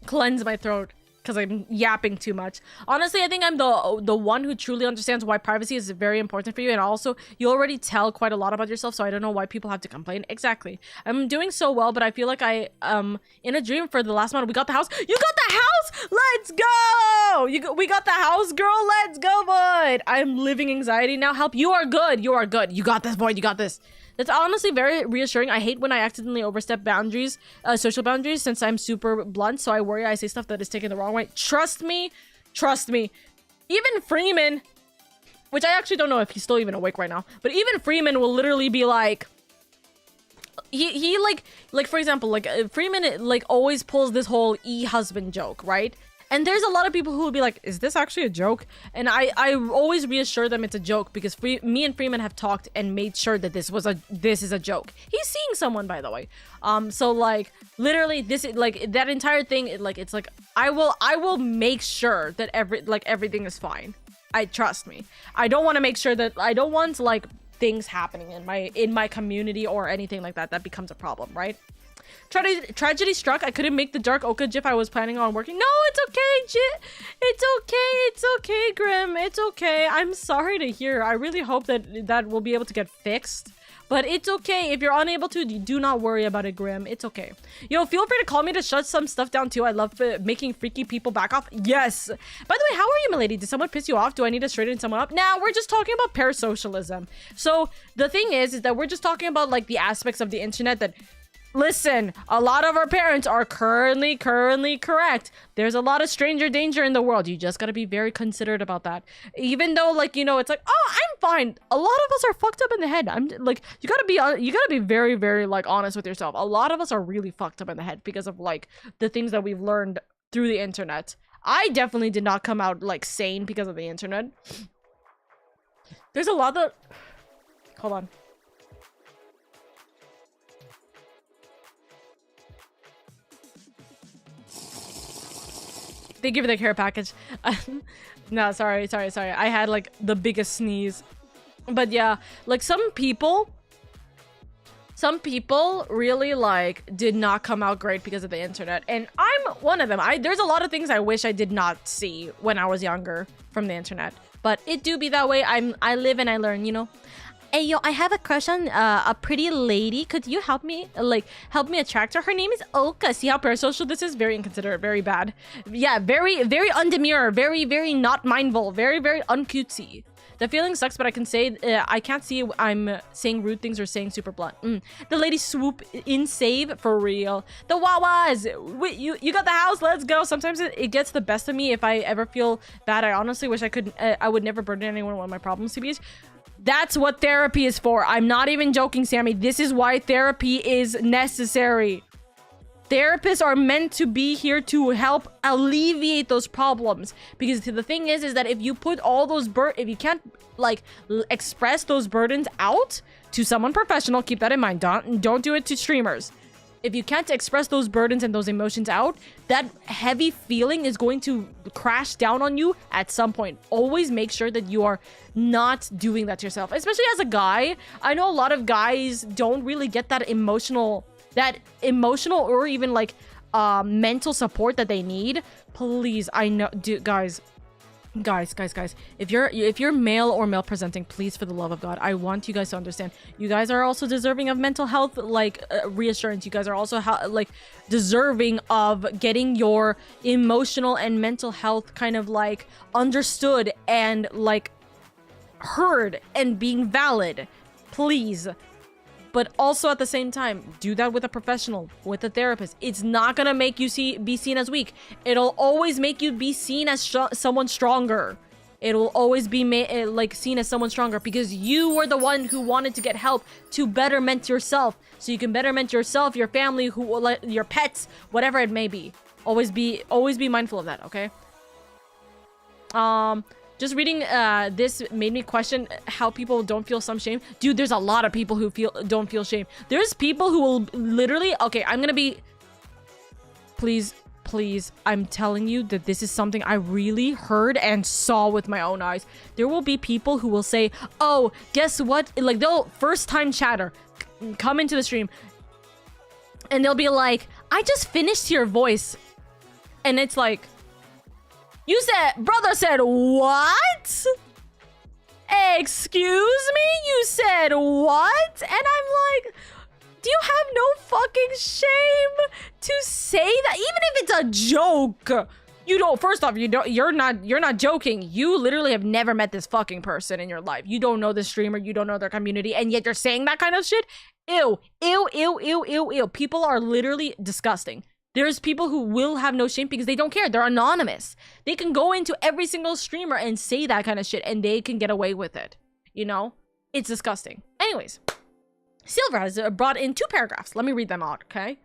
cleanse my throat because I'm yapping too much. Honestly, I think I'm the one who truly understands why privacy is very important for you, and also you already tell quite a lot about yourself, so I don't know why people have to complain. Exactly. I'm doing so well, but I feel like I in a dream for the last month. We got the house. You got the house. Let's go. We got the house, girl. Let's go, bud. I'm living anxiety now. Help. You are good. You are good. You got this, boy. You got this. That's honestly very reassuring. I hate when I accidentally overstep boundaries, social boundaries, since I'm super blunt, so I worry I say stuff that is taken the wrong way. Trust me. Even Freeman, which I actually don't know if he's still even awake right now, but even Freeman will literally be like, he like for example, like Freeman like always pulls this whole husband joke, right? And there's a lot of people who will be like, is this actually a joke? And I always reassure them it's a joke because me and Freeman have talked and made sure that this is a joke. He's seeing someone, by the way. So like literally this is like that entire thing, it's like I will make sure that everything is fine. Trust me. I don't want to make sure that I don't want like things happening in my community or anything like that becomes a problem, right? Tragedy struck. I couldn't make the dark Oka gif I was planning on working. No, it's okay, It's okay, Grim. It's okay. I'm sorry to hear. I really hope that will be able to get fixed. But it's okay. If you're unable to, do not worry about it, Grim. It's okay. Yo, feel free to call me to shut some stuff down too. I love making freaky people back off. Yes. By the way, how are you, milady? Did someone piss you off? Do I need to straighten someone up? Nah, we're just talking about parasocialism. So the thing is that we're just talking about like the aspects of the internet that listen, a lot of our parents are currently correct. There's a lot of stranger danger in the world. You just gotta be very considerate about that. Even though, like, you know, it's like, oh, I'm fine. A lot of us are fucked up in the head. I'm like, you gotta be very, very, like, honest with yourself. A lot of us are really fucked up in the head because of, like, the things that we've learned through the internet. I definitely did not come out, like, sane because of the internet. There's a lot of... Hold on. Thank you for the care package. No, sorry. I had, like, the biggest sneeze. But yeah, like, some people really, like, did not come out great because of the internet. And I'm one of them. There's a lot of things I wish I did not see when I was younger from the internet. But it do be that way. I live and I learn, you know? Hey, yo, I have a crush on a pretty lady. Could you help me attract her? Her name is Oka. See how parasocial this is? Very inconsiderate, very bad. Yeah, very, very undemure, very, very not mindful, very, very uncutesy. The feeling sucks, but I can say I can't see I'm saying rude things or saying super blunt. The lady swoop in save for real. The Wawas, wait, you got the house. Let's go. Sometimes it gets the best of me. If I ever feel bad, I honestly wish I would never burden anyone with my problems. CBH. That's what therapy is for. I'm not even joking, Sammy. This is why therapy is necessary. Therapists are meant to be here to help alleviate those problems. Because the thing is that if you put all those if you can't, like, express those burdens out to someone professional, keep that in mind. Don't do it to streamers. If you can't express those burdens and those emotions out, that heavy feeling is going to crash down on you at some point. Always make sure that you are not doing that to yourself. Especially as a guy. I know a lot of guys don't really get that emotional or even, like, mental support that they need. Please, I know, dude, guys, if you're male or male presenting, please, for the love of God, I want you guys to understand, you guys are also deserving of mental health, like, reassurance. You guys are also like deserving of getting your emotional and mental health kind of, like, understood and, like, heard and being valid. Please. But also at the same time, do that with a professional, with a therapist. It's not gonna make you be seen as weak. It'll always make you be seen as someone stronger. It'll always be like seen as someone stronger because you were the one who wanted to get help to betterment yourself, so you can betterment yourself, your family, your pets, whatever it may be. Always be mindful of that. Okay. Just reading this made me question how people don't feel some shame. Dude, there's a lot of people who don't feel shame. There's people who will literally... Okay, I'm gonna be... Please, I'm telling you that this is something I really heard and saw with my own eyes. There will be people who will say, oh, guess what? Like, they'll first-time chatter come into the stream and they'll be like, I just finished your voice. And it's like... Brother said, what? Excuse me? You said what? And I'm like, do you have no fucking shame to say that? Even if it's a joke. You don't, first off, you're not joking. You literally have never met this fucking person in your life. You don't know this streamer, you don't know their community, and yet you're saying that kind of shit? Ew. People are literally disgusting. There's people who will have no shame because they don't care. They're anonymous. They can go into every single streamer and say that kind of shit and they can get away with it. You know? It's disgusting. Anyways, Silver has brought in 2 paragraphs. Let me read them out, okay?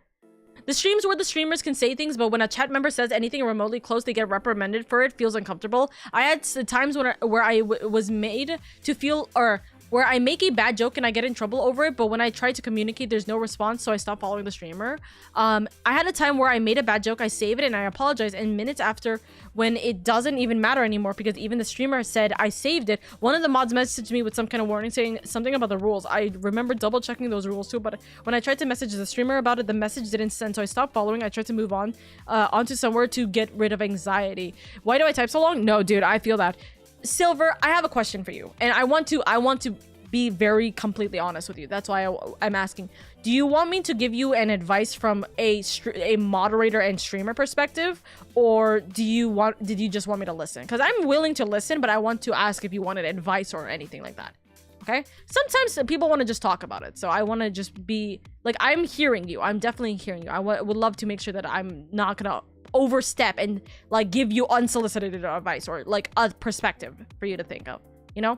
The streams where the streamers can say things, but when a chat member says anything remotely close, they get reprimanded for it. Feels uncomfortable. I had times where I was made to feel, or where I make a bad joke and I get in trouble over it, but when I try to communicate, there's no response, so I stop following the streamer. I had a time where I made a bad joke, I save it, and I apologize, and minutes after, when it doesn't even matter anymore because even the streamer said I saved it, one of the mods messaged me with some kind of warning saying something about the rules. I remember double checking those rules too, but when I tried to message the streamer about it, the message didn't send, so I stopped following. I tried to move on onto somewhere to get rid of anxiety. Why do I type so long? No, dude, I feel that. Silver, I have a question for you, and I want to be very completely honest with you. That's why I'm asking. Do you want me to give you an advice from a moderator and streamer perspective, or did you just want me to listen? Because I'm willing to listen, but I want to ask if you wanted advice or anything like that. Okay? Sometimes people want to just talk about it. So I want to just be like, I'm hearing you. I'm definitely hearing you. I would love to make sure that I'm not gonna overstep and like give you unsolicited advice or like a perspective for you to think of, you know?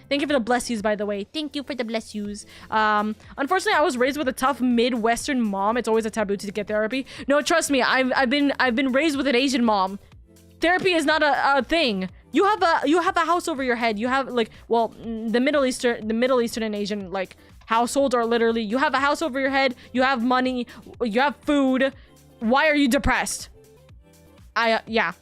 Thank you for the bless yous, by the way. Thank you for the bless yous. Unfortunately, I was raised with a tough Midwestern mom. It's always a taboo to get therapy. No, trust me, I've been raised with an Asian mom. Therapy is not a thing. You have a house over your head. You have like, well, the Middle Eastern and Asian like households are literally, you have a house over your head, you have money, you have food. Why are you depressed? Yeah.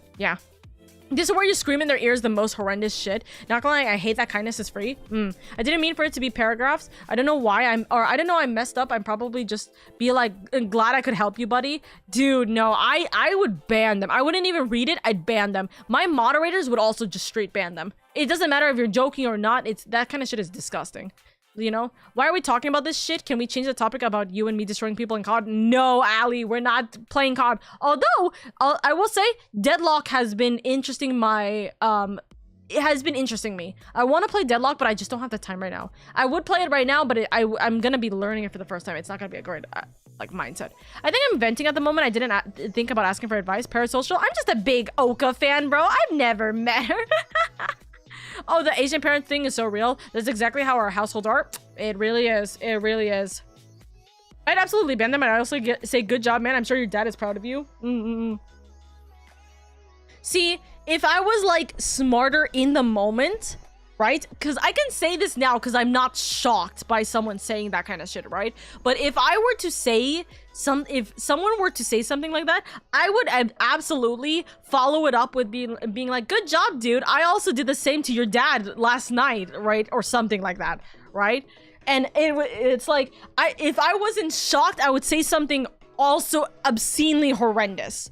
This is where you scream in their ears the most horrendous shit. Not gonna lie, I hate that kindness is free. I didn't mean for it to be paragraphs. I don't know why I don't know, I messed up. I'm probably just be like, glad I could help you, buddy. Dude, no, I would ban them. I wouldn't even read it, I'd ban them. My moderators would also just straight ban them. It doesn't matter if you're joking or not, that kind of shit is disgusting. You know? Why are we talking about this shit? Can we change the topic about you and me destroying people in COD? No, Ali, we're not playing COD. Although, I will say, Deadlock has been interesting it has been interesting me. I want to play Deadlock, but I just don't have the time right now. I would play it right now, but I'm gonna be learning it for the first time. It's not gonna be a great, like, mindset. I think I'm venting at the moment. I didn't think about asking for advice. Parasocial, I'm just a big Oka fan, bro. I've never met her. Oh, the Asian parent thing is so real. That's exactly how our households are. It really is. It really is. I'd absolutely ban them. And I also say, good job, man. I'm sure your dad is proud of you. See, if I was like smarter in the moment, right? Because I can say this now because I'm not shocked by someone saying that kind of shit, right? But if I were to say if someone were to say something like that, I would absolutely follow it up with being like, good job, dude. I also did the same to your dad last night, right? Or something like that, right? And it's like, if I wasn't shocked, I would say something also obscenely horrendous.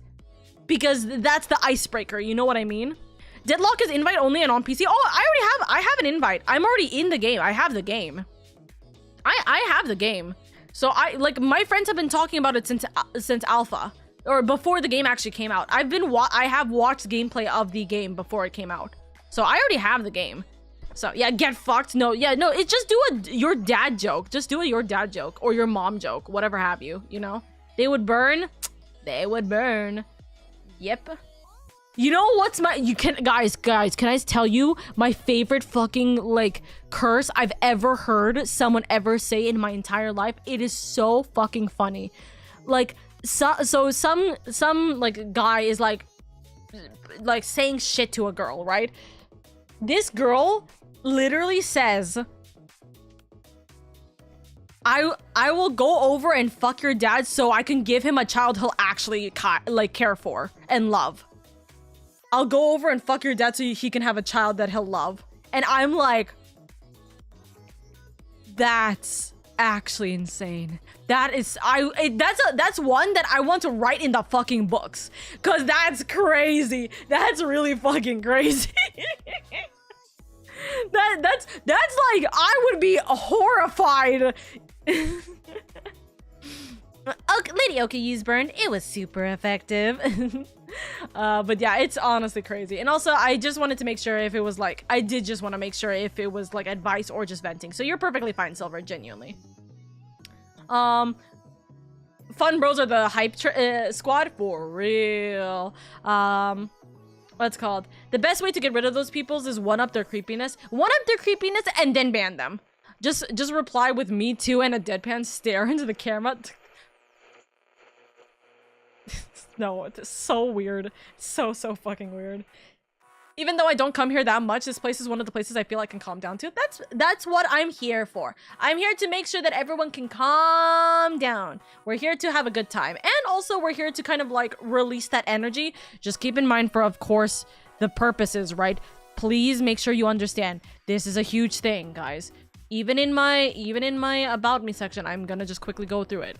Because that's the icebreaker, you know what I mean? Deadlock is invite only and on PC. Oh, I have an invite. I'm already in the game. I have the game. I have the game. So my friends have been talking about it since alpha or before the game actually came out. I have watched gameplay of the game before it came out. So I already have the game. So yeah, get fucked. No, it's just do your dad joke. Just do your dad joke or your mom joke, whatever have you, you know? They would burn. They would burn. Yep. You know what's guys, can I tell you my favorite fucking like curse I've ever heard someone ever say in my entire life? It is so fucking funny. Like so some like guy is like saying shit to a girl, right? This girl literally says, I will go over and fuck your dad so I can give him a child he'll actually like care for and love. I'll go over and fuck your dad so he can have a child that he'll love. And I'm like, that's actually insane. That is, that's one that I want to write in the fucking books. Cause that's crazy. That's really fucking crazy. That's like, I would be horrified. LadyOka used burn. It was super effective. But yeah, it's honestly crazy. And also, I just wanted to make sure if it was like, I did just want to make sure if it was like advice or just venting. So you're perfectly fine, Silver, genuinely. Fun Bros are the hype squad for real. What's called? The best way to get rid of those peoples is one up their creepiness, and then ban them. Just reply with me too and a deadpan stare into the camera. No, it's so weird. So fucking weird. Even though I don't come here that much, this place is one of the places I feel I can calm down to. That's what I'm here for. I'm here to make sure that everyone can calm down. We're here to have a good time. And also we're here to kind of like release that energy. Just keep in mind for, of course, the purposes, right? Please make sure you understand. This is a huge thing, guys. Even in my about me section, I'm gonna just quickly go through it.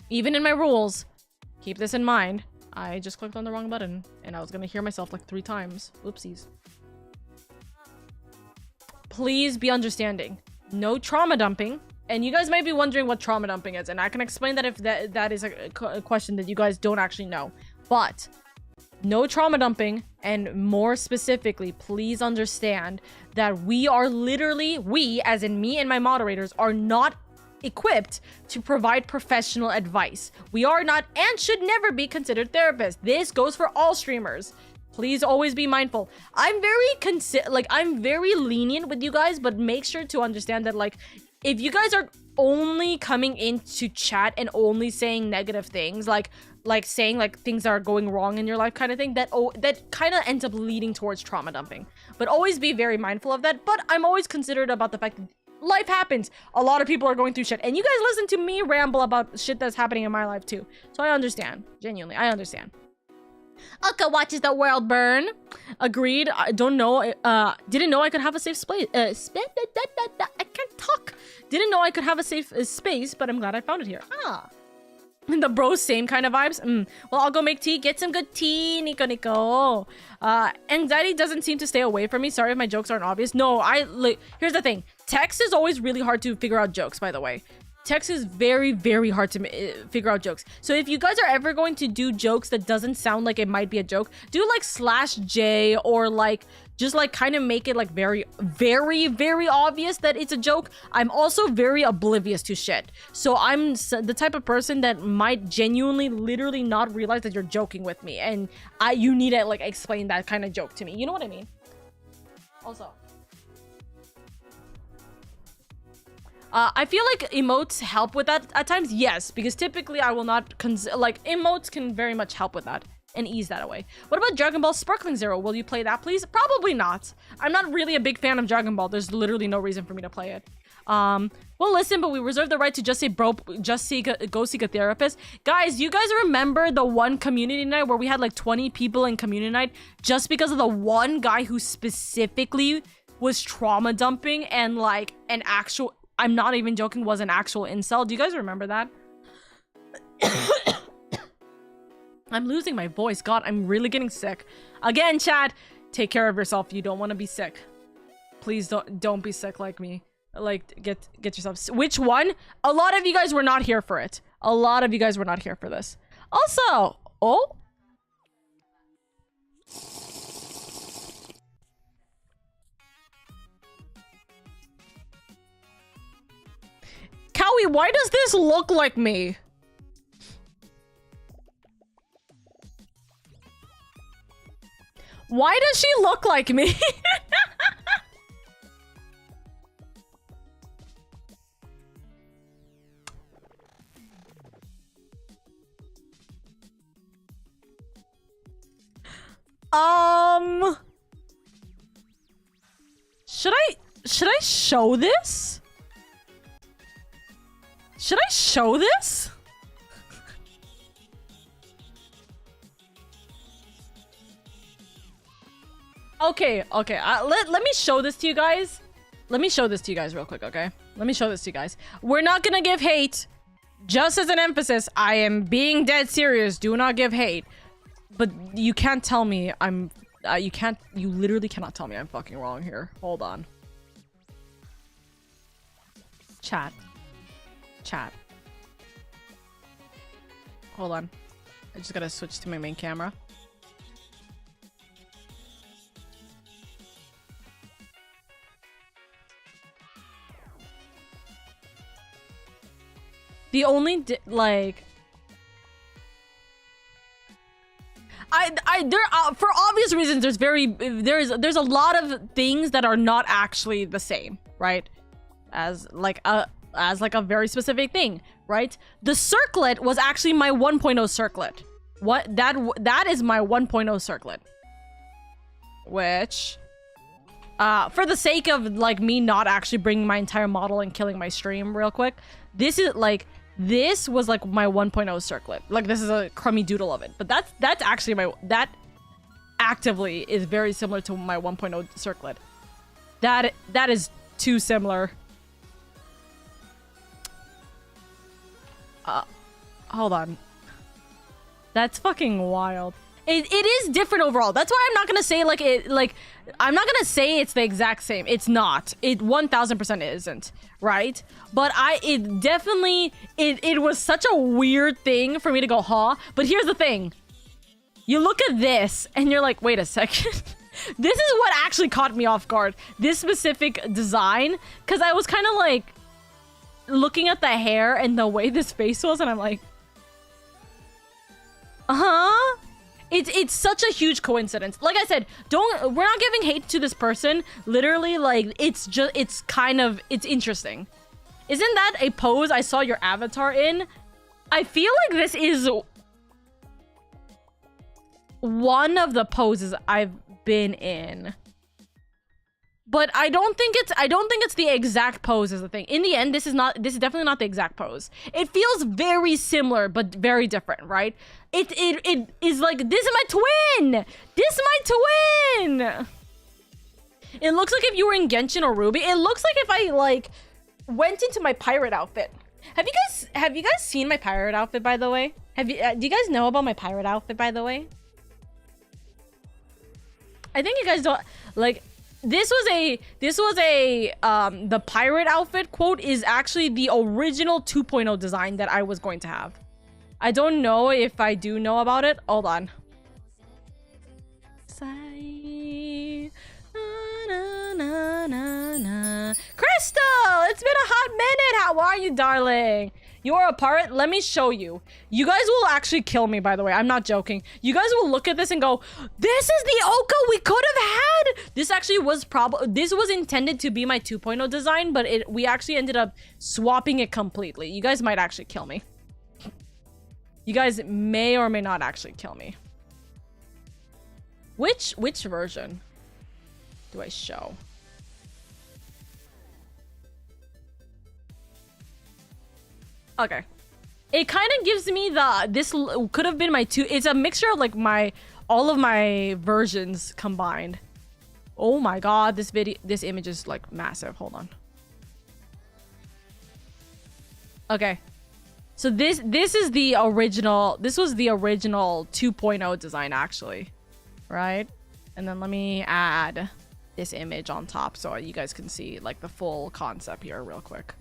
Even in my rules, keep this in mind. I just clicked on the wrong button and I was gonna hear myself like 3 times. Oopsies. Please be understanding. No trauma dumping. And you guys might be wondering what trauma dumping is, and I can explain that if that is a question that you guys don't actually know. But no trauma dumping, and more specifically, please understand that we are literally, we, as in me and my moderators, are not equipped to provide professional advice. We are not and should never be considered therapists. This goes for all streamers. Please always be mindful. I'm very lenient with you guys, but make sure to understand that, like, if you guys are only coming into chat and only saying negative things, like saying like things are going wrong in your life kind of thing, that kind of ends up leading towards trauma dumping. But always be very mindful of that. But I'm always considerate about the fact that life happens. A lot of people are going through shit, and you guys listen to me ramble about shit that's happening in my life too. So I understand. Genuinely, I understand. Uka watches the world burn. Agreed. I don't know. Didn't know I could have a safe space. I can't talk. Didn't know I could have a safe space, but I'm glad I found it here. Ah. The bros, same kind of vibes. Well, I'll go make tea. Get some good tea, Nico. Anxiety doesn't seem to stay away from me. Sorry if my jokes aren't obvious. No, here's the thing. Text is always really hard to figure out jokes, by the way. Text is very, very hard to figure out jokes. So if you guys are ever going to do jokes that doesn't sound like it might be a joke, do like /J or like just like kind of make it like very, very, very obvious that it's a joke. I'm also very oblivious to shit. So I'm the type of person that might genuinely literally not realize that you're joking with me, and you need to like explain that kind of joke to me. You know what I mean? Also, I feel like emotes help with that at times. Yes, because typically I will not like emotes can very much help with that and ease that away. What about Dragon Ball Sparkling Zero? Will you play that, please? Probably not. I'm not really a big fan of Dragon Ball. There's literally no reason for me to play it. Well, listen, but we reserve the right to just say, bro, go seek a therapist. Guys, you guys remember the one community night where we had like 20 people in community night just because of the one guy who specifically was trauma dumping and like an actual, I'm not even joking, was an actual incel? Do you guys remember that? I'm losing my voice. God, I'm really getting sick. Again, chat, take care of yourself. You don't want to be sick. Please don't be sick like me. Like, get yourself... Which one? A lot of you guys were not here for it. A lot of you guys were not here for this. Also... Oh? Cowie, why does this look like me? Why does she look like me? Should I show this? Should I show this? Okay. Let me show this to you guys. Let me show this to you guys real quick, okay? Let me show this to you guys. We're not gonna give hate. Just as an emphasis, I am being dead serious. Do not give hate. But you can't tell me I'm... you literally cannot tell me I'm fucking wrong here. Hold on. Chat. Hold on. I just gotta switch to my main camera. The only like there for obvious reasons there's a lot of things that are not actually the same, right? As like a very specific thing, right? The circlet was actually my 1.0 circlet. That is my 1.0 circlet. Which for the sake of like me not actually bringing my entire model and killing my stream real quick, this was like my 1.0 circlet. Like this is a crummy doodle of it, but that's actually that actively is very similar to my 1.0 circlet. That is too similar. Hold on. That's fucking wild. It is different overall. That's why I'm not gonna say I'm not gonna say it's the exact same. It's not. It 1000% isn't, right? But it definitely, it was such a weird thing for me to go, huh? But here's the thing. You look at this and you're like, wait a second. This is what actually caught me off guard. This specific design. Because I was kind of like looking at the hair and the way this face was. And I'm like, uh-huh. It's such a huge coincidence. Like I said, we're not giving hate to this person. Literally, like, it's interesting. Isn't that a pose I saw your avatar in? I feel like this is one of the poses I've been in. But I don't think it's the exact pose is the thing. In the end, this is definitely not the exact pose. It feels very similar, but very different, right? It is like, this is my twin! This is my twin! It looks like if you were in Genshin or Ruby. It looks like if I, like, went into my pirate outfit. Have you guys seen my pirate outfit, by the way? Do you guys know about my pirate outfit, by the way? I think you guys don't, like, this was a the pirate outfit quote is actually the original 2.0 design that I was going to have. I don't know if I do know about it. Hold on. Crystal, it's been a hot minute. How are you, darling? You're a pirate? Let me show you. You guys will actually kill me, by the way. I'm not joking. You guys will look at this and go, this is the Oka we could have had. This actually was this was intended to be my 2.0 design, but we actually ended up swapping it completely. You guys might actually kill me. You guys may or may not actually kill me. Which version do I show? Okay. It kind of gives me this could have been my it's a mixture of like all of my versions combined. Oh my god, this image is like massive. Hold on. Okay. So this is the original, this was the original 2.0 design actually, right? And then let me add this image on top so you guys can see like the full concept here real quick.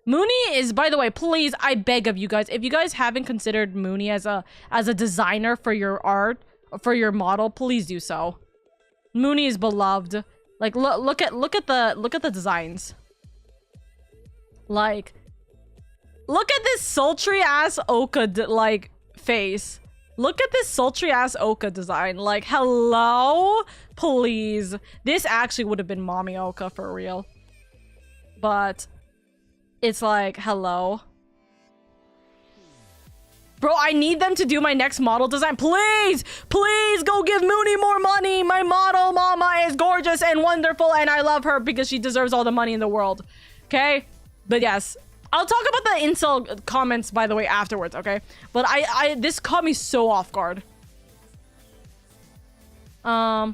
Mooney is, by the way, please, I beg of you guys, if you guys haven't considered Mooney as a designer for your art, for your model, please do so. Mooney is beloved. Like, look at the designs. Like, look at this sultry ass Oka like face. Look at this sultry ass Oka design. Like, hello, please. This actually would have been mommy Oka for real, but it's like, hello. Bro, I need them to do my next model design. Please, please go give Mooney more money. My model mama is gorgeous and wonderful, and I love her because she deserves all the money in the world. Okay? But yes, I'll talk about the incel comments, by the way, afterwards, okay? But this caught me so off guard. Yeah,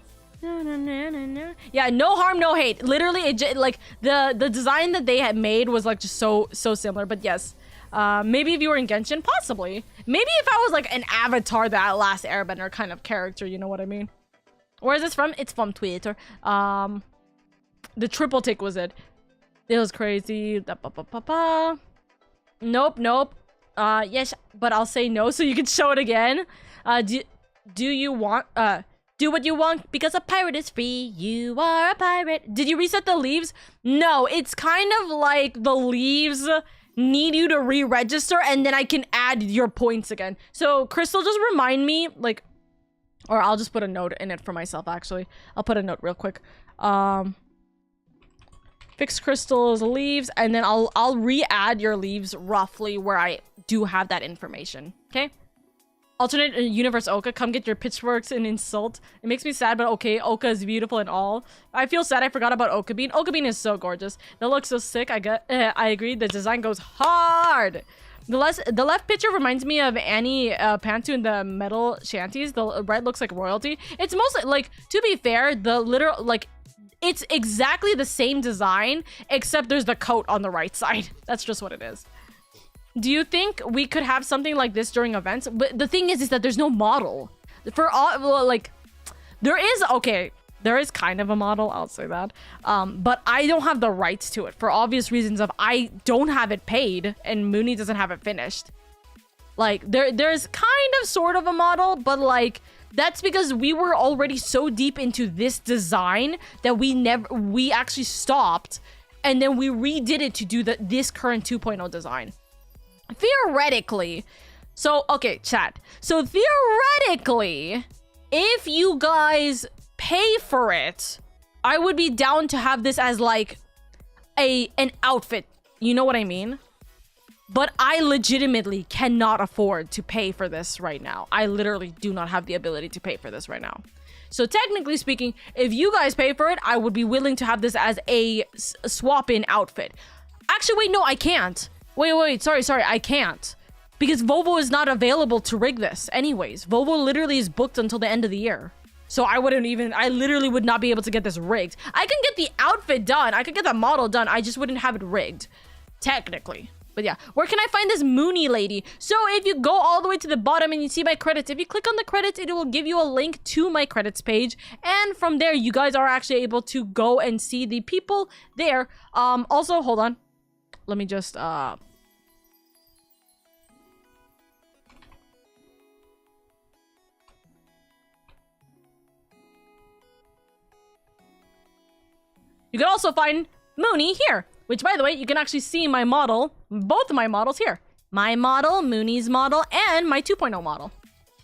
no harm, no hate. Literally, like the design that they had made was like just so similar. But yes, maybe if you were in Genshin, possibly. Maybe if I was like an Avatar, that Last Airbender kind of character, you know what I mean? Where is this from? It's from Twitter. The triple tick was it. It was crazy. Nope. Yes, but I'll say no so you can show it again. Do you want do what you want because a pirate is free. You are a pirate. Did you reset the leaves? No, it's kind of like the leaves need you to re-register and then I can add your points again. So Crystal, just remind me, like, or I'll just put a note in it for myself actually. I'll put a note real quick. Fix Crystal's leaves and then I'll re-add your leaves roughly where I do have that information. Okay? Alternate universe Oka, come get your pitchforks and insult. It makes me sad, but okay, Oka is beautiful and all. I feel sad I forgot about Oka Bean. Oka Bean is so gorgeous. That looks so sick. I agree. The design goes hard. The left picture reminds me of Annie Pantu in the metal shanties. The right looks like royalty. It's mostly, like, to be fair, the literal, like, it's exactly the same design, except there's the coat on the right side. That's just what it is. Do you think we could have something like this during events? But the thing is that there's no model. For all, well, like, there is, okay, There is kind of a model, I'll say that. But I don't have the rights to it for obvious reasons of I don't have it paid and Mooney doesn't have it finished. Like, there's kind of sort of a model, but like, that's because we were already so deep into this design that we actually stopped and then we redid it to do this current 2.0 design. Theoretically, so, okay, chat. So theoretically, if you guys pay for it, I would be down to have this as like an outfit. You know what I mean? But I legitimately cannot afford to pay for this right now. I literally do not have the ability to pay for this right now. So technically speaking, if you guys pay for it, I would be willing to have this as a swap-in outfit. Actually, wait, no, I can't. Wait, sorry, I can't. Because Volvo is not available to rig this anyways. Volvo literally is booked until the end of the year. So I literally would not be able to get this rigged. I can get the outfit done. I could get the model done. I just wouldn't have it rigged. Technically. But yeah, where can I find this Mooney lady? So if you go all the way to the bottom and you see my credits, if you click on the credits, it will give you a link to my credits page. And from there, you guys are actually able to go and see the people there. Also, hold on. Let me just, you can also find Mooney here, which, by the way, you can actually see my model, both of my models here. My model, Mooney's model, and my 2.0 model.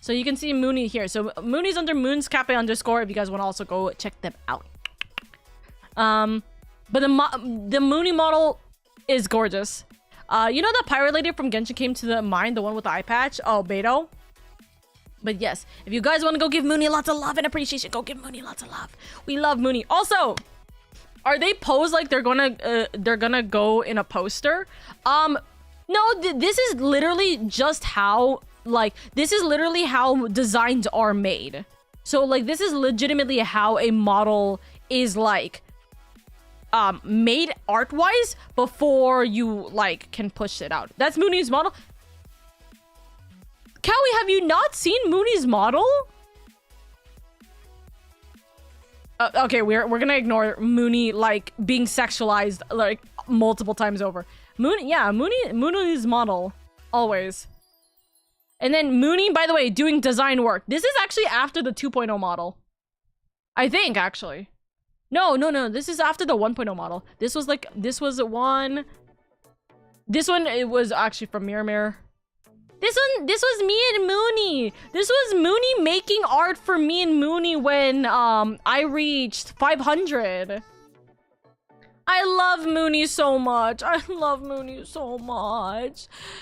So you can see Mooney here. So Mooney's under moonscafe_ if you guys want to also go check them out. But the Mooney model is gorgeous. You know that pirate lady from Genshin came to the mine, the one with the eye patch? Oh, Beto. But yes, if you guys want to go give Mooney lots of love and appreciation, go give Mooney lots of love. We love Mooney. Also, are they posed like they're gonna go in a poster? No, this is literally just how, like, this is literally how designs are made. So, like, this is legitimately how a model is, like, made art-wise before you, like, can push it out. That's Mooney's model. Cowie, have you not seen Mooney's model? Okay, we're gonna ignore Mooney, like, being sexualized, like, multiple times over. Mooney's model, always. And then Mooney, by the way, doing design work. This is actually after the 2.0 model. I think, actually. No, this is after the 1.0 model. This was, one... This one, it was actually from Mirror. This was me and Mooney. This was Mooney making art for me and Mooney when I reached 500. I love Mooney so much.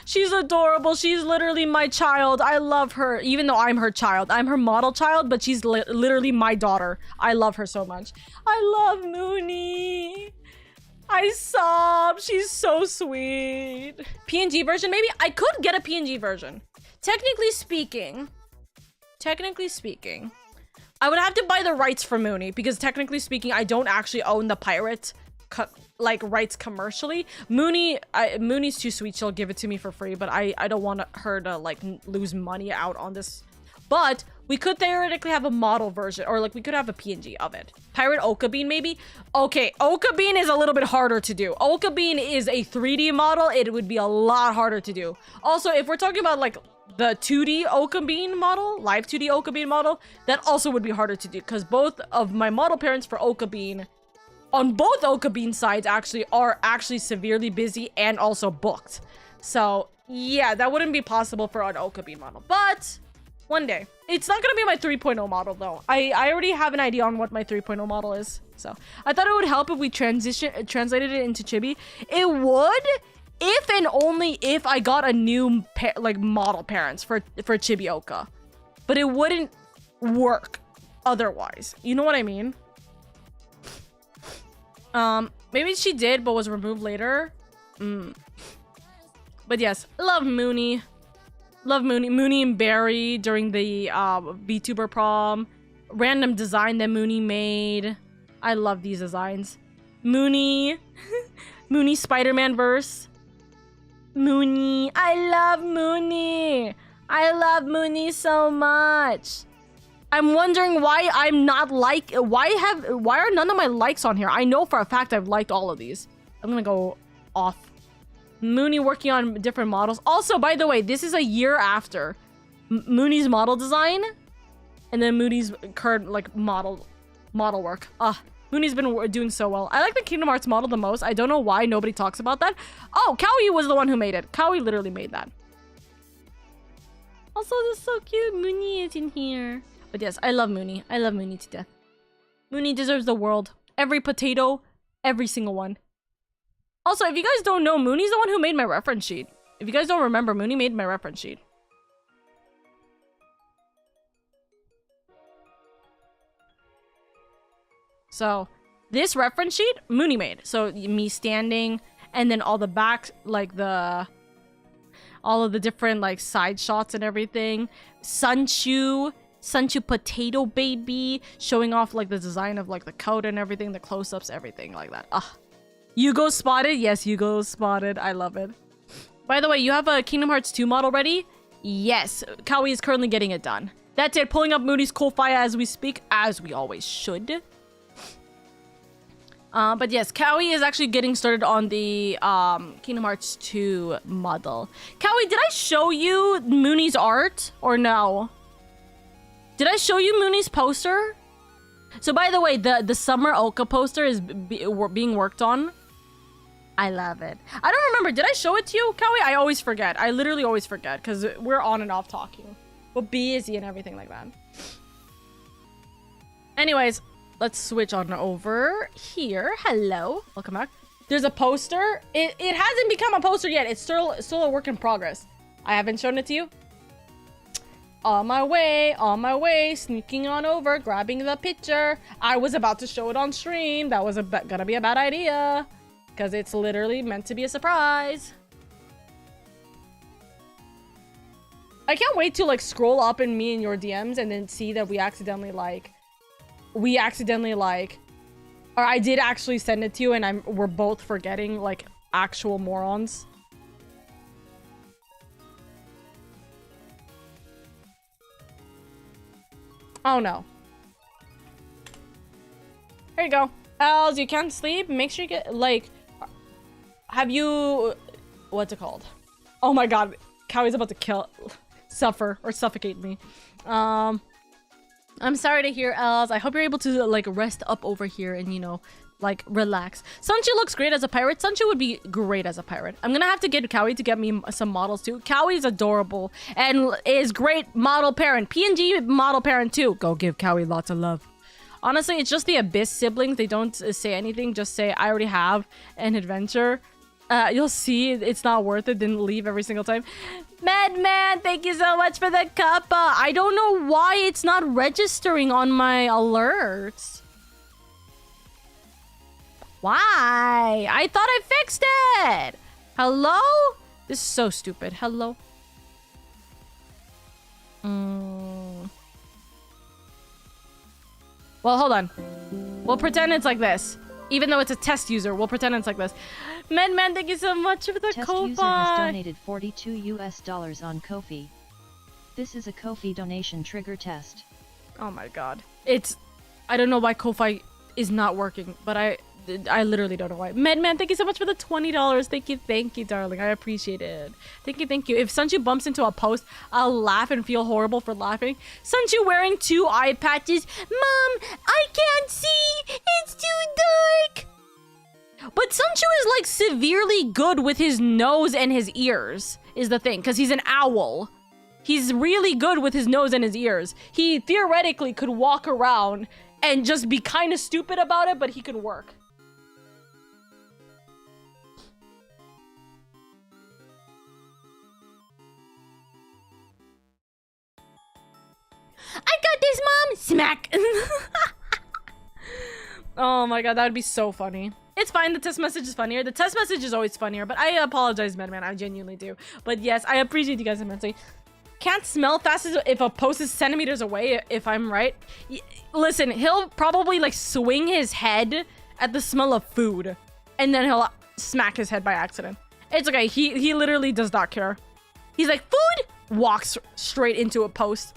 She's adorable. She's literally my child. I love her, even though I'm her child. I'm her model child, but she's literally my daughter. I love her so much. I love Mooney. I sob. She's so sweet. PNG version, maybe? I could get a PNG version. Technically speaking, I would have to buy the rights for Mooney because technically speaking, I don't actually own the pirate rights commercially. Mooney's too sweet. She'll give it to me for free, but I don't want her to like lose money out on this. But we could theoretically have a model version, or like we could have a PNG of it. Pirate Oka Bean, maybe? Okay, Oka Bean is a little bit harder to do. Oka Bean is a 3D model. It would be a lot harder to do. Also, if we're talking about like the 2D Oka Bean model, live 2D Oka Bean model, that also would be harder to do because both of my model parents for Oka Bean, on both Oka Bean sides are actually severely busy and also booked. So yeah, that wouldn't be possible for an Oka Bean model, but one day. It's not gonna be my 3.0 model though. I already have an idea on what my 3.0 model is. So I thought it would help if we translated it into Chibi. It would, if and only if I got a new model parents for Chibioka. But it wouldn't work otherwise. You know what I mean? Maybe she did, but was removed later. But yes, love Mooney. Love Mooney. Mooney and Barry during the Vtuber prom. Random design that Mooney made. I love these designs. Mooney. Mooney Spider-Man verse. Mooney. I love Mooney. I love Mooney so much. I'm wondering why I'm not like, why are none of my likes on here? I know for a fact I've liked all of these. I'm gonna go off. Mooney working on different models. Also, by the way, this is a year after Mooney's model design, and then Mooney's current like model work. Mooney's been doing so well. I like the Kingdom Hearts model the most. I don't know why nobody talks about that. Oh, Cowie was the one who made it. Cowie literally made that. Also, this is so cute. Mooney is in here. But yes, I love Mooney. I love Mooney to death. Mooney deserves the world. Every potato, every single one. Also, if you guys don't know, Mooney's the one who made my reference sheet. If you guys don't remember, Mooney made my reference sheet. So, this reference sheet, Mooney made. So, me standing, and then all the back, like all of the different, like, side shots and everything. Sunchu potato baby, showing off, like, the design of, like, the coat and everything, the close-ups, everything like that. Yugo spotted? Yes, Yugo spotted. I love it. By the way, you have a Kingdom Hearts 2 model ready? Yes, Cowie is currently getting it done. That's it, pulling up Mooney's Ko-Fi as we speak, as we always should. But yes, Cowie is actually getting started on the Kingdom Hearts 2 model. Cowie, did I show you Mooney's art or no? Did I show you Mooney's poster? So by the way, the Summer Oka poster is being worked on. I love it. I don't remember. Did I show it to you, Cowie? I always forget. I literally always forget because we're on and off talking. We're busy and everything like that. Anyways, let's switch on over here. Hello. Welcome back. There's a poster. It hasn't become a poster yet. It's still a work in progress. I haven't shown it to you. On my way, sneaking on over, grabbing the picture. I was about to show it on stream. That was gonna be a bad idea. Because it's literally meant to be a surprise. I can't wait to like scroll up in me and your DMs and then see that we accidentally or I did actually send it to you and we're both forgetting like actual morons. Oh no. There you go. Els, you can't sleep? Make sure you get, like, have you, what's it called? Oh my god, Cowie's about to suffer or suffocate me. I'm sorry to hear, Els. I hope you're able to, like, rest up over here and, you know, like, relax. Sunchu looks great as a pirate. Sunchu would be great as a pirate. I'm gonna have to get Cowie to get me some models, too. Cowie's adorable and is great model parent. PNG model parent, too. Go give Cowie lots of love. Honestly, it's just the Abyss siblings. They don't say anything. Just say, I already have an adventure. You'll see it's not worth it. Then leave every single time. Madman, thank you so much for the cuppa. I don't know why it's not registering on my alerts. Why? I thought I fixed it. Hello? This is so stupid. Hello? Well, hold on. We'll pretend it's like this. Even though it's a test user, we'll pretend it's like this. Man, thank you so much for the Ko-Fi. Test user has donated $42 on Ko-Fi. This is a Ko-Fi donation trigger test. Oh my god. I don't know why Ko-Fi is not working, but I literally don't know why. Medman, thank you so much for the $20. Thank you, darling. I appreciate it. Thank you. If Sunchu bumps into a post, I'll laugh and feel horrible for laughing. Sunchu wearing 2 eye patches. Mom, I can't see. It's too dark. But Sunchu is like severely good with his nose and his ears, is the thing, because he's an owl. He's really good with his nose and his ears. He theoretically could walk around and just be kind of stupid about it, but he could work. I got this, Mom! Smack! Oh my god, that would be so funny. It's fine, the test message is funnier. The test message is always funnier, but I apologize, man. I genuinely do. But yes, I appreciate you guys immensely. Can't smell fast as if a post is centimeters away, if I'm right. Listen, he'll probably like swing his head at the smell of food, and then he'll smack his head by accident. It's okay, he literally does not care. He's like, food? Walks straight into a post.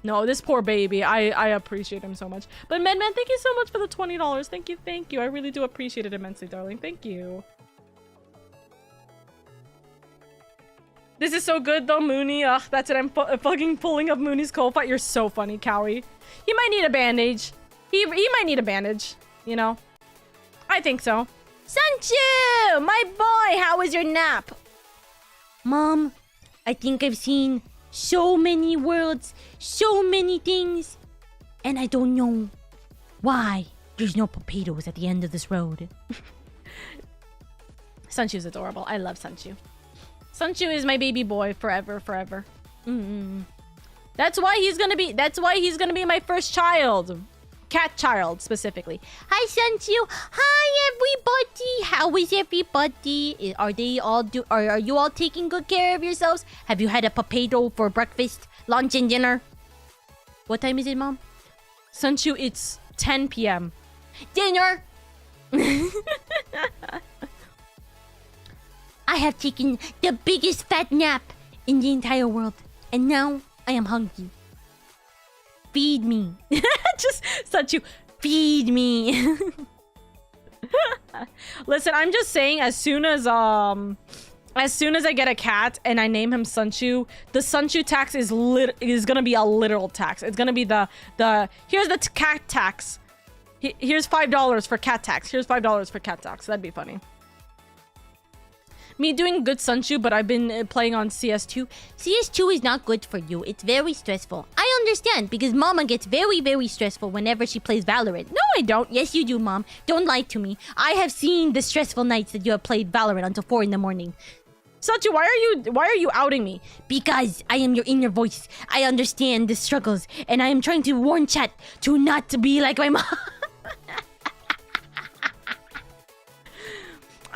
No, this poor baby. I appreciate him so much. But man, thank you so much for the $20. Thank you. I really do appreciate it immensely, darling. Thank you. This is so good though, Mooney. Ugh, that's it. I'm fucking pulling up Mooney's cold fight. You're so funny, Cowie. He might need a bandage. He might need a bandage, you know? I think so. Sanchu! My boy, how was your nap? Mom, I think I've seen so many worlds, so many things, and I don't know why there's no potatoes at the end of this road. Sanchu's adorable. I love Sanchu. Sanchu is my baby boy forever. That's why he's gonna be my first child. Cat child, specifically. Hi, Sanchu. Hi, everybody. How is everybody? Are you all taking good care of yourselves? Have you had a potato for breakfast, lunch, and dinner? What time is it, Mom? Sanchu, it's 10 p.m. Dinner! I have taken the biggest fat nap in the entire world, and now I am hungry. Feed me. Just Sanchu, feed me. Listen, I'm just saying, as soon as I get a cat and I name him Sanchu, the Sanchu tax is gonna be a literal tax. It's gonna be the here's the cat tax. Here's $5 for cat tax. Here's $5 for cat tax. That'd be funny. Me doing good, Sanchu, but I've been playing on CS2. CS2 is not good for you. It's very stressful. I understand, because Mama gets very, very stressful whenever she plays Valorant. No, I don't. Yes, you do, Mom. Don't lie to me. I have seen the stressful nights that you have played Valorant until 4 in the morning. Sanchu, why are you outing me? Because I am your inner voice. I understand the struggles, and I am trying to warn chat to not to be like my mom.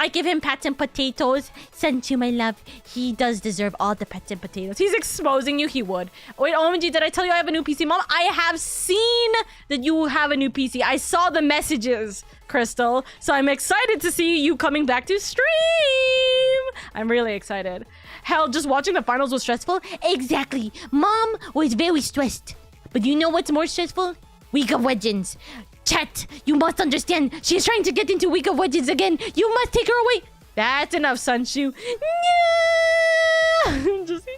I give him pats and potatoes. Sanchu, my love. He does deserve all the pats and potatoes. He's exposing you. He would. Wait, OMG, did I tell you I have a new PC? Mom, I have seen that you have a new PC. I saw the messages, Crystal. So I'm excited to see you coming back to stream. I'm really excited. Hell, just watching the finals was stressful? Exactly. Mom was very stressed. But you know what's more stressful? Week of Legends. Chat, you must understand. She's trying to get into Week of Legends again. You must take her away. That's enough, Sanchu. No! Just...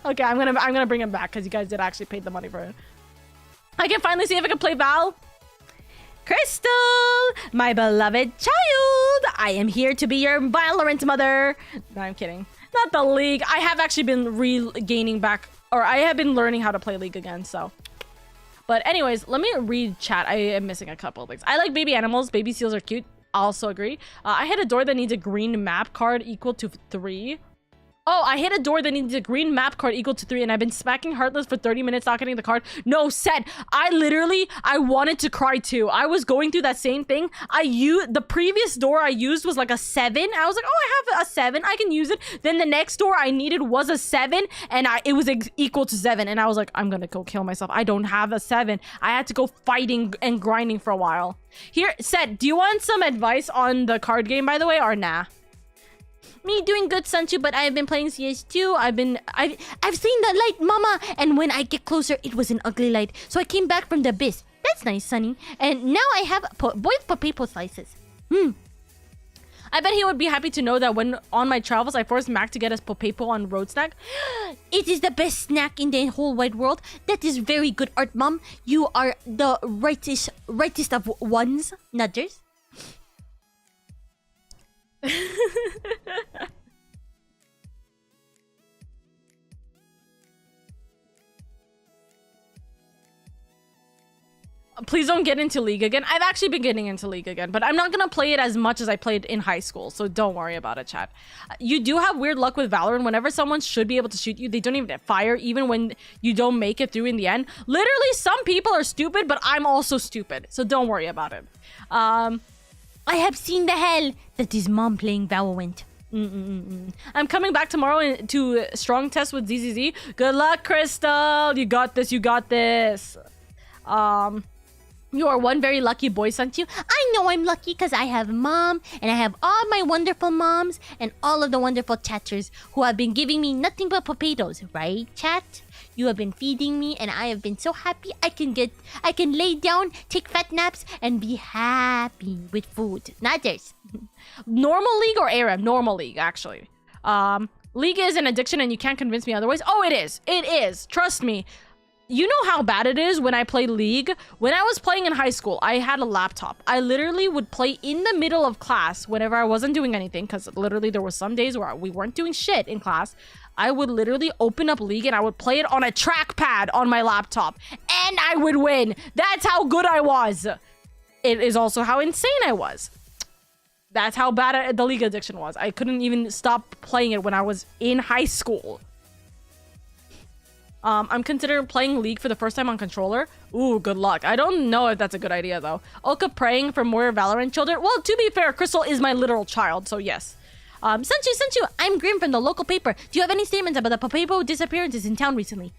Okay, I'm gonna bring him back because you guys did actually pay the money for it. I can finally see if I can play Val. Crystal, my beloved child. I am here to be your Valorant mother. No, I'm kidding. Not the League. I have actually been regaining back, or I have been learning how to play League again, so... But anyways, let me read chat. I am missing a couple of things. I like baby animals. Baby seals are cute. I also agree. I hit a door that needs a green map card equal to 3. Oh, I hit a door that needs a green map card equal to 3, and I've been smacking Heartless for 30 minutes not getting the card. No, Seth, I wanted to cry too. I was going through that same thing. The previous door I used was like a 7. I was like, oh, I have a 7. I can use it. Then the next door I needed was a 7, and it was equal to 7. And I was like, I'm gonna go kill myself. I don't have a 7. I had to go fighting and grinding for a while. Here, Seth, do you want some advice on the card game, by the way, or nah? Me doing good, Sanchu, but I have been playing CS2. I've seen the light, Mama, and when I get closer, it was an ugly light. So I came back from the abyss. That's nice, Sonny. And now I have boiled potato slices. I bet he would be happy to know that when on my travels, I forced Mac to get us potato on road snack. It is the best snack in the whole wide world. That is very good art, Mom. You are the rightest of ones, nutters. Please don't get into League again. I've actually been getting into League again, but I'm not gonna play it as much as I played in high school, so don't worry about it, chat. You do have weird luck with Valorant. Whenever someone should be able to shoot you, they don't even fire, even when you don't make it through in the end. Literally, some people are stupid, but I'm also stupid, so don't worry about it. I have seen the hell that is Mom playing Valorant. I'm coming back tomorrow to strong test with ZZZ. Good luck, Crystal. You got this. You got this. You are one very lucky boy, Sanchu. I know I'm lucky because I have Mom, and I have all my wonderful moms and all of the wonderful chatters who have been giving me nothing but potatoes, right, chat? You have been feeding me, and I have been so happy. I can lay down, take fat naps, and be happy with food. Not this. Normal League or ARAM? Normal League, actually. League is an addiction, and you can't convince me otherwise. Oh, it is. It is. Trust me. You know how bad it is when I play League? When I was playing in high school, I had a laptop. I literally would play in the middle of class whenever I wasn't doing anything, because literally there were some days where we weren't doing shit in class. I would literally open up League and I would play it on a trackpad on my laptop, and I would win. That's how good I was. It is also how insane I was. That's how bad the League addiction was. I couldn't even stop playing it when I was in high school. I'm considering playing League for the first time on controller. Ooh, good luck. I don't know if that's a good idea, though. Oka praying for more Valorant children. Well, to be fair, Crystal is my literal child, so yes. Senchu, I'm Grim from the local paper. Do you have any statements about the Papepo disappearances in town recently?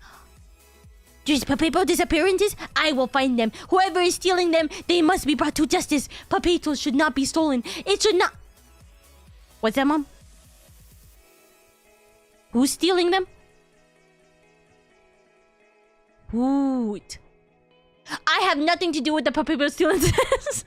There's Papepo disappearances? I will find them. Whoever is stealing them, they must be brought to justice. Papetos should not be stolen. It should not... What's that, Mom? Who's stealing them? Hoot. I have nothing to do with the Papepo stealing this.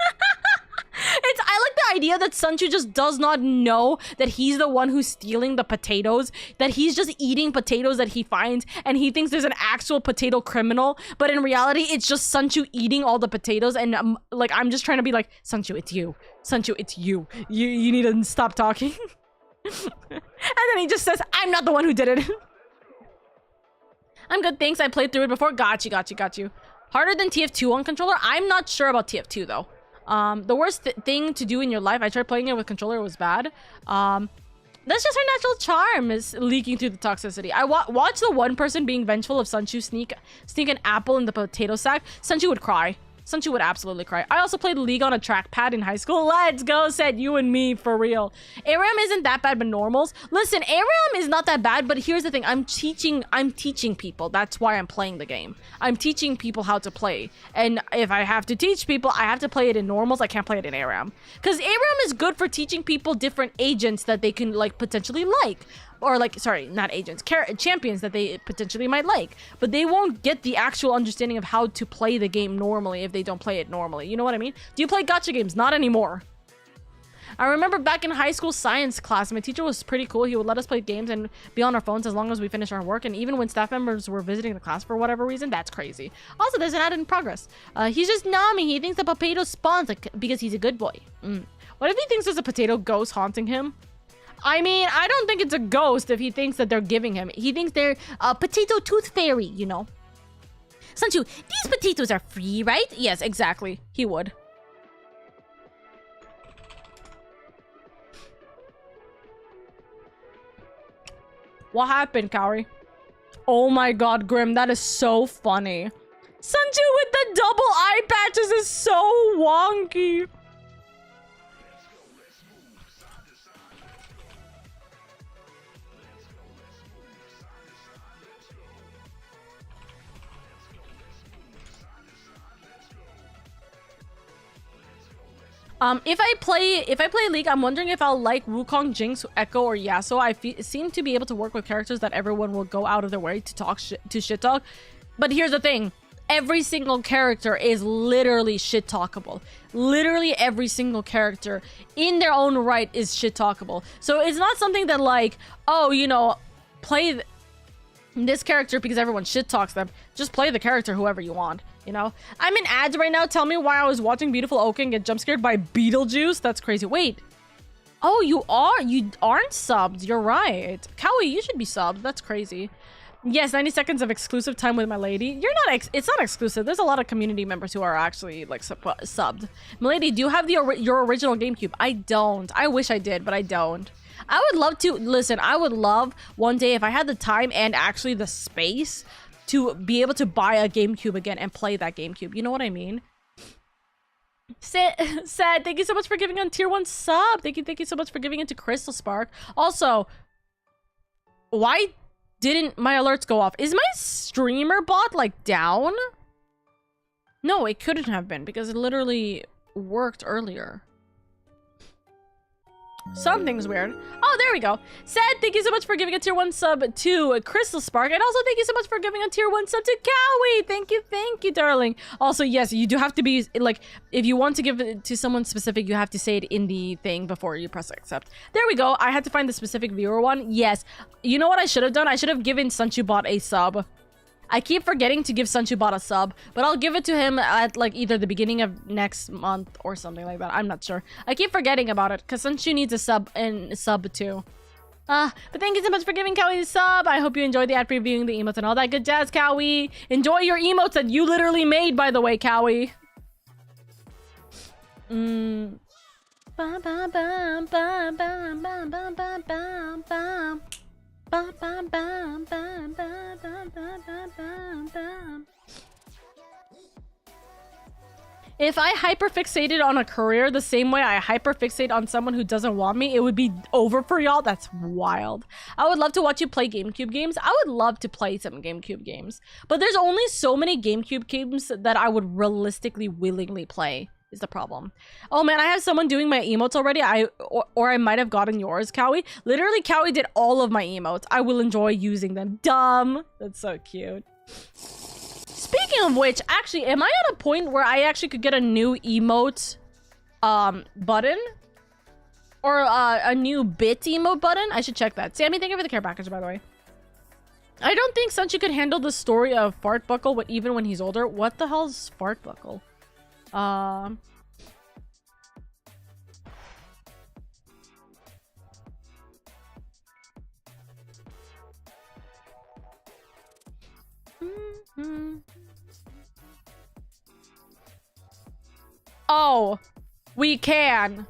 I like the idea that Sanchu just does not know that he's the one who's stealing the potatoes, that he's just eating potatoes that he finds, and he thinks there's an actual potato criminal, but in reality, it's just Sanchu eating all the potatoes, and I'm just trying to be like, Sanchu, it's you. Sanchu, it's you. You need to stop talking. And then he just says, I'm not the one who did it. I'm good, thanks. I played through it before. Got you. Harder than TF2 on controller? I'm not sure about TF2, though. The worst thing to do in your life, I tried playing it with controller, it was bad. That's just her natural charm, is leaking through the toxicity. I watched the one person being vengeful of Sanchu sneak an apple in the potato sack. Sanchu would cry. Sanchu would absolutely cry. I also played League on a trackpad in high school. Let's go, said you and me, for real. ARAM isn't that bad, but normals. Listen, ARAM is not that bad, but here's the thing. I'm teaching people. That's why I'm playing the game. I'm teaching people how to play. And if I have to teach people, I have to play it in normals. I can't play it in ARAM. Because ARAM is good for teaching people different agents that they can, potentially like. Or sorry, not agents, champions that they potentially might like. But they won't get the actual understanding of how to play the game normally if they don't play it normally. You know what I mean? Do you play gacha games? Not anymore. I remember back in high school science class, my teacher was pretty cool. He would let us play games and be on our phones as long as we finished our work. And even when staff members were visiting the class for whatever reason, that's crazy. Also, there's an ad in progress. He's just Nami. He thinks the potato spawns because he's a good boy. What if he thinks there's a potato ghost haunting him? I mean, I don't think it's a ghost if he thinks that they're giving him. He thinks they're a potato tooth fairy, you know. Sanchu, these potatoes are free, right? Yes, exactly. He would. What happened, Kaori? Oh my god, Grim, that is so funny. Sanchu with the double eye patches is so wonky. If I play League, I'm wondering if I'll like Wukong, Jinx, Echo, or Yasuo. I seem to be able to work with characters that everyone will go out of their way to talk shit talk. But here's the thing. Every single character is literally shit talkable. Literally every single character in their own right is shit talkable. So it's not something that oh, you know, play this character because everyone shit talks them. Just play the character whoever you want. You know, I'm in ads right now. Tell me why I was watching Beautiful Oka and get jump scared by Beetlejuice. That's crazy. Wait. Oh, you aren't subbed. You're right. Kawi, you should be subbed. That's crazy. Yes, 90 seconds of exclusive time with my lady. You're not. It's not exclusive. There's a lot of community members who are actually subbed. Milady, do you have your original GameCube? I don't. I wish I did, but I don't. I would love to. Listen, I would love one day if I had the time and actually the space to be able to buy a GameCube again and play that GameCube. You know what I mean? Sad, thank you so much for giving on tier 1 sub. Thank you so much for giving it to Crystal Spark. Also, why didn't my alerts go off? Is my streamer bot down? No, it couldn't have been because it literally worked earlier. Something's weird. Oh, there we go. Sad, thank you so much for giving a tier 1 sub to Crystal Spark. And also thank you so much for giving a tier 1 sub to Cowie. Thank you, darling. Also, yes, you do have to be, like, if you want to give it to someone specific, you have to say it in the thing before you press accept. There we go. I had to find the specific viewer one. Yes. You know what I should have done? I should have given Sunchubot a sub. I keep forgetting to give Sunchubot a sub, but I'll give it to him at like either the beginning of next month or something like that. I'm not sure. I keep forgetting about it because Sunchu needs a sub and sub too. But thank you so much for giving Cowie a sub. I hope you enjoyed the ad previewing the emotes and all that good jazz, Cowie. Enjoy your emotes that you literally made, by the way, Cowie. If I hyperfixated on a career the same way I hyperfixate on someone who doesn't want me, it would be over for y'all. That's wild. I would love to watch you play GameCube games. I would love to play some GameCube games. But there's only so many GameCube games that I would realistically willingly play. Is the problem. Oh man, I have someone doing my emotes already. Or I might have gotten yours, Cowie. Literally, Cowie did all of my emotes. I will enjoy using them. Dumb. That's so cute. Speaking of which, actually, am I at a point where I actually could get a new emote button? Or a new bit emote button? I should check that. Sammy, thank you for the care package, by the way. I don't think Sunchi could handle the story of Fart Buckle even when he's older. What the hell is Fart Buckle? Oh, we can.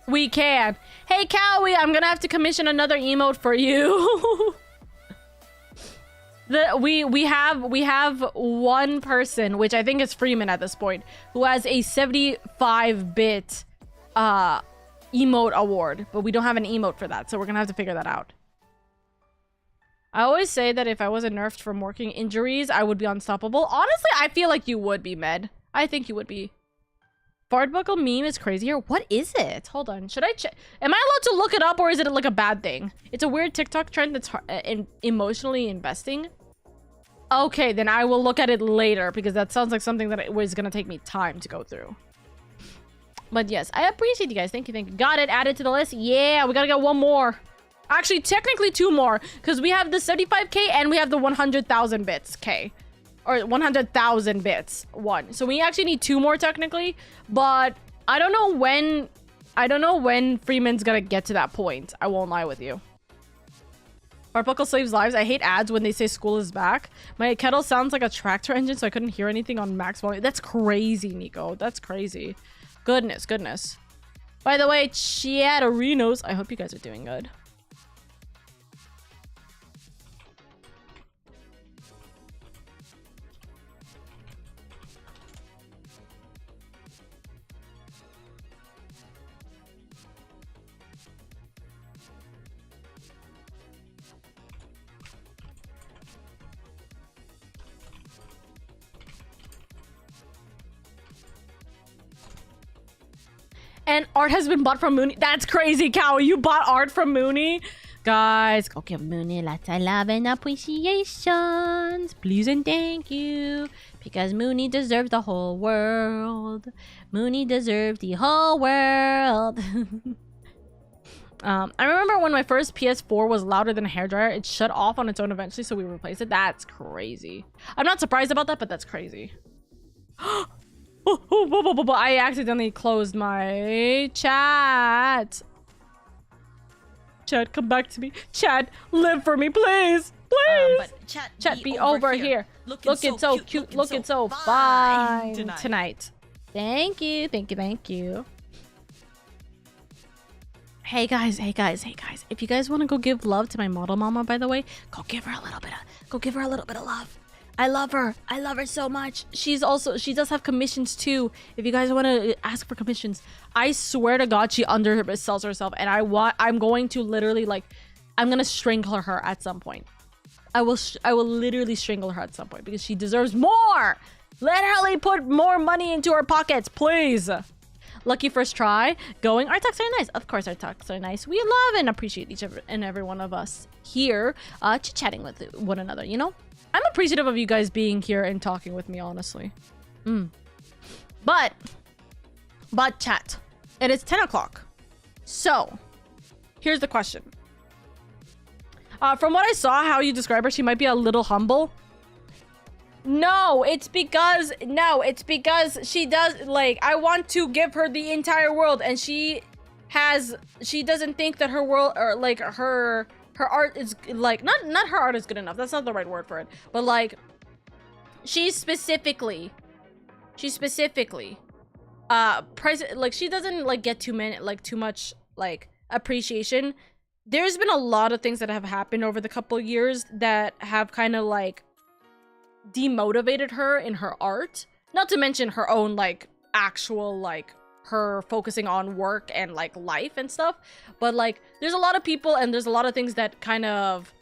We can. Hey, Cowie, I'm gonna have to commission another emote for you. We have one person, which I think is Freeman at this point, who has a 75-bit emote award, but we don't have an emote for that, so we're gonna have to figure that out. I always say that if I wasn't nerfed from working injuries, I would be unstoppable. Honestly, I feel like you would be, Med. I think you would be. Fart Buckle meme is crazier. What is it? Hold on. Should I check? Am I allowed to look it up, or is it like a bad thing? It's a weird TikTok trend that's emotionally investing. Okay, then I will look at it later because that sounds like something that it was gonna take me time to go through. But yes, I appreciate you guys. Thank you, thank you. Got it. Added to the list. Yeah, we gotta get one more. Actually, technically two more because we have the 75k and we have the 100,000 bits K. Or 100,000 bits one. So we actually need two more technically, but I don't know when Freeman's gonna get to that point. I won't lie with you. Fartbuckle saves lives. I hate ads when they say school is back. My kettle sounds like a tractor engine, so I couldn't hear anything on max volume. That's crazy, Nico. That's crazy. Goodness, goodness. By the way, Chatterinos, I hope you guys are doing good. And art has been bought from Mooney. That's crazy, Cowie. You bought art from Mooney? Guys, go give Mooney lots of love and appreciations. Please and thank you. Because Mooney deserves the whole world. Mooney deserves the whole world. I remember when my first PS4 was louder than a hairdryer. It shut off on its own eventually, so we replaced it. That's crazy. I'm not surprised about that, but that's crazy. I accidentally closed my chat. Chat, come back to me. Chat, live for me, please. Please. But chat, be over here. Looking so cute. Looking so fine tonight. Thank you. Thank you. Thank you. Hey guys. If you guys want to go give love to my model mama, by the way, go give her a little bit of love. I love her so much. She does have commissions too. If you guys want to ask for commissions, I swear to God, she undersells herself, and I'm going to literally I'm gonna strangle her at some point. I will literally strangle her at some point because she deserves more. Literally put more money into her pockets, please. Lucky first try. Going. Our talks are nice. Of course, our talks are nice. We love and appreciate each and every one of us here, chit-chatting with one another, you know? I'm appreciative of you guys being here and talking with me, honestly. But chat, it is 10 o'clock. So, here's the question. From what I saw, how you describe her, she might be a little humble. No, it's because she does, like, I want to give her the entire world, and she doesn't think that her world, or like her art is, like, not her art is good enough. That's not the right word for it. But like, she specifically, like, she doesn't like get too much like appreciation. There's been a lot of things that have happened over the couple years that have kind of like demotivated her in her art, not to mention her own like actual like her focusing on work and like life and stuff. But like, there's a lot of people and there's a lot of things that kind of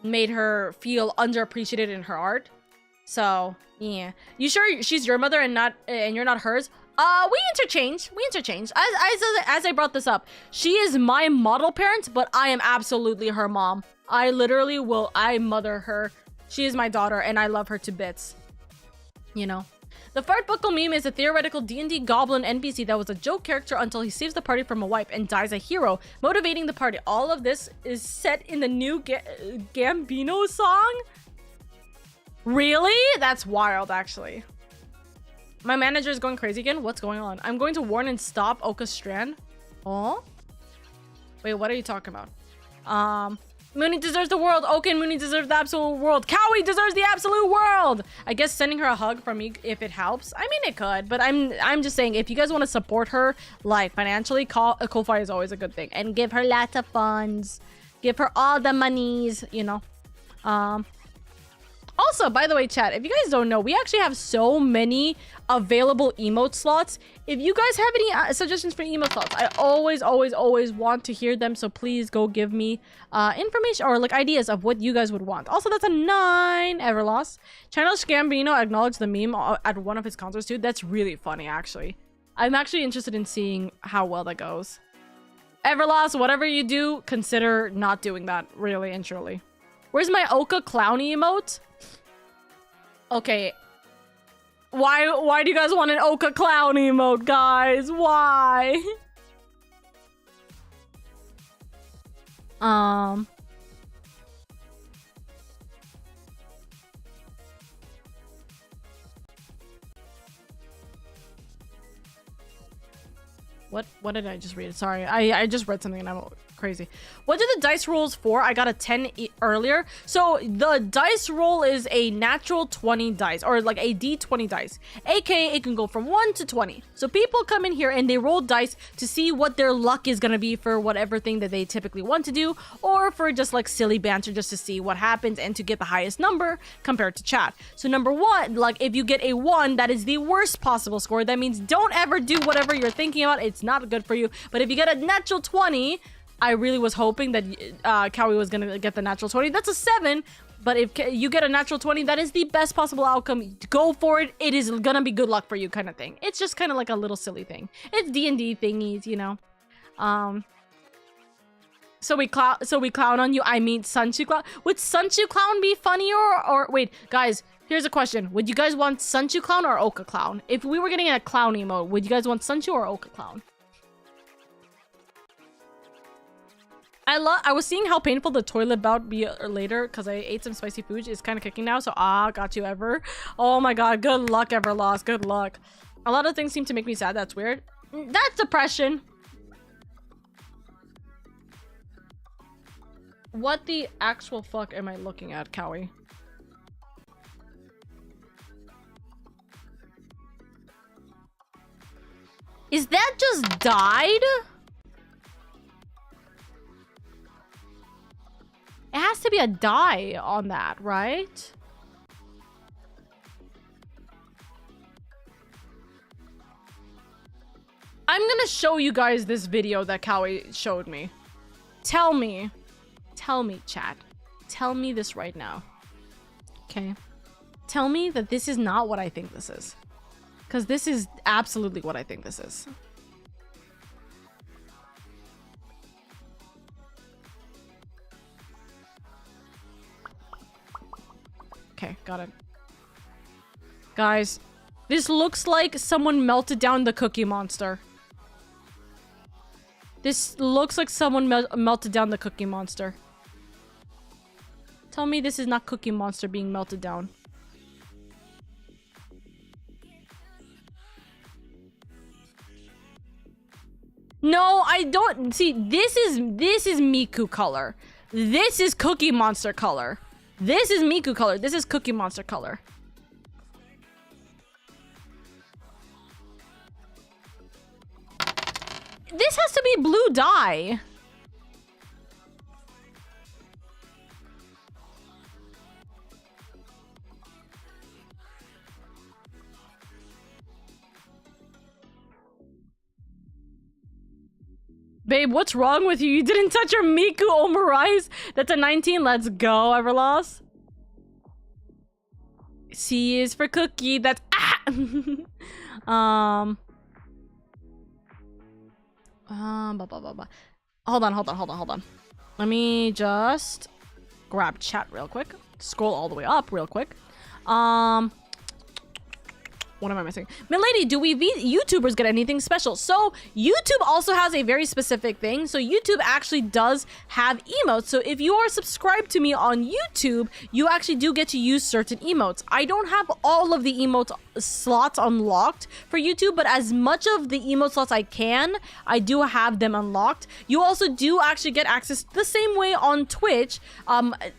made her feel underappreciated in her art. So yeah, you sure she's your mother and you're not hers? We interchange. As I brought this up, she is my model parent, but I am absolutely her mom. I mother her. She is my daughter, and I love her to bits. You know? The fart buckle meme is a theoretical D&D goblin NPC that was a joke character until he saves the party from a wipe and dies a hero, motivating the party. All of this is set in the new Gambino song? Really? That's wild, actually. My manager is going crazy again? What's going on? I'm going to warn and stop Oka's strand. Oh? Wait, what are you talking about? Mooney deserves the world. Oka and Mooney deserve the absolute world. Cowie deserves the absolute world. I guess sending her a hug from me if it helps. I mean, it could, but I'm just saying, if you guys want to support her, like, financially, Ko-Fi is always a good thing. And give her lots of funds. Give her all the monies, you know. Also, by the way, chat, if you guys don't know, we actually have so many available emote slots. If you guys have any suggestions for emote slots, I always want to hear them. So please go give me information or like ideas of what you guys would want. Also, that's a 9, Everloss. Channel Gambino acknowledged the meme at one of his concerts too. That's really funny, actually. I'm actually interested in seeing how well that goes. Everloss, whatever you do, consider not doing that, really and truly. Where's my Oka clowny emote? Okay. Why do you guys want an Oka clown emote, guys? Why? What did I just read? Sorry, I just read something and I'm crazy. What did the dice rolls for? I got a 10 earlier. So the dice roll is a natural 20 dice, or like a d20 dice, aka it can go from 1 to 20. So people come in here and they roll dice to see what their luck is gonna be for whatever thing that they typically want to do, or for just like silly banter, just to see what happens and to get the highest number compared to chat. So number 1, like if you get a 1, that is the worst possible score. That means don't ever do whatever you're thinking about. It's not good for you. But if you get a natural 20, I really was hoping that Cowie was gonna get the natural 20. That's a 7, but if you get a natural 20, that is the best possible outcome. Go for it. It is gonna be good luck for you, kind of thing. It's just kind of like a little silly thing. It's D&D thingies, you know. So we clown on you. I mean, Sunchu clown. Would Sunchu clown be funnier or wait, guys? Here's a question. Would you guys want Sunchu clown or Oka clown? If we were getting a clown emote, would you guys want Sunchu or Oka clown? I was seeing how painful the toilet bout be later because I ate some spicy food. It's kind of kicking now, so got you, Ever. Oh my god, good luck, Everloss. Good luck. A lot of things seem to make me sad. That's weird. That's depression. What the actual fuck am I looking at, Cowie? Is that just died? It has to be a die on that, right? I'm gonna show you guys this video that Cowie showed me. Tell me, chat. Tell me this right now. Okay? Tell me that this is not what I think this is. Because this is absolutely what I think this is. Okay, got it. Guys, this looks like someone melted down the Cookie Monster. This looks like someone melted down the Cookie Monster. Tell me this is not Cookie Monster being melted down. No, I don't. See, this is Miku color. This is Cookie Monster color. This is Miku color. This is Cookie Monster color. This has to be blue dye. Babe, what's wrong with you? You didn't touch your Miku Omurai's? That's a 19. Let's go, Everloss. C is for cookie. That's Hold on. Let me just grab chat real quick. Scroll all the way up real quick. What am I missing? Milady, do we YouTubers get anything special? So YouTube also has a very specific thing. So YouTube actually does have emotes. So if you are subscribed to me on YouTube, you actually do get to use certain emotes. I don't have all of the emote slots unlocked for YouTube, but as much of the emote slots I can, I do have them unlocked. You also do actually get access the same way on Twitch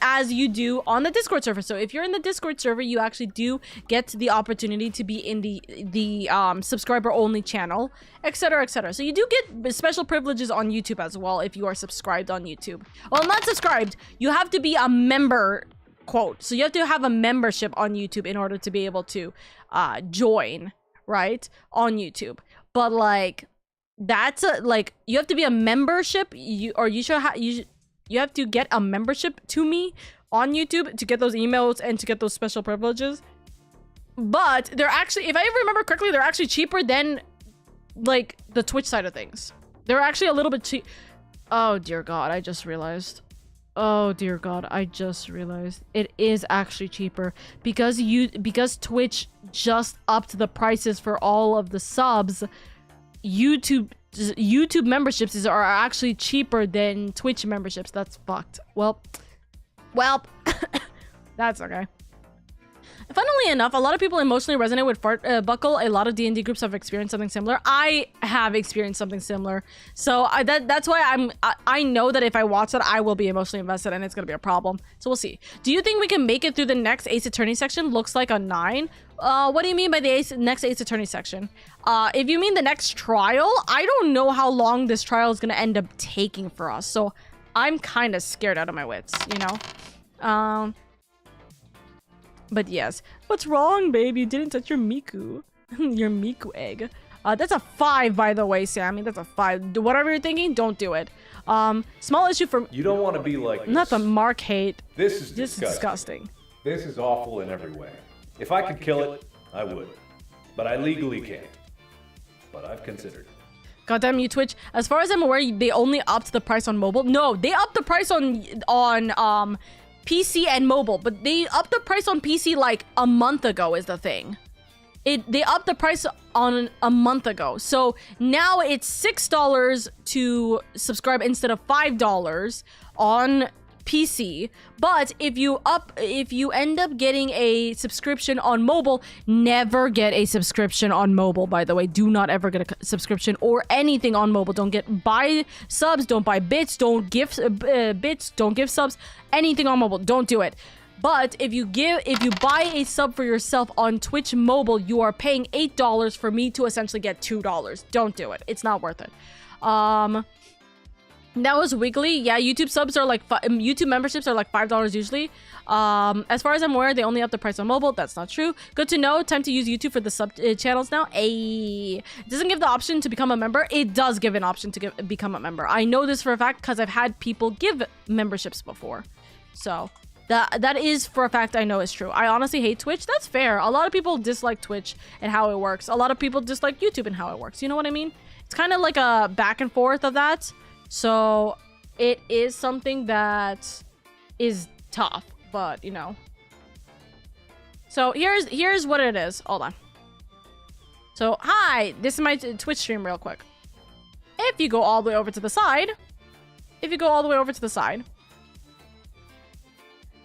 as you do on the Discord server. So if you're in the Discord server, you actually do get the opportunity to be in the subscriber only channel, etc, etc. So you do get special privileges on YouTube as well if you are subscribed on YouTube. Well, not subscribed, you have to be a member, quote. So you have to have a membership on YouTube in order to be able to join, right, on YouTube. But like that's like you have to be a membership, you have to get a membership to me on YouTube to get those emails and to get those special privileges. But they're actually, if I remember correctly, they're actually cheaper than like the Twitch side of things. They're actually a little bit cheap. Oh dear God, I just realized. Oh dear God, I just realized it is actually cheaper because Twitch just upped the prices for all of the subs. YouTube memberships are actually cheaper than Twitch memberships. That's fucked. Well, that's okay. Funnily enough, a lot of people emotionally resonate with Fart Buckle. A lot of D&D groups have experienced something similar. I have experienced something similar. So that's why I know that if I watch that, I will be emotionally invested and it's going to be a problem. So we'll see. Do you think we can make it through the next Ace Attorney section? Looks like a 9. What do you mean by the next Ace Attorney section? If you mean the next trial, I don't know how long this trial is going to end up taking for us. So I'm kind of scared out of my wits, you know? But yes. What's wrong, babe? You didn't touch your Miku. Your Miku egg. That's a 5, by the way, Sammy. That's a 5. Whatever you're thinking, don't do it. Small issue for... You don't want to be like Not the Mark hate. This is disgusting. This is awful in every way. If I could kill it, I would. But I legally can't. But I've considered. Goddamn you, Twitch. As far as I'm aware, they only upped the price on mobile. No, they upped the price on PC and mobile, but they upped the price on PC like a month ago is the thing. They upped the price on a month ago. So now it's $6 to subscribe instead of $5 on PC. But if you end up getting a subscription on mobile, never get a subscription on mobile, by the way. Do not ever get a subscription or anything on mobile. Don't buy subs, don't buy bits, don't give bits, don't give subs, anything on mobile. Don't do it. But if you buy a sub for yourself on Twitch mobile, you are paying $8 for me to essentially get $2. Don't do it. It's not worth it. That was Wiggly. Yeah, YouTube subs are like YouTube memberships are like $5 usually. As far as I'm aware, they only up the price on mobile. That's not true. Good to know. Time to use YouTube for the sub channels now. It doesn't give the option to become a member. It does give an option to become a member. I know this for a fact because I've had people give memberships before. So that is for a fact I know is true. I honestly hate Twitch. That's fair. A lot of people dislike Twitch and how it works. A lot of people dislike YouTube and how it works. You know what I mean? It's kind of like a back and forth of that. So it is something that is tough, but you know. So here's what it is. Hold on. So hi, this is my Twitch stream real quick. If you go all the way over to the side, this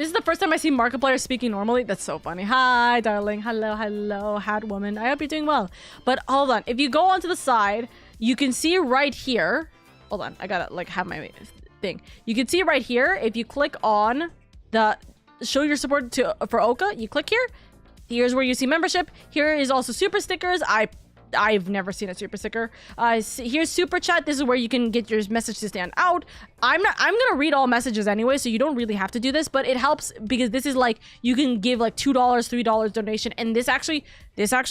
is the first time I see Markiplier speaking normally. That's so funny. Hi, darling. Hello, hat woman. I hope you're doing well. But hold on. If you go onto the side, you can see right here. Hold on. I gotta like have my thing. You can see right here. If you click on the show your support for Oka, you click here. Here's where you see membership. Here is also super stickers. I've never seen a super sticker. Here's super chat. This is where you can get your message to stand out. I'm gonna read all messages anyway, so you don't really have to do this, but it helps because this is like you can give like $2, $3 donation, and this actually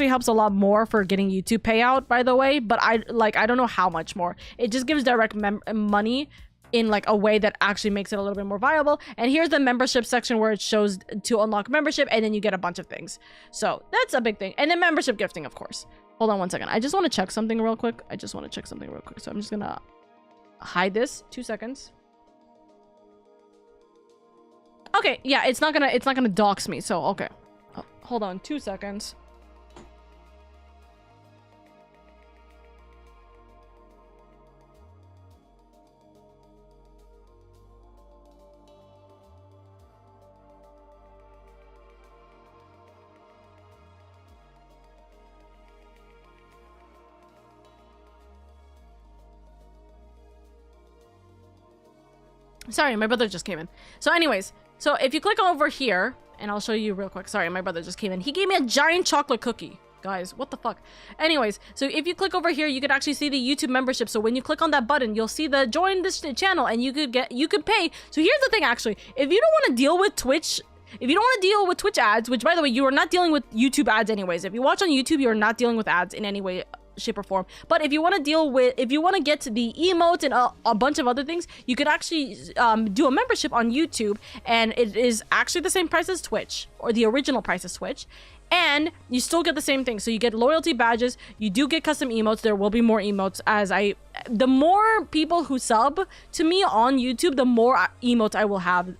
helps a lot more for getting YouTube payout, by the way. But I don't know how much more. It just gives direct money in like a way that actually makes it a little bit more viable. And here's the membership section where it shows to unlock membership, and then you get a bunch of things. So that's a big thing. And then membership gifting, of course. Hold on one second. I just want to check something real quick. So I'm just gonna hide this. 2 seconds. Okay, yeah, it's not gonna dox me. So okay, hold on 2 seconds. Sorry, my brother just came in. So anyways, so if you click over here, and I'll show you real quick. Sorry, my brother just came in. He gave me a giant chocolate cookie. Guys, what the fuck? Anyways, so if you click over here, you can actually see the YouTube membership. So when you click on that button, you'll see the join this channel, and you could pay. So here's the thing, actually. If you don't want to deal with Twitch, ads, which by the way, you are not dealing with YouTube ads anyways. If you watch on YouTube, you're not dealing with ads in any way, shape, or form. But if you want to get to the emotes and a bunch of other things, you could actually do a membership on YouTube, and it is actually the same price as Twitch, or the original price as Twitch, and you still get the same thing. So you get loyalty badges, you do get custom emotes. There will be more emotes the more people who sub to me on YouTube, the more emotes I will have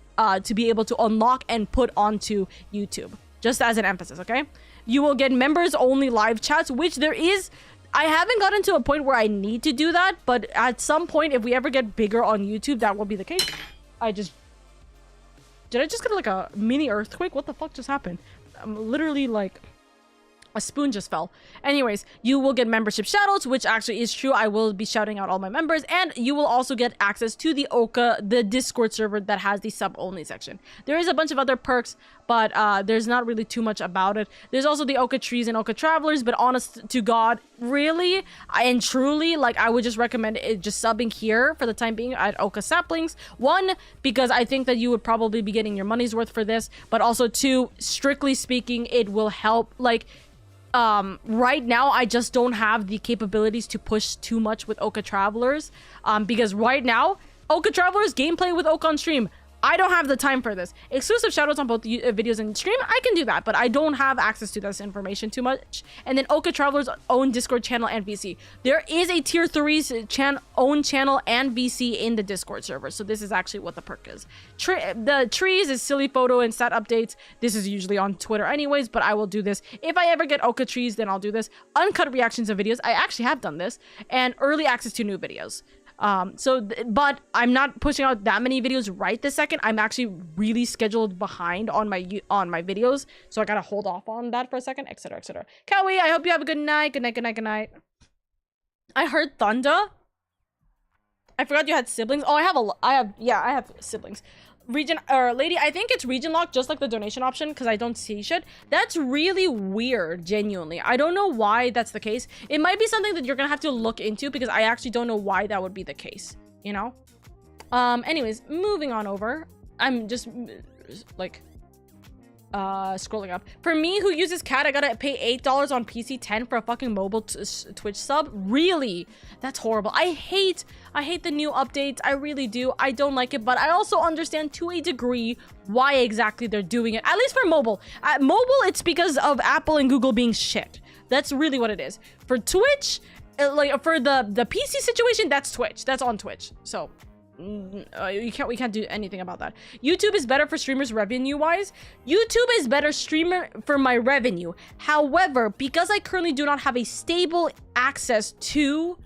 to be able to unlock and put onto YouTube, just as an emphasis. Okay, you will get members only live chats, which there is. I haven't gotten to a point where I need to do that, but at some point, if we ever get bigger on YouTube, that will be the case. Did I just get like a mini earthquake? What the fuck just happened? I'm literally like, a spoon just fell. Anyways, you will get membership shoutouts, which actually is true. I will be shouting out all my members, and you will also get access to the the Discord server that has the sub-only section. There is a bunch of other perks, but there's not really too much about it. There's also the Oka trees and Oka travelers, but honest to God, really and truly, like, I would just recommend it just subbing here for the time being at Oka saplings. One, because I think that you would probably be getting your money's worth for this, but also two, strictly speaking, it will help, like, right now I just don't have the capabilities to push too much with Oka Travelers, because right now Oka Travelers gameplay with Oka on stream, I don't have the time for this. Exclusive shoutouts on both videos and stream, I can do that, but I don't have access to this information too much. And then Oka Travelers' own Discord channel and VC. There is a tier 3's own channel and VC in the Discord server, so this is actually what the perk is. The trees is silly photo and stat updates. This is usually on Twitter anyways, but I will do this. If I ever get Oka trees, then I'll do this. Uncut reactions of videos, I actually have done this. And early access to new videos. But I'm not pushing out that many videos right this second. I'm actually really scheduled behind on my videos, so I gotta hold off on that for a second, etc, etc. Kawi, I hope you have a good night. Good night, good night, good night. I heard thunder. I forgot you had siblings. Oh, I have siblings. Region or lady, I think it's region lock, just like the donation option, because I don't see shit. That's really weird, genuinely. I don't know why that's the case. It might be something that you're gonna have to look into, because I actually don't know why that would be the case, you know? Anyways, moving on over. I'm just like scrolling up. For me, who uses cat, I gotta pay $8 on PC, 10 for a fucking mobile Twitch sub. Really? That's horrible. I hate the new updates. I really do. I don't like it, but I also understand to a degree why exactly they're doing it. At least for mobile. Mobile, it's because of Apple and Google being shit. That's really what it is. For Twitch, like for the PC situation, that's Twitch. That's on Twitch. So we can't do anything about that. YouTube is better for streamers revenue wise. YouTube is better streamer for my revenue. However, because I currently do not have a stable access to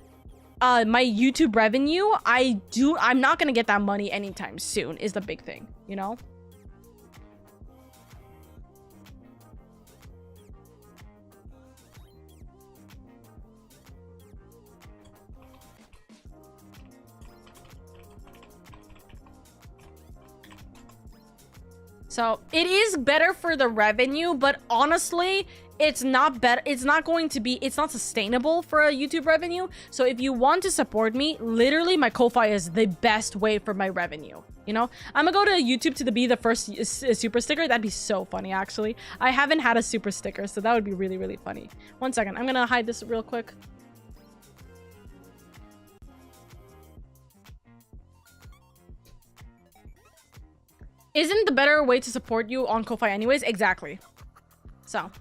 my YouTube revenue, I'm not gonna get that money anytime soon is the big thing, you know? So it is better for the revenue, but honestly, it's not better. It's not sustainable for a YouTube revenue. So if you want to support me, literally my Ko-Fi is the best way for my revenue. You know, I'm gonna go to YouTube to be the first super sticker. That'd be so funny, actually. I haven't had a super sticker, so that would be really, really funny. 1 second, I'm gonna hide this real quick. Isn't the better way to support you on Ko-Fi anyways? Exactly. So.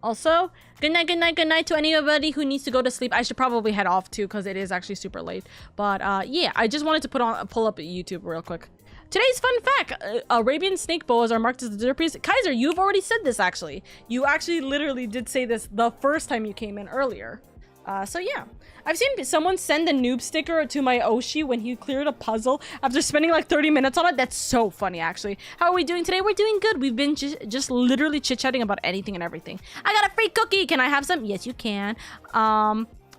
Also, good night to anybody who needs to go to sleep. I should probably head off too because it is actually super late. But yeah, I just wanted to pull up YouTube real quick. Today's fun fact, Arabian snake boas are marked as the derpiest. Kaiser, you've already said this actually. You actually literally did say this the first time you came in earlier. So yeah. I've seen someone send a noob sticker to my Oshi when he cleared a puzzle after spending like 30 minutes on it. That's so funny, actually. How are we doing today? We're doing good. We've been just literally chit-chatting about anything and everything. I got a free cookie. Can I have some? Yes, you can.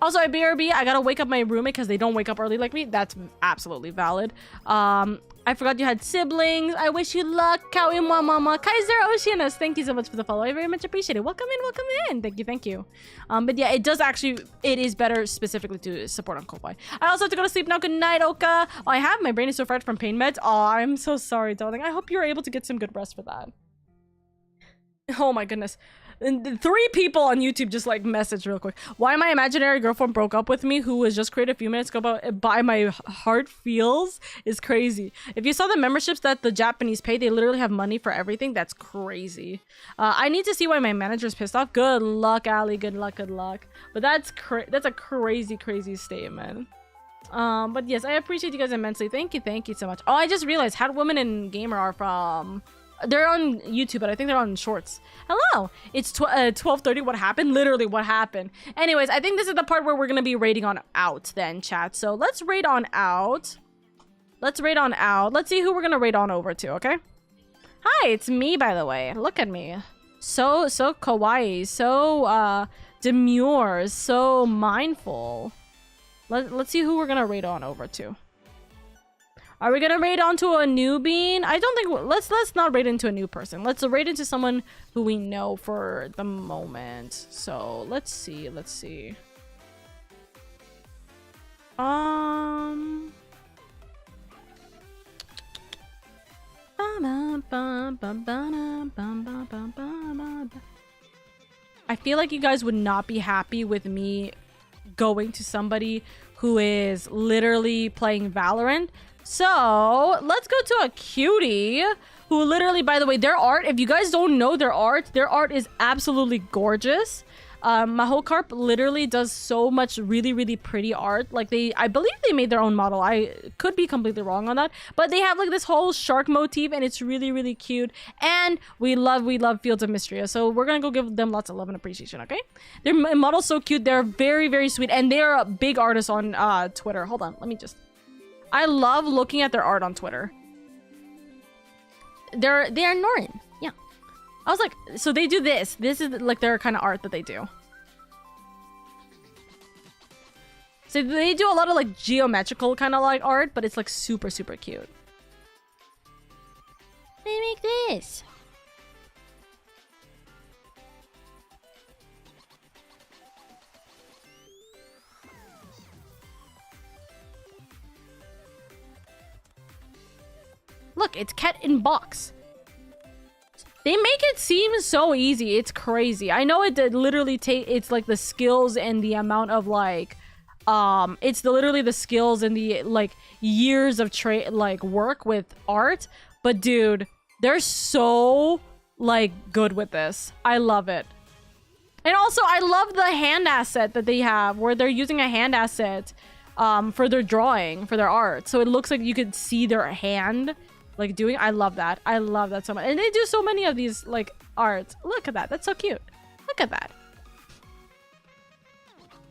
Also, at BRB, I gotta wake up my roommate because they don't wake up early like me. That's absolutely valid. I forgot you had siblings. I wish you luck. Kawi Mama. Kaiser Oceanus. Thank you so much for the follow. I very much appreciate it. Welcome in. Thank you. But yeah, it is better specifically to support on Ko-Fi. I also have to go to sleep now. Good night, Oka. Oh, I have. My brain is so fried from pain meds. Oh, I'm so sorry, darling. I hope you're able to get some good rest for that. Oh my goodness. And 3 people on YouTube just like messaged real quick. Why my imaginary girlfriend broke up with me, who was just created a few minutes ago by my heart feels is crazy. If you saw the memberships that the Japanese pay, they literally have money for everything. That's crazy. I need to see why my manager's pissed off. Good luck, Ali. Good luck. But that's a crazy statement. But yes, I appreciate you guys immensely. Thank you so much. Oh, I just realized How Women and Gamer are from... They're on YouTube, but I think they're on Shorts. Hello! It's 12:30. What happened? Literally, what happened? Anyways, I think this is the part where we're gonna be rating on out then, chat. So let's rate on out. Let's see who we're gonna rate on over to, okay? Hi, it's me, by the way. Look at me. So kawaii. So, demure. So mindful. Let's see who we're gonna rate on over to. Are we gonna raid onto a newbie? I don't think let's not raid into a new person. Let's raid into someone who we know for the moment. So let's see. I feel like you guys would not be happy with me going to somebody who is literally playing Valorant. So let's go to a cutie who literally, by the way, their art, if you guys don't know their art is absolutely gorgeous. Mahokarp literally does so much really pretty art. Like I believe they made their own model. I could be completely wrong on that, but they have like this whole shark motif and it's really cute. And we love Fields of Mystery. So we're gonna go give them lots of love and appreciation, okay? Their model's so cute. They're very sweet and they're a big artist on Twitter. Hold on, let me just... I love looking at their art on Twitter. They are Norrin. Yeah. I was like, so they do this. This is like their kind of art that they do. So they do a lot of like geometrical kind of like art, but it's like super cute. They make this. Look, it's cat in box. They make it seem so easy. It's crazy. I know it literally it's like the skills and the amount of like it's literally the skills and the like years of work with art, but dude, they're so like good with this. I love it. And also I love the hand asset that they have where they're using a hand asset for their drawing, for their art. So it looks like you could see their hand like doing. I love that. I love that so much. And they do so many of these like arts. Look at that. That's so cute. Look at that.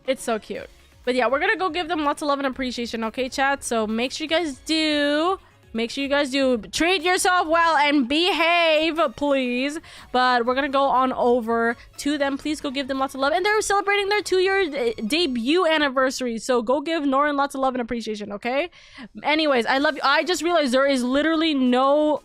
It's so cute. But yeah, we're gonna go give them lots of love and appreciation, okay, chat? So make sure you guys do. Make sure you guys do treat yourself well and behave, please. But we're gonna go on over to them. Please go give them lots of love. And they're celebrating their 2-year debut anniversary. So go give Norin lots of love and appreciation, okay? Anyways, I love you. I just realized there is literally no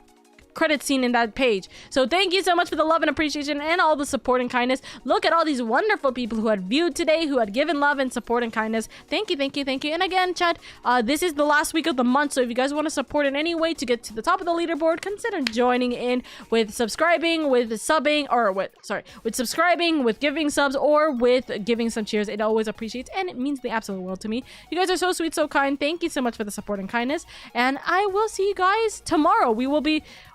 credit scene in that page. So thank you so much for the love and appreciation and all the support and kindness. Look at all these wonderful people who had viewed today, who had given love and support and kindness. Thank you, thank you, thank you. And again, chat, this is the last week of the month, so if you guys want to support in any way to get to the top of the leaderboard, consider joining in with subscribing, with subbing, or with subscribing, with giving subs, or with giving some cheers. It always appreciates and it means the absolute world to me. You guys are so sweet, so kind. Thank you so much for the support and kindness, and I will see you guys tomorrow.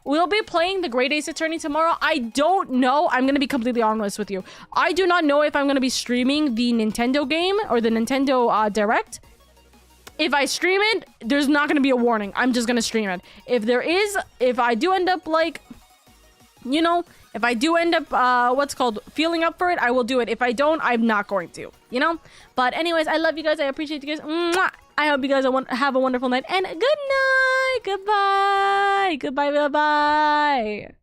We'll be playing the Great Ace Attorney tomorrow. I don't know. I'm going to be completely honest with you. I do not know if I'm going to be streaming the Nintendo game or the Nintendo Direct. If I stream it, there's not going to be a warning. I'm just going to stream it. If I do end up like, you know, if I do end up, feeling up for it, I will do it. If I don't, I'm not going to, you know? But anyways, I love you guys. I appreciate you guys. Mwah! I hope you guys have a wonderful night. And good night. Goodbye. Goodbye. Bye-bye.